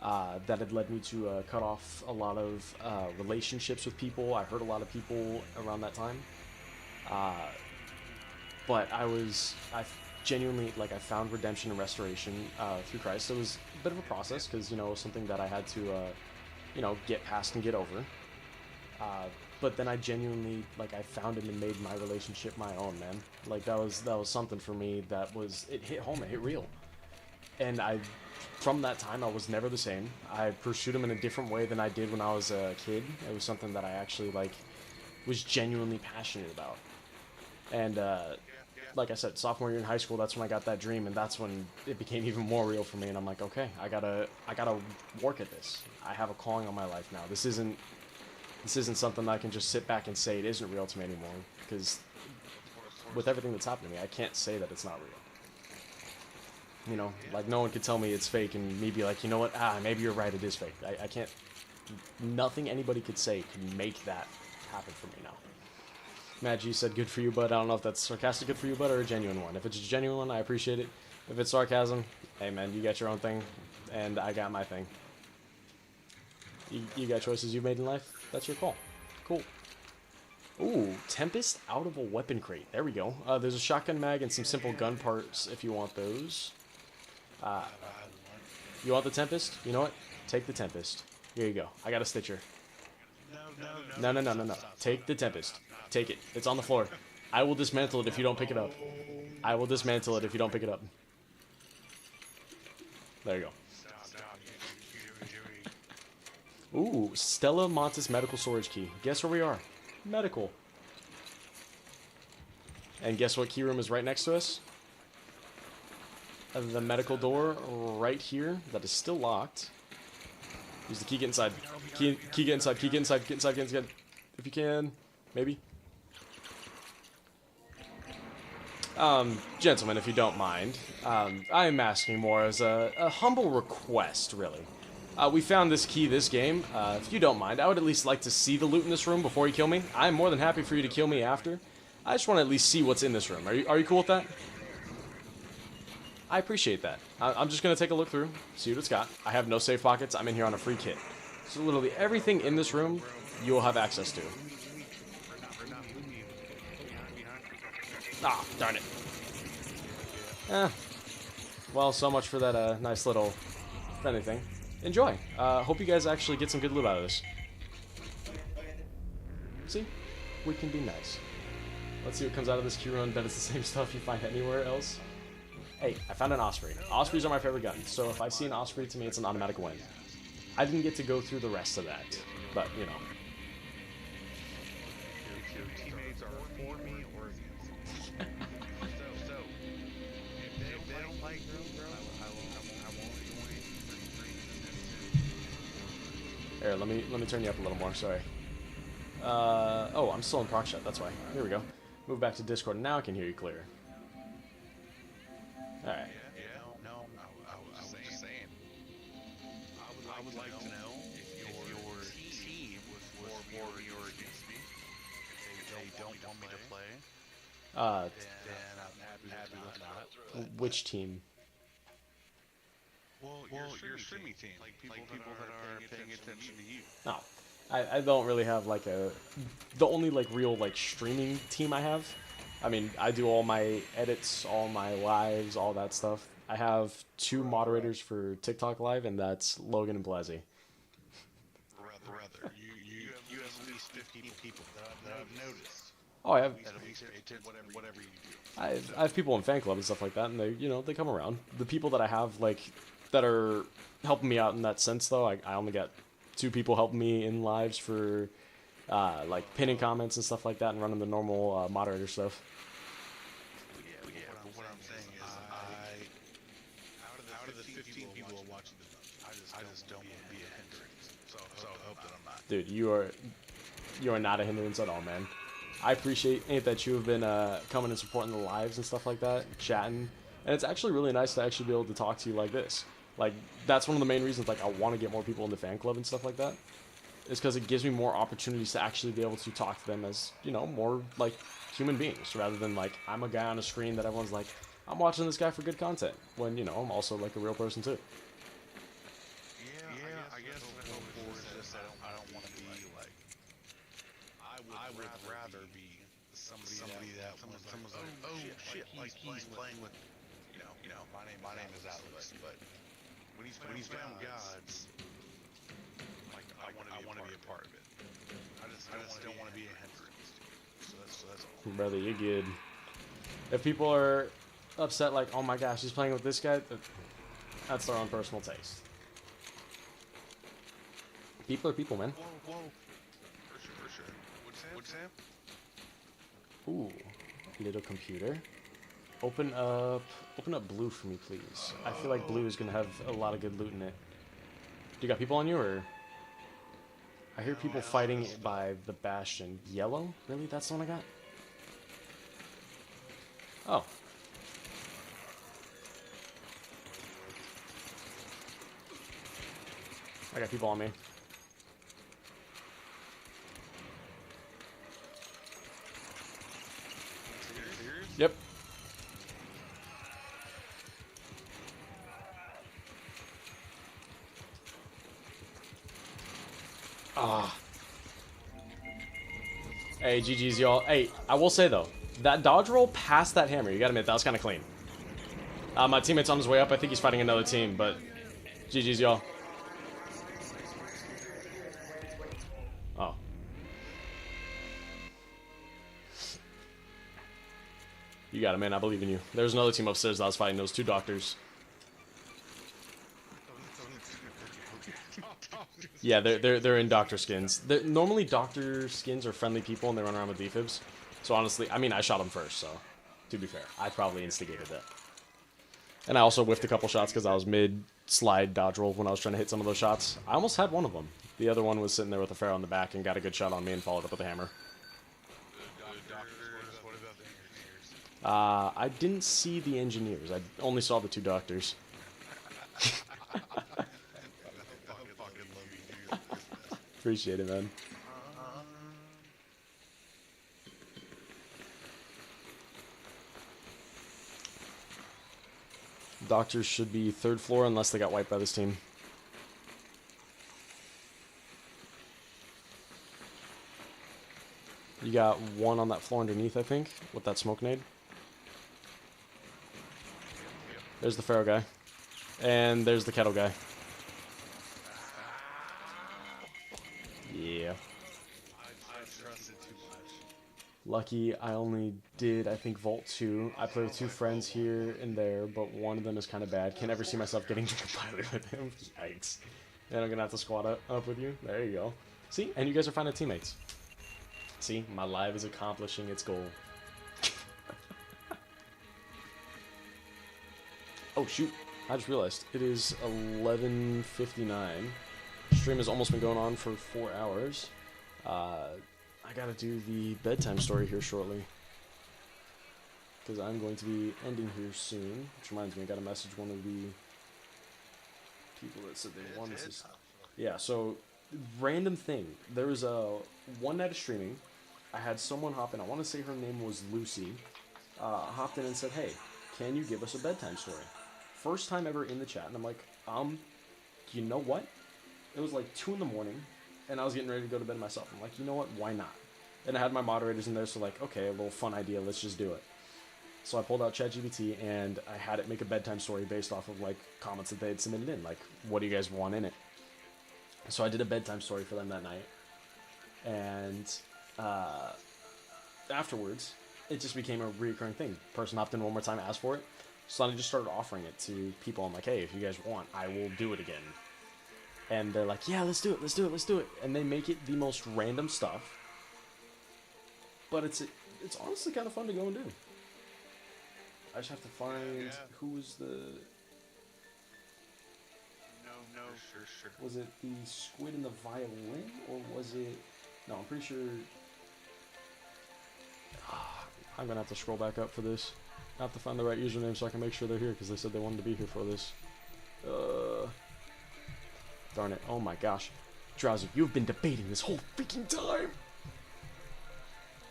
That had led me to cut off a lot of relationships with people. I hurt a lot of people around that time. But I genuinely, like, I found redemption and restoration through Christ. It was a bit of a process because, you know, it was something that I had to, you know, get past and get over. But then I genuinely, like, I found him and made my relationship my own, man. Like, that was something for me that was, it hit home, it hit real. And from that time, I was never the same. I pursued him in a different way than I did when I was a kid. It was something that I actually, like, was genuinely passionate about. And, like I said, sophomore year in high school, that's when I got that dream, and that's when it became even more real for me. And I'm like, okay, I gotta work at this. I have a calling on my life now. This isn't something that I can just sit back and say it isn't real to me anymore. Because with everything that's happened to me, I can't say that it's not real. You know, like, no one could tell me it's fake and me be like, you know what, maybe you're right, it is fake. I can't, nothing anybody could say can make that happen for me now. Matt G said, good for you, bud. I don't know if that's sarcastic good for you, bud, or a genuine one. If it's a genuine one, I appreciate it. If it's sarcasm, hey, man, you got your own thing, and I got my thing. You got choices you've made in life, that's your call. Cool. Ooh, Tempest out of a weapon crate. There we go. There's a shotgun mag and some simple gun parts if you want those. You want the Tempest? You know what? Take the Tempest. Here you go. I got a Stitcher. No. Take the Tempest. Take it. It's on the floor. I will dismantle it if you don't pick it up. I will dismantle it if you don't pick it up. There you go. Ooh, Stella Montes medical storage key. Guess where we are? Medical. And guess what key room is right next to us? The medical door right here that is still locked. Use the key, get inside. Key get inside, key get inside, get inside, get inside. If you can, maybe. Gentlemen, if you don't mind, I am asking more as a humble request, really. We found this key this game. If you don't mind, I would at least like to see the loot in this room before you kill me. I'm more than happy for you to kill me after. I just want to at least see what's in this room. Are you cool with that? I appreciate that. I'm just going to take a look through, see what it's got. I have no safe pockets. I'm in here on a free kit. So literally everything in this room, you'll have access to. Ah, darn it. Well, so much for that nice little friendly thing. Enjoy. Hope you guys actually get some good loot out of this. See? We can be nice. Let's see what comes out of this key run. Bet it's the same stuff you find anywhere else. Hey, I found an Osprey. Ospreys are my favorite gun, so if I see an Osprey, to me it's an automatic win. I didn't get to go through the rest of that, but you know. Your teammates are for me or against me. So if they don't like me, bro, I won't join for Here, let me turn you up a little more. Sorry. Oh, I'm still in proc chat. That's why. Here we go. Move back to Discord. Now I can hear you clear. All right. Yeah, no, I was just saying. I would like to know if your team was for me or against me. If they don't want me to play, then I'm happy with not. Which team? Well, your streaming team, like people that are paying attention to you. No, I don't really have like the only like real like streaming team I have. I mean, I do all my edits, all my lives, all that stuff. I have 2 moderators for TikTok Live, and that's Logan and Blazzy. Brother, you have at least 50 people that I've noticed. Oh, I have. That at least pay attention whatever you do. I have people in fan club and stuff like that, and they they come around. The people that I have like that are helping me out in that sense, though, I only got 2 people helping me in lives for like pinning comments and stuff like that, and running the normal moderator stuff. Yeah, but what I'm saying is, out of the 15 people watching the I just don't want to be a hindrance. So I hope that I'm not. Dude, you are not a hindrance at all, man. I appreciate it that you have been coming and supporting the lives and stuff like that, chatting, and it's actually really nice to actually be able to talk to you like this. Like, that's one of the main reasons like I want to get more people in the fan club and stuff like that, is because it gives me more opportunities to actually be able to talk to them as, more like human beings, rather than like I'm a guy on a screen that everyone's like, I'm watching this guy for good content, when I'm also like a real person too. Yeah, I guess what I hope for is just I don't want to be like, I would rather be somebody that when someone's like, oh shit, like he's playing with, my name is Alex, but when he's playing gods, like I want to be a part of it. I just don't want to be a hindrance. So that's all. Brother, you're good. If people are upset like, oh my gosh, he's playing with this guy, that's their own personal taste. People are people, man. Whoa. For sure. What's Sam? Ooh, little computer. Open up blue for me, please. I feel like blue is gonna have a lot of good loot in it. Do you got people on you, or? I hear people fighting by the Bastion. Yellow? Really? That's the one I got? Oh. I got people on me. Yep. Ah. Hey, GG's, y'all. Hey, I will say, though, that dodge roll past that hammer, you gotta admit, that was kind of clean. My teammate's on his way up. I think he's fighting another team, but GG's, y'all. Oh. You got it, man. I believe in you. There's another team upstairs that was fighting those 2 doctors. Yeah, they're in doctor skins. Normally, doctor skins are friendly people, and they run around with defibs. So honestly, I mean, I shot them first, so to be fair, I probably instigated that. And I also whiffed a couple shots because I was mid-slide dodge roll when I was trying to hit some of those shots. I almost had one of them. The other one was sitting there with a Pharaoh in the back and got a good shot on me and followed up with a hammer. I didn't see the engineers. I only saw the 2 doctors. Appreciate it, man. Doctors should be 3rd floor unless they got wiped by this team. You got one on that floor underneath, I think, with that smoke nade. There's the Pharaoh guy. And there's the kettle guy. Yeah. Lucky I only did, I think, Vault 2. I play with 2 friends here and there, but one of them is kind of bad. Can't ever see myself getting to the pilot with him. Yikes. And I'm gonna have to squad up with you. There you go. See? And you guys are finding teammates. See? My live is accomplishing its goal. Oh, shoot. I just realized. It is 11:59. Stream has almost been going on for 4 hours. I gotta do the bedtime story here shortly. Because I'm going to be ending here soon. Which reminds me, I gotta message one of the people that said they wanted to. Yeah, so, random thing. There was a one night of streaming. I had someone hop in. I want to say her name was Lucy. Hopped in and said, hey, can you give us a bedtime story? First time ever in the chat. And I'm like, you know what? It was like 2 in the morning. And I was getting ready to go to bed myself. I'm like, you know what? Why not? And I had my moderators in there. So like, okay, a little fun idea. Let's just do it. So I pulled out ChatGPT and I had it make a bedtime story based off of like comments that they had submitted in. Like, what do you guys want in it? So I did a bedtime story for them that night. And afterwards, it just became a recurring thing. Person hopped in one more time, asked for it. So I just started offering it to people. I'm like, hey, if you guys want, I will do it again. And they're like, yeah, let's do it, let's do it, let's do it. And they make it the most random stuff. But it's honestly kind of fun to go and do. I just have to find who was the... No, sure. Was it the squid and the violin, or was it... No, I'm pretty sure... I'm gonna have to scroll back up for this. I have to find the right username so I can make sure they're here, because they said they wanted to be here for this. Darn it. Oh my gosh. Drowsy, you've been debating this whole freaking time!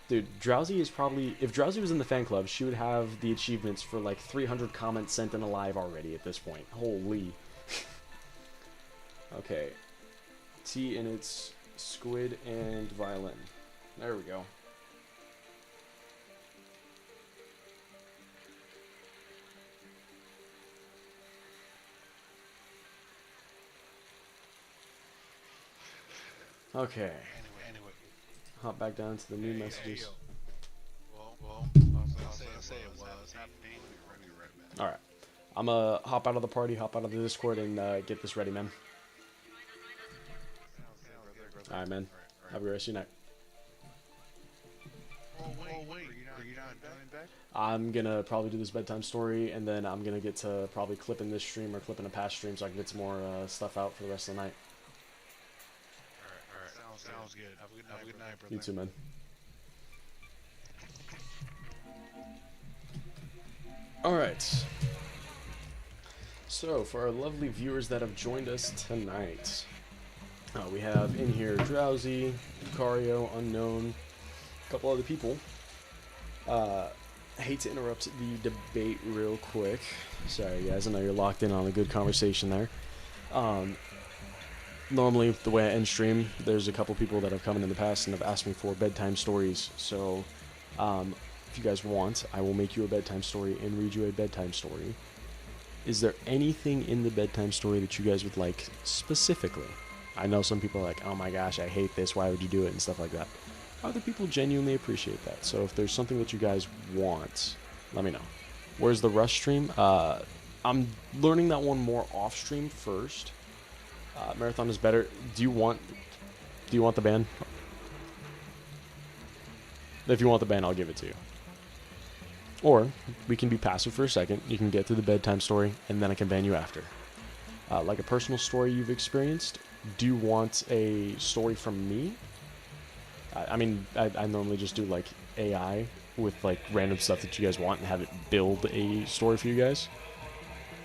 Dude, Drowsy is probably... If Drowsy was in the fan club, she would have the achievements for like 300 comments sent in alive already at this point. Holy. Okay. T and it's squid and violin. There we go. Okay. Anyway. Hop back down to the new messages. Well, I was gonna say it was happening. We're right back. Alright. I'm gonna hop out of the party, hop out of the Discord, and get this ready, man. Alright, man. Have a good rest of your night. Oh, wait. Are you not done back? I'm gonna probably do this bedtime story, and then I'm gonna get to probably clipping this stream or clipping a past stream so I can get some more stuff out for the rest of the night. Alright. Sounds good. Have a good night, brother. You too, man. Alright. So, for our lovely viewers that have joined us tonight, we have in here Drowsy, Lucario, Unknown, a couple other people. I hate to interrupt the debate real quick. Sorry, guys, I know you're locked in on a good conversation there. Normally, the way I end stream, there's a couple people that have come in the past and have asked me for bedtime stories. So, if you guys want, I will make you a bedtime story and read you a bedtime story. Is there anything in the bedtime story that you guys would like specifically? I know some people are like, oh my gosh, I hate this, why would you do it, and stuff like that. Other people genuinely appreciate that. So if there's something that you guys want, let me know. Where's the Rush stream? I'm learning that one more off stream first. Marathon is better. Do you want the ban? If you want the ban, I'll give it to you. Or we can be passive for a second. You can get through the bedtime story, and then I can ban you after. Like a personal story you've experienced. Do you want a story from me? I mean, I normally just do like AI with like random stuff that you guys want and have it build a story for you guys.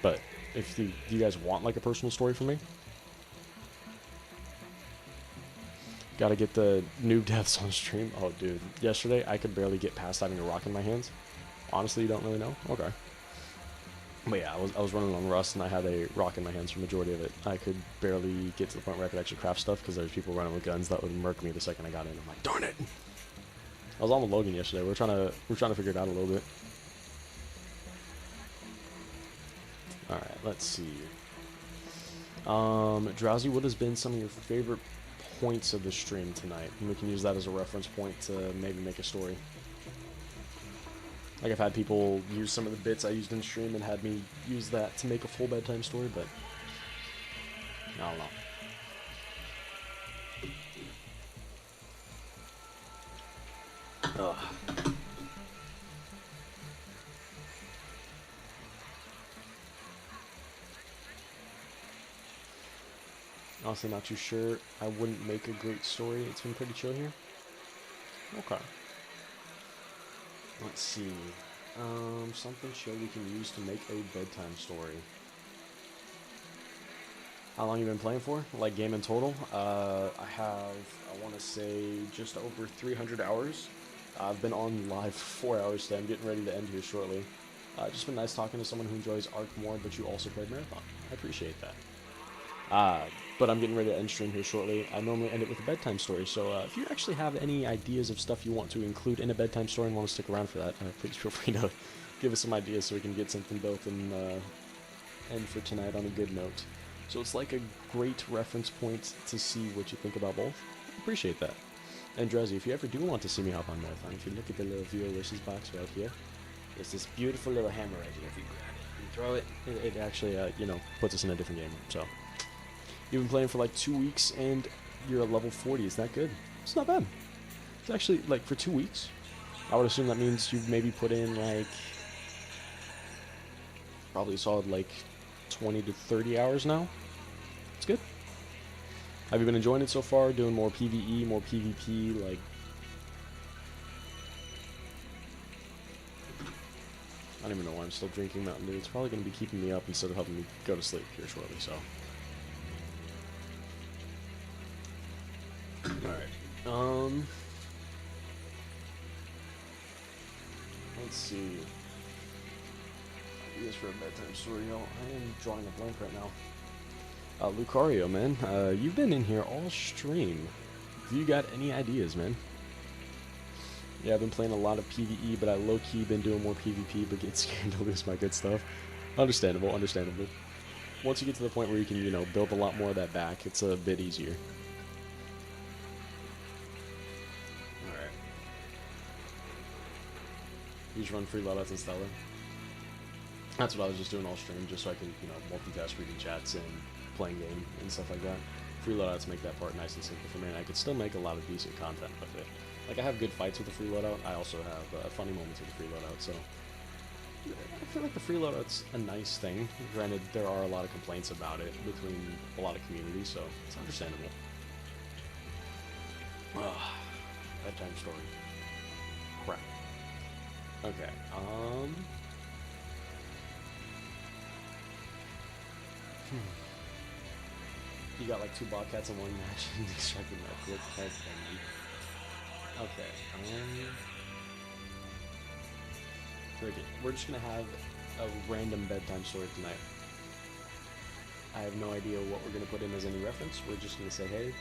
But if do you guys want like a personal story from me? Gotta get the noob deaths on stream. Oh, dude. Yesterday, I could barely get past having a rock in my hands. Honestly, you don't really know? Okay. But yeah, I was running on Rust, and I had a rock in my hands for the majority of it. I could barely get to the point where I could actually craft stuff, because there's people running with guns that would murk me the second I got in. I'm like, darn it! I was on with Logan yesterday. We're trying to figure it out a little bit. Alright, let's see. Drowsy, what has been some of your favorite points of the stream tonight? And we can use that as a reference point to maybe make a story. Like, I've had people use some of the bits I used in stream and had me use that to make a full bedtime story, but I don't know. Ugh. Honestly, not too sure. I wouldn't make a great story. It's been pretty chill here. Okay. Let's see. Something chill we can use to make a bedtime story. How long you been playing for? Like game in total? I want to say, just over 300 hours. I've been on live for 4 hours today. I'm getting ready to end here shortly. Just been nice talking to someone who enjoys Arc more, but you also played Marathon. I appreciate that. But I'm getting ready to end stream here shortly. I normally end it with a bedtime story, so if you actually have any ideas of stuff you want to include in a bedtime story and want to stick around for that, please feel free to give us some ideas so we can get something built and end for tonight on a good note. So it's like a great reference point to see what you think about both. I appreciate that. And Drezzy, if you ever do want to see me hop on Marathon, if you look at the little viewer wishes box right here, there's this beautiful little hammer right here. If you grab it and throw it, it actually, puts us in a different game. So you've been playing for like 2 weeks and you're at level 40. Is that good? It's not bad. It's actually, like, for 2 weeks, I would assume that means you've maybe put in, like, probably a solid, like, 20 to 30 hours now. It's good. Have you been enjoying it so far? Doing more PvE, more PvP, like... I don't even know why I'm still drinking Mountain Dew. It's probably going to be keeping me up instead of helping me go to sleep here shortly, so... Alright. Let's see. Ideas for a bedtime story, y'all. I am drawing a blank right now. Lucario, man, you've been in here all stream. Have you got any ideas, man? Yeah, I've been playing a lot of PvE, but I low-key been doing more PvP, but get scared to lose my good stuff. Understandable, understandable. Once you get to the point where you can, build a lot more of that back, it's a bit easier. Alright. You just run free loadouts and Stellar. That's what I was just doing all stream, just so I can, multitask reading chats and playing game and stuff like that. Free loadouts make that part nice and simple for me, and I could still make a lot of decent content with it. Like, I have good fights with the free loadout. I also have funny moments with the free loadout, so... I feel like the free loadout's a nice thing. Granted, there are a lot of complaints about it between a lot of communities, so it's understandable. Bedtime story. Crap. Okay, You got like 2 bobcats in one match and extracted that quick. Okay, Cricket. We're just gonna have a random bedtime story tonight. I have no idea what we're gonna put in as any reference. We're just gonna say, hey,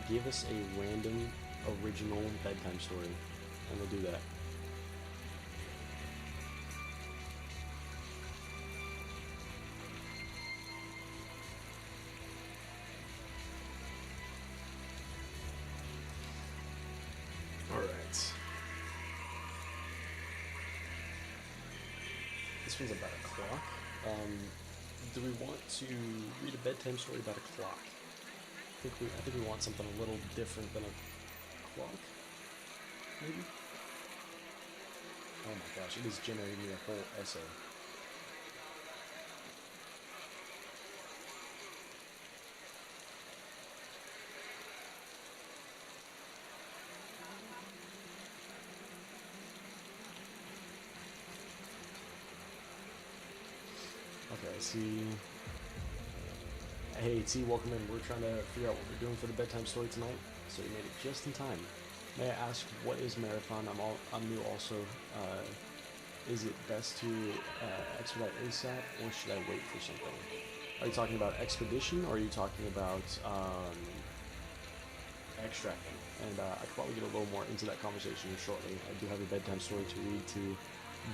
give us a random, original bedtime story, and we'll do that. This one's about a clock. Do we want to read a bedtime story about a clock? I think we want something a little different than a clock, maybe? Oh my gosh, it is generating me a whole essay. Okay, see. Hey, T, welcome in. We're trying to figure out what we're doing for the bedtime story tonight, so you made it just in time. May I ask, what is Marathon? I'm new also. Is it best to expedite ASAP, or should I wait for something? Are you talking about expedition, or are you talking about extracting? And I could probably get a little more into that conversation shortly. I do have a bedtime story to read to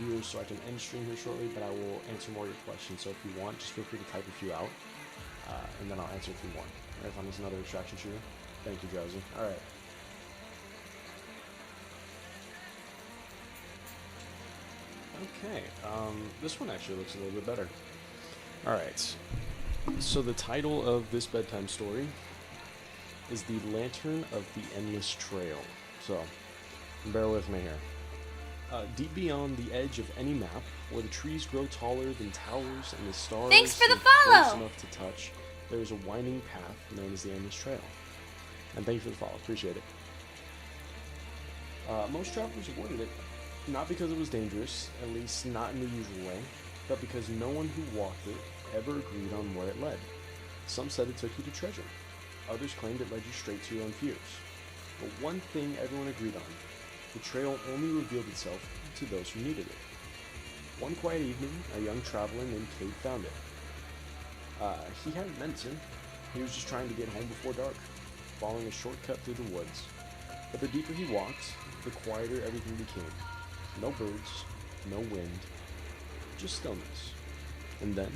viewers, so I can end stream here shortly, but I will answer more of your questions. So if you want, just feel free to type a few out, and then I'll answer a few more. Marathon is another extraction shooter. Thank you, Drowsy. Alright. Okay, this one actually looks a little bit better. Alright, so the title of this bedtime story is The Lantern of the Endless Trail. So, Bear with me here. Deep beyond the edge of any map, where the trees grow taller than towers and the stars Thanks for the seem close follow! enough to touch, there is a winding path known as the Endless Trail. And thank you for the follow, appreciate it. Most travelers avoided it, not because it was dangerous, at least not in the usual way, but because no one who walked it ever agreed on where it led. Some said it took you to treasure, others claimed it led you straight to your own fears. But one thing everyone agreed on: the trail only revealed itself to those who needed it. One quiet evening, a young traveler named Cade found it. He hadn't meant to. He was just trying to get home before dark, following a shortcut through the woods. But the deeper he walked, the quieter everything became. No birds, no wind, just stillness. And then,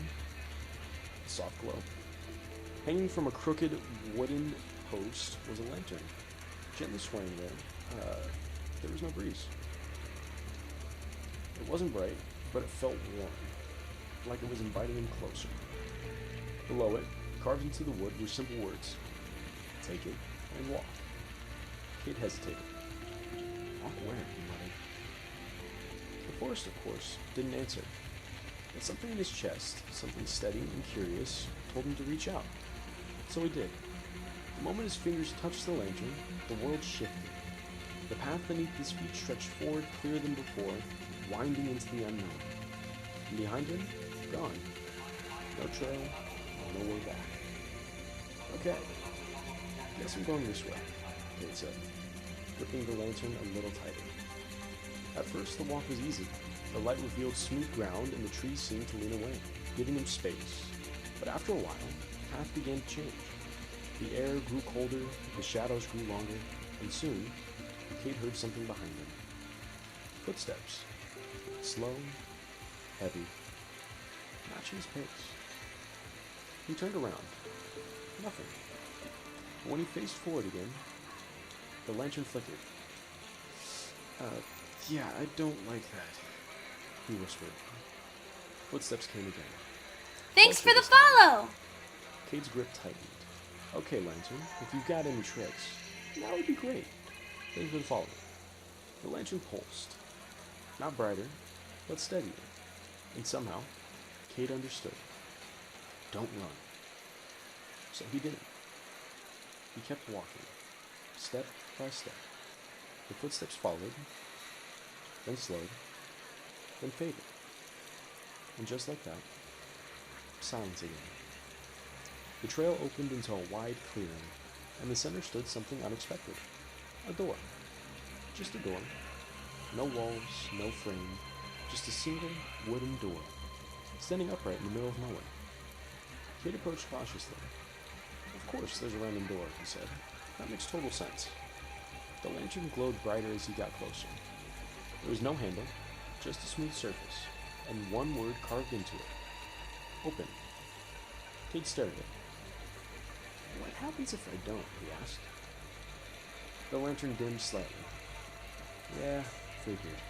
a soft glow. Hanging from a crooked wooden post was a lantern, gently swaying there. There was no breeze. It wasn't bright, but it felt warm, like it was inviting him closer. Below it, carved into the wood, were simple words: take it and walk. Cade hesitated. Walk where? He muttered. The forest, of course, didn't answer. But something in his chest, something steady and curious, told him to reach out. So he did. The moment his fingers touched the lantern, the world shifted. The path beneath his feet stretched forward clearer than before, winding into the unknown. And behind him, gone. No trail, no way back. Okay, guess I'm going this way, Cade said, gripping the lantern a little tighter. At first, the walk was easy. The light revealed smooth ground, and the trees seemed to lean away, giving him space. But after a while, the path began to change. The air grew colder, the shadows grew longer, and soon, Cade heard something behind him. Footsteps. Slow, heavy, matching his pace. He turned around. Nothing. But when he faced forward again, the lantern flickered. Yeah, I don't like that, he whispered. Footsteps came again. Thanks for Closer the this time. follow! Cade's grip tightened. Okay, Lantern, if you've got any tricks, that would be great. Thank you for the follow. The lantern pulsed. Not brighter, but steadier. And somehow, Cade understood. Don't run. So he didn't. He kept walking, step by step. The footsteps followed, then slowed, then faded. And just like that, silence again. The trail opened into a wide clearing, and in the center stood something unexpected. A door. Just a door. No walls, no frame, just a single wooden door, standing upright in the middle of nowhere. Cade approached cautiously. Of course there's a random door, he said. That makes total sense. The lantern glowed brighter as he got closer. There was no handle, just a smooth surface, and one word carved into it. Open. Cade stared at it. What happens if I don't? He asked. The lantern dimmed slightly. Yeah, figured.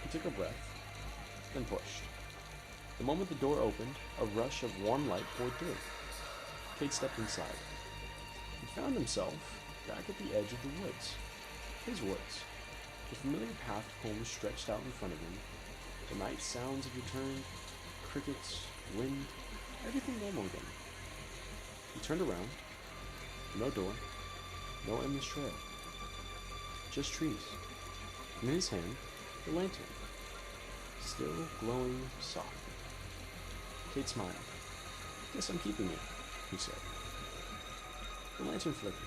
He took a breath, then pushed. The moment the door opened, a rush of warm light poured through. Cade stepped inside. He found himself back at the edge of the woods. His woods. The familiar path home stretched out in front of him. The night sounds had returned, crickets, wind, everything normal again. He turned around. No door. No endless trail. Just trees. And in his hand, the lantern. Still glowing softly. Cade smiled. Guess I'm keeping it, he said. The lantern flickered,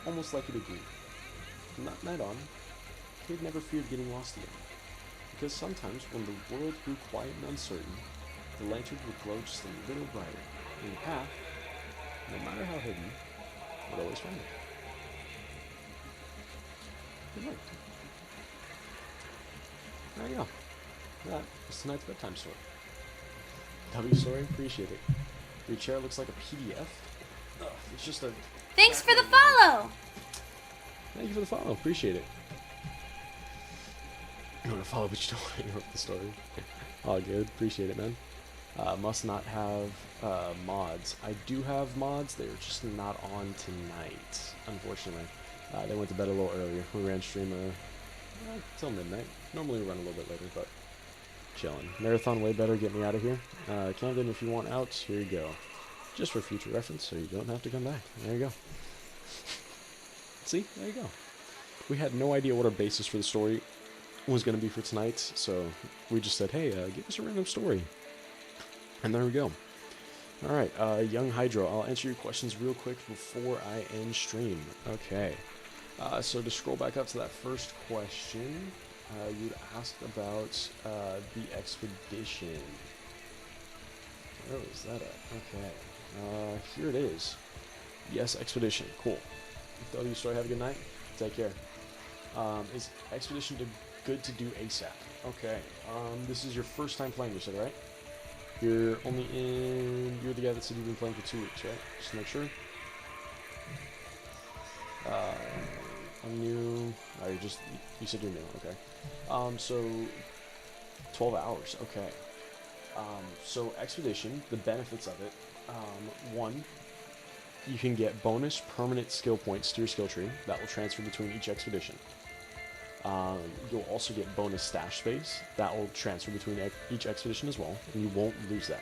almost like it agreed. From that night on, Cade never feared getting lost again. Because sometimes when the world grew quiet and uncertain, the lantern would glow just a little brighter, and the path, no matter how hidden, would always find it. Good night. There you go. That is tonight's bedtime story. W story, appreciate it. Your chair looks like a PDF. Ugh, it's just a... Thanks for the follow! Thank you for the follow, appreciate it. You want to follow, but you don't want to interrupt the story. All good, appreciate it, man. Must not have mods. I do have mods, they're just not on tonight, unfortunately. They went to bed a little earlier. We ran stream till midnight. Normally we run a little bit later, but chilling. Marathon way better. Get me out of here. Camden, if you want outs, here you go. Just for future reference, so you don't have to come back. There you go. See? There you go. We had no idea what our basis for the story was going to be for tonight, so we just said, hey, give us a random story. And there we go. Alright, Young Hydro, I'll answer your questions real quick before I end stream. Okay. So to scroll back up to that first question, you'd asked about the expedition. Where was that at? Okay. Here it is. Yes, expedition. Cool. W Story, have a good night. Take care. Is expedition good to do ASAP? Okay. This is your first time playing, you said, right? You're the guy that said you've been playing for 2 weeks, right? Just to make sure. I'm new. Oh, you said you're new, okay. So 12 hours, okay. So expedition, the benefits of it, one, you can get bonus permanent skill points to your skill tree that will transfer between each expedition. You'll also get bonus stash space that will transfer between each expedition as well, and you won't lose that.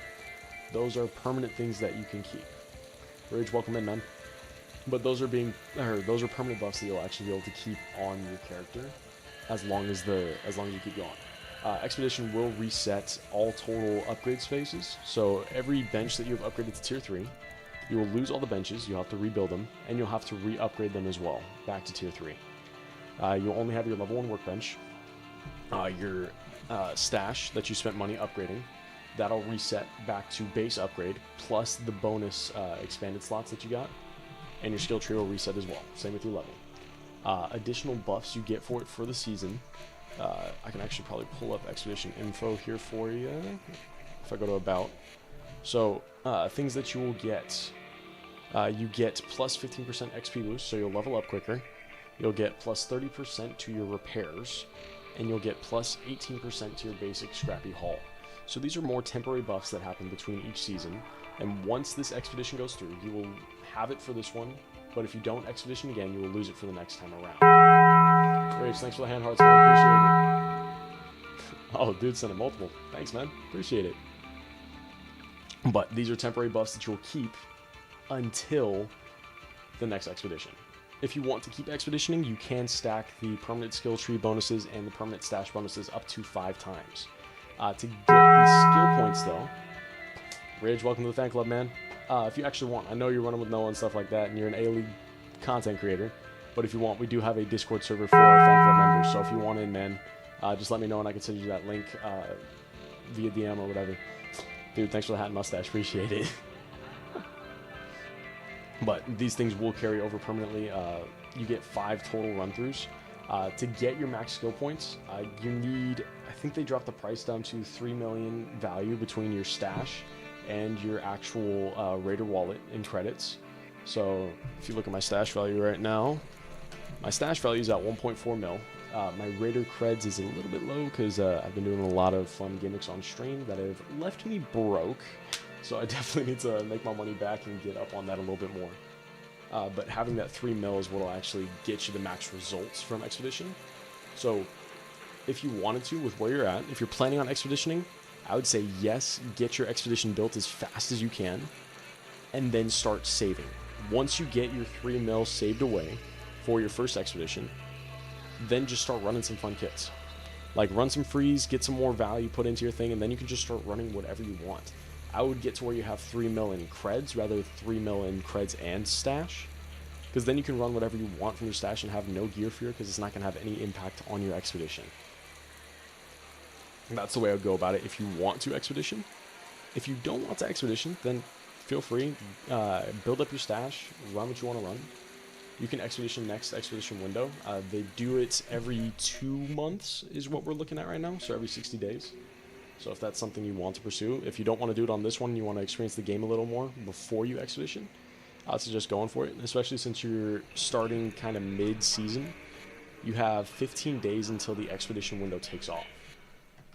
Those are permanent things that you can keep. Rage, welcome in, man. But those are those are permanent buffs that you'll actually be able to keep on your character as long as you keep going. Expedition will reset all total upgrade spaces. So every bench that you have upgraded to tier 3, you will lose all the benches. You'll have to rebuild them, and you'll have to re-upgrade them as well back to tier 3. You'll only have your level 1 workbench, your stash that you spent money upgrading. That'll reset back to base upgrade, plus the bonus expanded slots that you got, and your skill tree will reset as well. Same with your level. Additional buffs you get for it for the season. I can actually probably pull up expedition info here for you if I go to about. So things that you will get. You get plus 15% XP boost, so you'll level up quicker. You'll get plus 30% to your repairs, and you'll get plus 18% to your basic scrappy haul. So these are more temporary buffs that happen between each season, and once this expedition goes through, you will have it for this one, but if you don't expedition again, you will lose it for the next time around. Rage, thanks for the hand hearts, man. Appreciate it. Oh, dude, sent it multiple. Thanks, man. Appreciate it. But these are temporary buffs that you'll keep until the next expedition. If you want to keep expeditioning, you can stack the permanent skill tree bonuses and the permanent stash bonuses up to 5 times. To get these skill points, though, Rage, welcome to the fan club, man. If you actually want, I know you're running with Noah and stuff like that, and you're an A-League content creator, but if you want, we do have a Discord server for our fan club members, so if you want in, man, just let me know and I can send you that link via DM or whatever. Dude, thanks for the hat and mustache, appreciate it. But these things will carry over permanently. You get 5 total run-throughs. To get your max skill points, you need, I think they dropped the price down to 3 million value between your stash and your actual Raider wallet in credits. So if you look at my stash value right now, my stash value is at 1.4 mil. My Raider creds is a little bit low because I've been doing a lot of fun gimmicks on stream that have left me broke. So I definitely need to make my money back and get up on that a little bit more. But having that 3 mil is what will actually get you the max results from Expedition. So if you wanted to, with where you're at, if you're planning on Expeditioning, I would say yes, get your Expedition built as fast as you can, and then start saving. Once you get your 3 mil saved away for your first Expedition, then just start running some fun kits. Like run some frees, get some more value put into your thing, and then you can just start running whatever you want. I would get to where you have 3 mil in creds rather than 3 mil in creds and stash, because then you can run whatever you want from your stash and have no gear fear because it's not going to have any impact on your expedition. And that's the way I would go about it if you want to expedition. If you don't want to expedition, then feel free, build up your stash, run what you want to run. You can expedition next expedition window. They do it every 2 months is what we're looking at right now, so every 60 days. So if that's something you want to pursue, if you don't want to do it on this one, you want to experience the game a little more before you expedition, I'd suggest going for it, especially since you're starting kind of mid-season. You have 15 days until the expedition window takes off.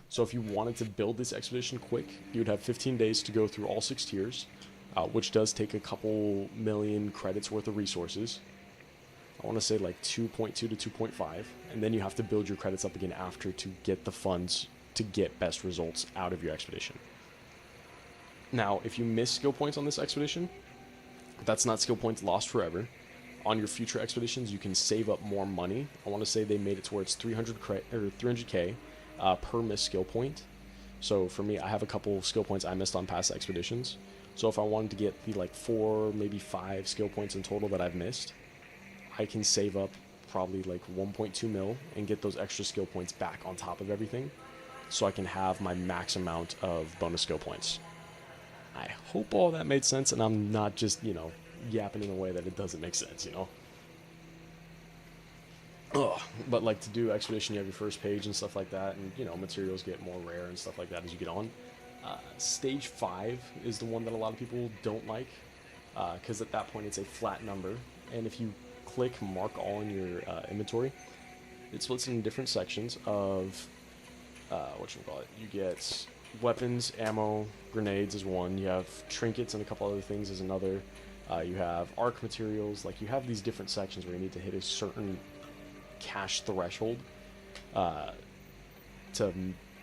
So if you wanted to build this expedition quick, you would have 15 days to go through all 6 tiers, which does take a couple million credits worth of resources. want to say like 2.2 to 2.5, and then you have to build your credits up again after to get the funds to get best results out of your expedition. Now, if you miss skill points on this expedition, that's not skill points lost forever. On your future expeditions, you can save up more money. I want to say they made it towards 300k per missed skill point. So for me, I have a couple skill points I missed on past expeditions. So if I wanted to get the like 4, maybe 5 skill points in total that I've missed, I can save up probably like 1.2 mil and get those extra skill points back on top of everything, so I can have my max amount of bonus skill points. I hope all that made sense, and I'm not just, you know, yapping in a way that it doesn't make sense, you know? Ugh. But like to do expedition, you have your first page and stuff like that, and, you know, materials get more rare and stuff like that as you get on. Stage 5 is the one that a lot of people don't like, because at that point it's a flat number, and if you click mark all in your inventory, it splits in different sections of, whatchamacallit, you get weapons, ammo, grenades is one, you have trinkets and a couple other things is another, you have arc materials, like you have these different sections where you need to hit a certain cash threshold to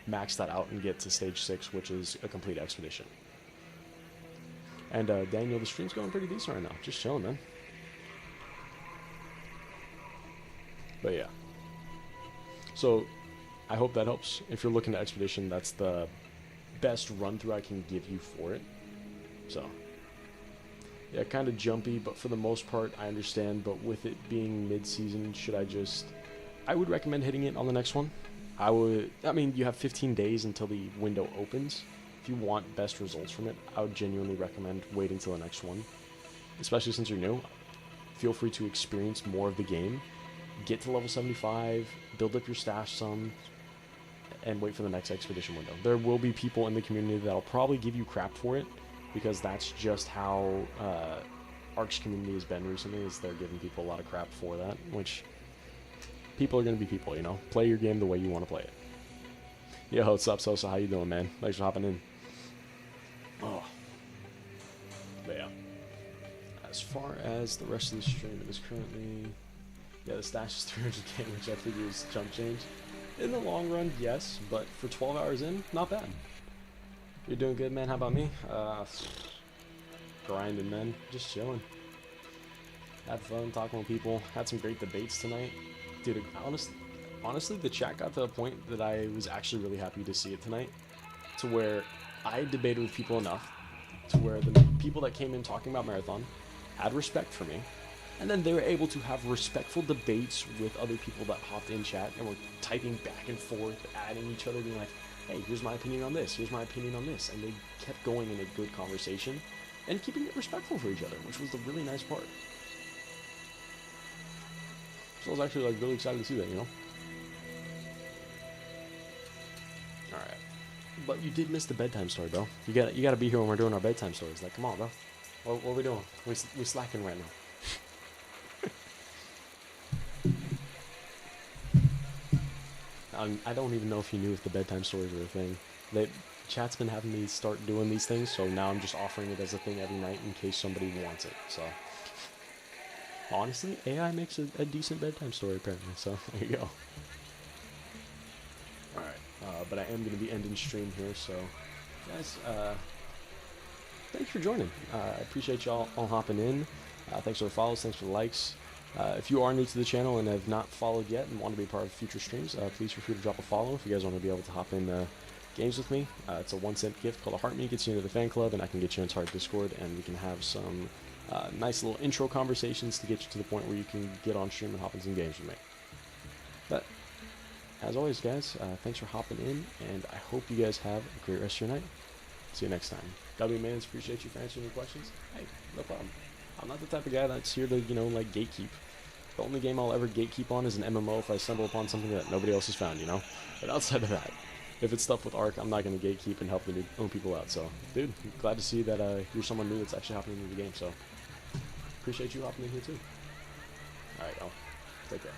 max that out and get to stage 6, which is a complete expedition. And Daniel, the stream's going pretty decent right now, just chilling, man. But yeah, so I hope that helps. If you're looking to expedition, that's the best run through I can give you for it. So yeah, kind of jumpy, but for the most part I understand. But with it being mid-season, I would recommend hitting it on the next one. I mean, you have 15 days until the window opens. If you want best results from it, I would genuinely recommend waiting till the next one, especially since you're new. Feel free to experience more of the game, get to level 75, build up your stash some, and wait for the next expedition window. There will be people in the community that'll probably give you crap for it, because that's just how Ark's community has been recently, is they're giving people a lot of crap for that, which people are going to be people, you know? Play your game the way you want to play it. Yo, what's up, Sosa? How you doing, man? Thanks for hopping in. Oh. But yeah. As far as the rest of the stream, it is currently... Yeah, the stash is 300k, which I figure is chump change. In the long run, yes, but for 12 hours in, not bad. You're doing good, man. How about me? Grinding, man. Just chilling. Had fun talking with people. Had some great debates tonight. Dude, honestly, the chat got to a point that I was actually really happy to see it tonight, to where I debated with people enough to where the people that came in talking about Marathon had respect for me, and then they were able to have respectful debates with other people that hopped in chat and were typing back and forth, adding each other, being like, hey, here's my opinion on this, here's my opinion on this, and they kept going in a good conversation and keeping it respectful for each other, which was the really nice part. So I was actually like really excited to see that, you know? Alright. But you did miss the bedtime story, bro. You gotta be here when we're doing our bedtime stories. Like, come on, bro. What are we doing? We slacking right now. I don't even know if you knew if the bedtime stories were a thing. Chat's been having me start doing these things, so now I'm just offering it as a thing every night in case somebody wants it, so... Honestly, AI makes a decent bedtime story, apparently, so there you go. Alright, but I am going to be ending stream here, so, guys, thanks for joining. I appreciate y'all all hopping in. Thanks for the follows, thanks for the likes. If you are new to the channel and have not followed yet and want to be part of future streams, please feel free to drop a follow if you guys want to be able to hop in games with me. It's a 1-cent gift called a Heart Me, gets you into the fan club, and I can get you into our Discord, and we can have some nice little intro conversations to get you to the point where you can get on stream and hop in some games with me. But, as always, guys, thanks for hopping in, and I hope you guys have a great rest of your night. See you next time. W-Mans, appreciate you for answering your questions. Hey, no problem. I'm not the type of guy that's here to, you know, like, gatekeep. The only game I'll ever gatekeep on is an MMO if I stumble upon something that nobody else has found, you know? But outside of that, if it's stuff with Ark, I'm not going to gatekeep and help the new people out. So, dude, glad to see that you're someone new that's actually hopping into the game, so appreciate you hopping in here, too. Alright, y'all. Take care.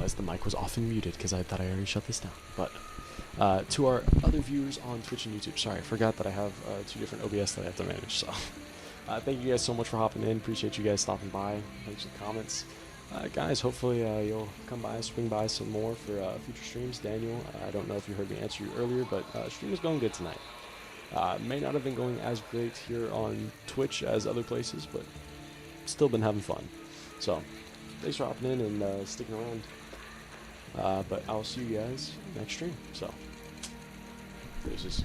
realized the mic was off and muted because I thought I already shut this down. But to our other viewers on Twitch and YouTube, sorry, I forgot that I have 2 different OBS that I have to manage. So thank you guys so much for hopping in. Appreciate you guys stopping by. Thanks for the comments. Guys, hopefully you'll come by, swing by some more for future streams. Daniel, I don't know if you heard me answer you earlier, but stream is going good tonight. May not have been going as great here on Twitch as other places, but still been having fun. So, thanks for hopping in and sticking around. But I'll see you guys next stream. So, deuces.